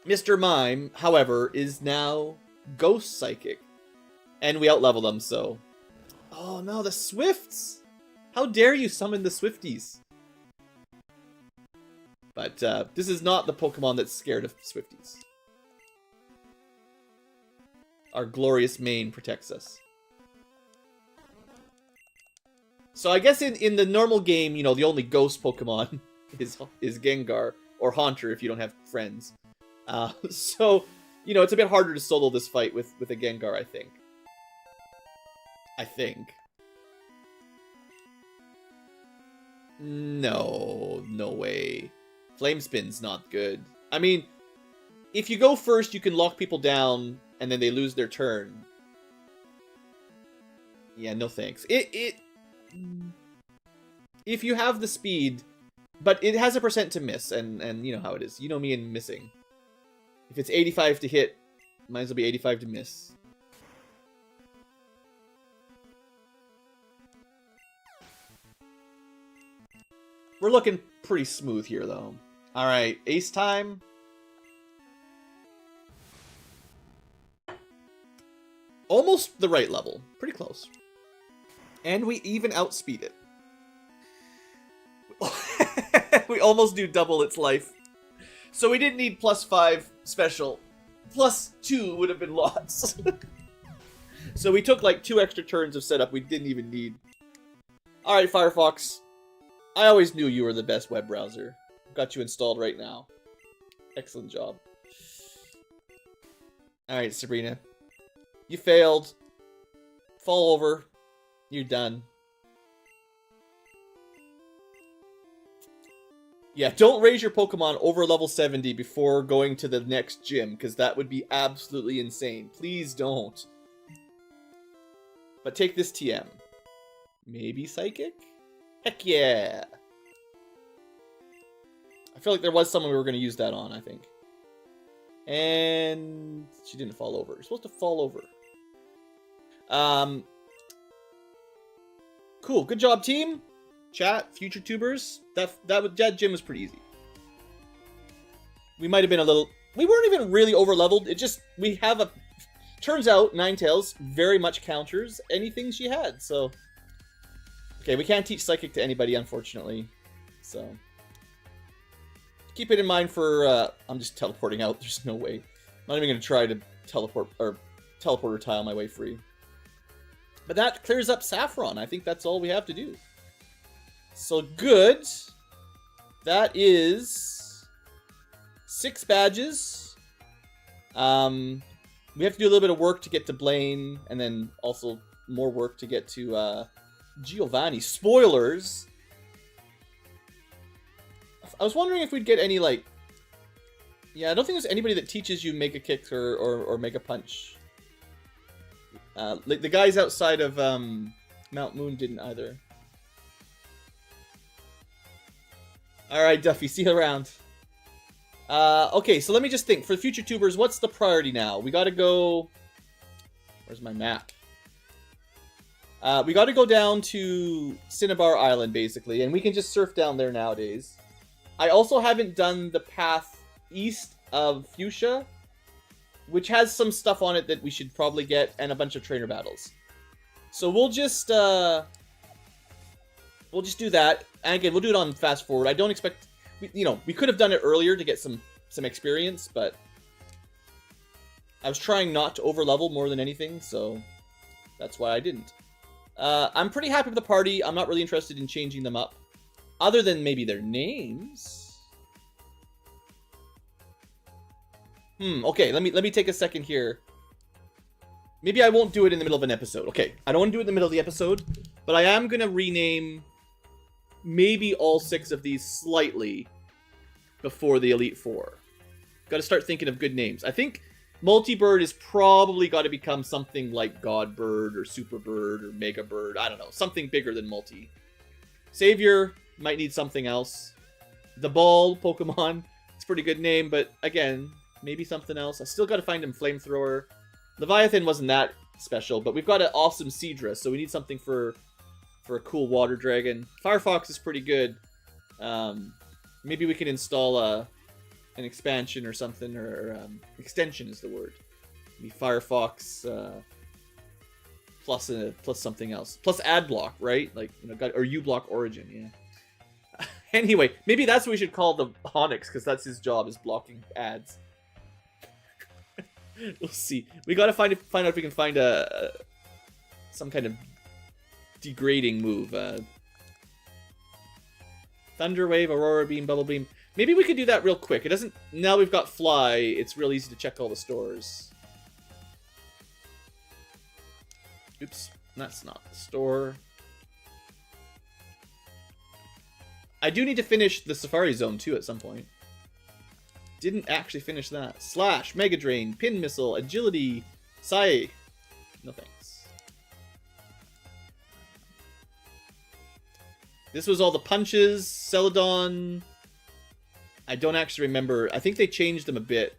Mr. Mime, however, is now Ghost Psychic. And we outleveled him, so... Oh no, the Swifts! How dare you summon the Swifties? But this is not the Pokemon that's scared of Swifties. Our glorious mane protects us. So I guess in the normal game, you know, the only ghost Pokemon is Gengar, or Haunter if you don't have friends. So, you know, it's a bit harder to solo this fight with a Gengar, I think. No way. Flame Spin's not good. I mean, if you go first, you can lock people down, and then they lose their turn. Yeah, no thanks. If you have the speed, but it has a % to miss, and you know how it is. You know me and missing. If it's 85 to hit, might as well be 85 to miss. We're looking pretty smooth here, though. Alright, ace time. Almost the right level. Pretty close. And we even outspeed it. We almost do double its life. So we didn't need +5 special. +2 would have been lots. So we took like 2 extra turns of setup we didn't even need. Alright, Firefox. I always knew you were the best web browser. Got you installed right now. Excellent job. Alright, Sabrina. You failed. Fall over. You're done. Yeah, don't raise your Pokemon over level 70 before going to the next gym, because that would be absolutely insane. Please don't. But take this TM. Maybe Psychic? Heck yeah! I feel like there was someone we were going to use that on, I think. And she didn't fall over. You're supposed to fall over. Cool. Good job, team. Chat, future tubers. That gym was pretty easy. We might have been a little... We weren't even really over-leveled. It just... We have a... turns out Ninetales very much counters anything she had, so... Okay, we can't teach Psychic to anybody, unfortunately. So... Keep it in mind for... I'm just teleporting out, there's no way. I'm not even going to try to teleporter tile my way free. But that clears up Saffron. I think that's all we have to do. So good. That is 6 badges. We have to do a little bit of work to get to Blaine, and then also more work to get to Giovanni. Spoilers! I was wondering if we'd get any, like... Yeah, I don't think there's anybody that teaches you Mega Kick or Mega Punch. Like the guys outside of Mount Moon didn't either. Alright, Duffy, see you around. Okay, so let me just think. For the future tubers, what's the priority now? We gotta go... Where's my map? We gotta go down to Cinnabar Island, basically, and we can just surf down there nowadays. I also haven't done the path east of Fuchsia, which has some stuff on it that we should probably get, and a bunch of trainer battles. So we'll just do that. And again, we'll do it on fast forward. I don't expect... we could have done it earlier to get some experience, but I was trying not to overlevel more than anything, so that's why I didn't. I'm pretty happy with the party. I'm not really interested in changing them up, other than maybe their names. Okay, let me take a second here. Maybe I won't do it in the middle of an episode. Okay, I don't want to do it in the middle of the episode, but I am going to rename maybe all 6 of these slightly before the Elite Four. Got to start thinking of good names. I think Multi-Bird is probably got to become something like God Bird or Super Bird or Mega Bird. I don't know, something bigger than Multi. Savior might need something else. The Ball Pokemon, it's a pretty good name, but again, maybe something else. I still got to find him Flamethrower. Leviathan wasn't that special, but we've got an awesome Seadra, so we need something for a cool water dragon. Firefox is pretty good. Maybe we can install an expansion or something, or extension is the word. Maybe Firefox plus something else, plus ad block, right? Like or uBlock Origin, yeah. Anyway, maybe that's what we should call the Onyx, because that's his job, is blocking ads. We'll see. We gotta find out if we can find some kind of degrading move. Thunder Wave, Aurora Beam, Bubble Beam. Maybe we could do that real quick. It doesn't... Now we've got Fly, it's real easy to check all the stores. Oops, that's not the store. I do need to finish the Safari Zone too at some point. Didn't actually finish that. Slash, Mega Drain, Pin Missile, Agility, Psy. No thanks. This was all the punches, Celadon. I don't actually remember. I think they changed them a bit.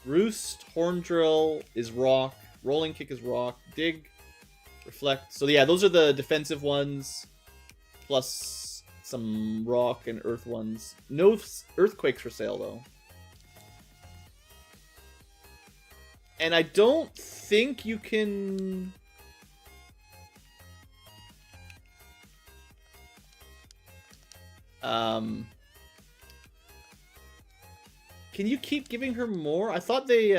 Roost, Horn Drill is Rock. Rolling Kick is Rock. Dig, Reflect. So yeah, those are the defensive ones. Plus some Rock and Earth ones. No Earthquakes for sale, though. And I don't think you can... Can you keep giving her more? I thought they,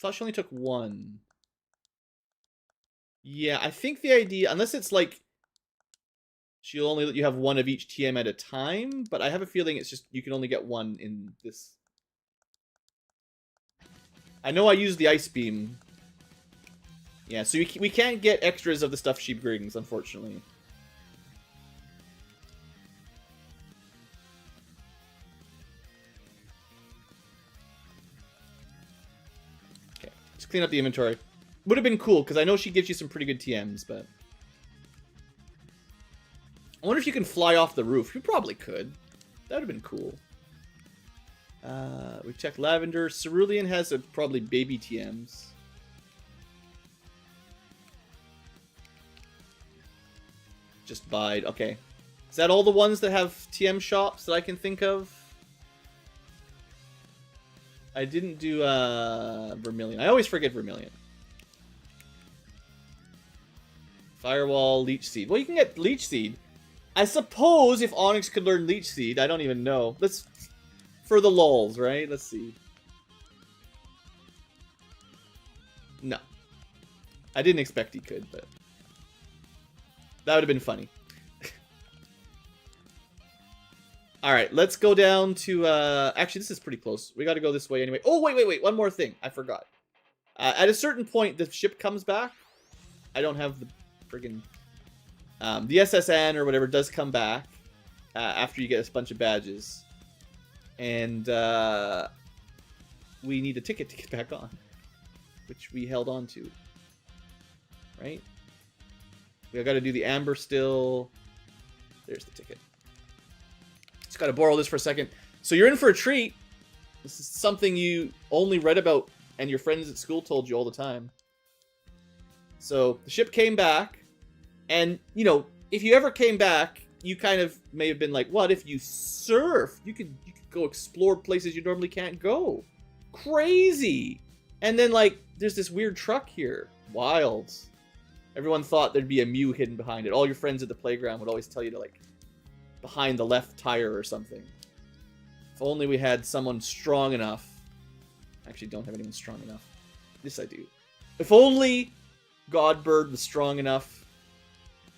thought she only took 1. Yeah, I think the idea, unless it's like, she'll only let you have 1 of each TM at a time, but I have a feeling it's just, you can only get 1 in this. I know I used the Ice Beam. Yeah, so we can't get extras of the stuff she brings, unfortunately. Clean up the inventory. Would have been cool, because I know she gives you some pretty good TMs, but... I wonder if you can fly off the roof. You probably could. That would have been cool. We've checked Lavender. Cerulean has probably baby TMs. Just bide. Okay. Is that all the ones that have TM shops that I can think of? I didn't do Vermilion. I always forget Vermilion. Firewall, Leech Seed. Well, you can get Leech Seed. I suppose if Onyx could learn Leech Seed, I don't even know. Let's, for the lulz, right? Let's see. No. I didn't expect he could, but that would have been funny. Alright, let's go down to, actually, this is pretty close. We gotta go this way anyway. Oh, wait, one more thing. I forgot. At a certain point, the ship comes back. I don't have the friggin'... the SSN or whatever does come back after you get a bunch of badges. And we need a ticket to get back on, which we held on to. Right? We got to do the amber still. There's the ticket. Just got to borrow this for a second. So you're in for a treat. This is something you only read about and your friends at school told you all the time. So the ship came back. And, you know, if you ever came back, you kind of may have been like, what if you surf? You could go explore places you normally can't go. Crazy. And then, like, there's this weird truck here. Wild. Everyone thought there'd be a Mew hidden behind it. All your friends at the playground would always tell you to, like, behind the left tire or something. If only we had someone strong enough. I actually don't have anyone strong enough. Yes, I do. If only Godbird was strong enough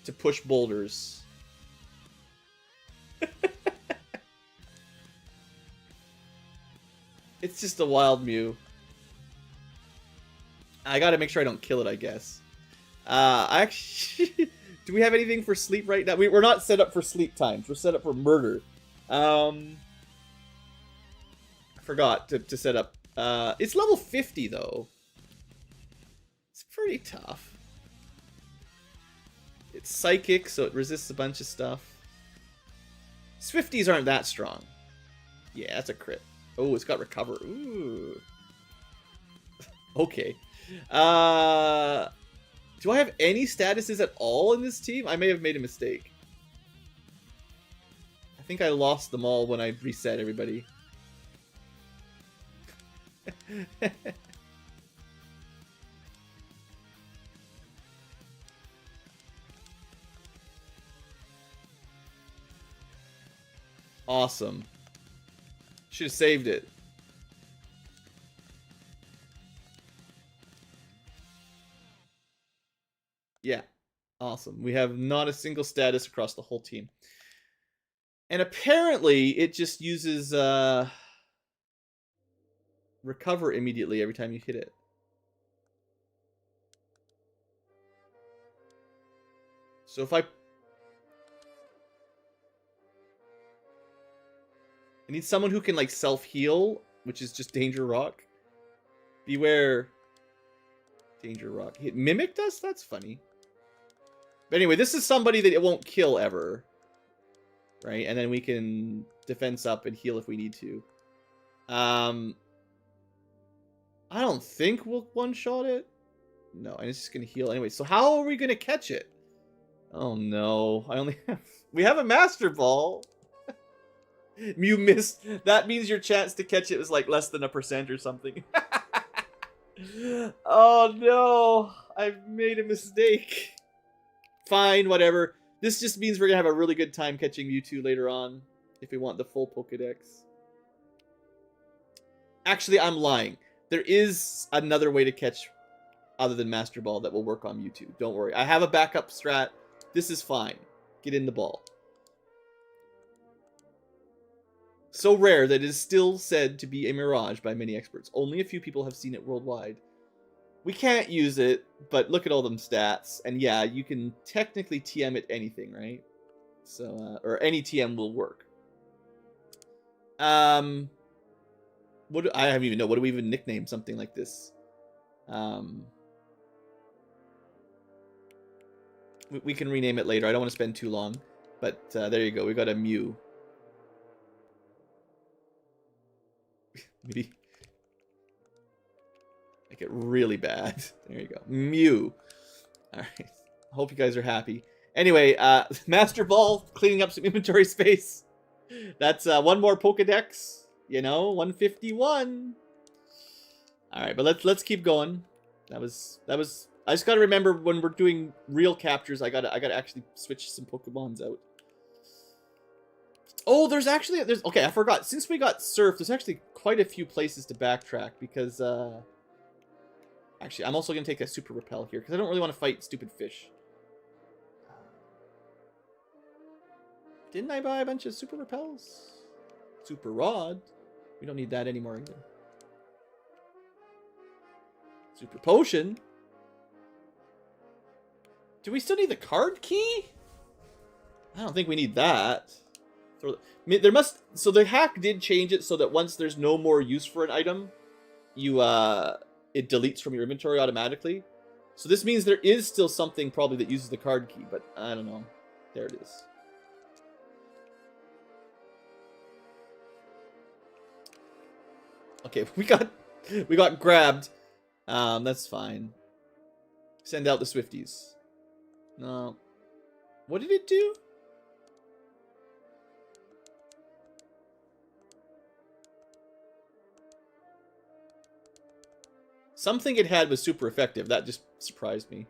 to push boulders. It's just a wild Mew. I gotta make sure I don't kill it, I guess. I actually... Do we have anything for sleep right now? We're not set up for sleep times. We're set up for murder. I forgot to set up. It's level 50, though. It's pretty tough. It's psychic, so it resists a bunch of stuff. Swifties aren't that strong. Yeah, that's a crit. Oh, it's got recover. Ooh. Okay. Do I have any statuses at all in this team? I may have made a mistake. I think I lost them all when I reset everybody. Awesome. Should have saved it. Yeah. Awesome. We have not a single status across the whole team. And apparently it just uses recover immediately every time you hit it. So if I need someone who can like self-heal, which is just Danger Rock. Beware. Danger Rock. It mimicked us? That's funny. But anyway, this is somebody that it won't kill ever. Right? And then we can defense up and heal if we need to. I don't think we'll one-shot it. No, and it's just going to heal anyway. So how are we going to catch it? Oh no. I only have... We have a Master Ball. Mew missed. That means your chance to catch it was like less than 1% or something. Oh no. I've made a mistake. Fine, whatever. This just means we're going to have a really good time catching Mewtwo later on. If we want the full Pokedex. Actually, I'm lying. There is another way to catch other than Master Ball that will work on Mewtwo. Don't worry. I have a backup strat. This is fine. Get in the ball. So rare that it is still said to be a mirage by many experts. Only a few people have seen it worldwide. We can't use it, but look at all them stats. And yeah, you can technically TM it anything, right? So, or any TM will work. What do, I don't even know. What do we even nickname something like this? We can rename it later. I don't want to spend too long. But there you go. We got a Mew. Maybe make it really bad. There you go. Mew. Alright. Hope you guys are happy. Anyway, Master Ball cleaning up some inventory space. That's one more Pokedex. You know, 151. All right, but let's keep going. That was. I just gotta remember when we're doing real captures, I gotta actually switch some Pokemons out. Oh, there's okay, I forgot. Since we got Surf, there's actually quite a few places to backtrack because actually I'm also gonna take a Super Repel here because I don't really want to fight stupid fish. Didn't I buy a bunch of Super Repels? Super Rod. We don't need that anymore either. Super Potion. Do we still need the card key? I don't think we need that. There must. So the hack did change it so that once there's no more use for an item, it deletes from your inventory automatically. So this means there is still something probably that uses the card key, but I don't know. There it is. Okay, we got grabbed. That's fine. Send out the Swifties. No. What did it do? Something it had was super effective. That just surprised me.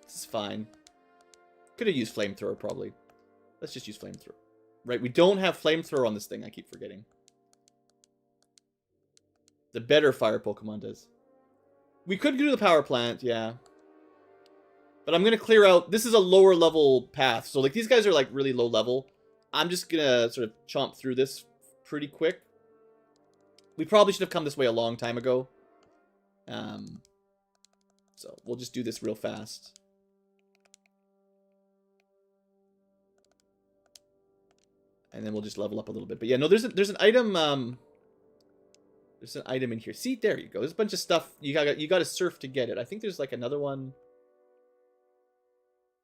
This is fine. Could have used Flamethrower, probably. Let's just use Flamethrower. Right, we don't have Flamethrower on this thing, I keep forgetting. The better fire Pokemon does. We could do the power plant, yeah. But I'm going to clear out... This is a lower level path. So, like, these guys are, like, really low level. I'm just going to sort of chomp through this pretty quick. We probably should have come this way a long time ago. So, we'll just do this real fast. And then we'll just level up a little bit. But yeah, no, there's an item... there's an item in here. See, there you go. There's a bunch of stuff. You got to surf to get it. I think there's, like, another one...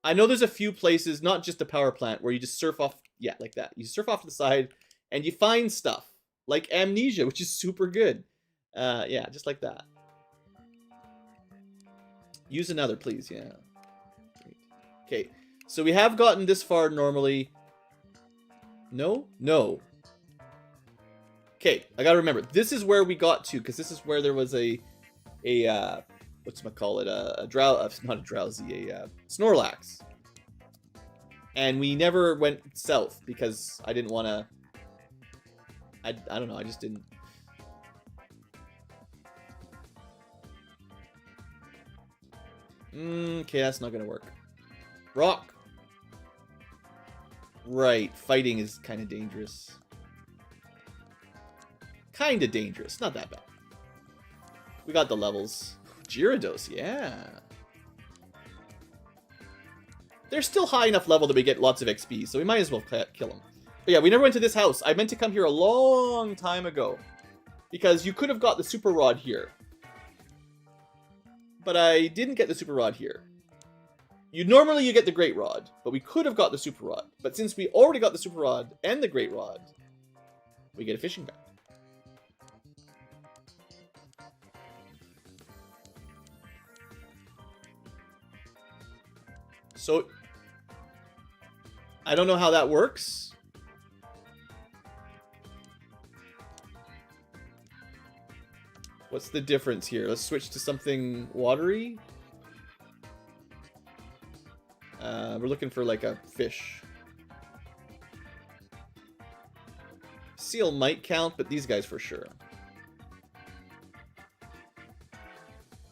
I know there's a few places, not just the power plant, where you just surf off, yeah, like that. You surf off to the side, and you find stuff, like Amnesia, which is super good. Yeah, just like that. Use another, please, yeah. Okay, so we have gotten this far normally. No? No. Okay, I gotta remember, this is where we got to, because this is where there was a whatchamacallit, not a Drowsy, a Snorlax. And we never went south because I didn't want to... I don't know, I just didn't... Okay, that's not going to work. Rock! Right, fighting is kind of dangerous. Kind of dangerous, not that bad. We got the levels. Gyarados, yeah. They're still high enough level that we get lots of XP, so we might as well kill them. But yeah, we never went to this house. I meant to come here a long time ago. Because you could have got the Super Rod here. But I didn't get the Super Rod here. Normally you get the Great Rod, but we could have got the Super Rod. But since we already got the Super Rod and the Great Rod, we get a fishing bag. So, I don't know how that works. What's the difference here? Let's switch to something watery. We're looking for like a fish. Seal might count, but these guys for sure.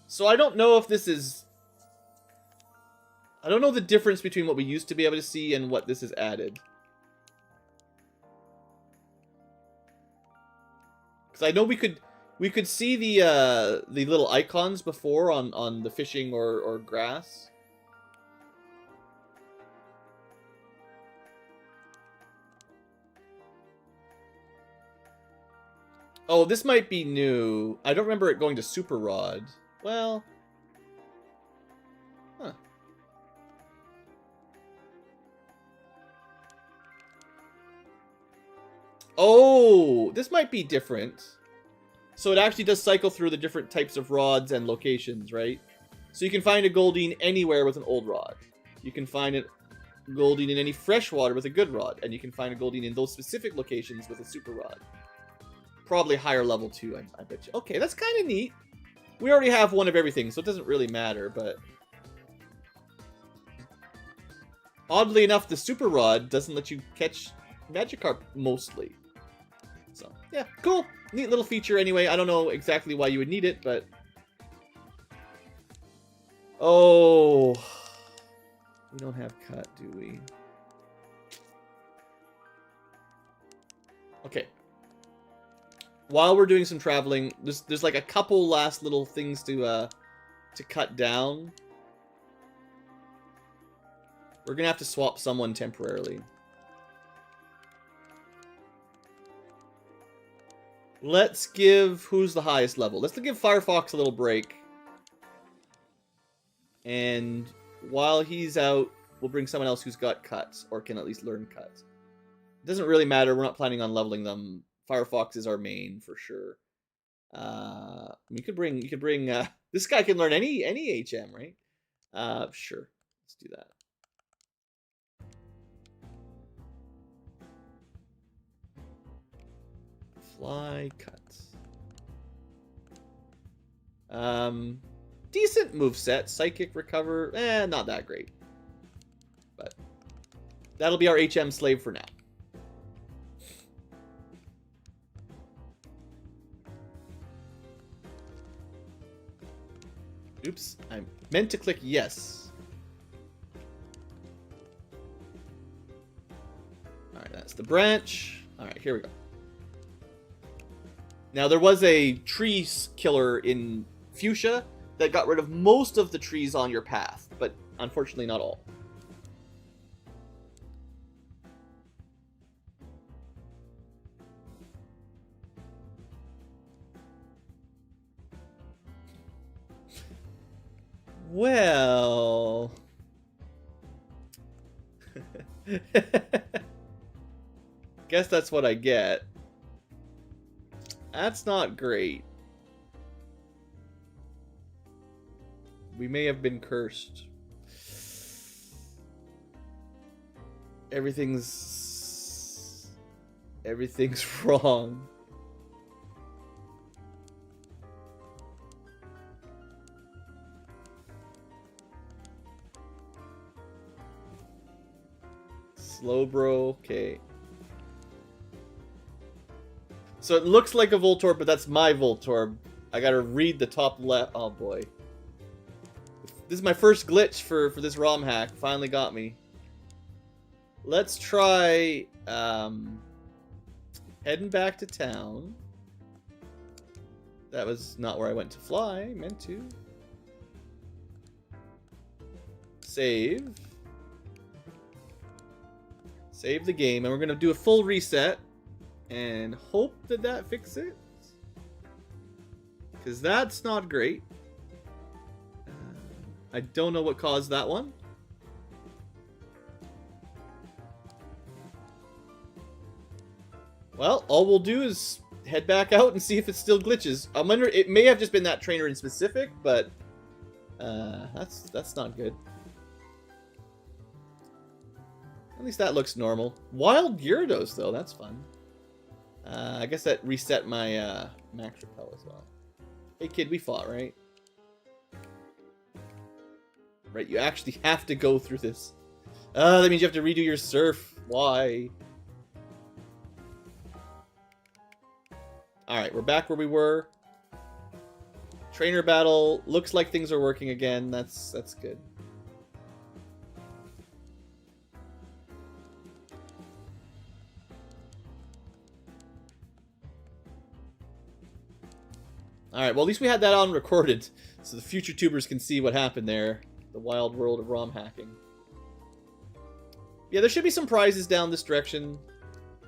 So I don't know if this is... I don't know the difference between what we used to be able to see and what this has added. Because I know we could see the little icons before on the fishing or grass. Oh, this might be new. I don't remember it going to Super Rod. Well... Huh. Oh, this might be different. So it actually does cycle through the different types of rods and locations, right? So you can find a Goldeen anywhere with an old rod. you can find it Golding in any freshwater with a good rod, and you can find a Golding in those specific locations with a super rod. Probably higher level too, I bet you. Okay, that's kind of neat. We already have one of everything, so it doesn't really matter, but... Oddly enough, the super rod doesn't let you catch Magikarp mostly. So, yeah, cool. Neat little feature anyway. I don't know exactly why you would need it, but... Oh... We don't have cut, do we? Okay. While we're doing some traveling, there's like a couple last little things to cut down. We're gonna have to swap someone temporarily. Let's give... Who's the highest level? Let's give Firefox a little break. And... while he's out, we'll bring someone else who's got cuts, or can at least learn cuts. It doesn't really matter. We're not planning on leveling them. Firefox is our main for sure. You could bring this guy can learn any HM, right? Sure. Let's do that. Fly cuts. Decent moveset. Psychic recover. Not that great. But that'll be our HM slave for now. Oops. I meant to click yes. Alright, that's the branch. Alright, here we go. Now, there was a tree killer in Fuchsia that got rid of most of the trees on your path, but unfortunately not all. Well... Guess that's what I get. That's not great. We may have been cursed. Everything's wrong. Slowbro, okay. So it looks like a Voltorb, but that's my Voltorb. I gotta read the top left. Oh boy. This is my first glitch for this ROM hack. Finally got me. Let's try heading back to town. That was not where I went to fly. Meant to. Save. Save the game. And we're going to do a full reset. And hope that that fixes it. Because that's not great. I don't know what caused that one. Well, all we'll do is head back out and see if it still glitches. I'm wondering, it may have just been that trainer in specific, but that's not good. At least that looks normal. Wild Gyarados, though, that's fun. I guess that reset my max repel as well. Hey kid, we fought, right? Right, you actually have to go through this. That means you have to redo your surf. Why? Alright, we're back where we were. Trainer battle. Looks like things are working again. That's good. Alright, well at least we had that on recorded. So the future tubers can see what happened there. The wild world of ROM hacking. Yeah, there should be some prizes down this direction.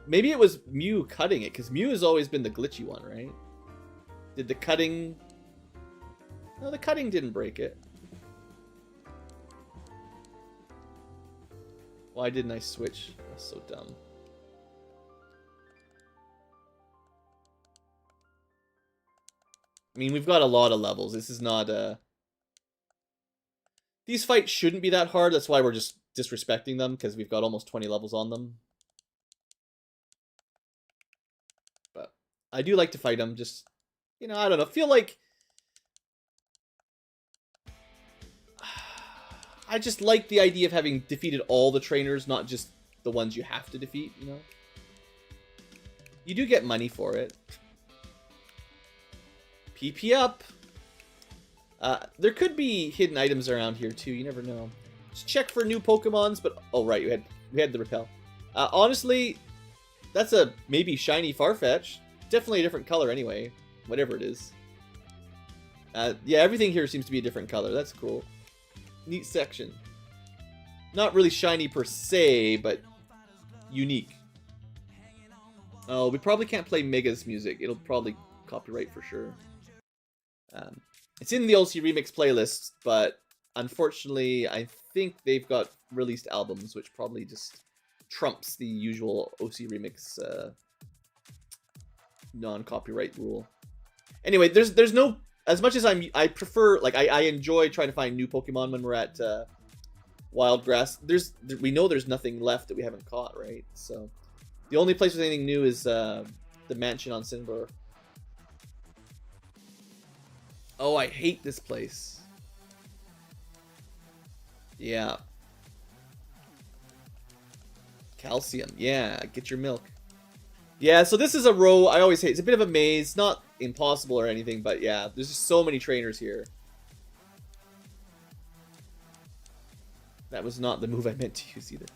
Maybe it was Mew cutting it, because Mew has always been the glitchy one, right? Did the cutting... No, the cutting didn't break it. Why didn't I switch? That's so dumb. I mean, we've got a lot of levels. This is not a... These fights shouldn't be that hard. That's why we're just disrespecting them, because we've got almost 20 levels on them. But I do like to fight them. Just, you know, I don't know. Feel like... I just like the idea of having defeated all the trainers, not just the ones you have to defeat, you know? You do get money for it. PP up! There could be hidden items around here too, you never know. Just check for new Pokemons, but... Oh, right, we had the Repel. Honestly, that's a maybe shiny Farfetch. Definitely a different color anyway, whatever it is. Yeah, everything here seems to be a different color. That's cool. Neat section. Not really shiny per se, but unique. Oh, we probably can't play Mega's music. It'll probably copyright for sure. It's in the OC Remix playlist, but unfortunately, I think they've got released albums, which probably just trumps the usual OC Remix non-copyright rule. Anyway, there's no... As much as I prefer, like, I enjoy trying to find new Pokemon when we're at Wild Grass, we know there's nothing left that we haven't caught, right? So, the only place with anything new is the mansion on Sinbur. Oh, I hate this place. Yeah. Calcium. Yeah, get your milk. Yeah, so this is a row I always hate. It's a bit of a maze. Not impossible or anything, but yeah, there's just so many trainers here. That was not the move I meant to use either.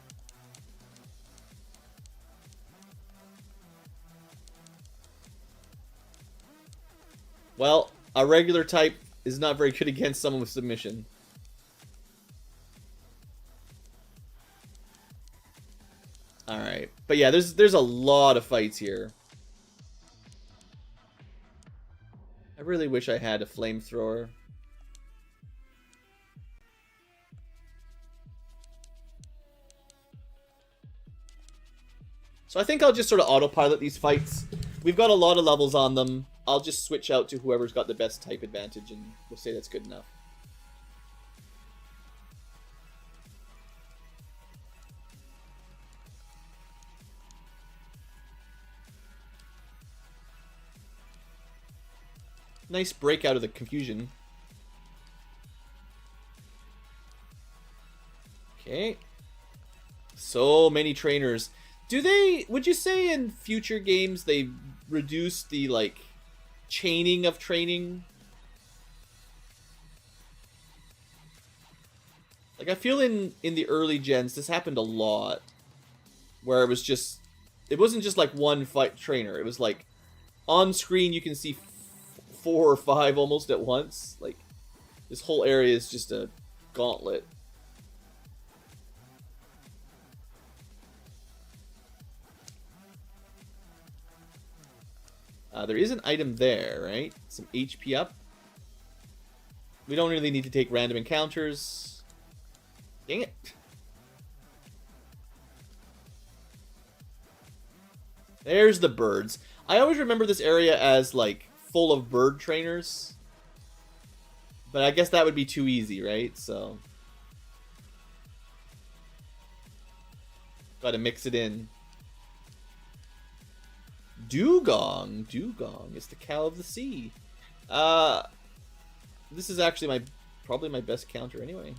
Well, a regular type is not very good against someone with submission. Alright. But yeah, there's a lot of fights here. I really wish I had a flamethrower. So I think I'll just sort of autopilot these fights. We've got a lot of levels on them. I'll just switch out to whoever's got the best type advantage, and we'll say that's good enough. Nice break out of the confusion. Okay. So many trainers. Would you say in future games they reduce the, like, chaining of training? Like, I feel in the early gens, this happened a lot. Where it wasn't just like one fight trainer. It was like, on screen you can see 4 or 5 almost at once. Like, this whole area is just a gauntlet. There is an item there, right? Some HP up. We don't really need to take random encounters. Dang it. There's the birds. I always remember this area as, like, full of bird trainers. But I guess that would be too easy, right? So, gotta mix it in. Dugong. Dugong is the cow of the sea. This is actually probably my best counter anyway.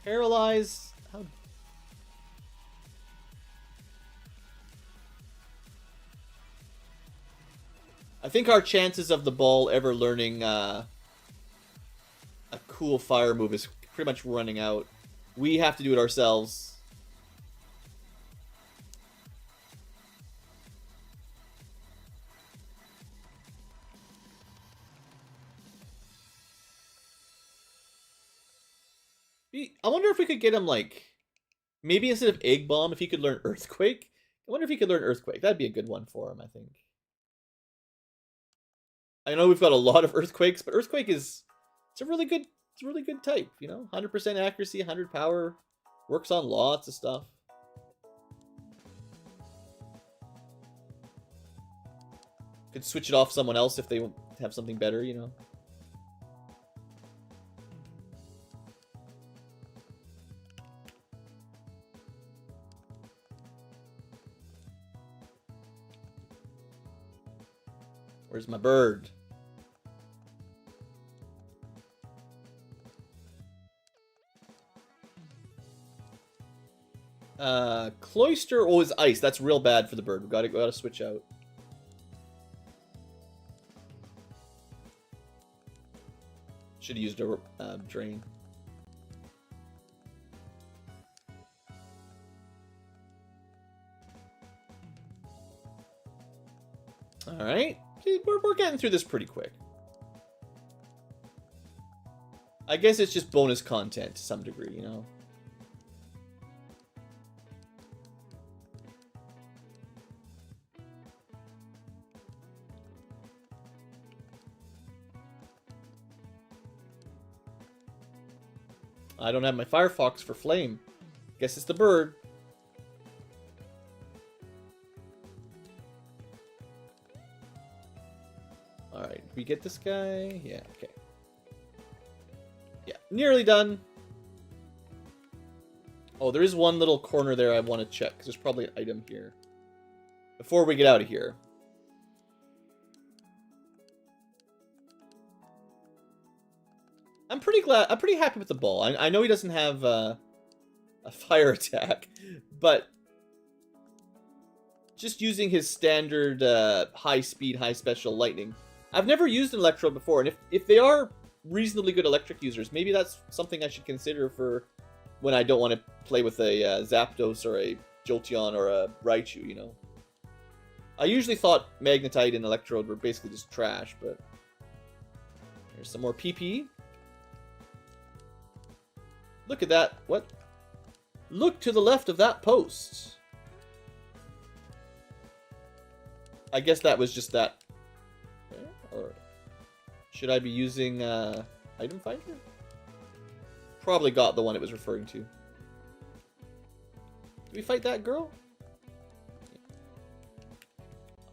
Paralyze. How? I think our chances of the ball ever learning a cool fire move is pretty much running out. We have to do it ourselves. I wonder if we could get him, like, maybe instead of Egg Bomb, if he could learn Earthquake. I wonder if he could learn Earthquake. That'd be a good one for him, I think. I know we've got a lot of Earthquakes, but Earthquake it's a really good type, you know? 100% accuracy, 100 power, works on lots of stuff. Could switch it off someone else if they have something better, you know? Where's my bird? Cloister is ice. That's real bad for the bird. We gotta switch out. Should have used a drain. All right, we're getting through this pretty quick. I guess it's just bonus content to some degree, you know. I don't have my Firefox for flame. Guess it's the bird. Alright, did we get this guy? Yeah, okay. Yeah, nearly done. Oh, there is one little corner there I want to check, because there's probably an item here. Before we get out of here. I'm pretty happy with the ball. I know he doesn't have a fire attack, but just using his standard high speed, high special lightning. I've never used an electrode before, and if they are reasonably good electric users, maybe that's something I should consider for when I don't want to play with a Zapdos or a Jolteon or a Raichu, you know. I usually thought Magnetite and Electrode were basically just trash, but here's some more PP. Look at that. What? Look to the left of that post. I guess that was just that. Or should I be using item finder? Probably got the one it was referring to. Did we fight that girl?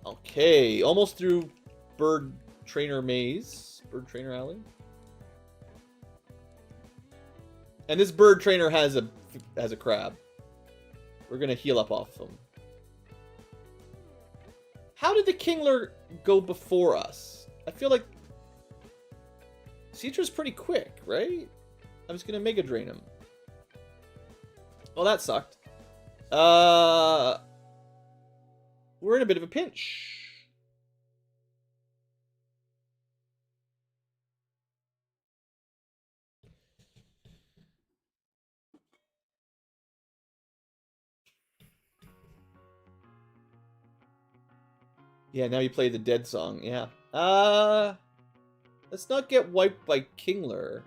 Okay, almost through Bird Trainer Maze. Bird Trainer Alley. And this bird trainer has a crab. We're gonna heal up off him. How did the Kingler go before us? I feel like Cedra's pretty quick, right? I was gonna Mega Drain him. Well, that sucked. We're in a bit of a pinch. Yeah, now you play the dead song. Yeah. Let's not get wiped by Kingler.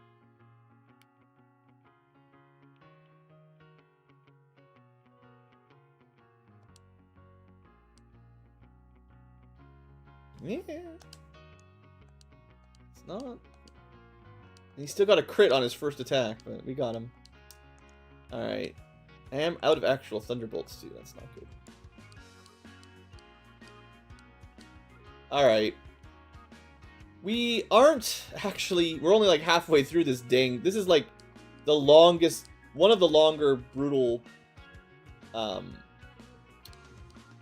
Yeah. It's not. And he still got a crit on his first attack, but we got him. Alright. I am out of actual Thunderbolts too. That's not good. Alright. We aren't actually... We're only like halfway through this ding. This is like the longest... One of the longer brutal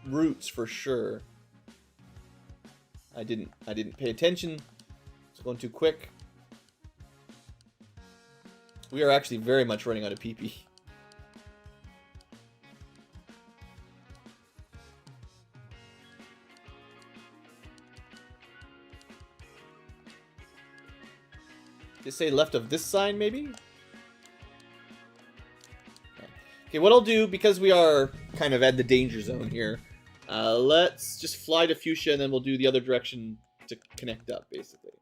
routes for sure. I didn't pay attention. It's going too quick. We are actually very much running out of PP. Just say left of this sign, maybe? Okay, what I'll do, because we are kind of at the danger zone here, let's just fly to Fuchsia, and then we'll do the other direction to connect up, basically.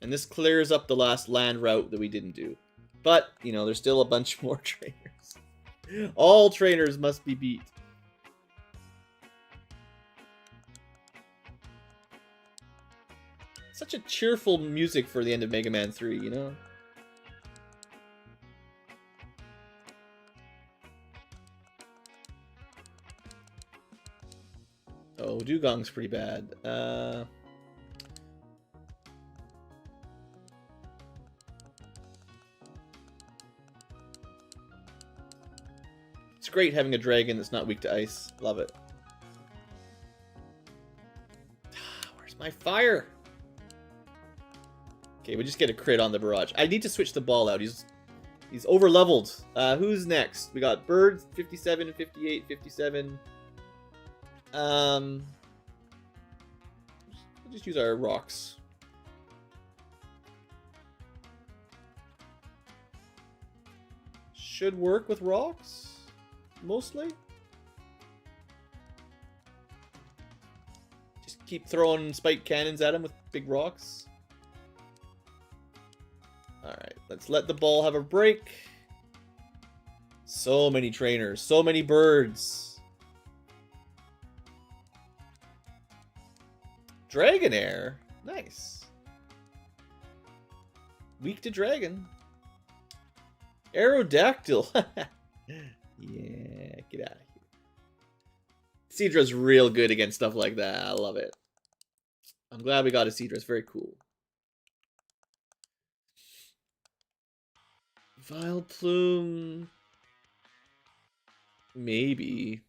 And this clears up the last land route that we didn't do. But, you know, there's still a bunch more trainers. All trainers must be beat. Such a cheerful music for the end of Mega Man 3, you know? Oh, Dugong's pretty bad. It's great having a dragon that's not weak to ice. Love it. My fire! Okay, we just get a crit on the barrage. I need to switch the ball out. He's over leveled. Who's next? We got Bird 57 and 58, 57. We'll just use our rocks. Should work with rocks, mostly. Just keep throwing spike cannons at him with big rocks. Alright, let's let the ball have a break. So many trainers, so many birds. Dragonair, nice. Weak to dragon. Aerodactyl. Yeah, get out of here. Seedra's real good against stuff like that. I love it. I'm glad we got a Seedra. It's very cool. Vileplume. Maybe.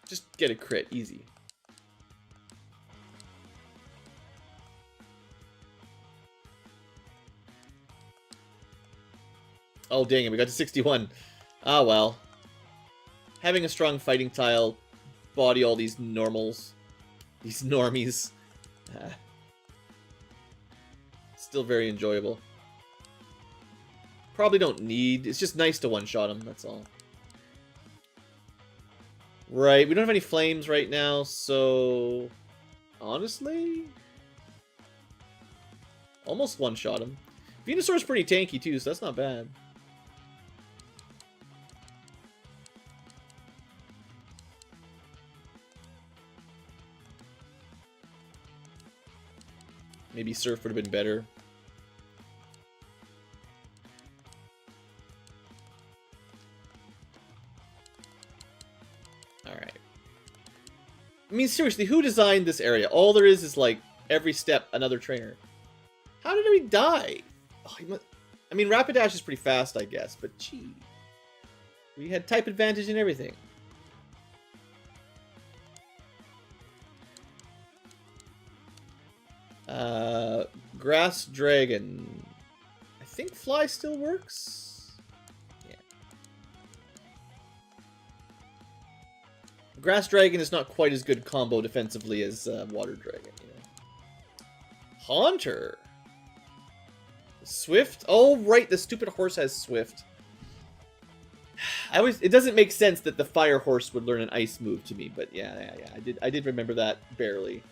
Just get a crit. Easy. Oh, dang it. We got to 61. Ah, well. Having a strong fighting tile, body all these normals. These normies. Still very enjoyable. Probably don't need... It's just nice to one-shot him, that's all. Right, we don't have any flames right now, so... Honestly? Almost one-shot him. Venusaur's pretty tanky, too, so that's not bad. Maybe Surf would have been better. Alright. I mean, seriously, who designed this area? All there is like, every step, another trainer. How did he die? Oh, I mean, Rapidash is pretty fast, I guess, but gee. We had type advantage and everything. Grass Dragon. I think Fly still works. Yeah. Grass Dragon is not quite as good combo defensively as Water Dragon. You know. Haunter. Swift. Oh right, the stupid horse has Swift. It doesn't make sense that the fire horse would learn an ice move to me, but yeah. I did remember that barely.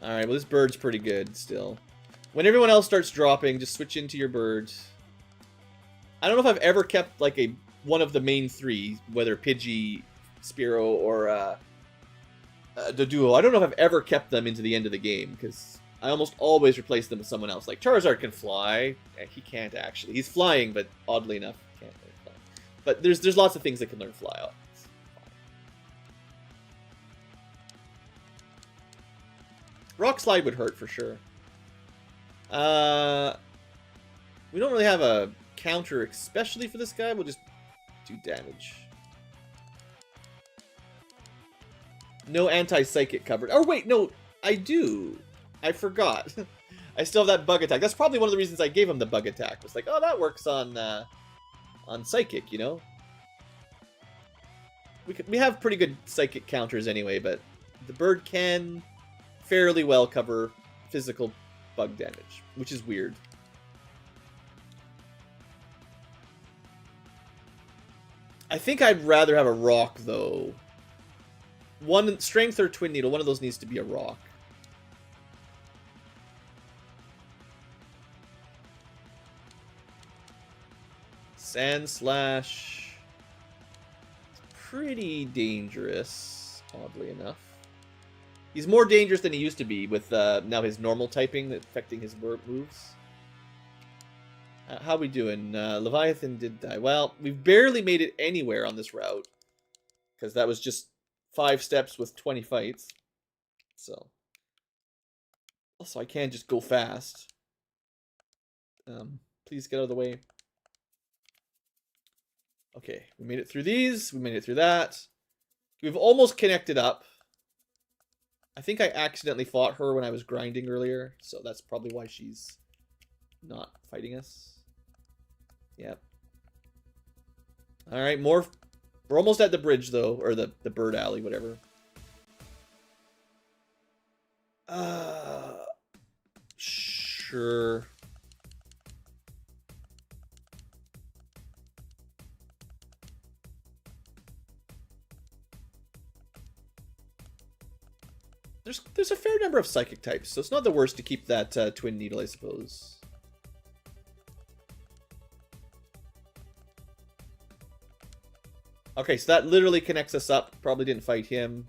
Alright, well this bird's pretty good still. When everyone else starts dropping, just switch into your bird. I don't know if I've ever kept like one of the main three, whether Pidgey, Spearow, or Doduo. I don't know if I've ever kept them into the end of the game, because I almost always replace them with someone else. Like Charizard can fly. He can't actually. He's flying, but oddly enough, he can't learn fly. But there's lots of things that can learn fly off. Rock Slide would hurt for sure. We don't really have a counter especially for this guy. We'll just do damage. No anti-psychic covered. Oh wait, no, I do. I forgot. I still have that bug attack. That's probably one of the reasons I gave him the bug attack. It's like, oh, that works on psychic, you know. We have pretty good psychic counters anyway, but the bird can fairly well cover physical bug damage, which is weird. I think I'd rather have a rock, though. One strength or twin needle, one of those needs to be a rock. Sand Slash. It's pretty dangerous, oddly enough. He's more dangerous than he used to be with now his normal typing affecting his moves. How we doing? Leviathan did die. Well, we've barely made it anywhere on this route. Because that was just 5 steps with 20 fights. So. Also, I can't just go fast. Please get out of the way. Okay, we made it through these. We made it through that. We've almost connected up. I think I accidentally fought her when I was grinding earlier, so that's probably why she's not fighting us. Yep. Alright, more... We're almost at the bridge, though, or the bird alley, whatever. Sure. There's a fair number of psychic types, so it's not the worst to keep that twin needle, I suppose. Okay, so that literally connects us up. Probably didn't fight him.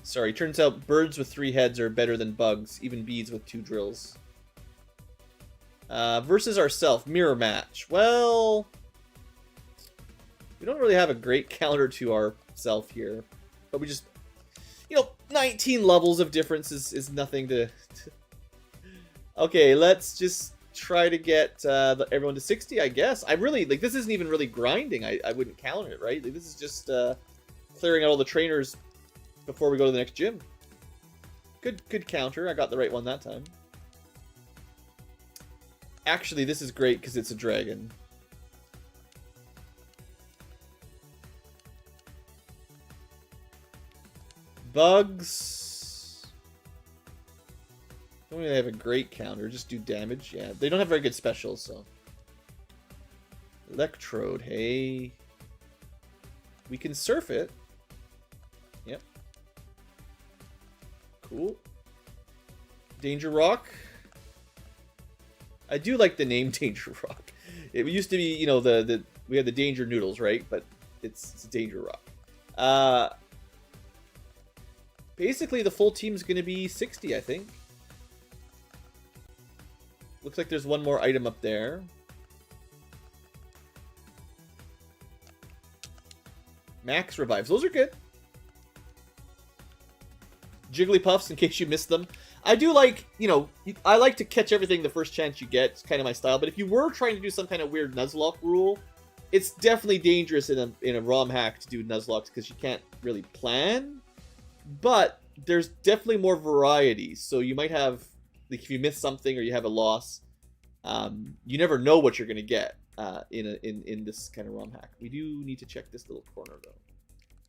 Sorry, turns out birds with 3 heads are better than bugs, even bees with 2 drills. Versus ourself, mirror match. Well, we don't really have a great counter to ourself here, but we just, 19 levels of difference is nothing to... Okay, let's just try to get everyone to 60, I guess. I really, this isn't even really grinding. I wouldn't count it, right? This is just clearing out all the trainers before we go to the next gym. Good counter. I got the right one that time. Actually, this is great because it's a dragon. Bugs. Don't really have a great counter. Just do damage. Yeah, they don't have very good specials, so. Electrode. Hey. We can surf it. Yep. Cool. Danger Rock. I do like the name Danger Rock. It used to be, we had the Danger Noodles, right? But it's Danger Rock. Basically, the full team's going to be 60, I think. Looks like there's one more item up there. Max revives. Those are good. Jigglypuffs, in case you missed them. I do like, I like to catch everything the first chance you get. It's kind of my style. But if you were trying to do some kind of weird Nuzlocke rule, it's definitely dangerous in a ROM hack to do Nuzlocks because you can't really plan. But there's definitely more variety. So you might have, if you miss something or you have a loss, you never know what you're going to get in this kind of ROM hack. We do need to check this little corner, though.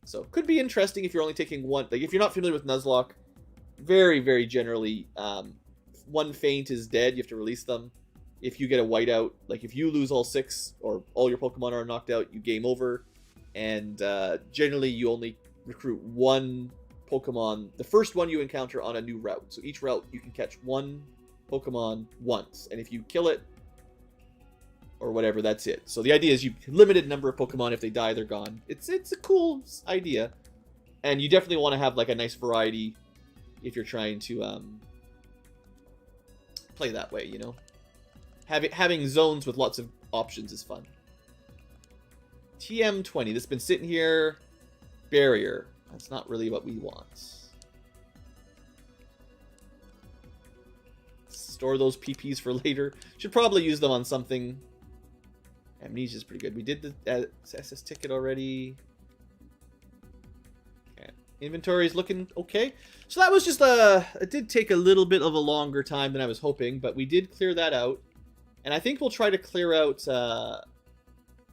So could be interesting if you're only taking one. Like, if you're not familiar with Nuzlocke, very, very generally, one faint is dead. You have to release them. If you get a whiteout, like if you lose all 6 or all your Pokemon are knocked out, you game over. And generally, you only recruit one Pokemon, the first one you encounter on a new route. So each route, you can catch one Pokemon once. And if you kill it, or whatever, that's it. So the idea is you limited number of Pokemon. If they die, they're gone. It's a cool idea. And you definitely want to have like a nice variety if you're trying to play that way, Having zones with lots of options is fun. TM20. This has been sitting here. Barrier. That's not really what we want. Store those PPs for later. Should probably use them on something. Amnesia is pretty good. We did the SS ticket already. Okay. Inventory is looking okay. So that was just it did take a little bit of a longer time than I was hoping, but we did clear that out. And I think we'll try to clear out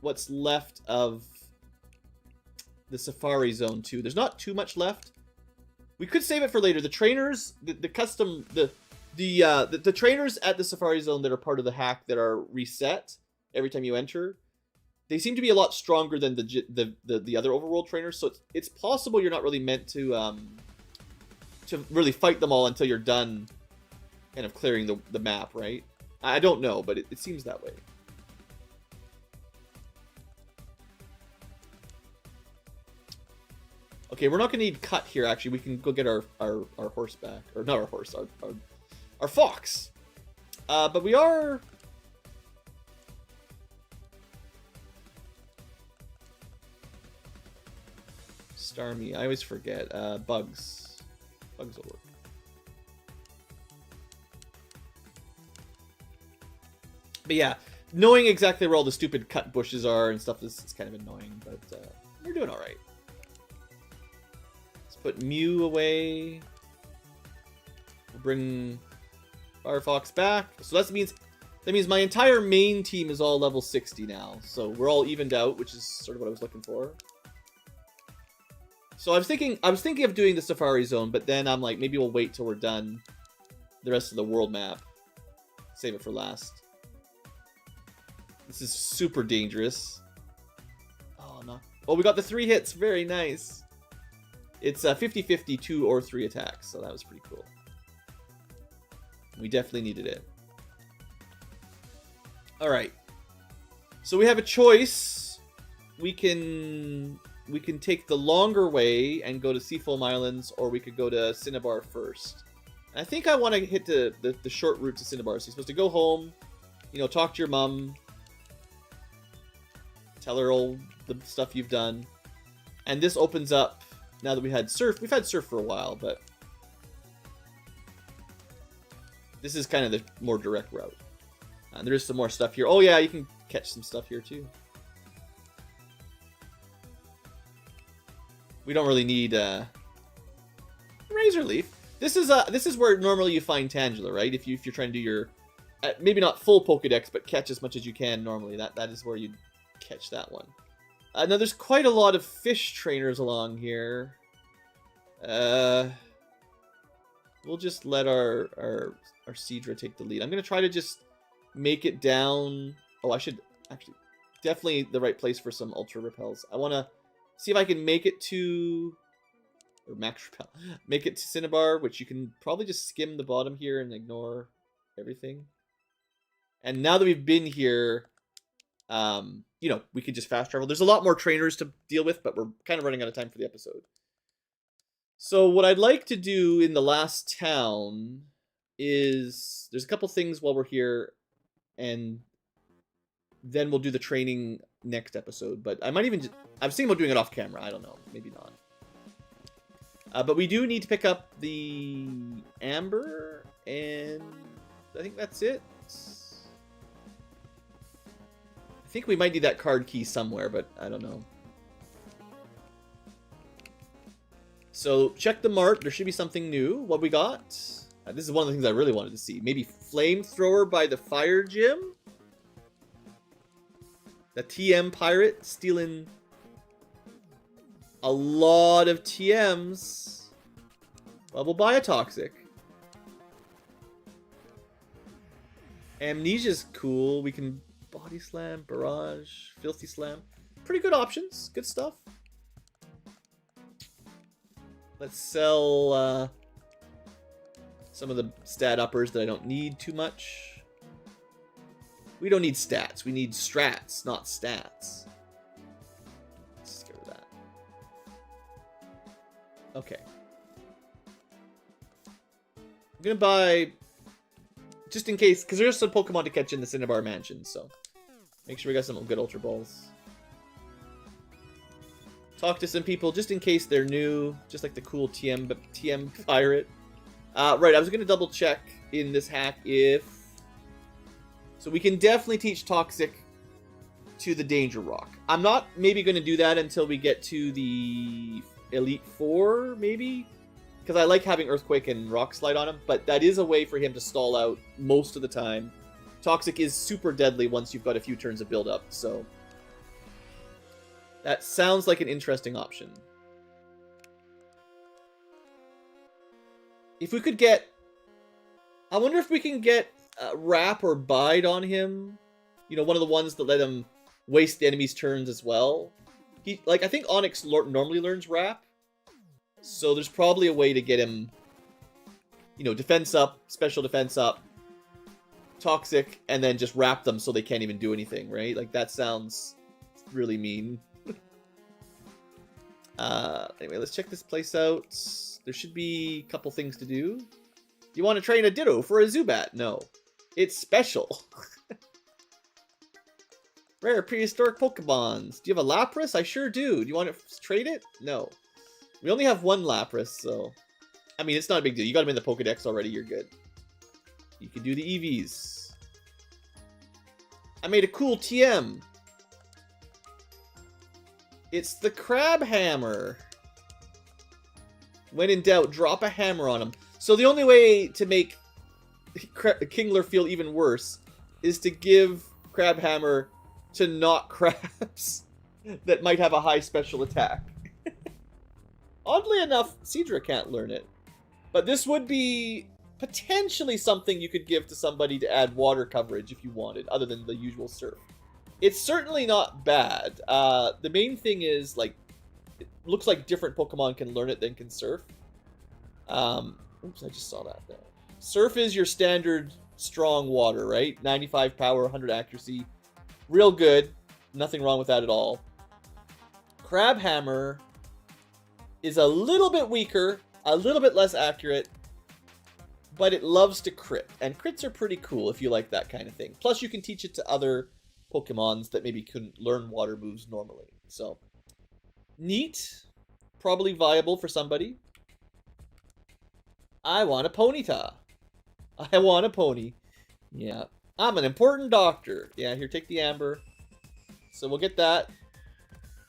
what's left of the Safari Zone too. There's not too much left. We could save it for later. The trainers, the trainers at the Safari Zone that are part of the hack that are reset every time you enter, they seem to be a lot stronger than the other overworld trainers. So it's possible you're not really meant to really fight them all until you're done, kind of clearing the map, right? I don't know, but it seems that way. Okay, we're not going to need cut here, actually. We can go get our horse back. Or not our horse, our fox. But we are... Starmie. I always forget. Bugs. Bugs will work. But yeah, knowing exactly where all the stupid cut bushes are and stuff is kind of annoying, but we're doing all right. Let's put Mew away. We'll bring Firefox back. So that means my entire main team is all level 60 now. So we're all evened out, which is sort of what I was looking for. So I was thinking of doing the Safari Zone, but then I'm like, maybe we'll wait till we're done the rest of the world map. Save it for last. This is super dangerous. Oh, no. Oh, we got the 3 hits. Very nice. It's 50-50, 2 or 3 attacks, so that was pretty cool. We definitely needed it. Alright. So we have a choice. We can take the longer way and go to Seafoam Islands, or we could go to Cinnabar first. And I think I want to hit the short route to Cinnabar. So you're supposed to go home, you know, talk to your mom, tell her all the stuff you've done. And this opens up, now that we had surf. We've had surf for a while, but this is kind of the more direct route. And there is some more stuff here. Oh yeah, you can catch some stuff here too. We don't really need Razor Leaf. This is where normally you find Tangela, right? If you're trying to do your maybe not full Pokédex, but catch as much as you can normally. That is where you catch that one. Now there's quite a lot of fish trainers along here. We'll just let our Seadra take the lead. I'm gonna try to just make it down. Oh, I should actually definitely the right place for some Ultra Repels. I want to see if I can make it to or Max Repel. Make it to Cinnabar, which you can probably just skim the bottom here and ignore everything. And now that we've been here, you know, we could just fast travel. There's a lot more trainers to deal with, but we're kind of running out of time for the episode. So what I'd like to do in the last town is there's a couple things while we're here, and then we'll do the training next episode. But I might even just, I'm thinking about doing it off camera. I don't know. Maybe not. But we do need to pick up the Amber, and I think that's it. I think we might need that card key somewhere, but I don't know. So check the mart. There should be something new. What we got? This is one of the things I really wanted to see. Maybe Flamethrower by the Fire Gym? The TM Pirate stealing a lot of TMs. Well, we'll buy a Toxic. Amnesia's cool. We can Body Slam, Barrage, Filthy Slam. Pretty good options. Good stuff. Let's sell some of the stat uppers that I don't need too much. We don't need stats. We need strats, not stats. Let's just get rid of that. Okay. I'm going to buy, just in case, because there's some Pokemon to catch in the Cinnabar Mansion, so make sure we got some good Ultra Balls. Talk to some people just in case they're new, just like the cool TM Pirate. Right, I was going to double check in this hack if... So we can definitely teach Toxic to the Danger Rock. I'm not maybe going to do that until we get to the Elite Four, maybe? Because I like having Earthquake and Rock Slide on him, but that is a way for him to stall out most of the time. Toxic is super deadly once you've got a few turns of build-up, so... That sounds like an interesting option. If we could get... I wonder if we can get Wrap or Bide on him. You know, one of the ones that let him waste the enemy's turns as well. I think Onyx normally learns Wrap. So there's probably a way to get him, you know, defense up, special defense up, Toxic, and then just wrap them so they can't even do anything, right? Like, that sounds really mean. Anyway, let's check this place out. There should be a couple things to do. You want to train a Ditto for a Zubat? No. It's special. Rare prehistoric Pokemons. Do you have a Lapras? I sure do. Do you want to trade it? No. We only have one Lapras, so... I mean, it's not a big deal. You got him in the Pokedex already. You're good. You can do the EVs. I made a cool TM. It's the crab hammer. When in doubt, drop a hammer on him. So the only way to make Kingler feel even worse is to give crab hammer to knock crabs that might have a high special attack. Oddly enough, Seadra can't learn it. But this would be potentially something you could give to somebody to add water coverage if you wanted, other than the usual surf. It's certainly not bad. The main thing is, like, it looks like different Pokemon can learn it than can surf. Oops, I just saw that there. Surf is your standard strong water, right? 95 power, 100 accuracy. Real good. Nothing wrong with that at all. Crab Hammer is a little bit weaker, a little bit less accurate, but it loves to crit. And crits are pretty cool if you like that kind of thing. Plus, you can teach it to other Pokemons that maybe couldn't learn water moves normally. So, neat. Probably viable for somebody. I want a Ponyta. I want a pony. Yeah. I'm an important doctor. Yeah, here, take the amber. So we'll get that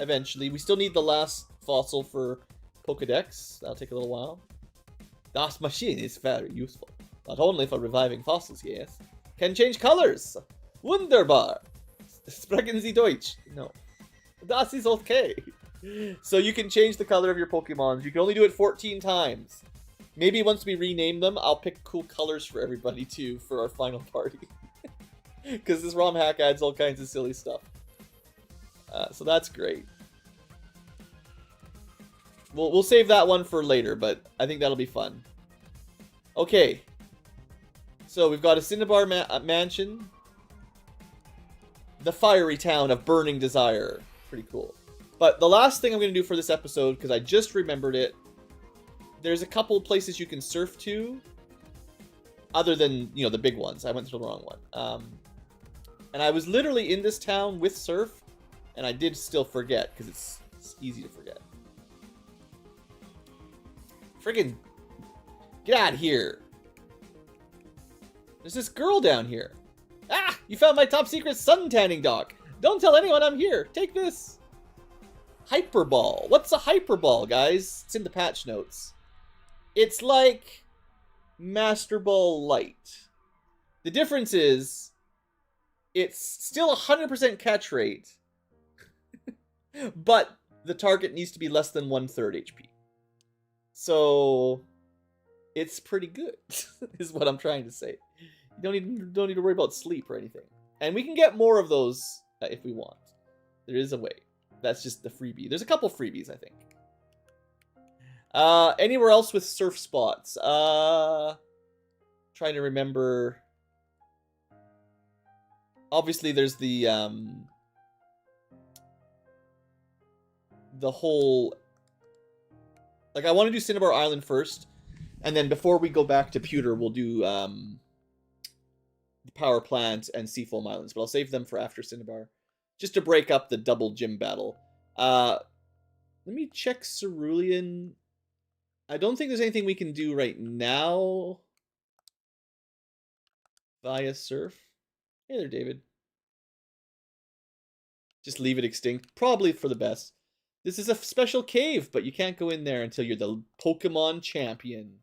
eventually. We still need the last fossil for Pokedex. That'll take a little while. Das machine is very useful. Not only for reviving fossils, yes. Can change colors. Wunderbar. Sprechen Sie Deutsch. No. Das ist okay. So you can change the color of your Pokemons. You can only do it 14 times. Maybe once we rename them, I'll pick cool colors for everybody too for our final party. Because this ROM hack adds all kinds of silly stuff. So that's great. We'll save that one for later, but I think that'll be fun. Okay. So we've got a Cinnabar mansion. The fiery town of Burning Desire. Pretty cool. But the last thing I'm going to do for this episode, because I just remembered it, there's a couple places you can surf to, other than, you know, the big ones. I went to the wrong one. And I was literally in this town with surf, and I did still forget, because it's easy to forget. Friggin' get out of here. There's this girl down here. Ah! You found my top secret sun tanning dock. Don't tell anyone I'm here. Take this. Hyperball. What's a hyperball, guys? It's in the patch notes. It's like Master Ball Light. The difference is it's still 100% catch rate, but the target needs to be less than 1/3 HP. So it's pretty good, is what I'm trying to say. You don't need to worry about sleep or anything. And we can get more of those if we want. There is a way. That's just the freebie. There's a couple freebies, I think. Anywhere else with surf spots? Trying to remember. Obviously, there's the whole. Like, I want to do Cinnabar Island first, and then before we go back to Pewter, we'll do the Power Plant and Seafoam Islands. But I'll save them for after Cinnabar, just to break up the double gym battle. Let me check Cerulean. I don't think there's anything we can do right now via surf. Hey there, David. Just leave it extinct. Probably for the best. This is a special cave, but you can't go in there until you're the Pokemon champion.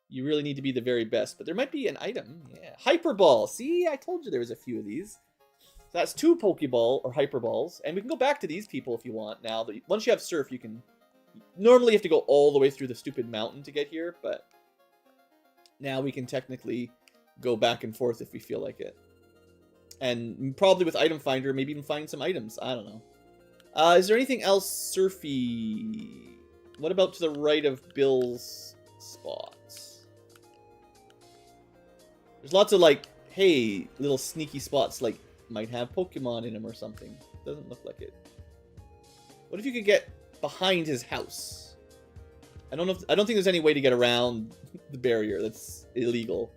You really need to be the very best. But there might be an item. Yeah. Hyperball. See, I told you there was a few of these. So that's 2 Pokeball or Hyperballs. And we can go back to these people if you want now. Once you have surf, you can... Normally you have to go all the way through the stupid mountain to get here, but now we can technically go back and forth if we feel like it. And probably with Item Finder, maybe even find some items. I don't know. Is there anything else surfy? What about to the right of Bill's spots? There's lots of, like, hey, little sneaky spots, like, might have Pokemon in them or something. Doesn't look like it. What if you could get behind his house? I don't think there's any way to get around the barrier. That's illegal.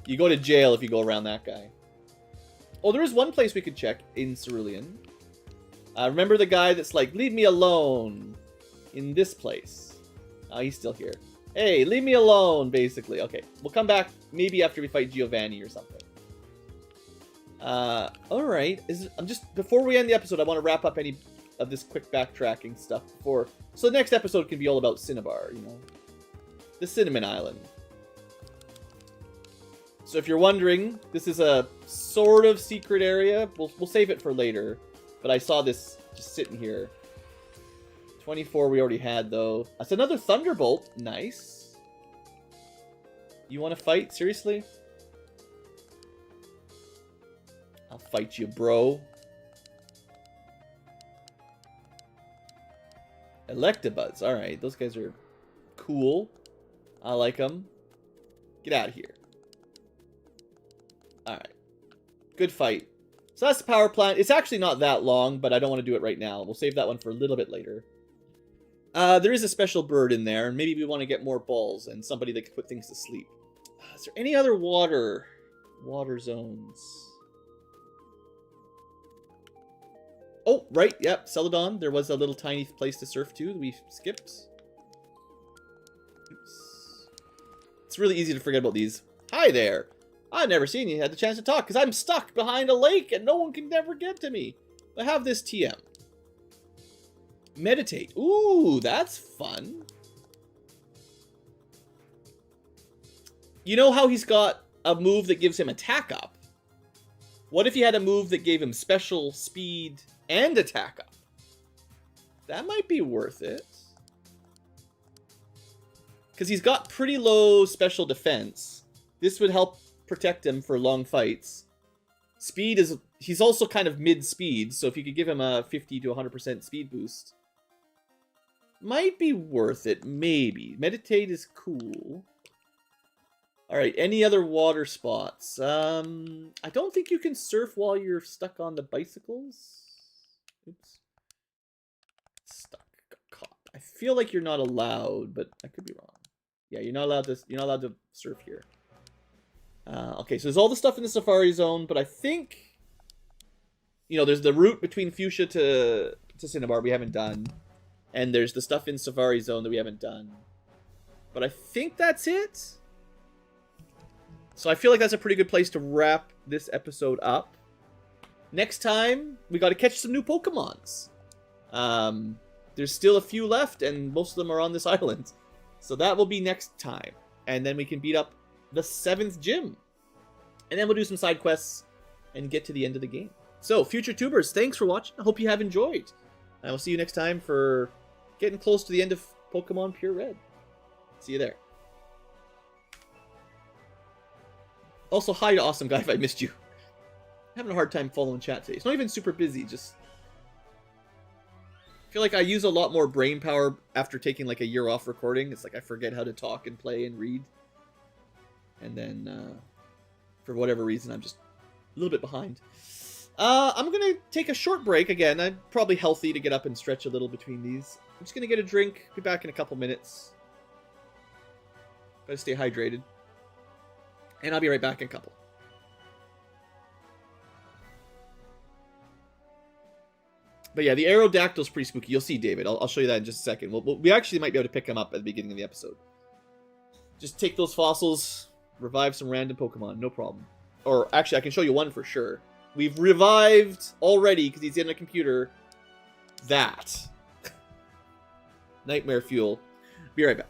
You go to jail if you go around that guy. Oh, there is one place we could check in Cerulean. Remember the guy that's like, leave me alone in this place? Oh, he's still here. Hey, leave me alone, basically. Okay, we'll come back maybe after we fight Giovanni or something. Alright. I'm just, before we end the episode, I want to wrap up any of this quick backtracking stuff before. So the next episode can be all about Cinnabar, you know. The Cinnamon Island. So if you're wondering, this is a sort of secret area. We'll save it for later. But I saw this just sitting here. 24 we already had, though. That's another Thunderbolt. Nice. You want to fight? Seriously? I'll fight you, bro. Electabuzz. Alright, those guys are cool. I like them. Get out of here. Alright. Good fight. So that's the power plant. It's actually not that long, but I don't want to do it right now. We'll save that one for a little bit later. There is a special bird in there, and maybe we want to get more balls and somebody that can put things to sleep. Is there any other water zones? Oh, right, yep, Celadon. There was a little tiny place to surf to that we skipped. Oops. It's really easy to forget about these. Hi there. I've never seen you had the chance to talk because I'm stuck behind a lake and no one can never get to me. I have this TM. Meditate. Ooh, that's fun. You know how he's got a move that gives him attack up? What if he had a move that gave him special speed and attack up? That might be worth it. Because he's got pretty low special defense. This would help protect him for long fights. Speed is... He's also kind of mid-speed, so if you could give him a 50 to 100% speed boost... Might be worth it, maybe. Meditate is cool. Alright, any other water spots? I don't think you can surf while you're stuck on the bicycles. Oops. Stuck. Got caught. I feel like you're not allowed, but I could be wrong. Yeah, you're not allowed to surf here. Okay, so there's all the stuff in the Safari Zone, but I think... You know, there's the route between Fuchsia to Cinnabar we haven't done. And there's the stuff in Safari Zone that we haven't done. But I think that's it. So I feel like that's a pretty good place to wrap this episode up. Next time, we got to catch some new Pokemons. There's still a few left, and most of them are on this island. So that will be next time. And then we can beat up the 7th gym. And then we'll do some side quests and get to the end of the game. So, future tubers, thanks for watching. I hope you have enjoyed. I will see you next time for getting close to the end of Pokemon PureRed. See you there. Also, hi to Awesome Guy if I missed you. I'm having a hard time following chat today. It's not even super busy, just... I feel like I use a lot more brain power after taking like a year off recording. It's like I forget how to talk and play and read. And then, for whatever reason, I'm just a little bit behind. I'm going to take a short break again. I'm probably healthy to get up and stretch a little between these. I'm just going to get a drink. Be back in a couple minutes. Gotta stay hydrated. And I'll be right back in a couple. But yeah, the Aerodactyl's pretty spooky. You'll see, David. I'll show you that in just a second. We actually might be able to pick him up at the beginning of the episode. Just take those fossils, revive some random Pokemon. No problem. Or actually, I can show you one for sure. We've revived already, because he's in a computer, that. Nightmare Fuel. Be right back.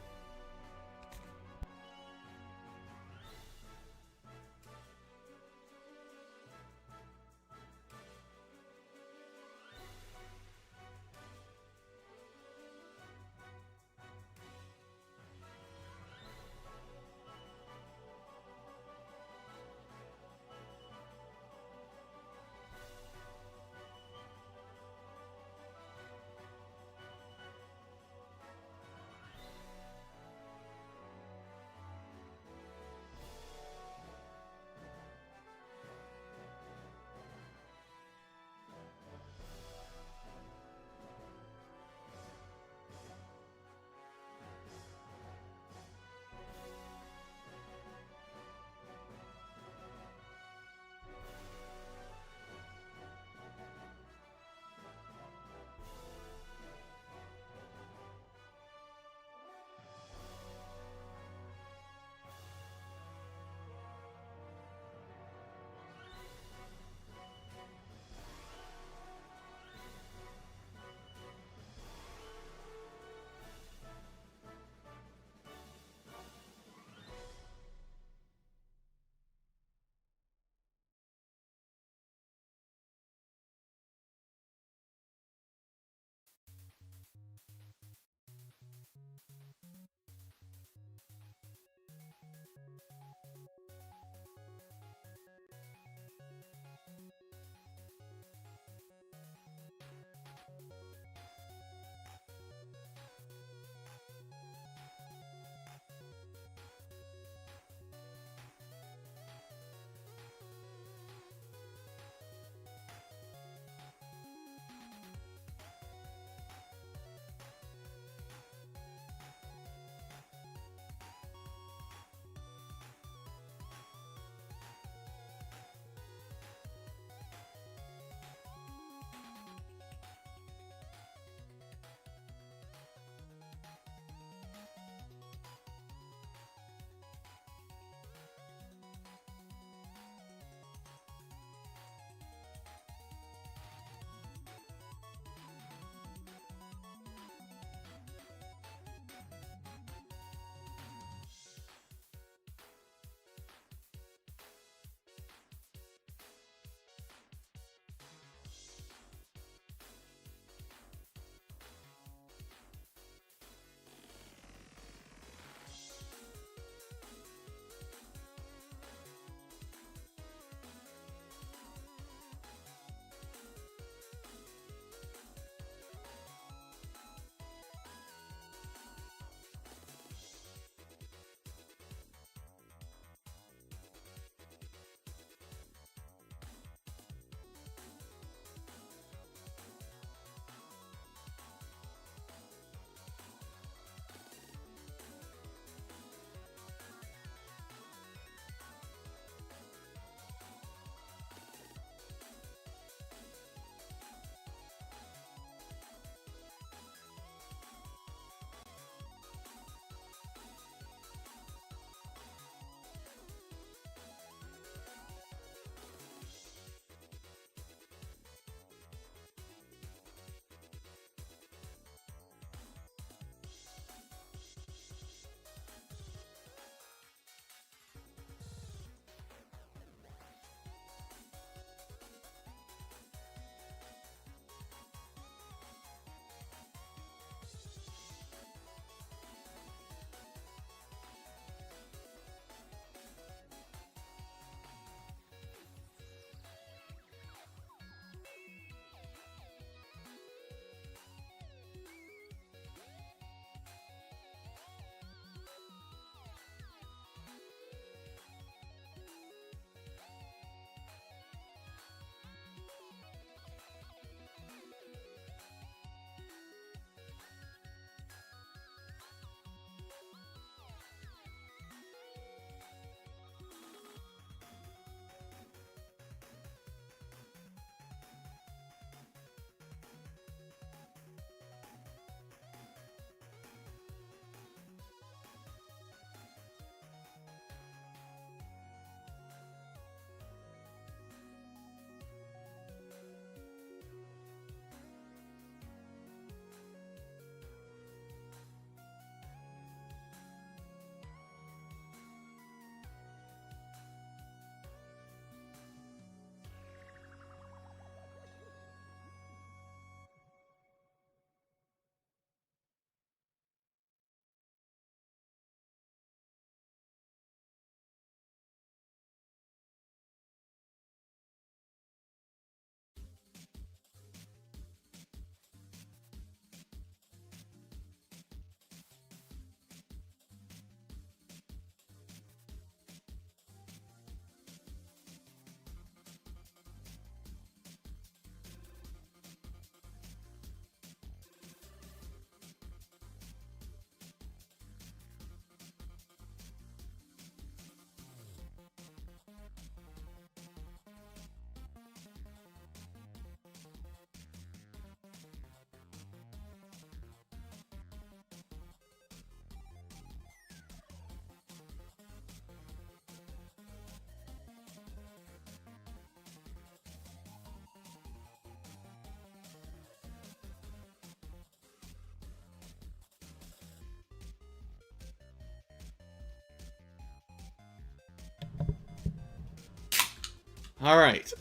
All right.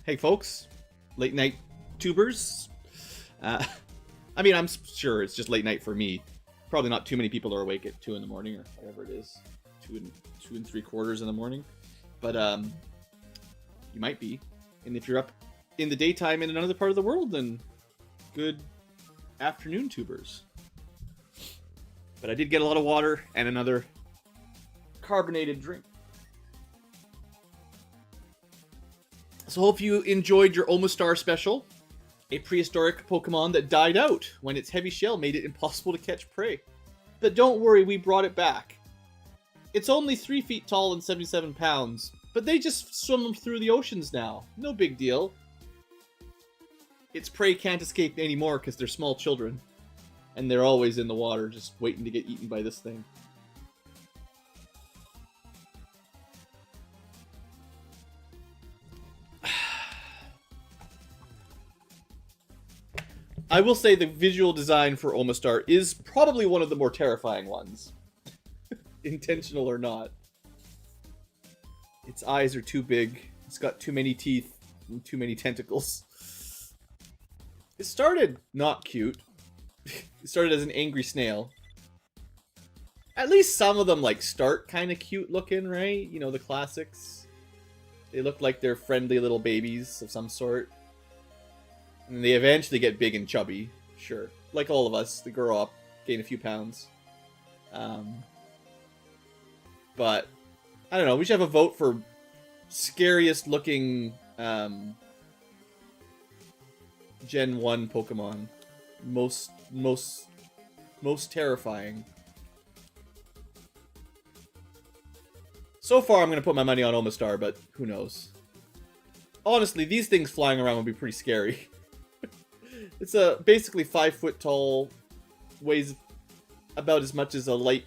Hey, folks. Late night tubers. I mean, I'm sure it's just late night for me. Probably not too many people are awake at 2 in the morning or whatever it is. two and 3/4 in the morning. But you might be. And if you're up in the daytime in another part of the world, then good afternoon, tubers. But I did get a lot of water and another carbonated drink. So hope you enjoyed your Omastar special. A prehistoric Pokemon that died out when its heavy shell made it impossible to catch prey. But don't worry, we brought it back. It's only 3 feet tall and 77 pounds, but they just swim through the oceans now. No big deal. Its prey can't escape anymore because they're small children. And they're always in the water, just waiting to get eaten by this thing. I will say the visual design for Omastar is probably one of the more terrifying ones. Intentional or not. Its eyes are too big. It's got too many teeth and too many tentacles. It started not cute. It started as an angry snail. At least some of them like start kind of cute looking, right? You know, the classics. They look like they're friendly little babies of some sort. And they eventually get big and chubby, sure. Like all of us, they grow up, gain a few pounds. But, I don't know, we should have a vote for scariest looking Gen 1 Pokemon. Most terrifying. So far, I'm going to put my money on Omastar, but who knows. Honestly, these things flying around would be pretty scary. It's a basically 5 foot tall, weighs about as much as a light,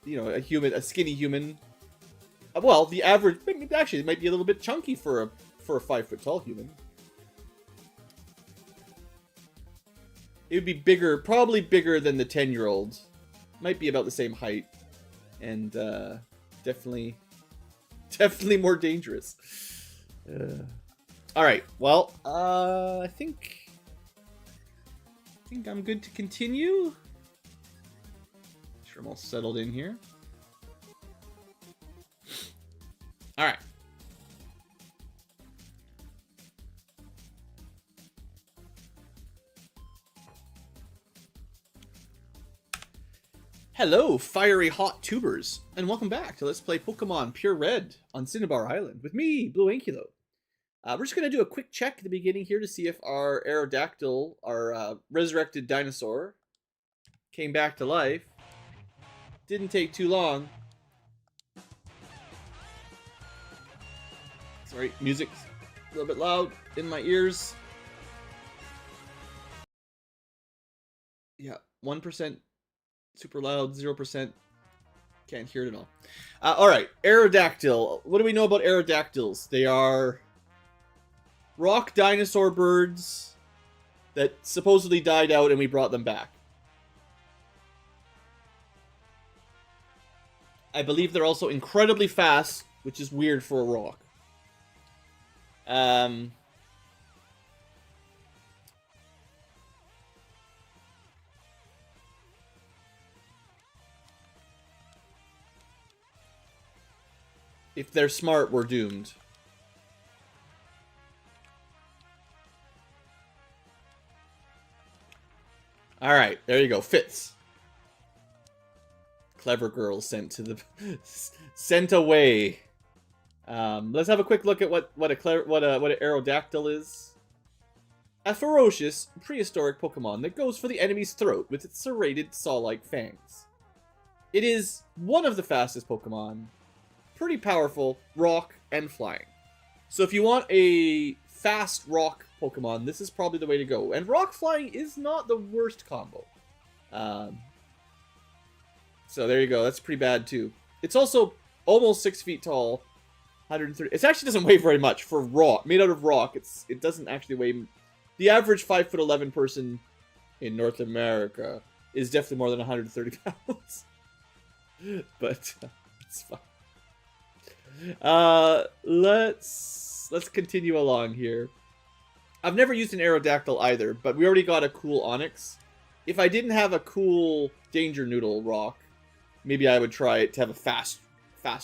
you know, a skinny human. Well, the average, actually, it might be a little bit chunky for a 5 foot tall human. It would be bigger, probably bigger than the 10-year-old. Might be about the same height, and definitely more dangerous. All right, well, I think I'm good to continue. Sure, I'm all settled in here. All right. Hello, fiery hot tubers, and welcome back to Let's Play Pokemon PureRed on Cinnabar Island with me, Blue Ankylo. We're just going to do a quick check at the beginning here to see if our Aerodactyl, our resurrected dinosaur, came back to life. Didn't take too long. Sorry, music's a little bit loud in my ears. Yeah, 1% super loud, 0% can't hear it at all. Alright, Aerodactyl. What do we know about Aerodactyls? They are rock dinosaur birds that supposedly died out and we brought them back. I believe they're also incredibly fast, which is weird for a rock. If they're smart, we're doomed. Alright, there you go. Fitz. Clever girl sent to the... sent away. Let's have a quick look at what an Aerodactyl is. A ferocious, prehistoric Pokemon that goes for the enemy's throat with its serrated, saw-like fangs. It is one of the fastest Pokemon. Pretty powerful, rock, and flying. So if you want a fast rock Pokemon, this is probably the way to go. And rock flying is not the worst combo. So there you go. That's pretty bad too. It's also almost 6 feet tall. 130. It actually doesn't weigh very much for rock. Made out of rock, it doesn't actually weigh... The average 5'11" person in North America is definitely more than 130 pounds. But it's fine. Let's continue along here. I've never used an Aerodactyl either, but we already got a cool Onix. If I didn't have a cool Danger Noodle rock, maybe I would try it to have a fast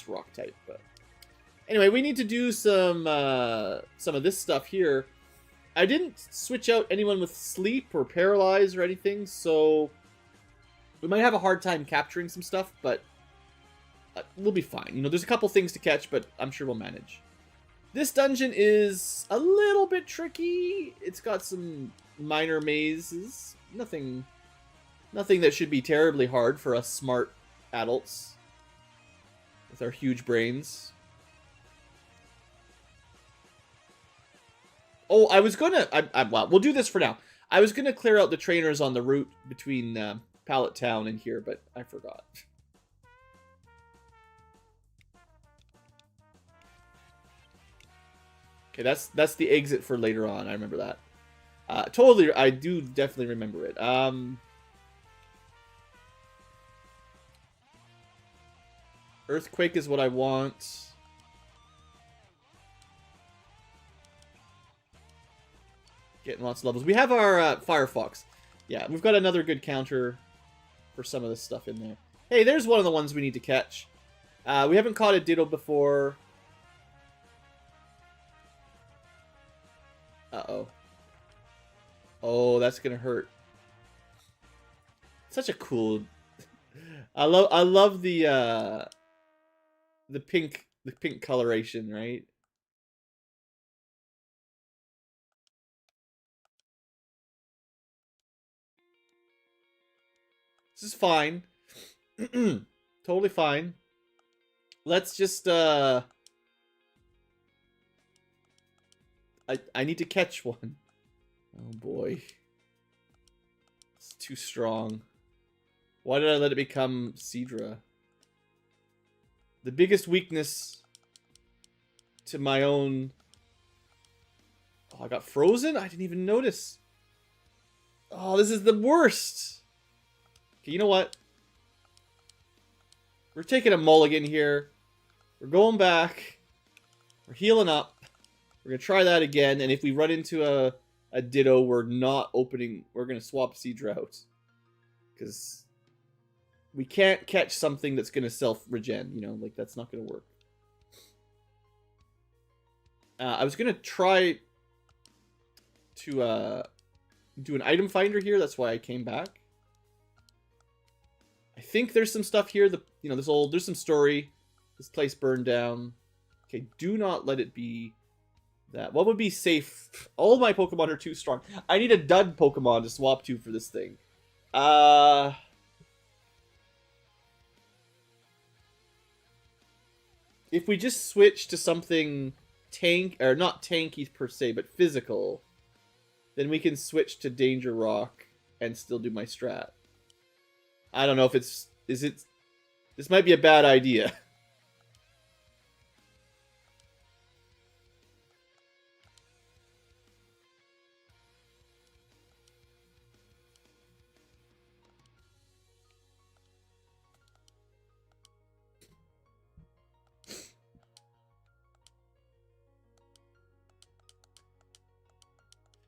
rock type. But anyway, we need to do some of this stuff here. I didn't switch out anyone with sleep or paralyze or anything, so we might have a hard time capturing some stuff, but we'll be fine. You know, there's a couple things to catch, but I'm sure we'll manage. This dungeon is a little bit tricky. It's got some minor mazes. Nothing that should be terribly hard for us smart adults with our huge brains. Oh, I was gonna... well, we'll do this for now. I was gonna clear out the trainers on the route between Pallet Town and here, but I forgot. Okay, that's the exit for later on. I remember that. Totally, I do definitely remember it. Earthquake is what I want. Getting lots of levels. We have our Firefox. Yeah, we've got another good counter for some of this stuff in there. Hey, there's one of the ones we need to catch. We haven't caught a Ditto before. Uh-oh. Oh, that's gonna hurt. Such a cool... I love the pink coloration, right? This is fine. Totally fine. Let's just I need to catch one. Oh boy. It's too strong. Why did I let it become Seadra? The biggest weakness to my own... Oh, I got frozen? I didn't even notice. Oh, this is the worst. Okay, you know what? We're taking a mulligan here. We're going back. We're healing up. We're going to try that again. And if we run into a Ditto, we're not opening... We're going to swap Seadra out. Because we can't catch something that's going to self-regen. You know, like, that's not going to work. I was going to try to do an item finder here. That's why I came back. I think there's some stuff here. There's some story. This place burned down. Okay, do not let it be that. What would be safe? All my Pokemon are too strong. I need a dud Pokemon to swap to for this thing. If we just switch to something not tanky per se, but physical, then we can switch to Danger Rock and still do my strat. I don't know if this might be a bad idea.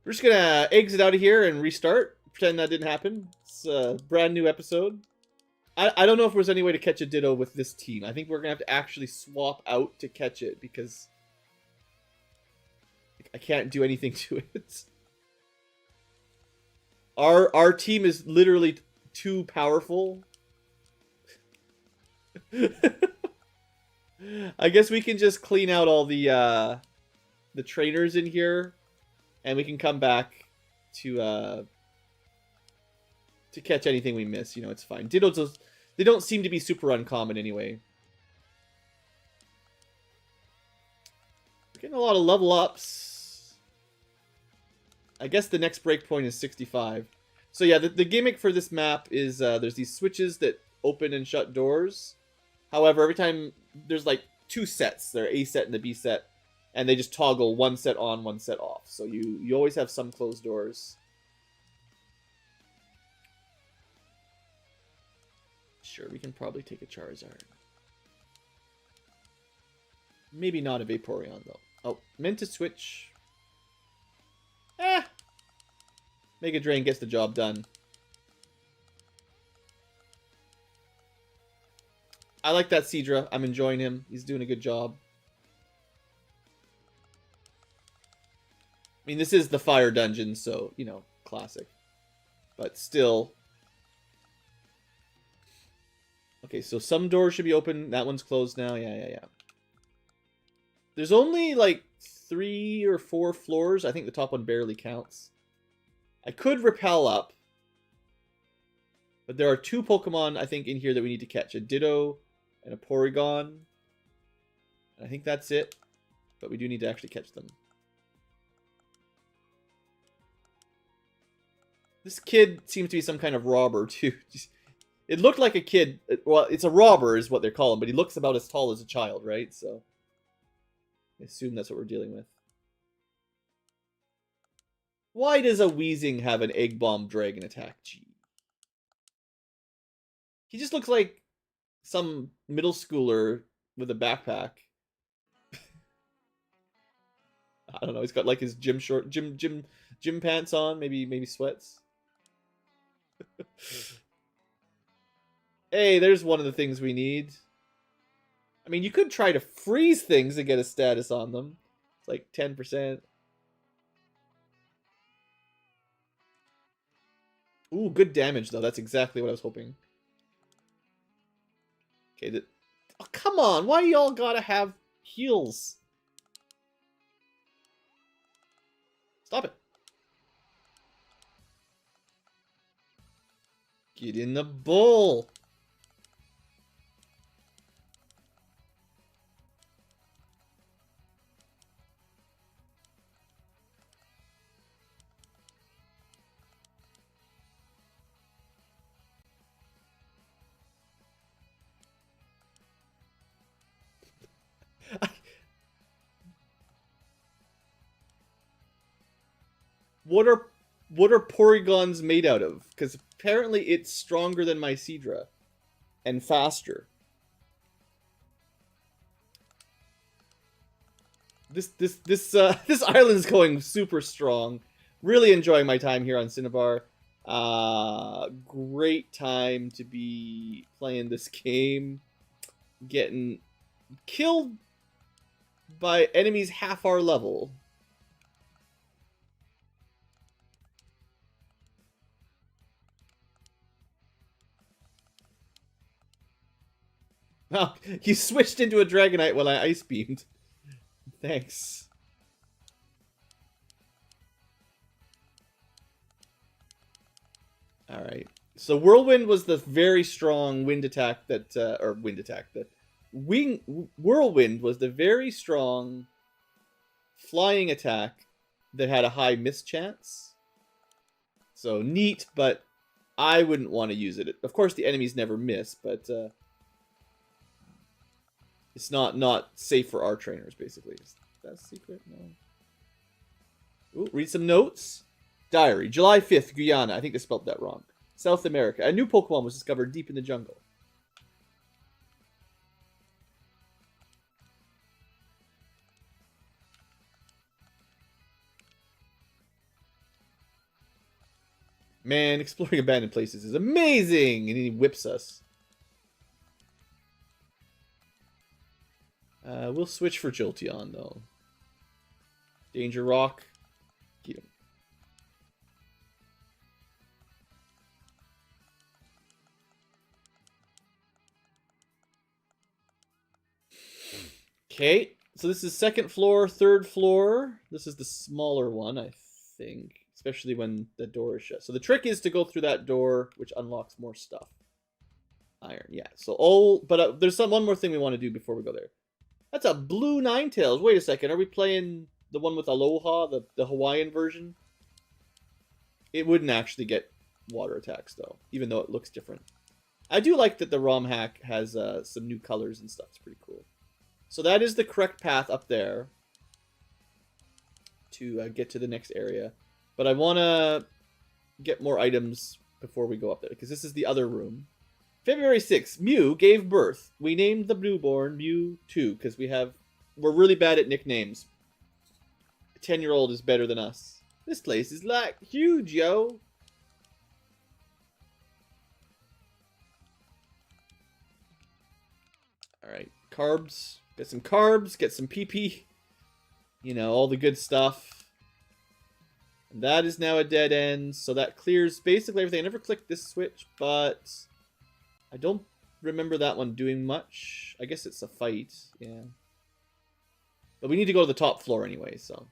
We're just gonna exit out of here and restart. Pretend that didn't happen. It's a brand new episode. I don't know if there's any way to catch a Ditto with this team. I think we're gonna have to actually swap out to catch it because I can't do anything to it. Our team is literally too powerful. I guess we can just clean out all the trainers in here, and we can come back to catch anything we miss. You know, it's fine. Dittos, they don't seem to be super uncommon anyway. We're getting a lot of level ups. I guess the next breakpoint is 65. So yeah, the gimmick for this map is there's these switches that open and shut doors. However, every time there's like two sets. There are A set and the B set. And they just toggle one set on, one set off. So you always have some closed doors. Sure, we can probably take a Charizard. Maybe not a Vaporeon, though. Oh, meant to switch. Mega Drain gets the job done. I like that Seadra. I'm enjoying him. He's doing a good job. I mean, this is the fire dungeon, so, you know, classic. But still. Okay, so some doors should be open. That one's closed now. Yeah. There's only, like, 3 or 4 floors. I think the top one barely counts. I could rappel up. But there are 2 Pokemon, I think, in here that we need to catch. A Ditto and a Porygon. I think that's it. But we do need to actually catch them. This kid seems to be some kind of robber, too. It looked like a kid. Well, it's a robber is what they're calling, but he looks about as tall as a child, right? So I assume that's what we're dealing with. Why does a Weezing have an Egg Bomb Dragon attack? Gee. He just looks like some middle schooler with a backpack. I don't know. He's got like his gym pants on, maybe sweats. Hey, there's one of the things we need. I mean, you could try to freeze things and get a status on them. It's like 10%. Ooh, good damage, though. That's exactly what I was hoping. Okay, oh, come on. Why y'all gotta have heals? Stop it. Get in the bowl. What are Porygons made out of? Because apparently it's stronger than my Seadra. And faster. This island is going super strong. Really enjoying my time here on Cinnabar. Great time to be playing this game. Getting killed by enemies half our level. Oh, you switched into a Dragonite while I Ice Beamed. Thanks. Alright. So Whirlwind was the very strong wind attack that... or wind attack. Whirlwind was the very strong flying attack that had a high miss chance. So neat, but I wouldn't want to use it. Of course, the enemies never miss, but... it's not safe for our trainers, basically. Is that a secret? No. Ooh, read some notes. Diary. July 5th, Guyana. I think they spelled that wrong. South America. A new Pokemon was discovered deep in the jungle. Man, exploring abandoned places is amazing! And he whips us. We'll switch for Jolteon, though. Danger Rock. Get him. Okay, so this is second floor, third floor. This is the smaller one, I think. Especially when the door is shut. So the trick is to go through that door, which unlocks more stuff. Iron, yeah. So but there's one more thing we want to do before we go there. That's a blue Ninetales. Wait a second. Are we playing the one with Aloha, the Hawaiian version? It wouldn't actually get water attacks, though, even though it looks different. I do like that the Romhack has some new colors and stuff. It's pretty cool. So that is the correct path up there to get to the next area. But I want to get more items before we go up there, because this is the other room. February 6th, Mew gave birth. We named the newborn Mew 2 because we're really bad at nicknames. A 10-year-old is better than us. This place is like huge, yo. Alright, carbs. Get some carbs, get some PP. You know, all the good stuff. And that is now a dead end, so that clears basically everything. I never clicked this switch, but I don't remember that one doing much. I guess it's a fight, yeah. But we need to go to the top floor anyway, so.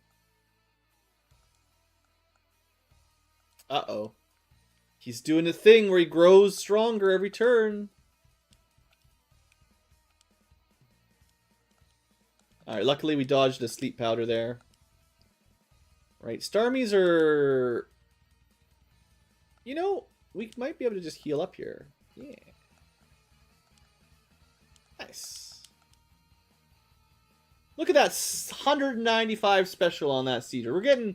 Uh-oh. He's doing a thing where he grows stronger every turn. Alright, luckily we dodged a sleep powder there. Right, Starmies are... You know, we might be able to just heal up here. Yeah. Nice. Look at that 195 special on that cedar. We're getting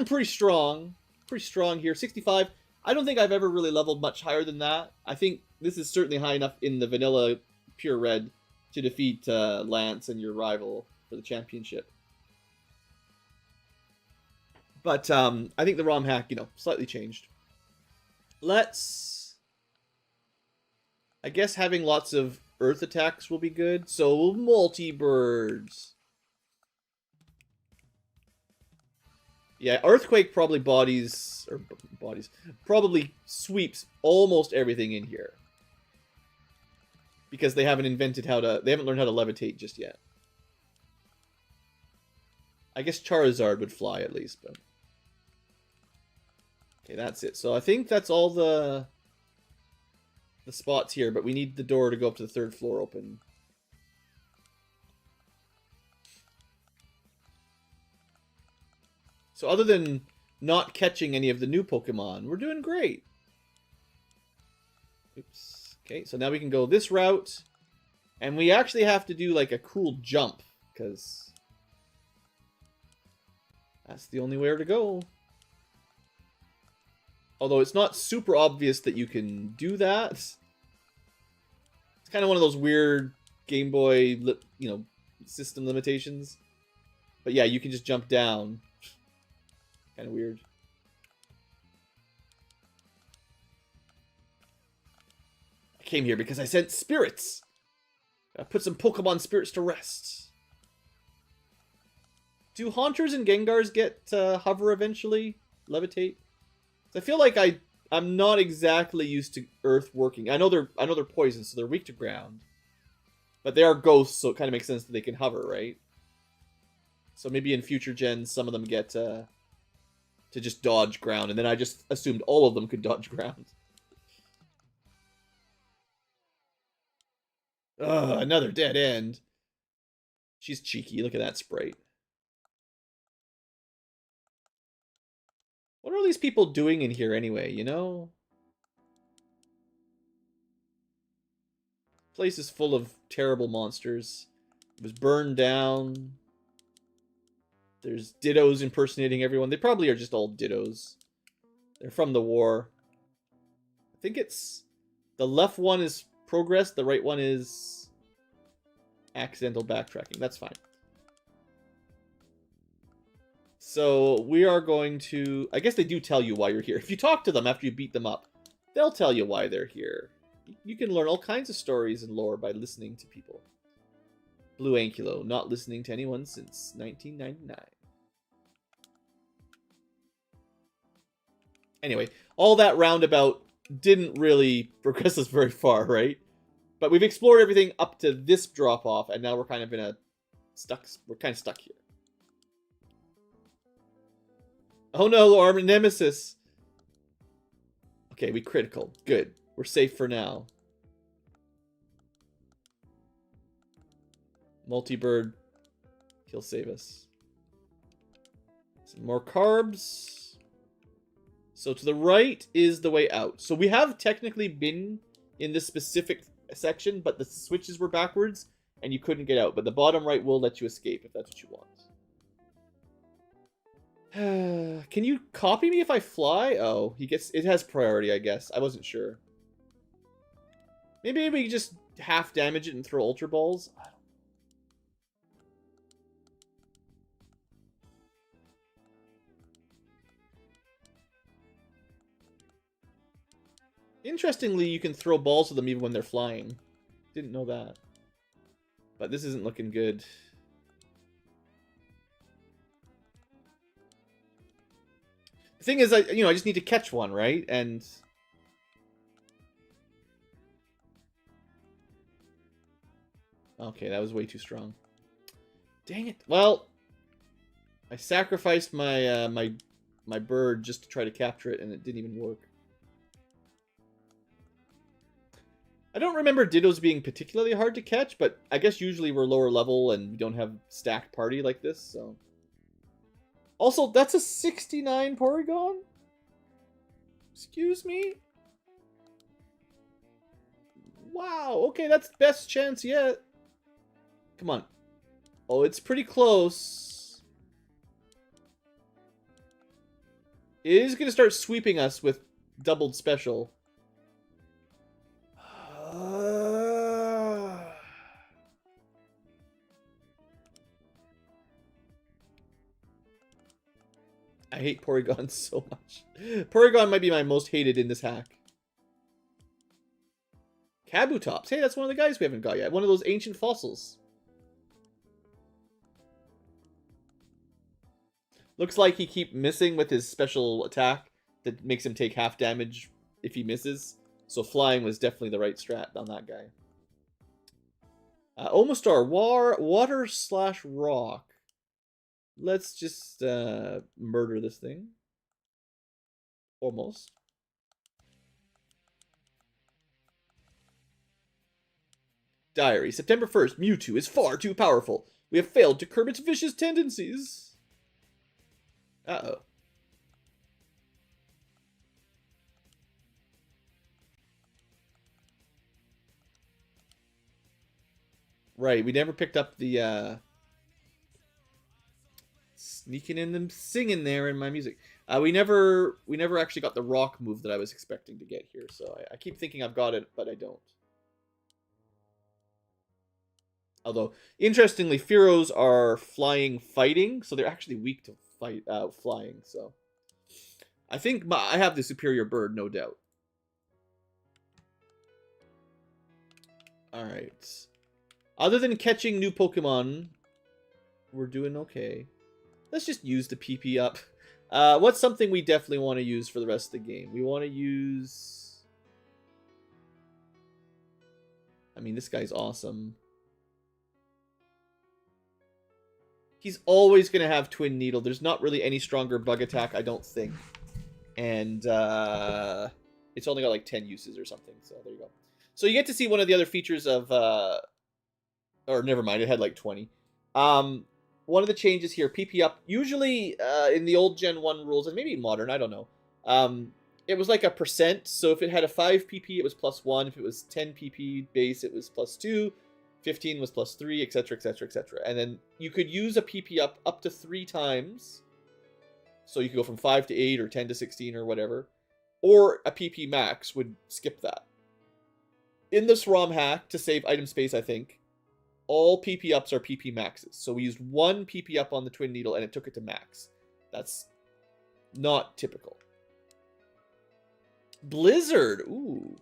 pretty strong. Pretty strong here. 65. I don't think I've ever really leveled much higher than that. I think this is certainly high enough in the vanilla PureRed to defeat Lance and your rival for the championship. But I think the ROM hack, you know, slightly changed. Let's... I guess having lots of earth attacks will be good. So, multi-birds. Yeah, Earthquake probably probably sweeps almost everything in here. Because they haven't learned how to levitate just yet. I guess Charizard would fly at least, but... Okay, that's it. So I think that's all the spots here, but we need the door to go up to the third floor open. So other than not catching any of the new Pokemon, we're doing great. Oops. Okay, so now we can go this route. And we actually have to do like a cool jump, because that's the only way to go. Although it's not super obvious that you can do that. It's kind of one of those weird Game Boy, you know, system limitations. But yeah, you can just jump down. Kind of weird. I came here because I sent spirits. I put some Pokemon spirits to rest. Do Haunters and Gengars get hover eventually? Levitate? I feel like I'm not exactly used to Earth working. I know they're poison, so they're weak to ground. But they are ghosts, so it kind of makes sense that they can hover, right? So maybe in future gens, some of them get to just dodge ground, and then I just assumed all of them could dodge ground. Ugh, another dead end. She's cheeky. Look at that sprite. What are all these people doing in here anyway, you know? Place is full of terrible monsters. It was burned down. There's Dittos impersonating everyone. They probably are just all Dittos. They're from the war. I think it's... The left one is progress. The right one is accidental backtracking. That's fine. So we are going to... I guess they do tell you why you're here. If you talk to them after you beat them up, they'll tell you why they're here. You can learn all kinds of stories and lore by listening to people. Blue Ankylo, not listening to anyone since 1999. Anyway, all that roundabout didn't really progress us very far, right? But we've explored everything up to this drop-off, and now we're kind of in a... We're kind of stuck here. Oh no, our nemesis! Okay, we critical. Good. We're safe for now. Multi-bird. He'll save us. Some more carbs. So to the right is the way out. So we have technically been in this specific section, but the switches were backwards, and you couldn't get out. But the bottom right will let you escape if that's what you want. Can you copy me if I fly? Oh, it has priority, I guess. I wasn't sure. Maybe we can just half damage it and throw Ultra Balls? I don't know. Interestingly, you can throw balls at them even when they're flying. Didn't know that. But this isn't looking good. The thing is, I just need to catch one, right? And okay, that was way too strong. Dang it. Well, I sacrificed my my bird just to try to capture it, and it didn't even work. I don't remember Dittos being particularly hard to catch, but I guess usually we're lower level and we don't have stacked party like this, so. Also, that's a 69 Porygon? Excuse me? Wow, okay, that's best chance yet. Come on. Oh, it's pretty close. It is going to start sweeping us with doubled special. I hate Porygon so much. Porygon might be my most hated in this hack. Kabutops. Hey, that's one of the guys we haven't got yet. One of those ancient fossils. Looks like he keeps missing with his special attack that makes him take half damage if he misses. So flying was definitely the right strat on that guy. Omastar, water/rock. Let's just murder this thing. Almost. Diary. September 1st. Mewtwo is far too powerful. We have failed to curb its vicious tendencies. Uh-oh. Right, we never picked up the sneaking in and singing there in my music. We never actually got the rock move that I was expecting to get here, so I keep thinking I've got it, but I don't. Although, interestingly, Fearos are flying fighting, so they're actually weak to fight flying, so. I think I have the superior bird, no doubt. Alright. Other than catching new Pokemon, we're doing okay. Let's just use the PP up. What's something we definitely want to use for the rest of the game? We want to use... I mean, this guy's awesome. He's always going to have Twin Needle. There's not really any stronger bug attack, I don't think. And it's only got like 10 uses or something, so there you go. So you get to see one of the other features of... or never mind, it had like 20. One of the changes here, PP up, usually in the old Gen 1 rules, and maybe modern, I don't know. It was like a percent, so if it had a 5 PP, it was +1. If it was 10 PP base, it was +2. 15 was +3, etc, etc, etc. And then you could use a PP up to 3 times. So you could go from 5 to 8 or 10 to 16 or whatever. Or a PP max would skip that. In this ROM hack, to save item space, I think, all PP ups are PP maxes. So we used 1 PP up on the Twin Needle and it took it to max. That's not typical. Blizzard. Ooh.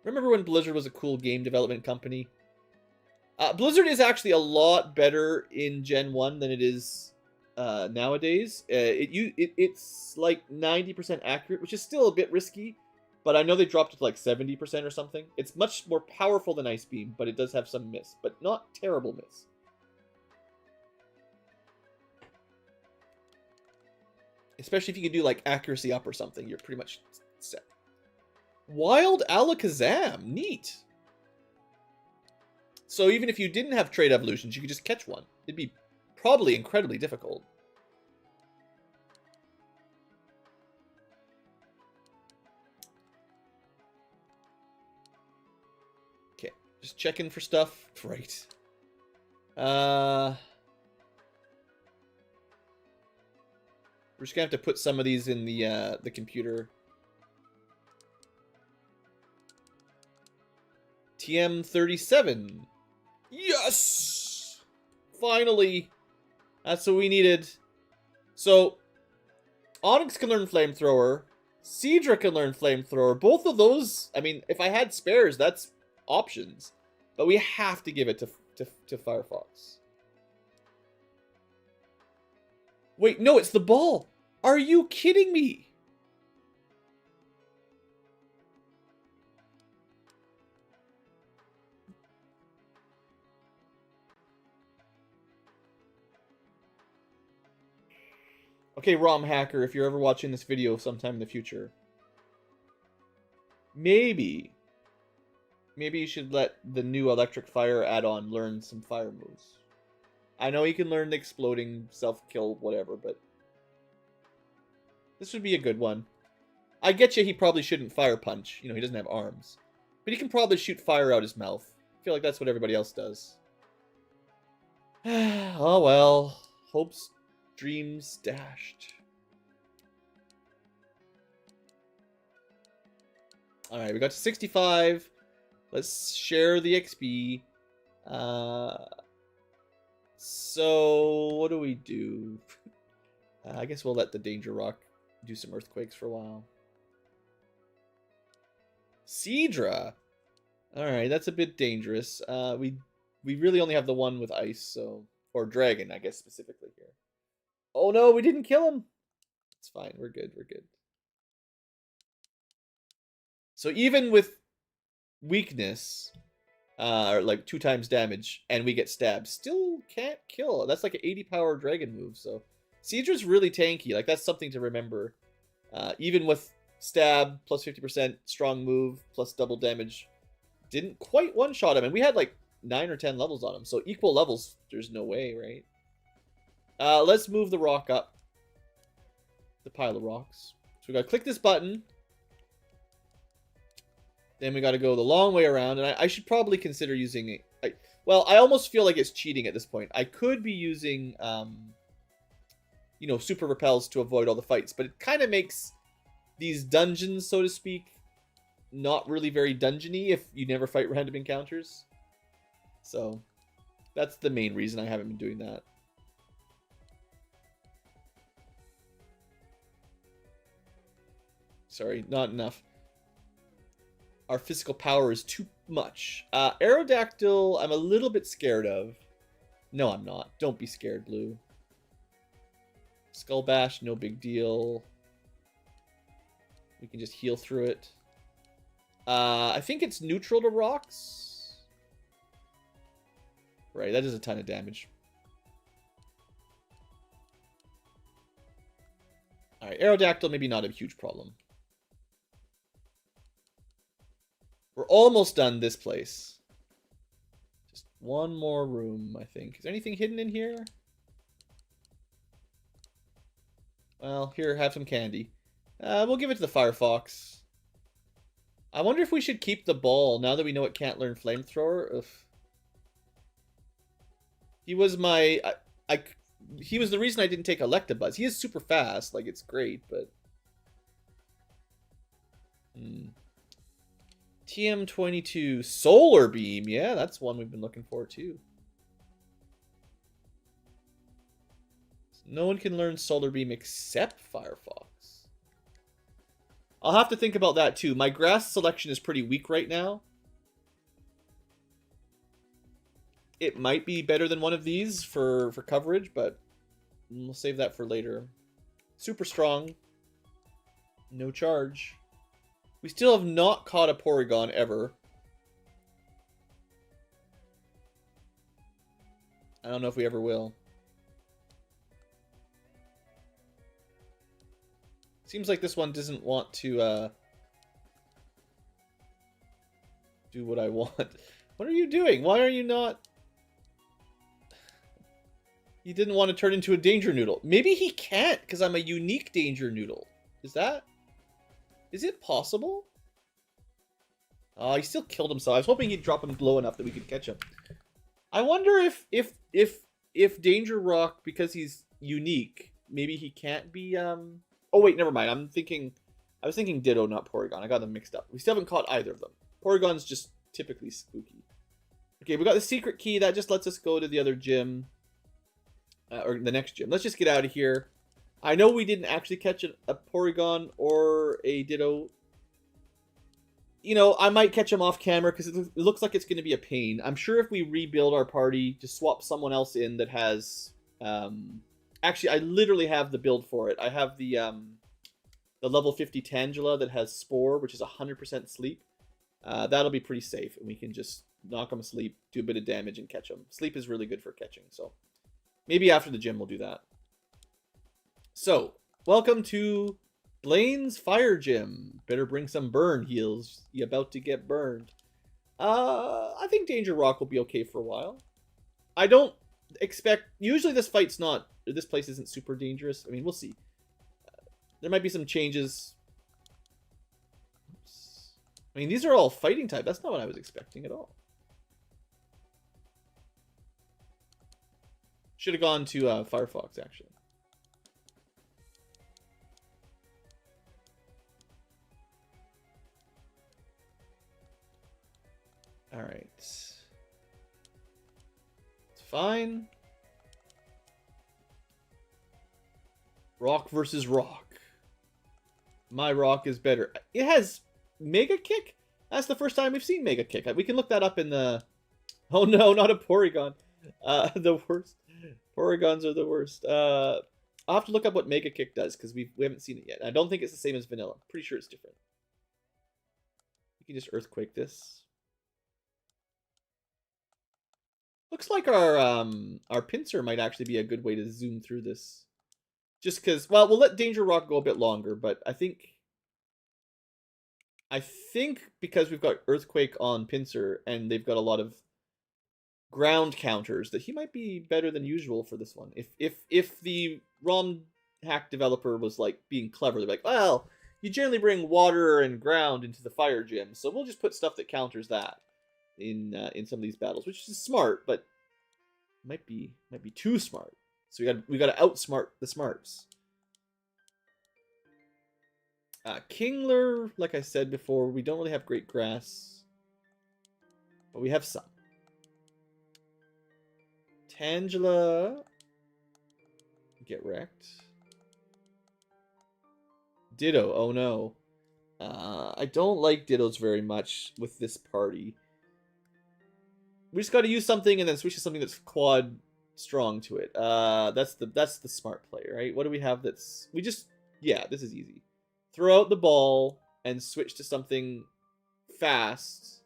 Remember when Blizzard was a cool game development company? Blizzard is actually a lot better in Gen 1 than it is nowadays. It's like 90% accurate, which is still a bit risky. But I know they dropped it to like 70% or something. It's much more powerful than Ice Beam, but it does have some miss. But not terrible miss. Especially if you can do like accuracy up or something, you're pretty much set. Wild Alakazam. Neat. So even if you didn't have trait evolutions, you could just catch one. It'd be probably incredibly difficult. Okay, just checking for stuff. Right. We're just gonna have to put some of these in the computer. TM37. Yes! Finally! That's what we needed. So, Onyx can learn Flamethrower. Seadra can learn Flamethrower. Both of those, I mean, if I had spares, that's options. But we have to give it to Firefox. Wait, no, it's the ball. Are you kidding me? Okay, ROM hacker, if you're ever watching this video sometime in the future, maybe you should let the new electric fire add-on learn some fire moves. I know he can learn the exploding, self-kill, whatever, but this would be a good one. I get you, he probably shouldn't fire punch. You know, he doesn't have arms. But he can probably shoot fire out his mouth. I feel like that's what everybody else does. Oh well. Hopes, dreams dashed. Alright, we got to 65. Let's share the XP. So, what do we do? I guess we'll let the Danger Rock do some earthquakes for a while. Seadra! Alright, that's a bit dangerous. We really only have the one with ice, so... Or dragon, I guess, specifically here. Oh no, we didn't kill him! It's fine, we're good, we're good. So even with weakness, or like 2 times damage, and we get stabbed, still can't kill. That's like an 80 power dragon move, so... Seadra's really tanky, like that's something to remember. Even with stab, plus 50%, strong move, plus double damage, didn't quite one-shot him, and we had like 9 or 10 levels on him, so equal levels, there's no way, right? Let's move the rock up. The pile of rocks. So we gotta click this button. Then we gotta go the long way around, and I should probably consider using it. Well, I almost feel like it's cheating at this point. I could be using, you know, super repels to avoid all the fights, but it kind of makes these dungeons, so to speak, not really very dungeony if you never fight random encounters. So, that's the main reason I haven't been doing that. Sorry, not enough. Our physical power is too much. Aerodactyl, I'm a little bit scared of. No, I'm not. Don't be scared, Blue. Skull Bash, no big deal. We can just heal through it. I think it's neutral to rocks. Right, that does a ton of damage. Alright, Aerodactyl, maybe not a huge problem. We're almost done this place. Just one more room, I think. Is there anything hidden in here? Well, here, have some candy. We'll give it to the Firefox. I wonder if we should keep the ball now that we know it can't learn Flamethrower. Ugh. He was my... he was the reason I didn't take Electabuzz. He is super fast, like it's great, but... TM22 Solar Beam. Yeah, that's one we've been looking for too. No one can learn Solar Beam except Firefox. I'll have to think about that too. My grass selection is pretty weak right now. It might be better than one of these for coverage, but we'll save that for later. Super strong. No charge. We still have not caught a Porygon ever. I don't know if we ever will. Seems like this one doesn't want to do what I want. What are you doing? Why are you not... He didn't want to turn into a Danger Noodle. Maybe he can't because I'm a unique Danger Noodle. Is that... Is it possible? Oh, he still killed himself. I was hoping he'd drop him low enough that we could catch him. I wonder if Danger Rock, because he's unique, maybe he can't be Oh wait, never mind. I was thinking Ditto, not Porygon. I got them mixed up. We still haven't caught either of them. Porygon's just typically spooky. Okay, we got the secret key. That just lets us go to the other gym. Or the next gym. Let's just get out of here. I know we didn't actually catch a Porygon or a Ditto. you know, I might catch him off camera because it looks like it's going to be a pain. I'm sure if we rebuild our party, just swap someone else in that has... actually, I literally have the build for it. I have the level 50 Tangela that has Spore, which is 100% sleep. That'll be pretty safe, and we can just knock them asleep, do a bit of damage, and catch them. Sleep is really good for catching, so maybe after the gym we'll do that. So, welcome to Blaine's Fire Gym. Better bring some burn heals. You about to get burned. I think Danger Rock will be okay for a while. I don't expect... Usually this fight's not... This place isn't super dangerous. I mean, we'll see. There might be some changes. Oops. I mean, these are all fighting type. That's not what I was expecting at all. Should have gone to Firefox, actually. Alright. It's fine. Rock versus rock. My rock is better. It has Mega Kick? That's the first time we've seen Mega Kick. We can look that up in the... Oh no, not a Porygon. The worst. Porygons are the worst. I'll have to look up what Mega Kick does, because we haven't seen it yet. I don't think it's the same as Vanilla. Pretty sure it's different. You can just Earthquake this. Looks like our pincer might actually be a good way to zoom through this. Just because, well, we'll let Danger Rock go a bit longer, but I think because we've got Earthquake on pincer and they've got a lot of ground counters, that he might be better than usual for this one. If the Romhack developer was like being clever, they're like, well, you generally bring water and ground into the fire gym, so we'll just put stuff that counters that in some of these battles, which is smart, but might be too smart. So we got to outsmart the smarts. Kingler, like I said before, we don't really have great grass, but we have some. Tangela, get wrecked. Ditto, oh no. I don't like Dittos very much with this party. We just got to use something and then switch to something that's quad strong to it. That's the smart play, right? What do we have that's... Yeah, this is easy. Throw out the ball and switch to something fast.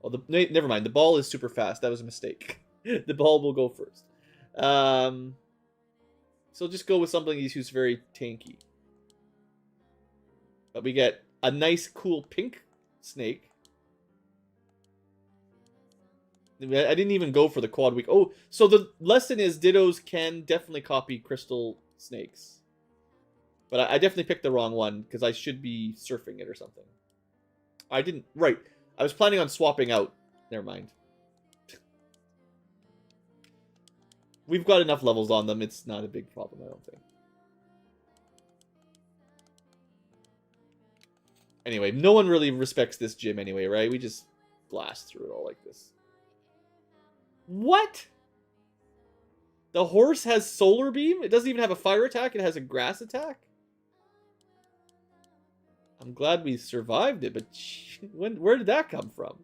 Oh, never mind. The ball is super fast. That was a mistake. The ball will go first. So just go with something who's very tanky. But we get a nice, cool pink snake. I didn't even go for the quad weak. Oh, so the lesson is Dittos can definitely copy crystal snakes. But I definitely picked the wrong one, because I should be surfing it or something. I didn't... Right. I was planning on swapping out. Never mind. We've got enough levels on them. It's not a big problem, I don't think. Anyway, no one really respects this gym anyway, right? We just blast through it all like this. What? The horse has solar beam? It doesn't even have a fire attack. It has a grass attack? I'm glad we survived it, but where did that come from?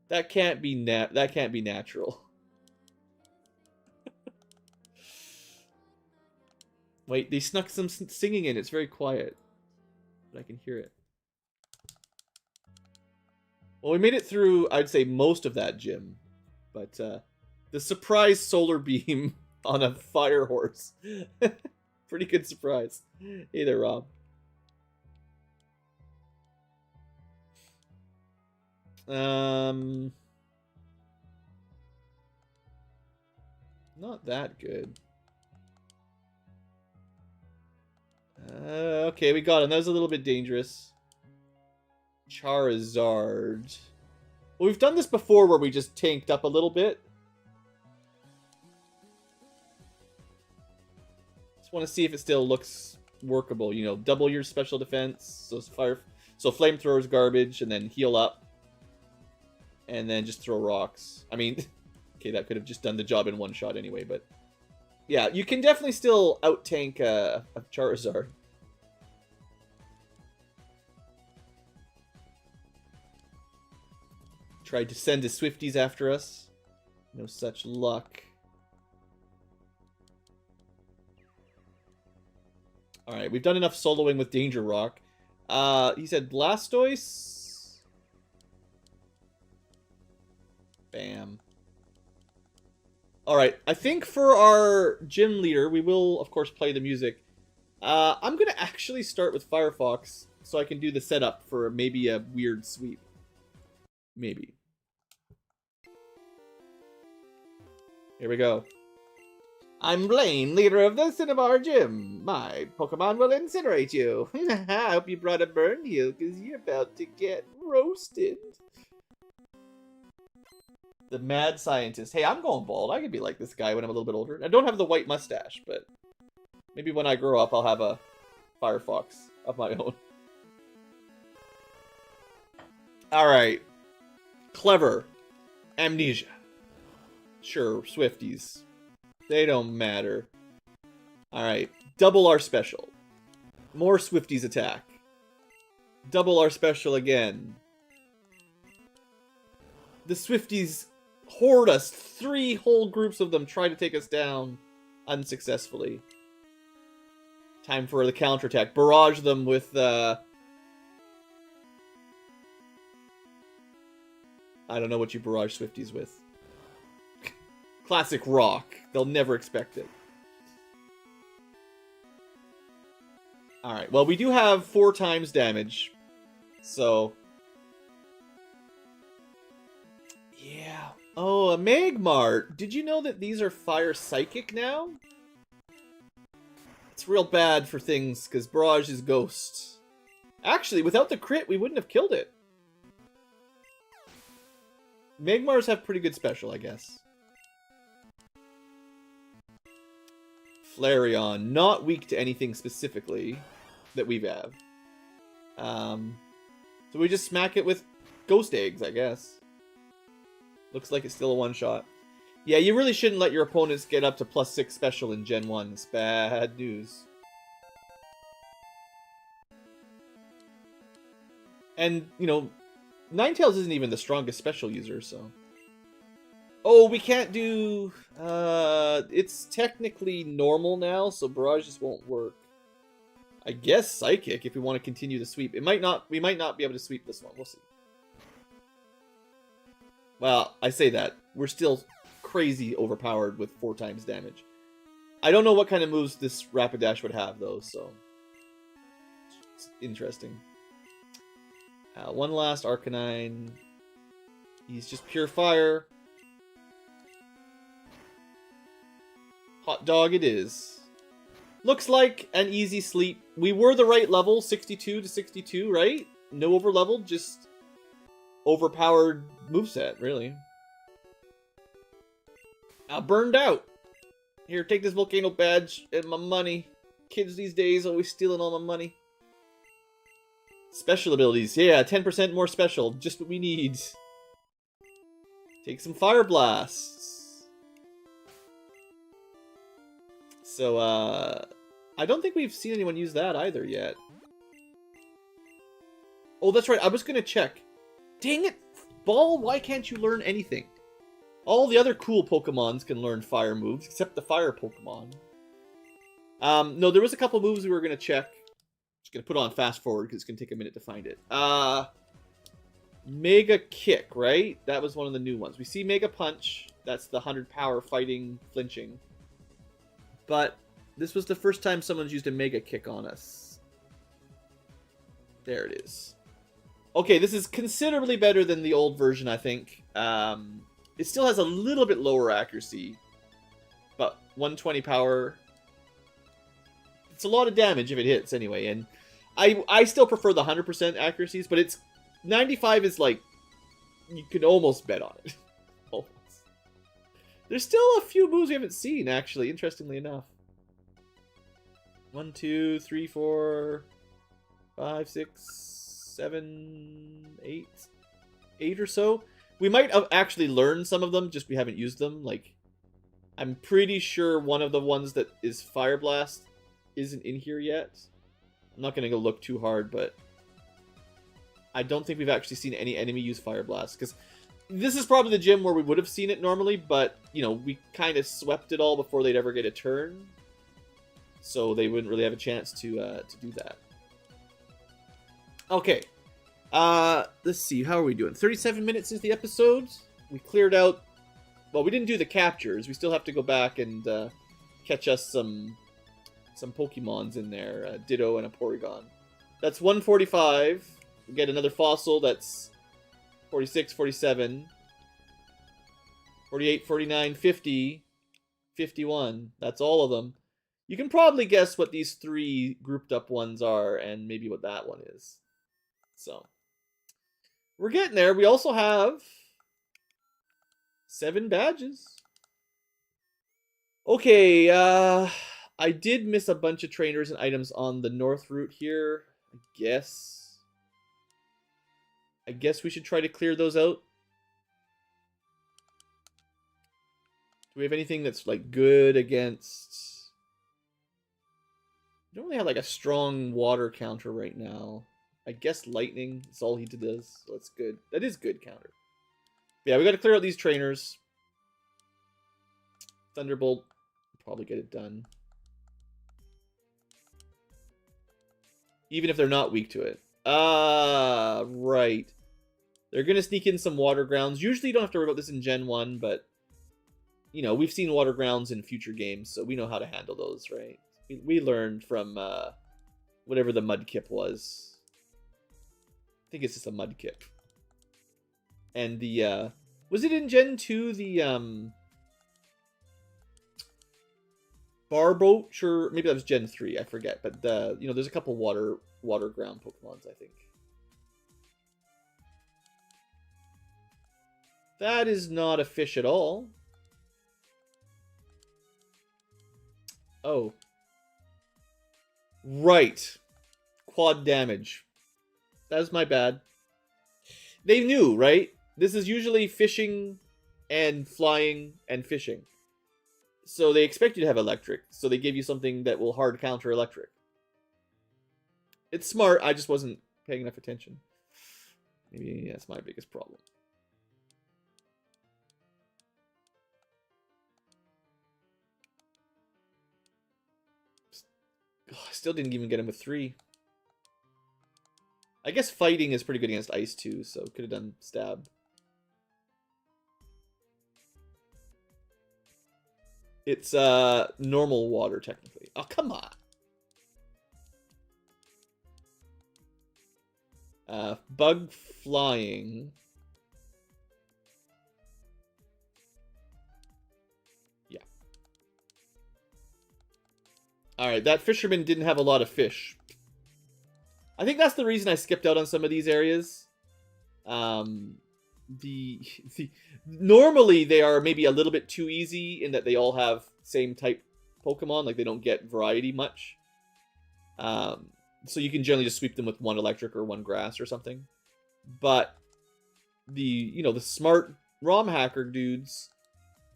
That can't be natural. Wait, they snuck some singing in. It's very quiet, but I can hear it. Well, we made it through, I'd say, most of that gym. But the surprise solar beam on a fire horse. Pretty good surprise. Hey there, Rob. Not that good. Okay, we got him. That was a little bit dangerous. Charizard. Well, we've done this before where we just tanked up a little bit. Just want to see if it still looks workable. You know, double your special defense. So flamethrower's garbage, and then heal up. And then just throw rocks. I mean, okay, that could have just done the job in one shot anyway, but... Yeah, you can definitely still out-tank a Charizard. Tried to send his Swifties after us. No such luck. Alright, we've done enough soloing with Danger Rock. He said Blastoise. Bam. Alright, I think for our gym leader, we will, of course, play the music. I'm going to actually start with Firefox so I can do the setup for maybe a weird sweep. Maybe. Here we go. I'm Blaine, leader of the Cinnabar Gym. My Pokemon will incinerate you. I hope you brought a burn heal, because you're about to get roasted. The mad scientist. Hey, I'm going bald. I could be like this guy when I'm a little bit older. I don't have the white mustache, but maybe when I grow up, I'll have a Firefox of my own. Alright. Clever. Amnesia. Sure, Swifties. They don't matter. Alright. Double our special. More Swifties attack. Double our special again. The Swifties horde us. 3 whole groups of them try to take us down unsuccessfully. Time for the counterattack. Barrage them with, I don't know what you barrage Swifties with. Classic rock. They'll never expect it. Alright, well, we do have 4 times damage. So. Yeah. Oh, a Magmar. Did you know that these are Fire Psychic now? It's real bad for things, because Barrage is Ghost. Actually, without the crit, we wouldn't have killed it. Magmars have pretty good special, I guess. Flareon, not weak to anything specifically that we have. So we just smack it with Ghost Eggs, I guess. Looks like it's still a one-shot. Yeah, you really shouldn't let your opponents get up to +6 special in Gen 1. It's bad news. And, you know, Ninetales isn't even the strongest special user, so... Oh, we can't do... it's technically normal now, so Barrage just won't work. I guess Psychic, if we want to continue the sweep. It might not... We might not be able to sweep this one. We'll see. Well, I say that. We're still crazy overpowered with 4 times damage. I don't know what kind of moves this Rapidash would have, though, so... It's interesting. One last Arcanine. He's just pure fire. Hot dog it is. Looks like an easy sleep. We were the right level, 62 to 62, right? No overleveled, just overpowered moveset, really. Burned out. Here, take this volcano badge and my money. Kids these days always stealing all my money. Special abilities. Yeah, 10% more special. Just what we need. Take some Fire Blasts. So, I don't think we've seen anyone use that either yet. Oh, that's right. I was going to check. Dang it! Ball, why can't you learn anything? All the other cool Pokemons can learn fire moves, except the fire Pokemon. No, there was a couple moves we were going to check. Just going to put on fast forward because it's going to take a minute to find it. Mega Kick, right? That was one of the new ones. We see Mega Punch. That's the 100 power fighting, flinching. But this was the first time someone's used a Mega Kick on us. There it is. Okay, this is considerably better than the old version, I think. It still has a little bit lower accuracy. But 120 power. It's a lot of damage if it hits, anyway. And I still prefer the 100% accuracies, but it's 95 is like, you can almost bet on it. Almost. There's still a few moves we haven't seen, actually, interestingly enough. 1, 2, 3, 4, 5, 6, 7, 8. 8 or so. We might have actually learned some of them, just we haven't used them. Like, I'm pretty sure one of the ones that is Fire Blast isn't in here yet. I'm not going to go look too hard, but I don't think we've actually seen any enemy use Fire Blast, because This is probably the gym where we would have seen it normally, but, you know, we kind of swept it all before they'd ever get a turn. So they wouldn't really have a chance to do that. Okay. Let's see. How are we doing? 37 minutes into the episode. We cleared out... Well, we didn't do the captures. We still have to go back and catch us some Pokemons in there. Ditto and a Porygon. That's 145. We get another fossil. That's 46, 47, 48, 49, 50, 51. That's all of them. You can probably guess what these 3 grouped up ones are and maybe what that one is. So, we're getting there. We also have 7 badges. Okay, I did miss a bunch of trainers and items on the north route here. I guess we should try to clear those out. Do we have anything that's like good against... We don't really have like a strong water counter right now. I guess lightning is all he does, so that's good. That is good counter. Yeah, we got to clear out these trainers. Thunderbolt, probably get it done. Even if they're not weak to it. Right. They're going to sneak in some water grounds. Usually you don't have to worry about this in Gen 1, but, you know, we've seen water grounds in future games, so we know how to handle those, right? We learned from whatever the Mudkip was. I think it's just a Mudkip. And the, was it in Gen 2, the, Barboach, or maybe that was Gen 3, I forget. But, you know, there's a couple water ground Pokemons, I think. That is not a fish at all. Oh. Right. Quad damage. That's my bad. They knew, right? This is usually fishing and flying and fishing. So they expect you to have electric. So they give you something that will hard counter electric. It's smart. I just wasn't paying enough attention. Maybe that's my biggest problem. Oh, I still didn't even get him with 3. I guess fighting is pretty good against ice too, so could have done stab. It's normal water technically. Oh, come on. Bug flying. Yeah. Alright, that fisherman didn't have a lot of fish. I think that's the reason I skipped out on some of these areas. Normally they are maybe a little bit too easy in that they all have same type Pokemon, like they don't get variety much. So you can generally just sweep them with 1 electric or 1 grass or something. But the smart ROM hacker dudes,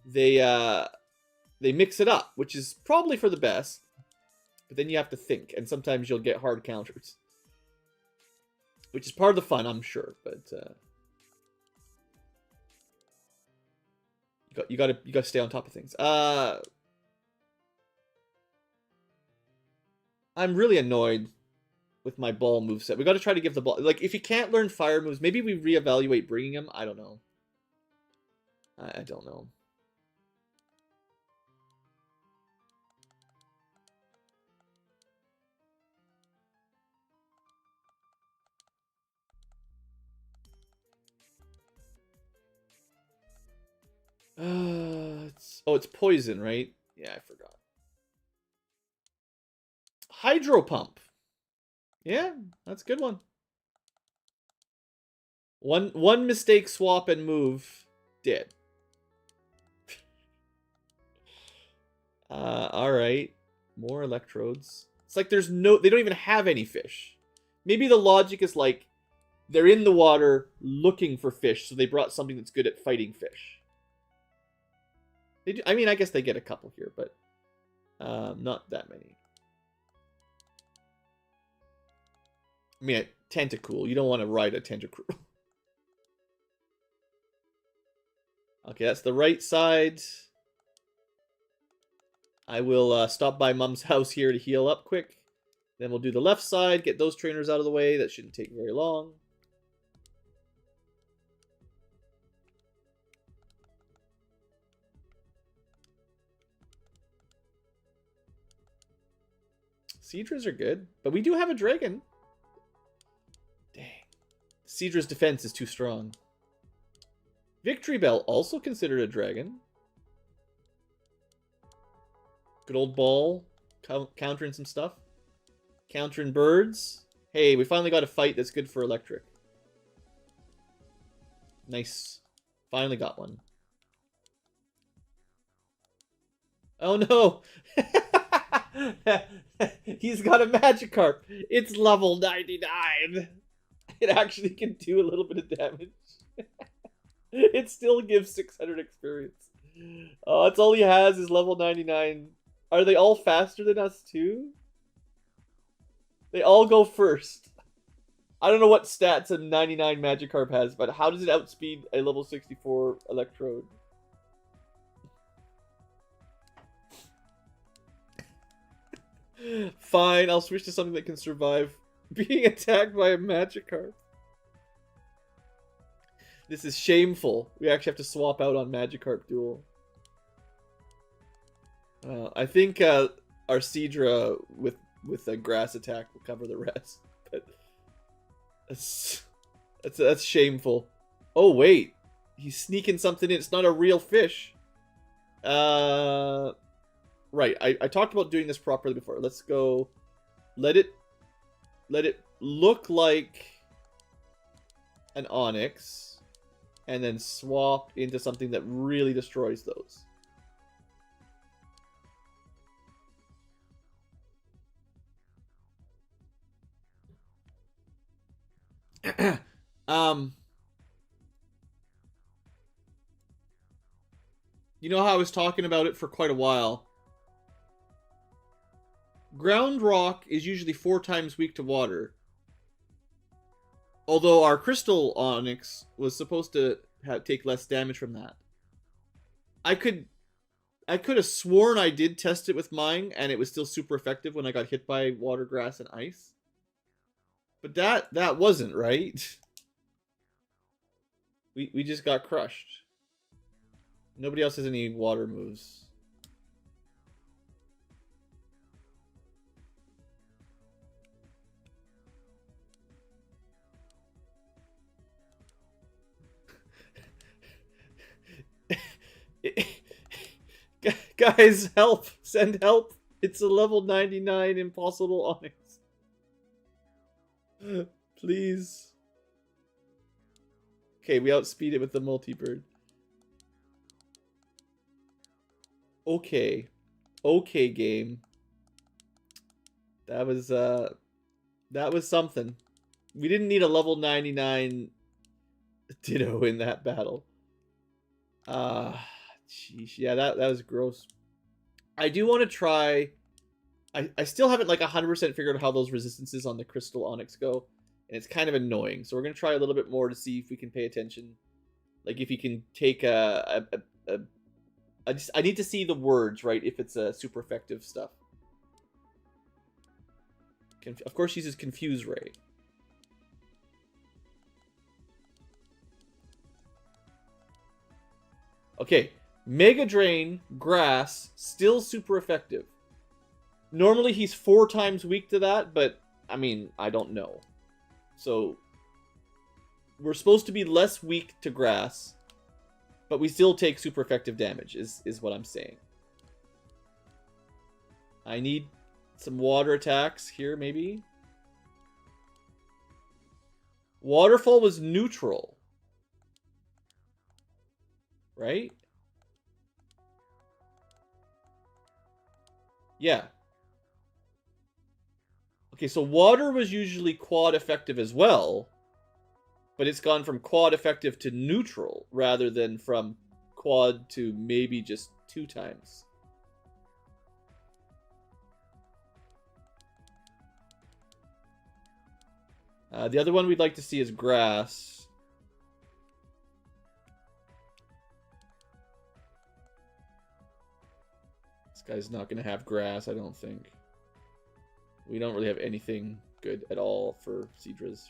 they mix it up, which is probably for the best. But then you have to think, and sometimes you'll get hard counters, which is part of the fun, I'm sure. But you gotta stay on top of things. I'm really annoyed with my ball moveset. We got to try to give the ball... Like, if you can't learn fire moves, maybe we reevaluate bringing him. I don't know. I don't know. It's poison, right? Yeah, I forgot. Hydro Pump. Yeah, that's a good one. One mistake, swap, and move. Dead. Alright. More electrodes. It's like they don't even have any fish. Maybe the logic is like, they're in the water looking for fish, so they brought something that's good at fighting fish. I mean, I guess they get a couple here, but not that many. I mean, a Tentacool. You don't want to ride a Tentacool. Okay, that's the right side. I will stop by Mom's house here to heal up quick. Then we'll do the left side, get those trainers out of the way. That shouldn't take very long. Seadras are good, but we do have a dragon. Dang. Seadra's defense is too strong. Victory Bell, also considered a dragon. Good old ball, countering some stuff. Countering birds. Hey, we finally got a fight that's good for electric. Nice. Finally got one. Oh no! He's got a Magikarp. It's level 99. It actually can do a little bit of damage. It still gives 600 experience. Oh, that's all he has is level 99. Are they all faster than us too? They all go first. I don't know what stats a 99 Magikarp has, but how does it outspeed a level 64 Electrode? Fine, I'll switch to something that can survive being attacked by a Magikarp. This is shameful. We actually have to swap out on Magikarp Duel. I think our Seadra with a grass attack will cover the rest. But that's shameful. Oh wait, he's sneaking something in. It's not a real fish. Right. I talked about doing this properly before. Let's go. Let it look like an Onyx, and then swap into something that really destroys those. You know how I was talking about it for quite a while. Ground rock is usually 4 times weak to water. Although our crystal onyx was supposed to take less damage from that. I could have sworn I did test it with mine, and it was still super effective when I got hit by water, grass, and ice. But that wasn't right. We just got crushed. Nobody else has any water moves. Guys, help! Send help! It's a level 99 impossible Onyx. Please. Okay, we outspeed it with the multi-bird. Okay. Okay, game. That was something. We didn't need a level 99 Ditto in that battle. Sheesh. Yeah, that was gross. I do want to try... I still haven't like 100% figured out how those resistances on the Crystal Onyx go. And it's kind of annoying. So we're going to try a little bit more to see if we can pay attention. Like if you can take I need to see the words, right? If it's super effective stuff. Of course, uses Confuse Ray. Okay, Mega Drain, Grass, still super effective. Normally he's 4 times weak to that, but I mean, I don't know. So we're supposed to be less weak to Grass, but we still take super effective damage, is what I'm saying. I need some water attacks here, maybe. Waterfall was neutral. Right? Yeah. Okay, so water was usually quad effective as well, but it's gone from quad effective to neutral rather than from quad to maybe just 2 times. The other one we'd like to see is Grass. This guy's not going to have grass, I don't think. We don't really have anything good at all for Seadras.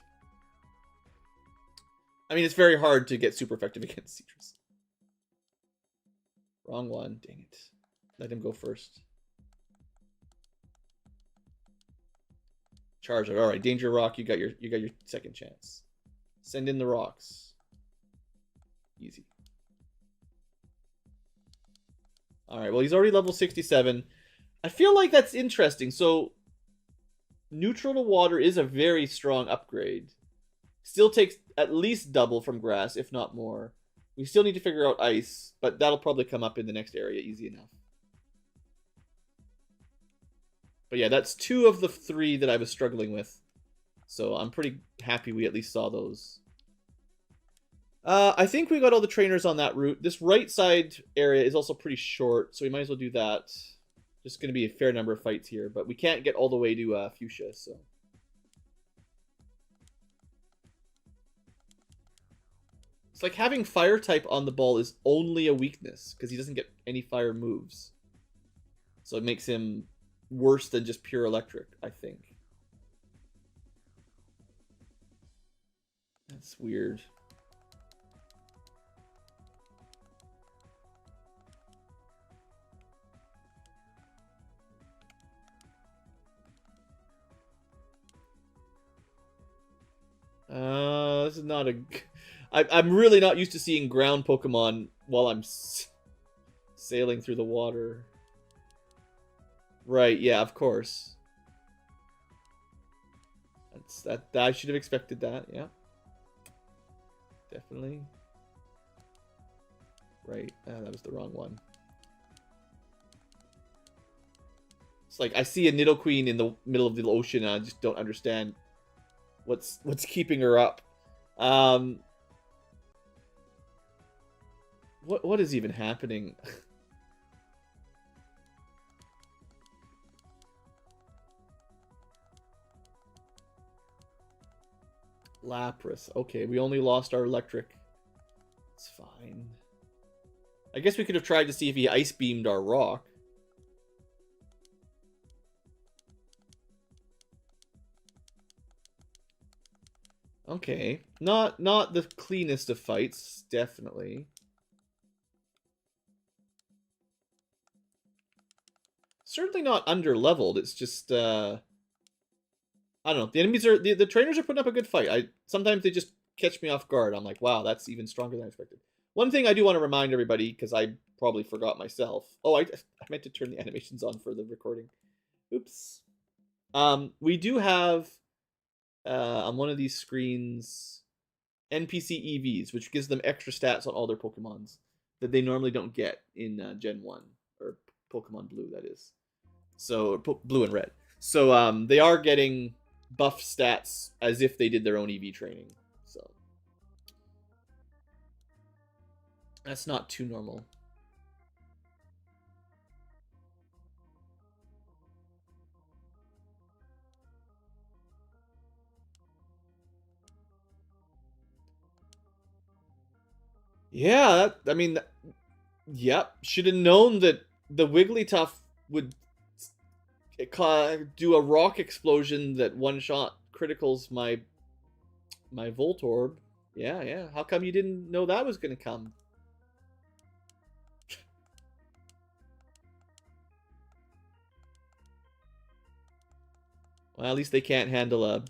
I mean, it's very hard to get super effective against Seadras. Wrong one. Dang it. Let him go first. Charge it. All right, Danger Rock. You got your second chance. Send in the rocks. Easy. All right. Well, he's already level 67. I feel like that's interesting. So, neutral to water is a very strong upgrade. Still takes at least double from grass, if not more. We still need to figure out ice, but that'll probably come up in the next area easy enough. But yeah, that's 2 of the 3 that I was struggling with. So I'm pretty happy we at least saw those. I think we got all the trainers on that route. This right side area is also pretty short, so we might as well do that. Just going to be a fair number of fights here, but we can't get all the way to Fuchsia, so... It's like having fire type on the ball is only a weakness, because he doesn't get any fire moves. So it makes him worse than just pure electric, I think. That's weird. This is not a... I'm really not used to seeing ground Pokemon while I'm sailing through the water. Right, yeah, of course. That I should have expected that, yeah. Definitely. Right, that was the wrong one. It's like I see a Nidoqueen in the middle of the ocean and I just don't understand what's keeping her up. What is even happening? Lapras. Okay, we only lost our electric. It's fine. I guess we could have tried to see if he ice beamed our rock. Okay. Not the cleanest of fights, definitely. Certainly not under-leveled. It's just, I don't know. The enemies are... The trainers are putting up a good fight. Sometimes they just catch me off guard. I'm like, wow, that's even stronger than I expected. One thing I do want to remind everybody, because I probably forgot myself. Oh, I meant to turn the animations on for the recording. Oops. We do have, on one of these screens, NPC EVs, which gives them extra stats on all their Pokemons that they normally don't get in Gen 1. Or Pokemon Blue, that is. So, Blue and Red. So, they are getting buff stats as if they did their own EV training. So, that's not too normal. Yeah, I mean, yep. Should have known that the Wigglytuff would do a rock explosion that one-shot criticals my Voltorb. Yeah. How come you didn't know that was going to come? Well, at least they can't handle a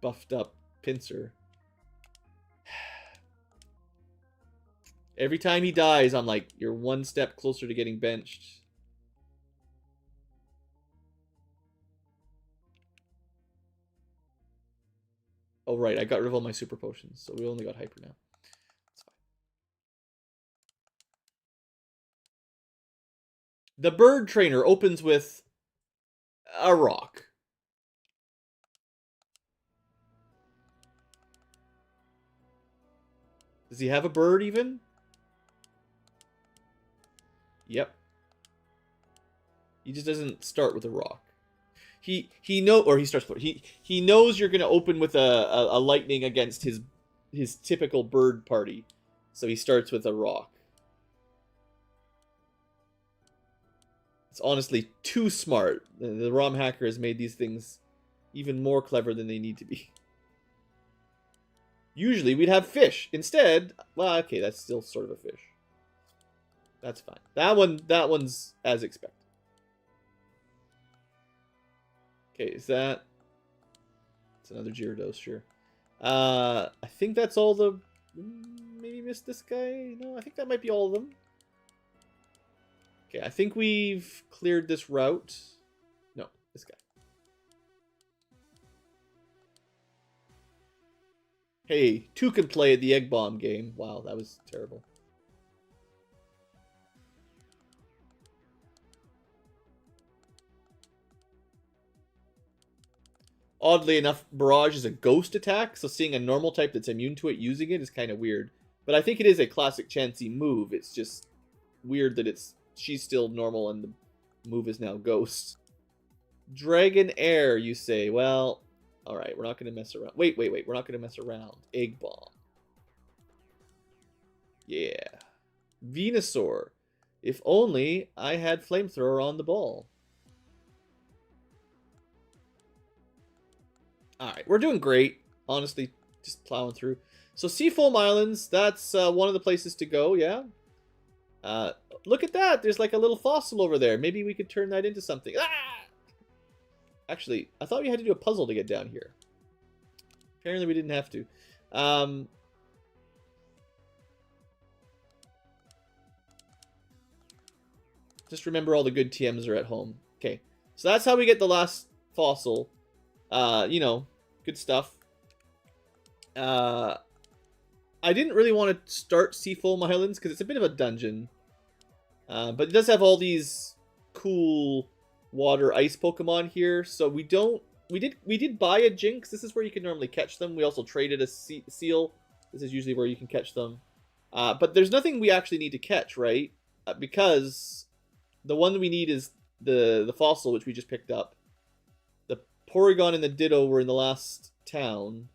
buffed-up Pinsir. Every time he dies, I'm like, you're one step closer to getting benched. Oh, right. I got rid of all my super potions, so we only got hyper now. That's fine. The bird trainer opens with a rock. Does he have a bird even? Yep. He just doesn't start with a rock. He knows you're gonna open with a lightning against his typical bird party, so he starts with a rock. It's honestly too smart. The ROM hacker has made these things even more clever than they need to be. Usually we'd have fish. Instead, well, okay, that's still sort of a fish. That's fine. That one's as expected. Okay, is that... It's another Gyarados, sure. I think that's all the... Maybe missed this guy? No, I think that might be all of them. Okay, I think we've cleared this route. No, this guy. Hey, 2 can play at the Egg Bomb game. Wow, that was terrible. Oddly enough, Barrage is a ghost attack, so seeing a normal type that's immune to it using it is kind of weird. But I think it is a classic Chansey move. It's just weird that she's still normal and the move is now ghost. Dragon Air, you say? Well, alright, we're not going to mess around. Wait, we're not going to mess around. Egg Bomb. Yeah. Venusaur. If only I had Flamethrower on the ball. Alright, we're doing great. Honestly, just plowing through. So, Seafoam Islands, that's one of the places to go, yeah? Look at that! There's like a little fossil over there. Maybe we could turn that into something. Ah! Actually, I thought we had to do a puzzle to get down here. Apparently we didn't have to. Just remember all the good TMs are at home. Okay, so that's how we get the last fossil. You know, good stuff. I didn't really want to start Seafoam Islands because it's a bit of a dungeon. But it does have all these cool water ice Pokemon here. So we did buy a Jinx. This is where you can normally catch them. We also traded a Seal. This is usually where you can catch them. But there's nothing we actually need to catch, right? Because the one we need is the fossil, which we just picked up. The Porygon and the Ditto were in the last town.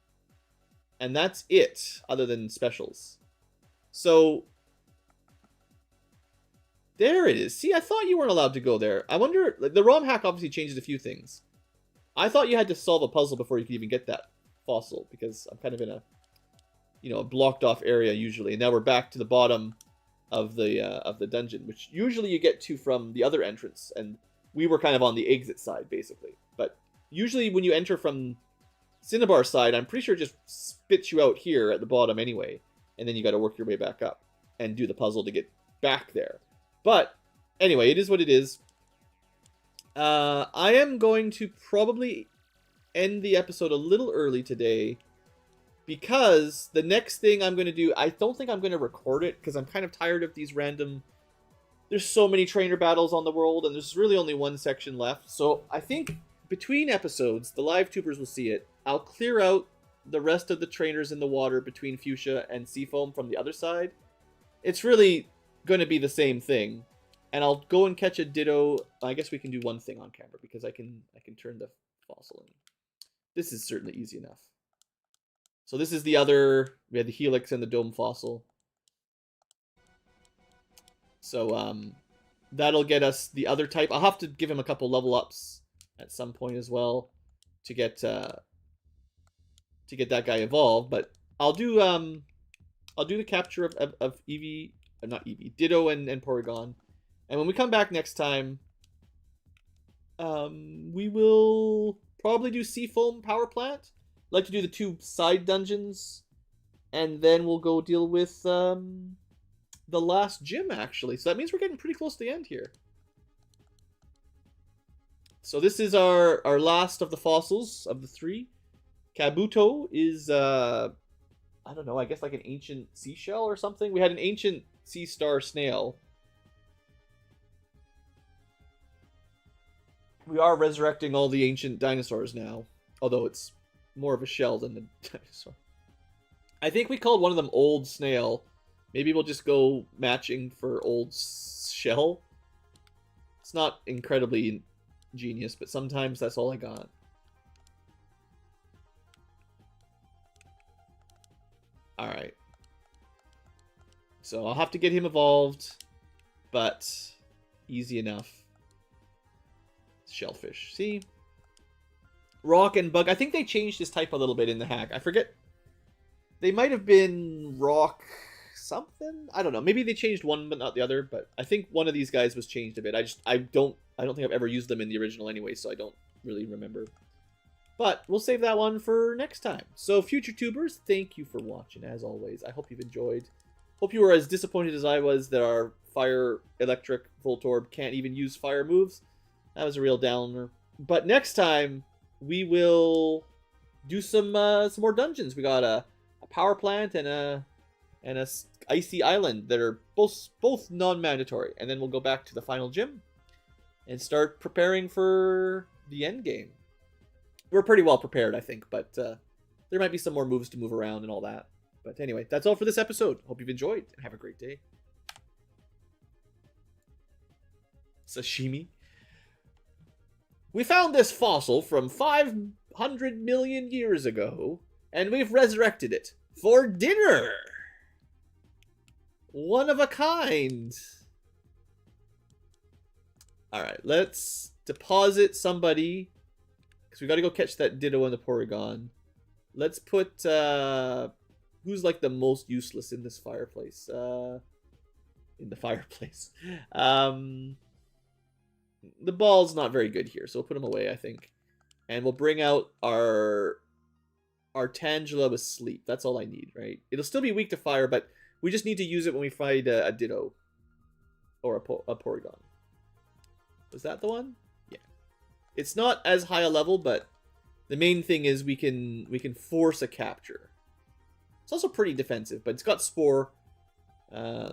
And that's it, other than specials. So, there it is. See, I thought you weren't allowed to go there. I wonder, like, the ROM hack obviously changed a few things. I thought you had to solve a puzzle before you could even get that fossil, because I'm kind of in a, you know, a blocked off area usually. And now we're back to the bottom of the dungeon, which usually you get to from the other entrance, and we were kind of on the exit side, basically. But usually when you enter from Cinnabar side, I'm pretty sure it just spits you out here at the bottom anyway, and then you got to work your way back up and do the puzzle to get back there. But anyway, it is what it is. I am going to probably end the episode a little early today because the next thing I'm going to do, I don't think I'm going to record it because I'm kind of tired of these random... There's so many trainer battles on the world, and there's really only one section left. So I think between episodes, the live tubers will see it. I'll clear out the rest of the trainers in the water between Fuchsia and Seafoam from the other side. It's really going to be the same thing. And I'll go and catch a Ditto. I guess we can do one thing on camera because I can turn the fossil in. This is certainly easy enough. So this is the other, we had the Helix and the Dome fossil. So that'll get us the other type. I'll have to give him a couple level ups at some point as well to get that guy evolved. But I'll do the capture of Eevee, not Eevee, Ditto and Porygon. And when we come back next time, we will probably do Seafoam Power Plant. I'd like to do the 2 side dungeons, and then we'll go deal with the last gym, actually. So that means we're getting pretty close to the end here. So this is our last of the fossils of the 3. Kabuto is, I don't know, I guess like an ancient seashell or something. We had an ancient sea star snail. We are resurrecting all the ancient dinosaurs now, although it's more of a shell than the dinosaur. I think we called one of them Old Snail. Maybe we'll just go matching for Old Shell. It's not incredibly genius, but sometimes that's all I got. Alright. So I'll have to get him evolved, but easy enough. shellfish. See? Rock and bug. I think they changed this type a little bit in the hack. I forget. They might have been rock something. I don't know. Maybe they changed one but not the other. But I think one of these guys was changed a bit. I don't think I've ever used them in the original anyway, so I don't really remember. But we'll save that one for next time. So future tubers, thank you for watching as always. I hope you've enjoyed. Hope you were as disappointed as I was that our fire electric Voltorb can't even use fire moves. That was a real downer. But next time we will do some more dungeons. We got a power plant and a icy island that are both non-mandatory, and then we'll go back to the final gym and start preparing for the end game. We're pretty well prepared, I think, but there might be some more moves to move around and all that. But anyway, that's all for this episode. Hope you've enjoyed and have a great day. Sashimi. We found this fossil from 500 million years ago, and we've resurrected it for dinner. One of a kind. Alright, let's deposit somebody, because we got to go catch that Ditto and the Porygon. Let's put, who's like the most useless in this fireplace? In the fireplace. The ball's not very good here, so we'll put him away, I think. And we'll bring out our Tangela with sleep. That's all I need, right? It'll still be weak to fire, but we just need to use it when we find a Ditto. Or a Porygon. Was that the one? Yeah. It's not as high a level, but the main thing is we can force a capture. It's also pretty defensive, but it's got Spore. Yeah.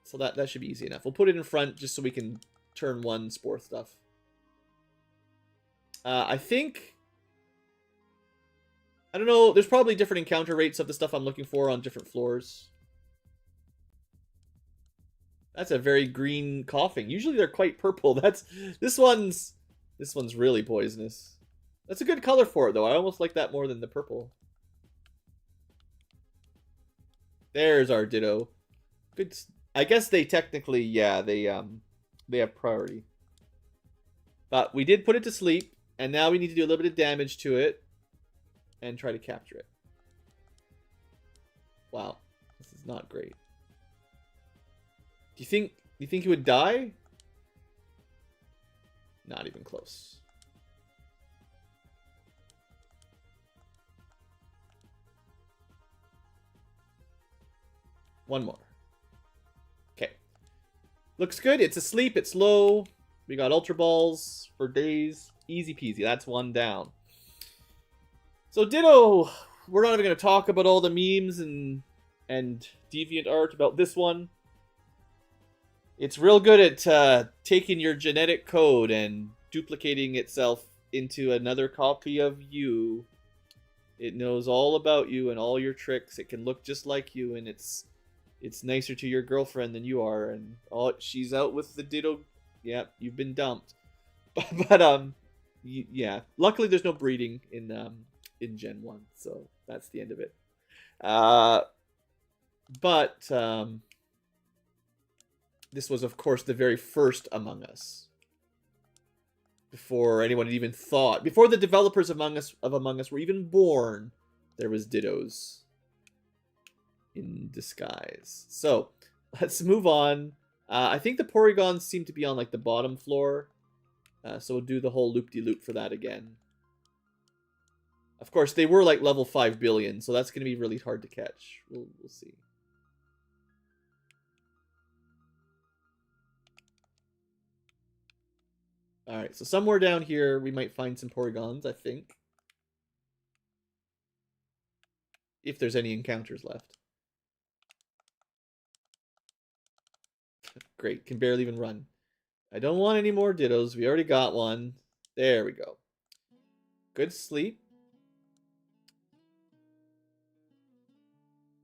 So that should be easy enough. We'll put it in front just so we can turn one Spore stuff. I think... I don't know, there's probably different encounter rates of the stuff I'm looking for on different floors. That's a very green coughing. Usually they're quite purple. This one's really poisonous. That's a good color for it though. I almost like that more than the purple. There's our Ditto. Good. I guess they technically, yeah, they have priority. But we did put it to sleep, and now we need to do a little bit of damage to it and try to capture it. Wow, this is not great. Do you think he would die? Not even close. One more. Okay. Looks good. It's asleep. It's low. We got Ultra Balls for days. Easy peasy. That's one down. So Ditto, we're not even going to talk about all the memes and deviant art about this one. It's real good at taking your genetic code and duplicating itself into another copy of you. It knows all about you and all your tricks. It can look just like you, and it's nicer to your girlfriend than you are. And she's out with the Ditto. Yeah, you've been dumped. But yeah. Luckily, there's no breeding in Gen 1, so that's the end of it. This was, of course, the very first Among Us. Before anyone had even thought, before the developers of Among Us were even born, there was Dittos in disguise. So, let's move on. I think the Porygons seem to be on like the bottom floor. So we'll do the whole loop-de-loop for that again. Of course, they were like level 5 billion, so that's going to be really hard to catch. We'll see. Alright, so somewhere down here we might find some Porygons, I think. If there's any encounters left. Great, can barely even run. I don't want any more Dittos. We already got one. There we go. Good sleep.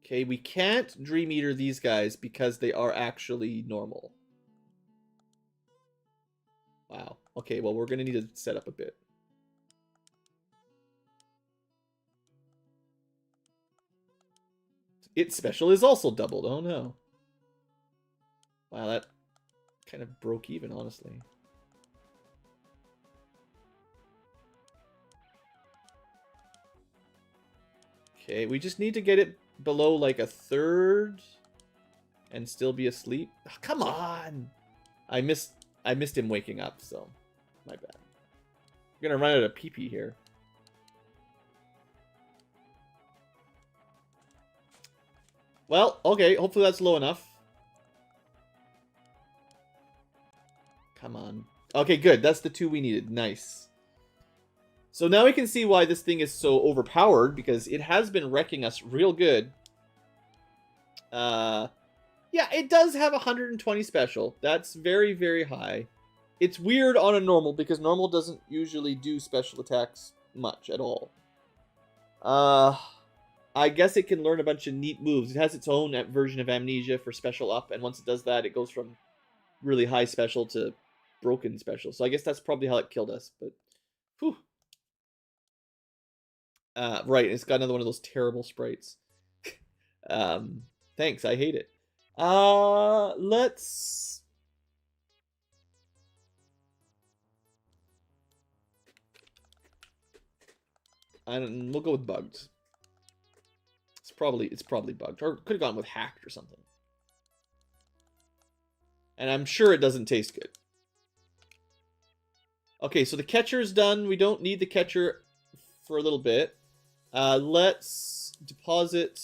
Okay, we can't Dream Eater these guys because they are actually normal. Wow. Okay, well, we're going to need to set up a bit. Its special is also doubled. Oh, no. Wow, that kind of broke even, honestly. Okay, we just need to get it below like a third and still be asleep. Oh, come on! I missed him waking up, so my bad. I'm gonna run out of pee-pee here. Well, okay, hopefully that's low enough. Come on. Okay, good. That's the 2 we needed. Nice. So now we can see why this thing is so overpowered, because it has been wrecking us real good. Yeah, it does have 120 special. That's very, very high. It's weird on a normal, because normal doesn't usually do special attacks much at all. I guess it can learn a bunch of neat moves. It has its own version of Amnesia for special up, and once it does that, it goes from really high special to broken special. So I guess that's probably how it killed us, but whew. Right, it's got another one of those terrible sprites. Thanks, I hate it. Let's... we'll go with bugged. It's probably bugged. Or could have gone with hacked or something. And I'm sure it doesn't taste good. Okay, so the catcher's done. We don't need the catcher for a little bit. Let's deposit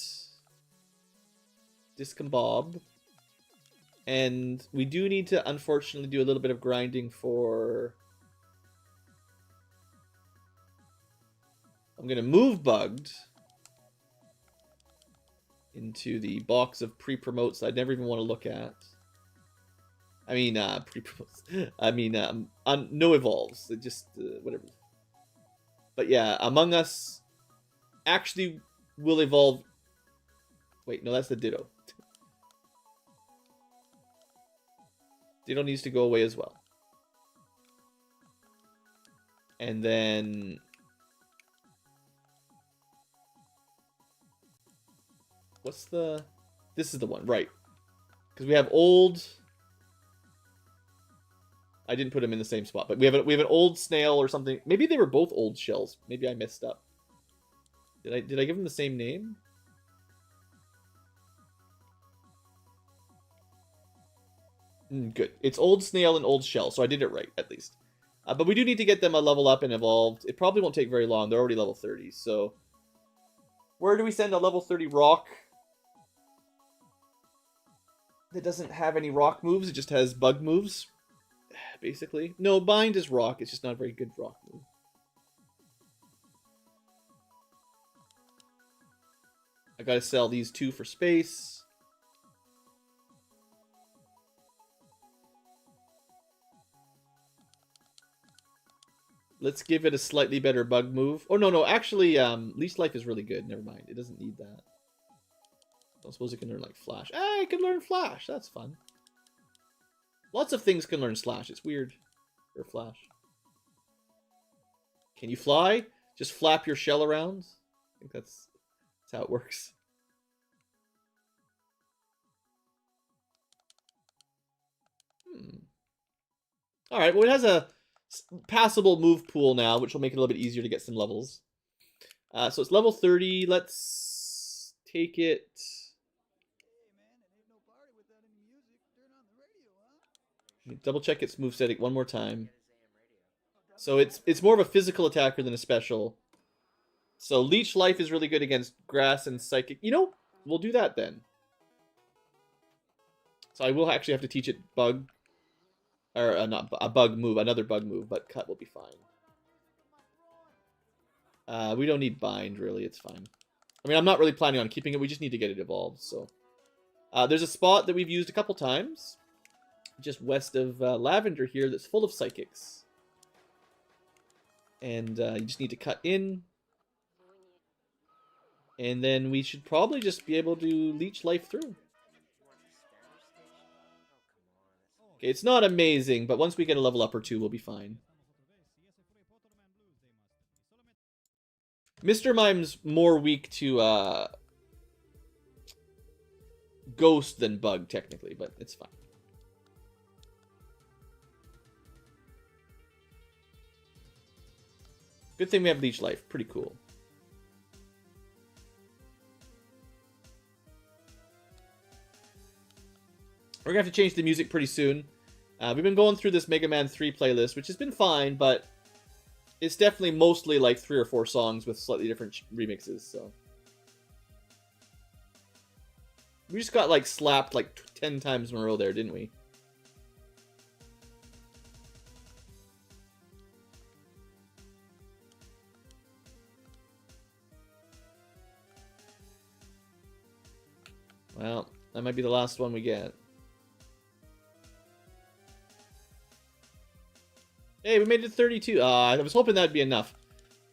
Discombob. And we do need to, unfortunately, do a little bit of grinding for... I'm going to move Bugged into the box of pre-promotes I'd never even want to look at. I mean, pre-promotes. I mean, no evolves. It just, whatever. But yeah, Among Us actually will evolve. Wait, no, that's the Ditto. Ditto needs to go away as well. And then... what's the... this is the one, right. Because we have old... I didn't put them in the same spot, but we have an old snail or something. Maybe they were both old shells. Maybe I messed up. Did I give them the same name? Good. It's old snail and old shell, so I did it right, at least. But we do need to get them a level up and evolved. It probably won't take very long. They're already level 30, so... where do we send a level 30 rock? That doesn't have any rock moves, it just has bug moves. Basically. No, bind is rock, it's just not a very good rock move. I gotta sell these 2 for space. Let's give it a slightly better bug move. Oh, no, actually, Leash Life is really good. Never mind, it doesn't need that. I don't suppose it can learn, like, Flash. Ah, it can learn Flash, that's fun. Lots of things can learn Slash, it's weird. Or Flash. Can you fly? Just flap your shell around? I think that's how it works. Alright, well it has a passable move pool now, which will make it a little bit easier to get some levels. So it's level 30. Let's take it... double check its moveset one more time. So it's more of a physical attacker than a special. So Leech Life is really good against Grass and Psychic. You know, we'll do that then. So I will actually have to teach it Bug. Or not a bug move, another bug move, but Cut will be fine. We don't need Bind, really, it's fine. I mean, I'm not really planning on keeping it, we just need to get it evolved, so. There's a spot that we've used a couple times, just west of Lavender here, that's full of Psychics. And you just need to cut in. And then we should probably just be able to leech life through. Okay, it's not amazing, but once we get a level up or 2, we'll be fine. Mr. Mime's more weak to Ghost than Bug, technically, but it's fine. Good thing we have Leech Life. Pretty cool. We're going to have to change the music pretty soon. We've been going through this Mega Man 3 playlist, which has been fine, but it's definitely mostly like 3 or 4 songs with slightly different remixes, so. We just got like slapped like 10 times in a row there, didn't we? Well, that might be the last one we get. Hey, we made it to 32. I was hoping that'd be enough.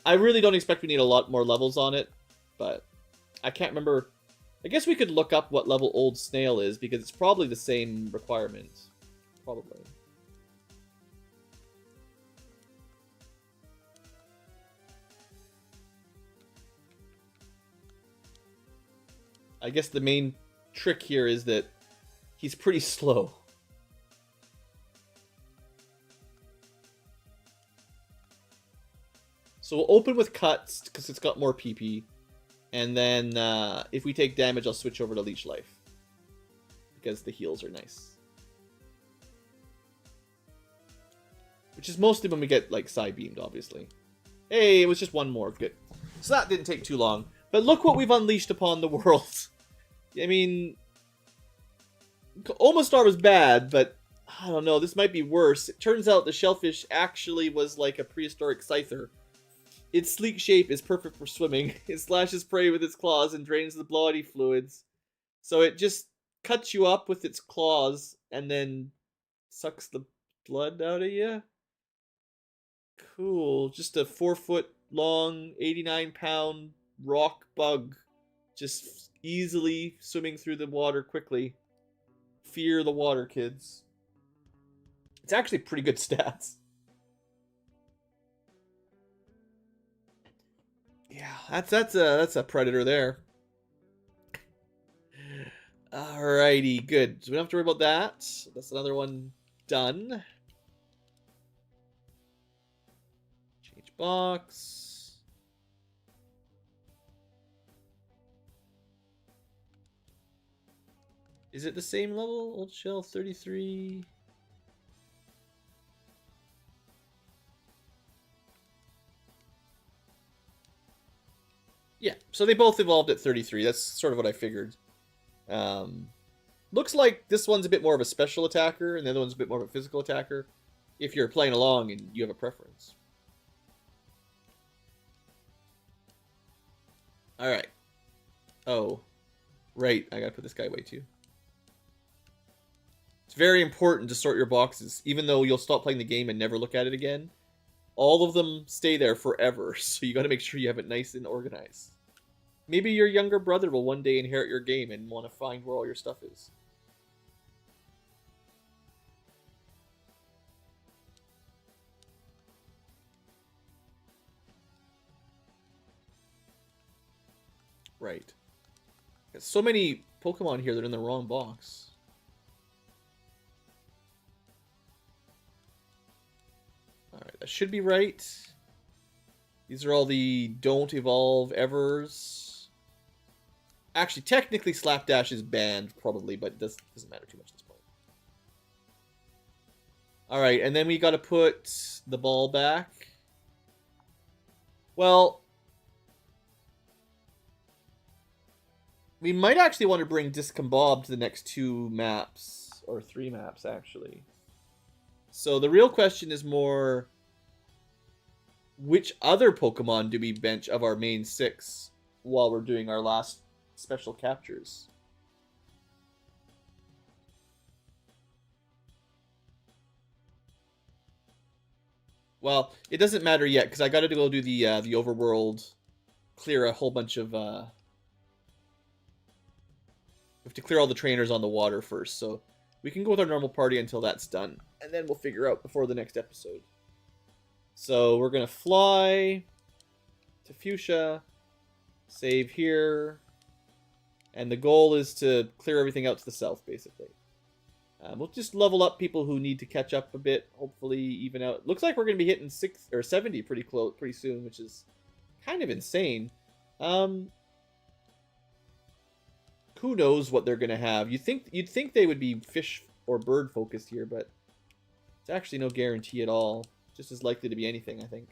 I really don't expect we need a lot more levels on it, but I can't remember. I guess we could look up what level Old Snail is, because it's probably the same requirement. Probably. I guess the main trick here is that he's pretty slow. So we'll open with cuts, because it's got more PP. And then, if we take damage, I'll switch over to Leech Life. Because the heals are nice. Which is mostly when we get, like, Psy-beamed, obviously. Hey, it was just one more. Good. So that didn't take too long. But look what we've unleashed upon the world. I mean, Omastar was bad, but I don't know, this might be worse. It turns out the shellfish actually was like a prehistoric scyther. Its sleek shape is perfect for swimming. It slashes prey with its claws and drains the bloody fluids. So it just cuts you up with its claws and then sucks the blood out of you. Cool. Just a 4-foot long, 89-pound rock bug. Just easily swimming through the water quickly. Fear the water, kids. It's actually pretty good stats. Yeah, that's a predator there. Alrighty, good. So we don't have to worry about that. That's another one done. Change box. Is it the same level? Old Shell 33. Yeah, so they both evolved at 33. That's sort of what I figured. Looks like this one's a bit more of a special attacker, and the other one's a bit more of a physical attacker, if you're playing along and you have a preference. Alright. Oh. Right, I gotta put this guy away too. It's very important to sort your boxes, even though you'll stop playing the game and never look at it again. All of them stay there forever, so you gotta make sure you have it nice and organized. Maybe your younger brother will one day inherit your game and want to find where all your stuff is. Right. There's so many Pokemon here that are in the wrong box. Alright, that should be right. These are all the don't evolve evers. Actually, technically Slapdash is banned, probably, but it doesn't matter too much at this point. Alright, and then we gotta put the ball back. Well, we might actually want to bring Discombob to the next 2 maps, or 3 maps, actually. So the real question is more, which other Pokemon do we bench of our main 6 while we're doing our last special captures? Well, it doesn't matter yet, because I gotta go do the overworld, clear a whole bunch of, we have to clear all the trainers on the water first, so we can go with our normal party until that's done, and then we'll figure out before the next episode. So we're gonna fly to Fuchsia, save here, and the goal is to clear everything out to the south, basically. We'll just level up people who need to catch up a bit, hopefully even out. Looks like we're gonna be hitting 6 or 70 pretty soon, which is kind of insane. who knows what they're gonna have? You'd think they would be fish or bird focused here, but it's actually no guarantee at all. Just as likely to be anything, I think.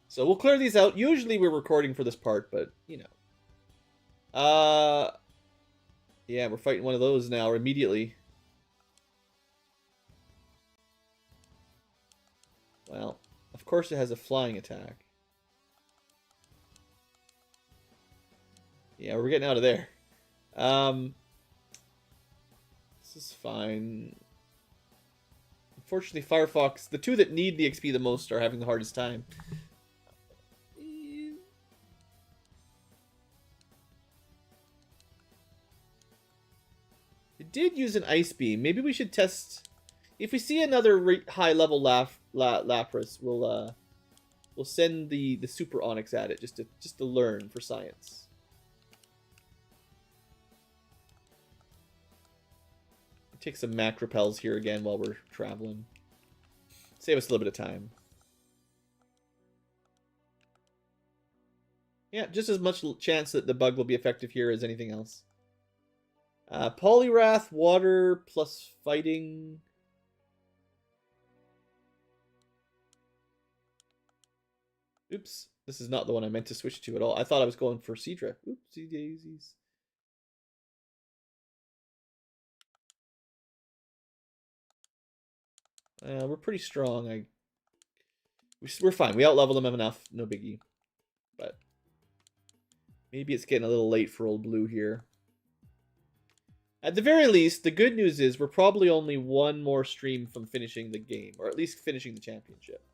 So we'll clear these out. Usually we're recording for this part, but you know. Yeah, we're fighting one of those now immediately. Well, of course it has a flying attack. Yeah, we're getting out of there. This is fine. Unfortunately, Firefox, the two that need the XP the most are having the hardest time. It did use an Ice Beam. Maybe we should test... If we see another high-level Lapras, we'll send the Super Onyx at it just to learn for science. Take some Mac Repels here again while we're traveling. Save us a little bit of time. Yeah, just as much chance that the bug will be effective here as anything else. Poliwrath, water, plus fighting. Oops, this is not the one I meant to switch to at all. I thought I was going for Seadra. Oopsie daisies. We're pretty strong. We're fine. We outleveled them enough. No biggie. But maybe it's getting a little late for old Blue here. At the very least, the good news is we're probably only one more stream from finishing the game, or at least finishing the championship.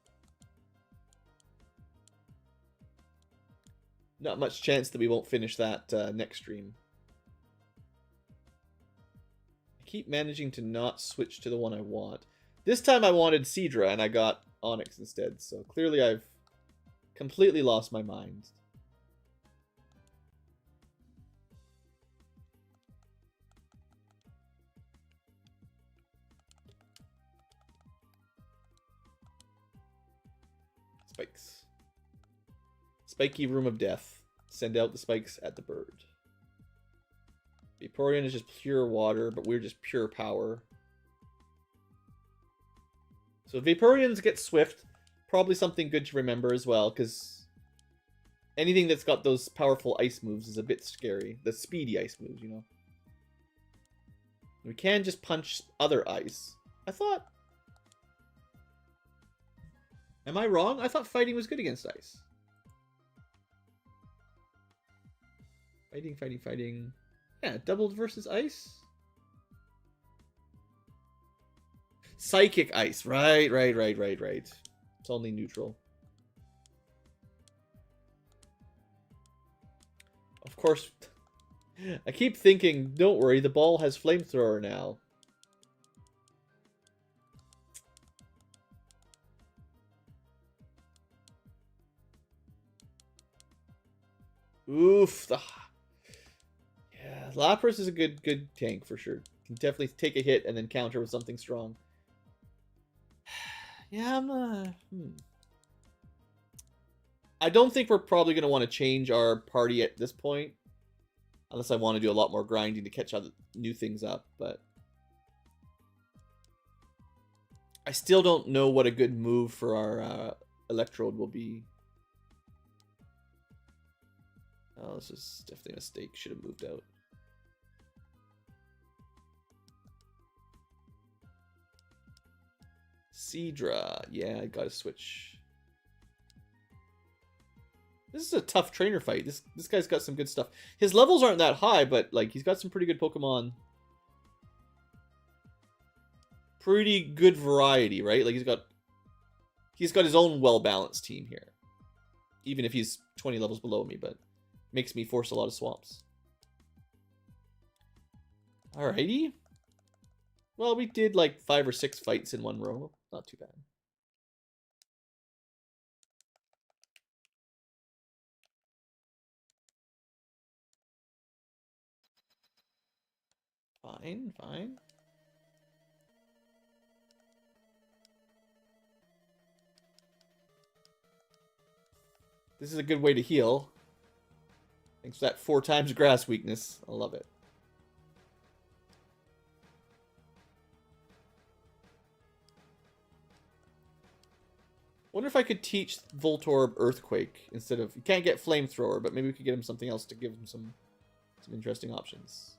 Not much chance that we won't finish that next stream. I keep managing to not switch to the one I want. This time I wanted Seadra, and I got Onyx instead, so clearly I've completely lost my mind. Spikes. Spiky Room of Death. Send out the spikes at the bird. Vaporeon is just pure water, but we're just pure power. So Vaporeons get Swift. Probably something good to remember as well, because anything that's got those powerful ice moves is a bit scary. The speedy ice moves, you know. We can just punch other ice. I thought... Am I wrong? I thought fighting was good against ice. Fighting. Yeah, doubled versus ice. Psychic ice. Right. It's only neutral. Of course. I keep thinking, don't worry, the ball has flamethrower now. Oof. Yeah, Lapras is a good tank for sure. Can definitely take a hit and then counter with something strong. Yeah, I don't think we're probably going to want to change our party at this point. Unless I want to do a lot more grinding to catch other new things up, but... I still don't know what a good move for our Electrode will be. Oh, this is definitely a mistake. Should have moved out. Seadra. Yeah, I gotta switch. This is a tough trainer fight. This guy's got some good stuff. His levels aren't that high, but like he's got some pretty good Pokemon. Pretty good variety, right? Like he's got his own well-balanced team here. Even if he's 20 levels below me, but makes me force a lot of swamps. Alrighty. Well, we did like 5 or 6 fights in one row. Not too bad. Fine. This is a good way to heal. Thanks for that 4 times grass weakness. I love it. Wonder if I could teach Voltorb Earthquake instead of... You can't get Flamethrower, but maybe we could get him something else to give him some interesting options.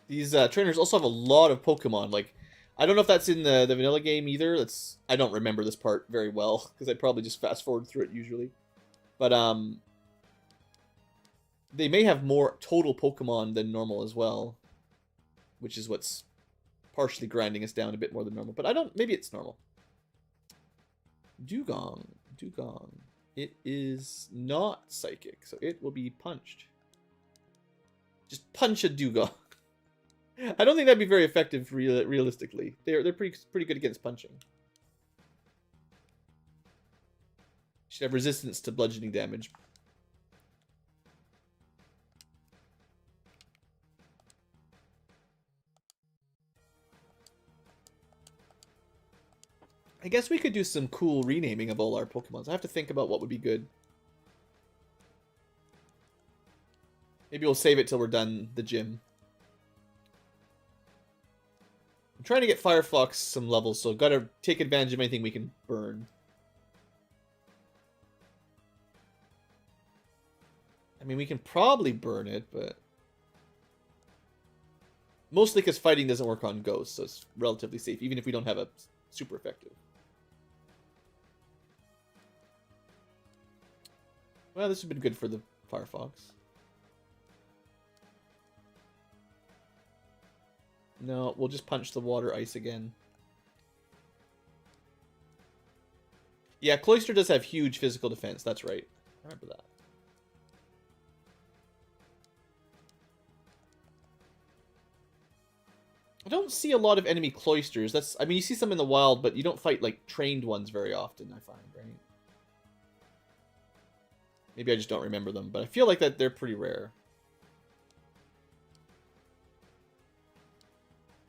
These trainers also have a lot of Pokemon. Like, I don't know if that's in the vanilla game either. I don't remember this part very well because I'd probably just fast forward through it usually. But they may have more total Pokemon than normal as well, which is what's partially grinding us down a bit more than normal. But I don't. Maybe it's normal. Dugong. It is not psychic, so it will be punched. Just punch a Dugong. I don't think that'd be very effective realistically. They're pretty good against punching. Should have resistance to bludgeoning damage. I guess we could do some cool renaming of all our Pokemons. I have to think about what would be good. Maybe we'll save it till we're done the gym. I'm trying to get Firefox some levels, so gotta take advantage of anything we can burn. I mean, we can probably burn it, but... Mostly because fighting doesn't work on ghosts, so it's relatively safe, even if we don't have a super effective. Well, this has been good for the Firefox. No, we'll just punch the water ice again. Yeah, Cloyster does have huge physical defense. That's right. I remember that. I don't see a lot of enemy Cloysters. I mean, you see some in the wild, but you don't fight, like, trained ones very often, I find, right? Maybe I just don't remember them, but I feel like that they're pretty rare.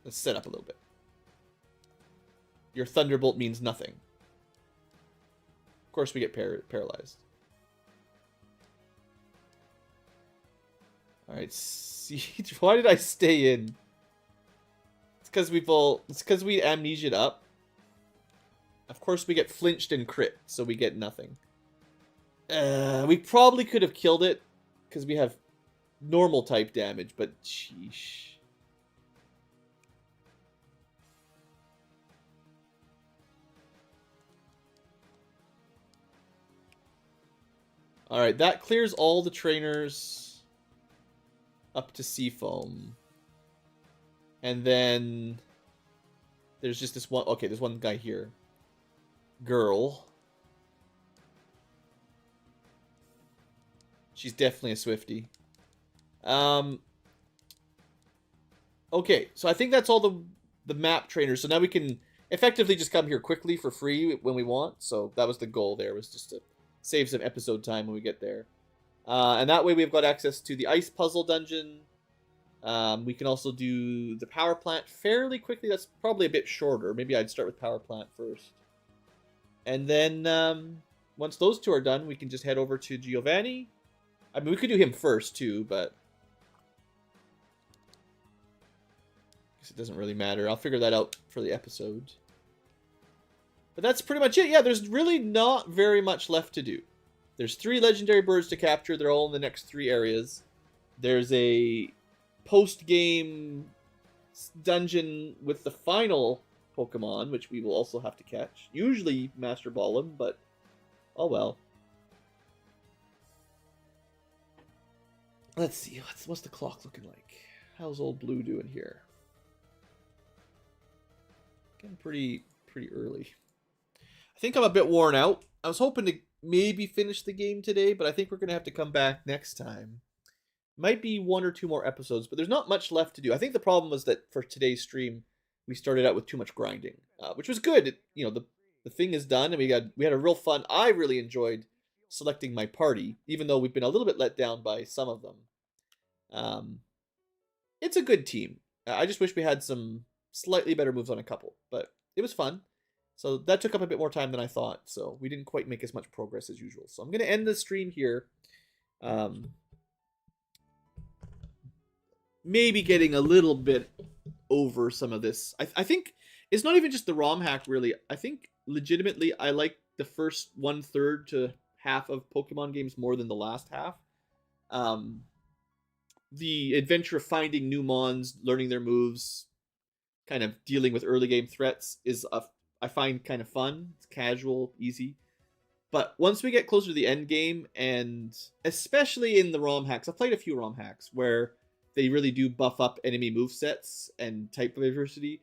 Let's set up a little bit. Your Thunderbolt means nothing. Of course we get paralyzed. Alright, Siege. Why did I stay in? It's because we amnesia'd up. Of course we get flinched and crit, so we get nothing. We probably could have killed it, because we have normal type damage, but sheesh. Alright, that clears all the trainers up to Seafoam. And then there's just this one. Okay, there's one guy here. Girl. She's definitely a Swiftie. Okay, so I think that's all the map trainers. So now we can effectively just come here quickly for free when we want. So that was the goal there, was just to save some episode time when we get there. And that way we've got access to the ice puzzle dungeon. We can also do the power plant fairly quickly. That's probably a bit shorter. Maybe I'd start with power plant first. And then once those two are done, we can just head over to Giovanni. I mean, we could do him first too, but I guess it doesn't really matter. I'll figure that out for the episode. But that's pretty much it. Yeah, there's really not very much left to do. There's 3 legendary birds to capture. They're all in the next 3 areas. There's a post-game dungeon with the final Pokemon, which we will also have to catch. Usually Master Ball him, but oh well. Let's see. What's the clock looking like? How's old Blue doing here? Getting pretty early. I think I'm a bit worn out. I was hoping to maybe finish the game today, but I think we're going to have to come back next time. Might be 1 or 2 more episodes, but there's not much left to do. I think the problem was that for today's stream, we started out with too much grinding, which was good. The thing is done, and we had a real fun. I really enjoyed selecting my party, even though we've been a little bit let down by some of them. It's a good team. I just wish we had some slightly better moves on a couple, but it was fun. So that took up a bit more time than I thought, so we didn't quite make as much progress as usual. So I'm going to end the stream here. Maybe getting a little bit over some of this. I think it's not even just the ROM hack, really. I think legitimately I like the first 1/3 to half of Pokemon games more than the last half. The adventure of finding new mons, learning their moves, kind of dealing with early game threats I find kind of fun. It's casual, easy. But once we get closer to the end game, and especially in the ROM hacks, I've played a few ROM hacks where they really do buff up enemy movesets and type of adversity.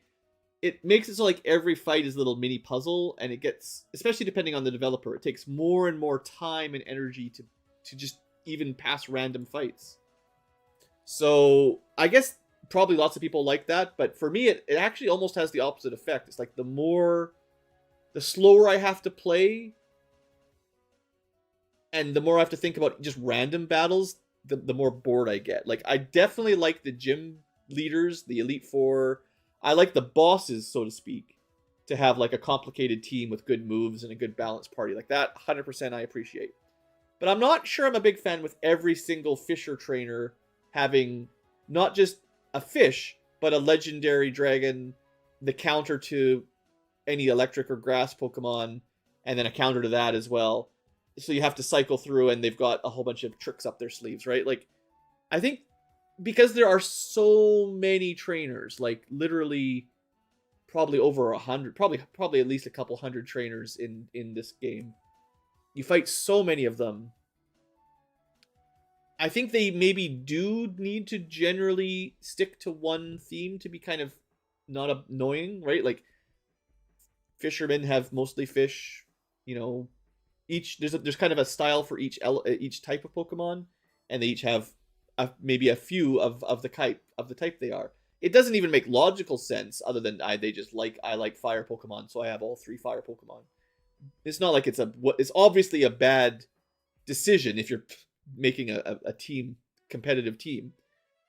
It makes it so like every fight is a little mini puzzle, and it gets, especially depending on the developer, it takes more and more time and energy to just even pass random fights. So I guess probably lots of people like that, but for me, it actually almost has the opposite effect. It's like the slower I have to play, and the more I have to think about just random battles, the more bored I get. Like, I definitely like the gym leaders, the Elite Four. I like the bosses, so to speak, to have like a complicated team with good moves and a good balanced party. Like that, 100% I appreciate. But I'm not sure I'm a big fan with every single Fisher trainer having not just a fish, but a legendary dragon, the counter to any electric or grass Pokemon, and then a counter to that as well. So you have to cycle through, and they've got a whole bunch of tricks up their sleeves, right? Like, I think because there are so many trainers, like literally probably over 100, probably at least a couple hundred trainers in this game. You fight so many of them. I think they maybe do need to generally stick to one theme to be kind of not annoying, right? Like, fishermen have mostly fish, you know. There's kind of a style for each type of Pokemon, and they each have maybe a few of the type they are. It doesn't even make logical sense other than I like fire Pokemon, so I have all 3 fire Pokemon. It's not like it's obviously a bad decision if you're making a competitive team.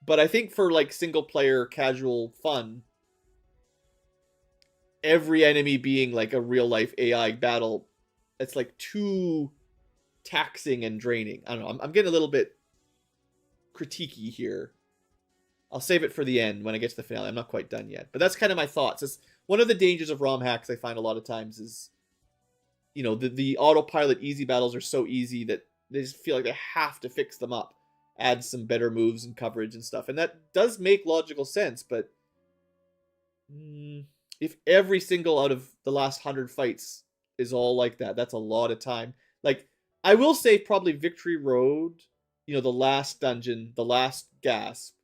But I think for like single player casual fun, every enemy being like a real life AI battle, it's like too taxing and draining. I don't know. I'm getting a little bit critiquey here. I'll save it for the end when I get to the finale. I'm not quite done yet. But that's kind of my thoughts. It's one of the dangers of ROM hacks I find a lot of times is, you know, the autopilot easy battles are so easy that they just feel like they have to fix them up. Add some better moves and coverage and stuff. And that does make logical sense, but if every single out of the last 100 fights is all like that, that's a lot of time. Like, I will say probably Victory Road, you know, the last dungeon, the last gasp,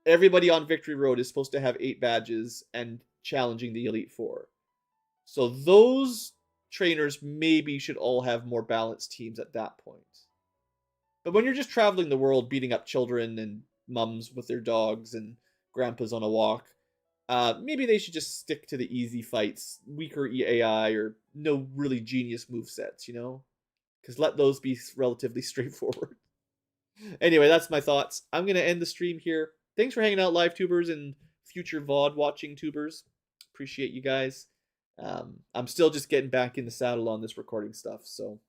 everybody on Victory Road is supposed to have 8 badges and challenging the Elite Four. So those trainers maybe should all have more balanced teams at that point. But when you're just traveling the world, beating up children and mums with their dogs and grandpas on a walk, maybe they should just stick to the easy fights, weaker AI, or no really genius movesets, you know? Because let those be relatively straightforward. Anyway, that's my thoughts. I'm going to end the stream here. Thanks for hanging out, live tubers and future VOD watching tubers. Appreciate you guys. I'm still just getting back in the saddle on this recording stuff, so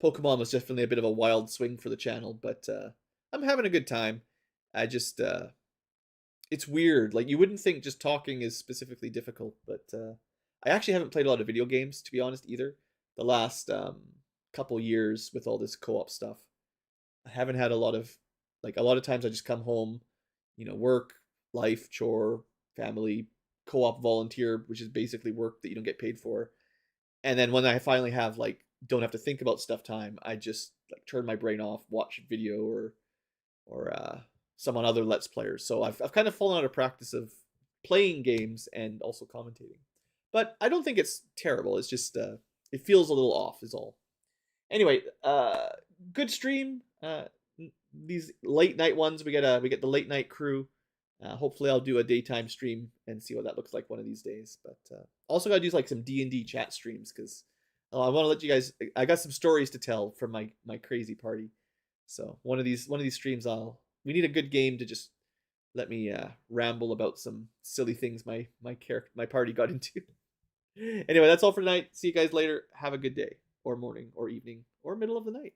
Pokemon was definitely a bit of a wild swing for the channel, but I'm having a good time. I just it's weird. Like, you wouldn't think just talking is specifically difficult, but I actually haven't played a lot of video games, to be honest, either. The last couple years with all this co-op stuff, I haven't had a lot of times I just come home, you know, work, life, chore, family, co-op volunteer, which is basically work that you don't get paid for. And then when I finally have like don't have to think about stuff time, I just like turn my brain off, watch video or some on other Let's Players. So I've kind of fallen out of practice of playing games and also commentating. But I don't think it's terrible. It's just it feels a little off is all. Anyway, good stream. These late night ones, we get the late night crew. Hopefully I'll do a daytime stream and see what that looks like one of these days. But also gotta do like some D&D chat streams because I want to let you guys. I got some stories to tell from my crazy party. So one of these streams, we need a good game to just let me ramble about some silly things my party got into. Anyway, that's all for tonight. See you guys later. Have a good day, or morning, or evening, or middle of the night.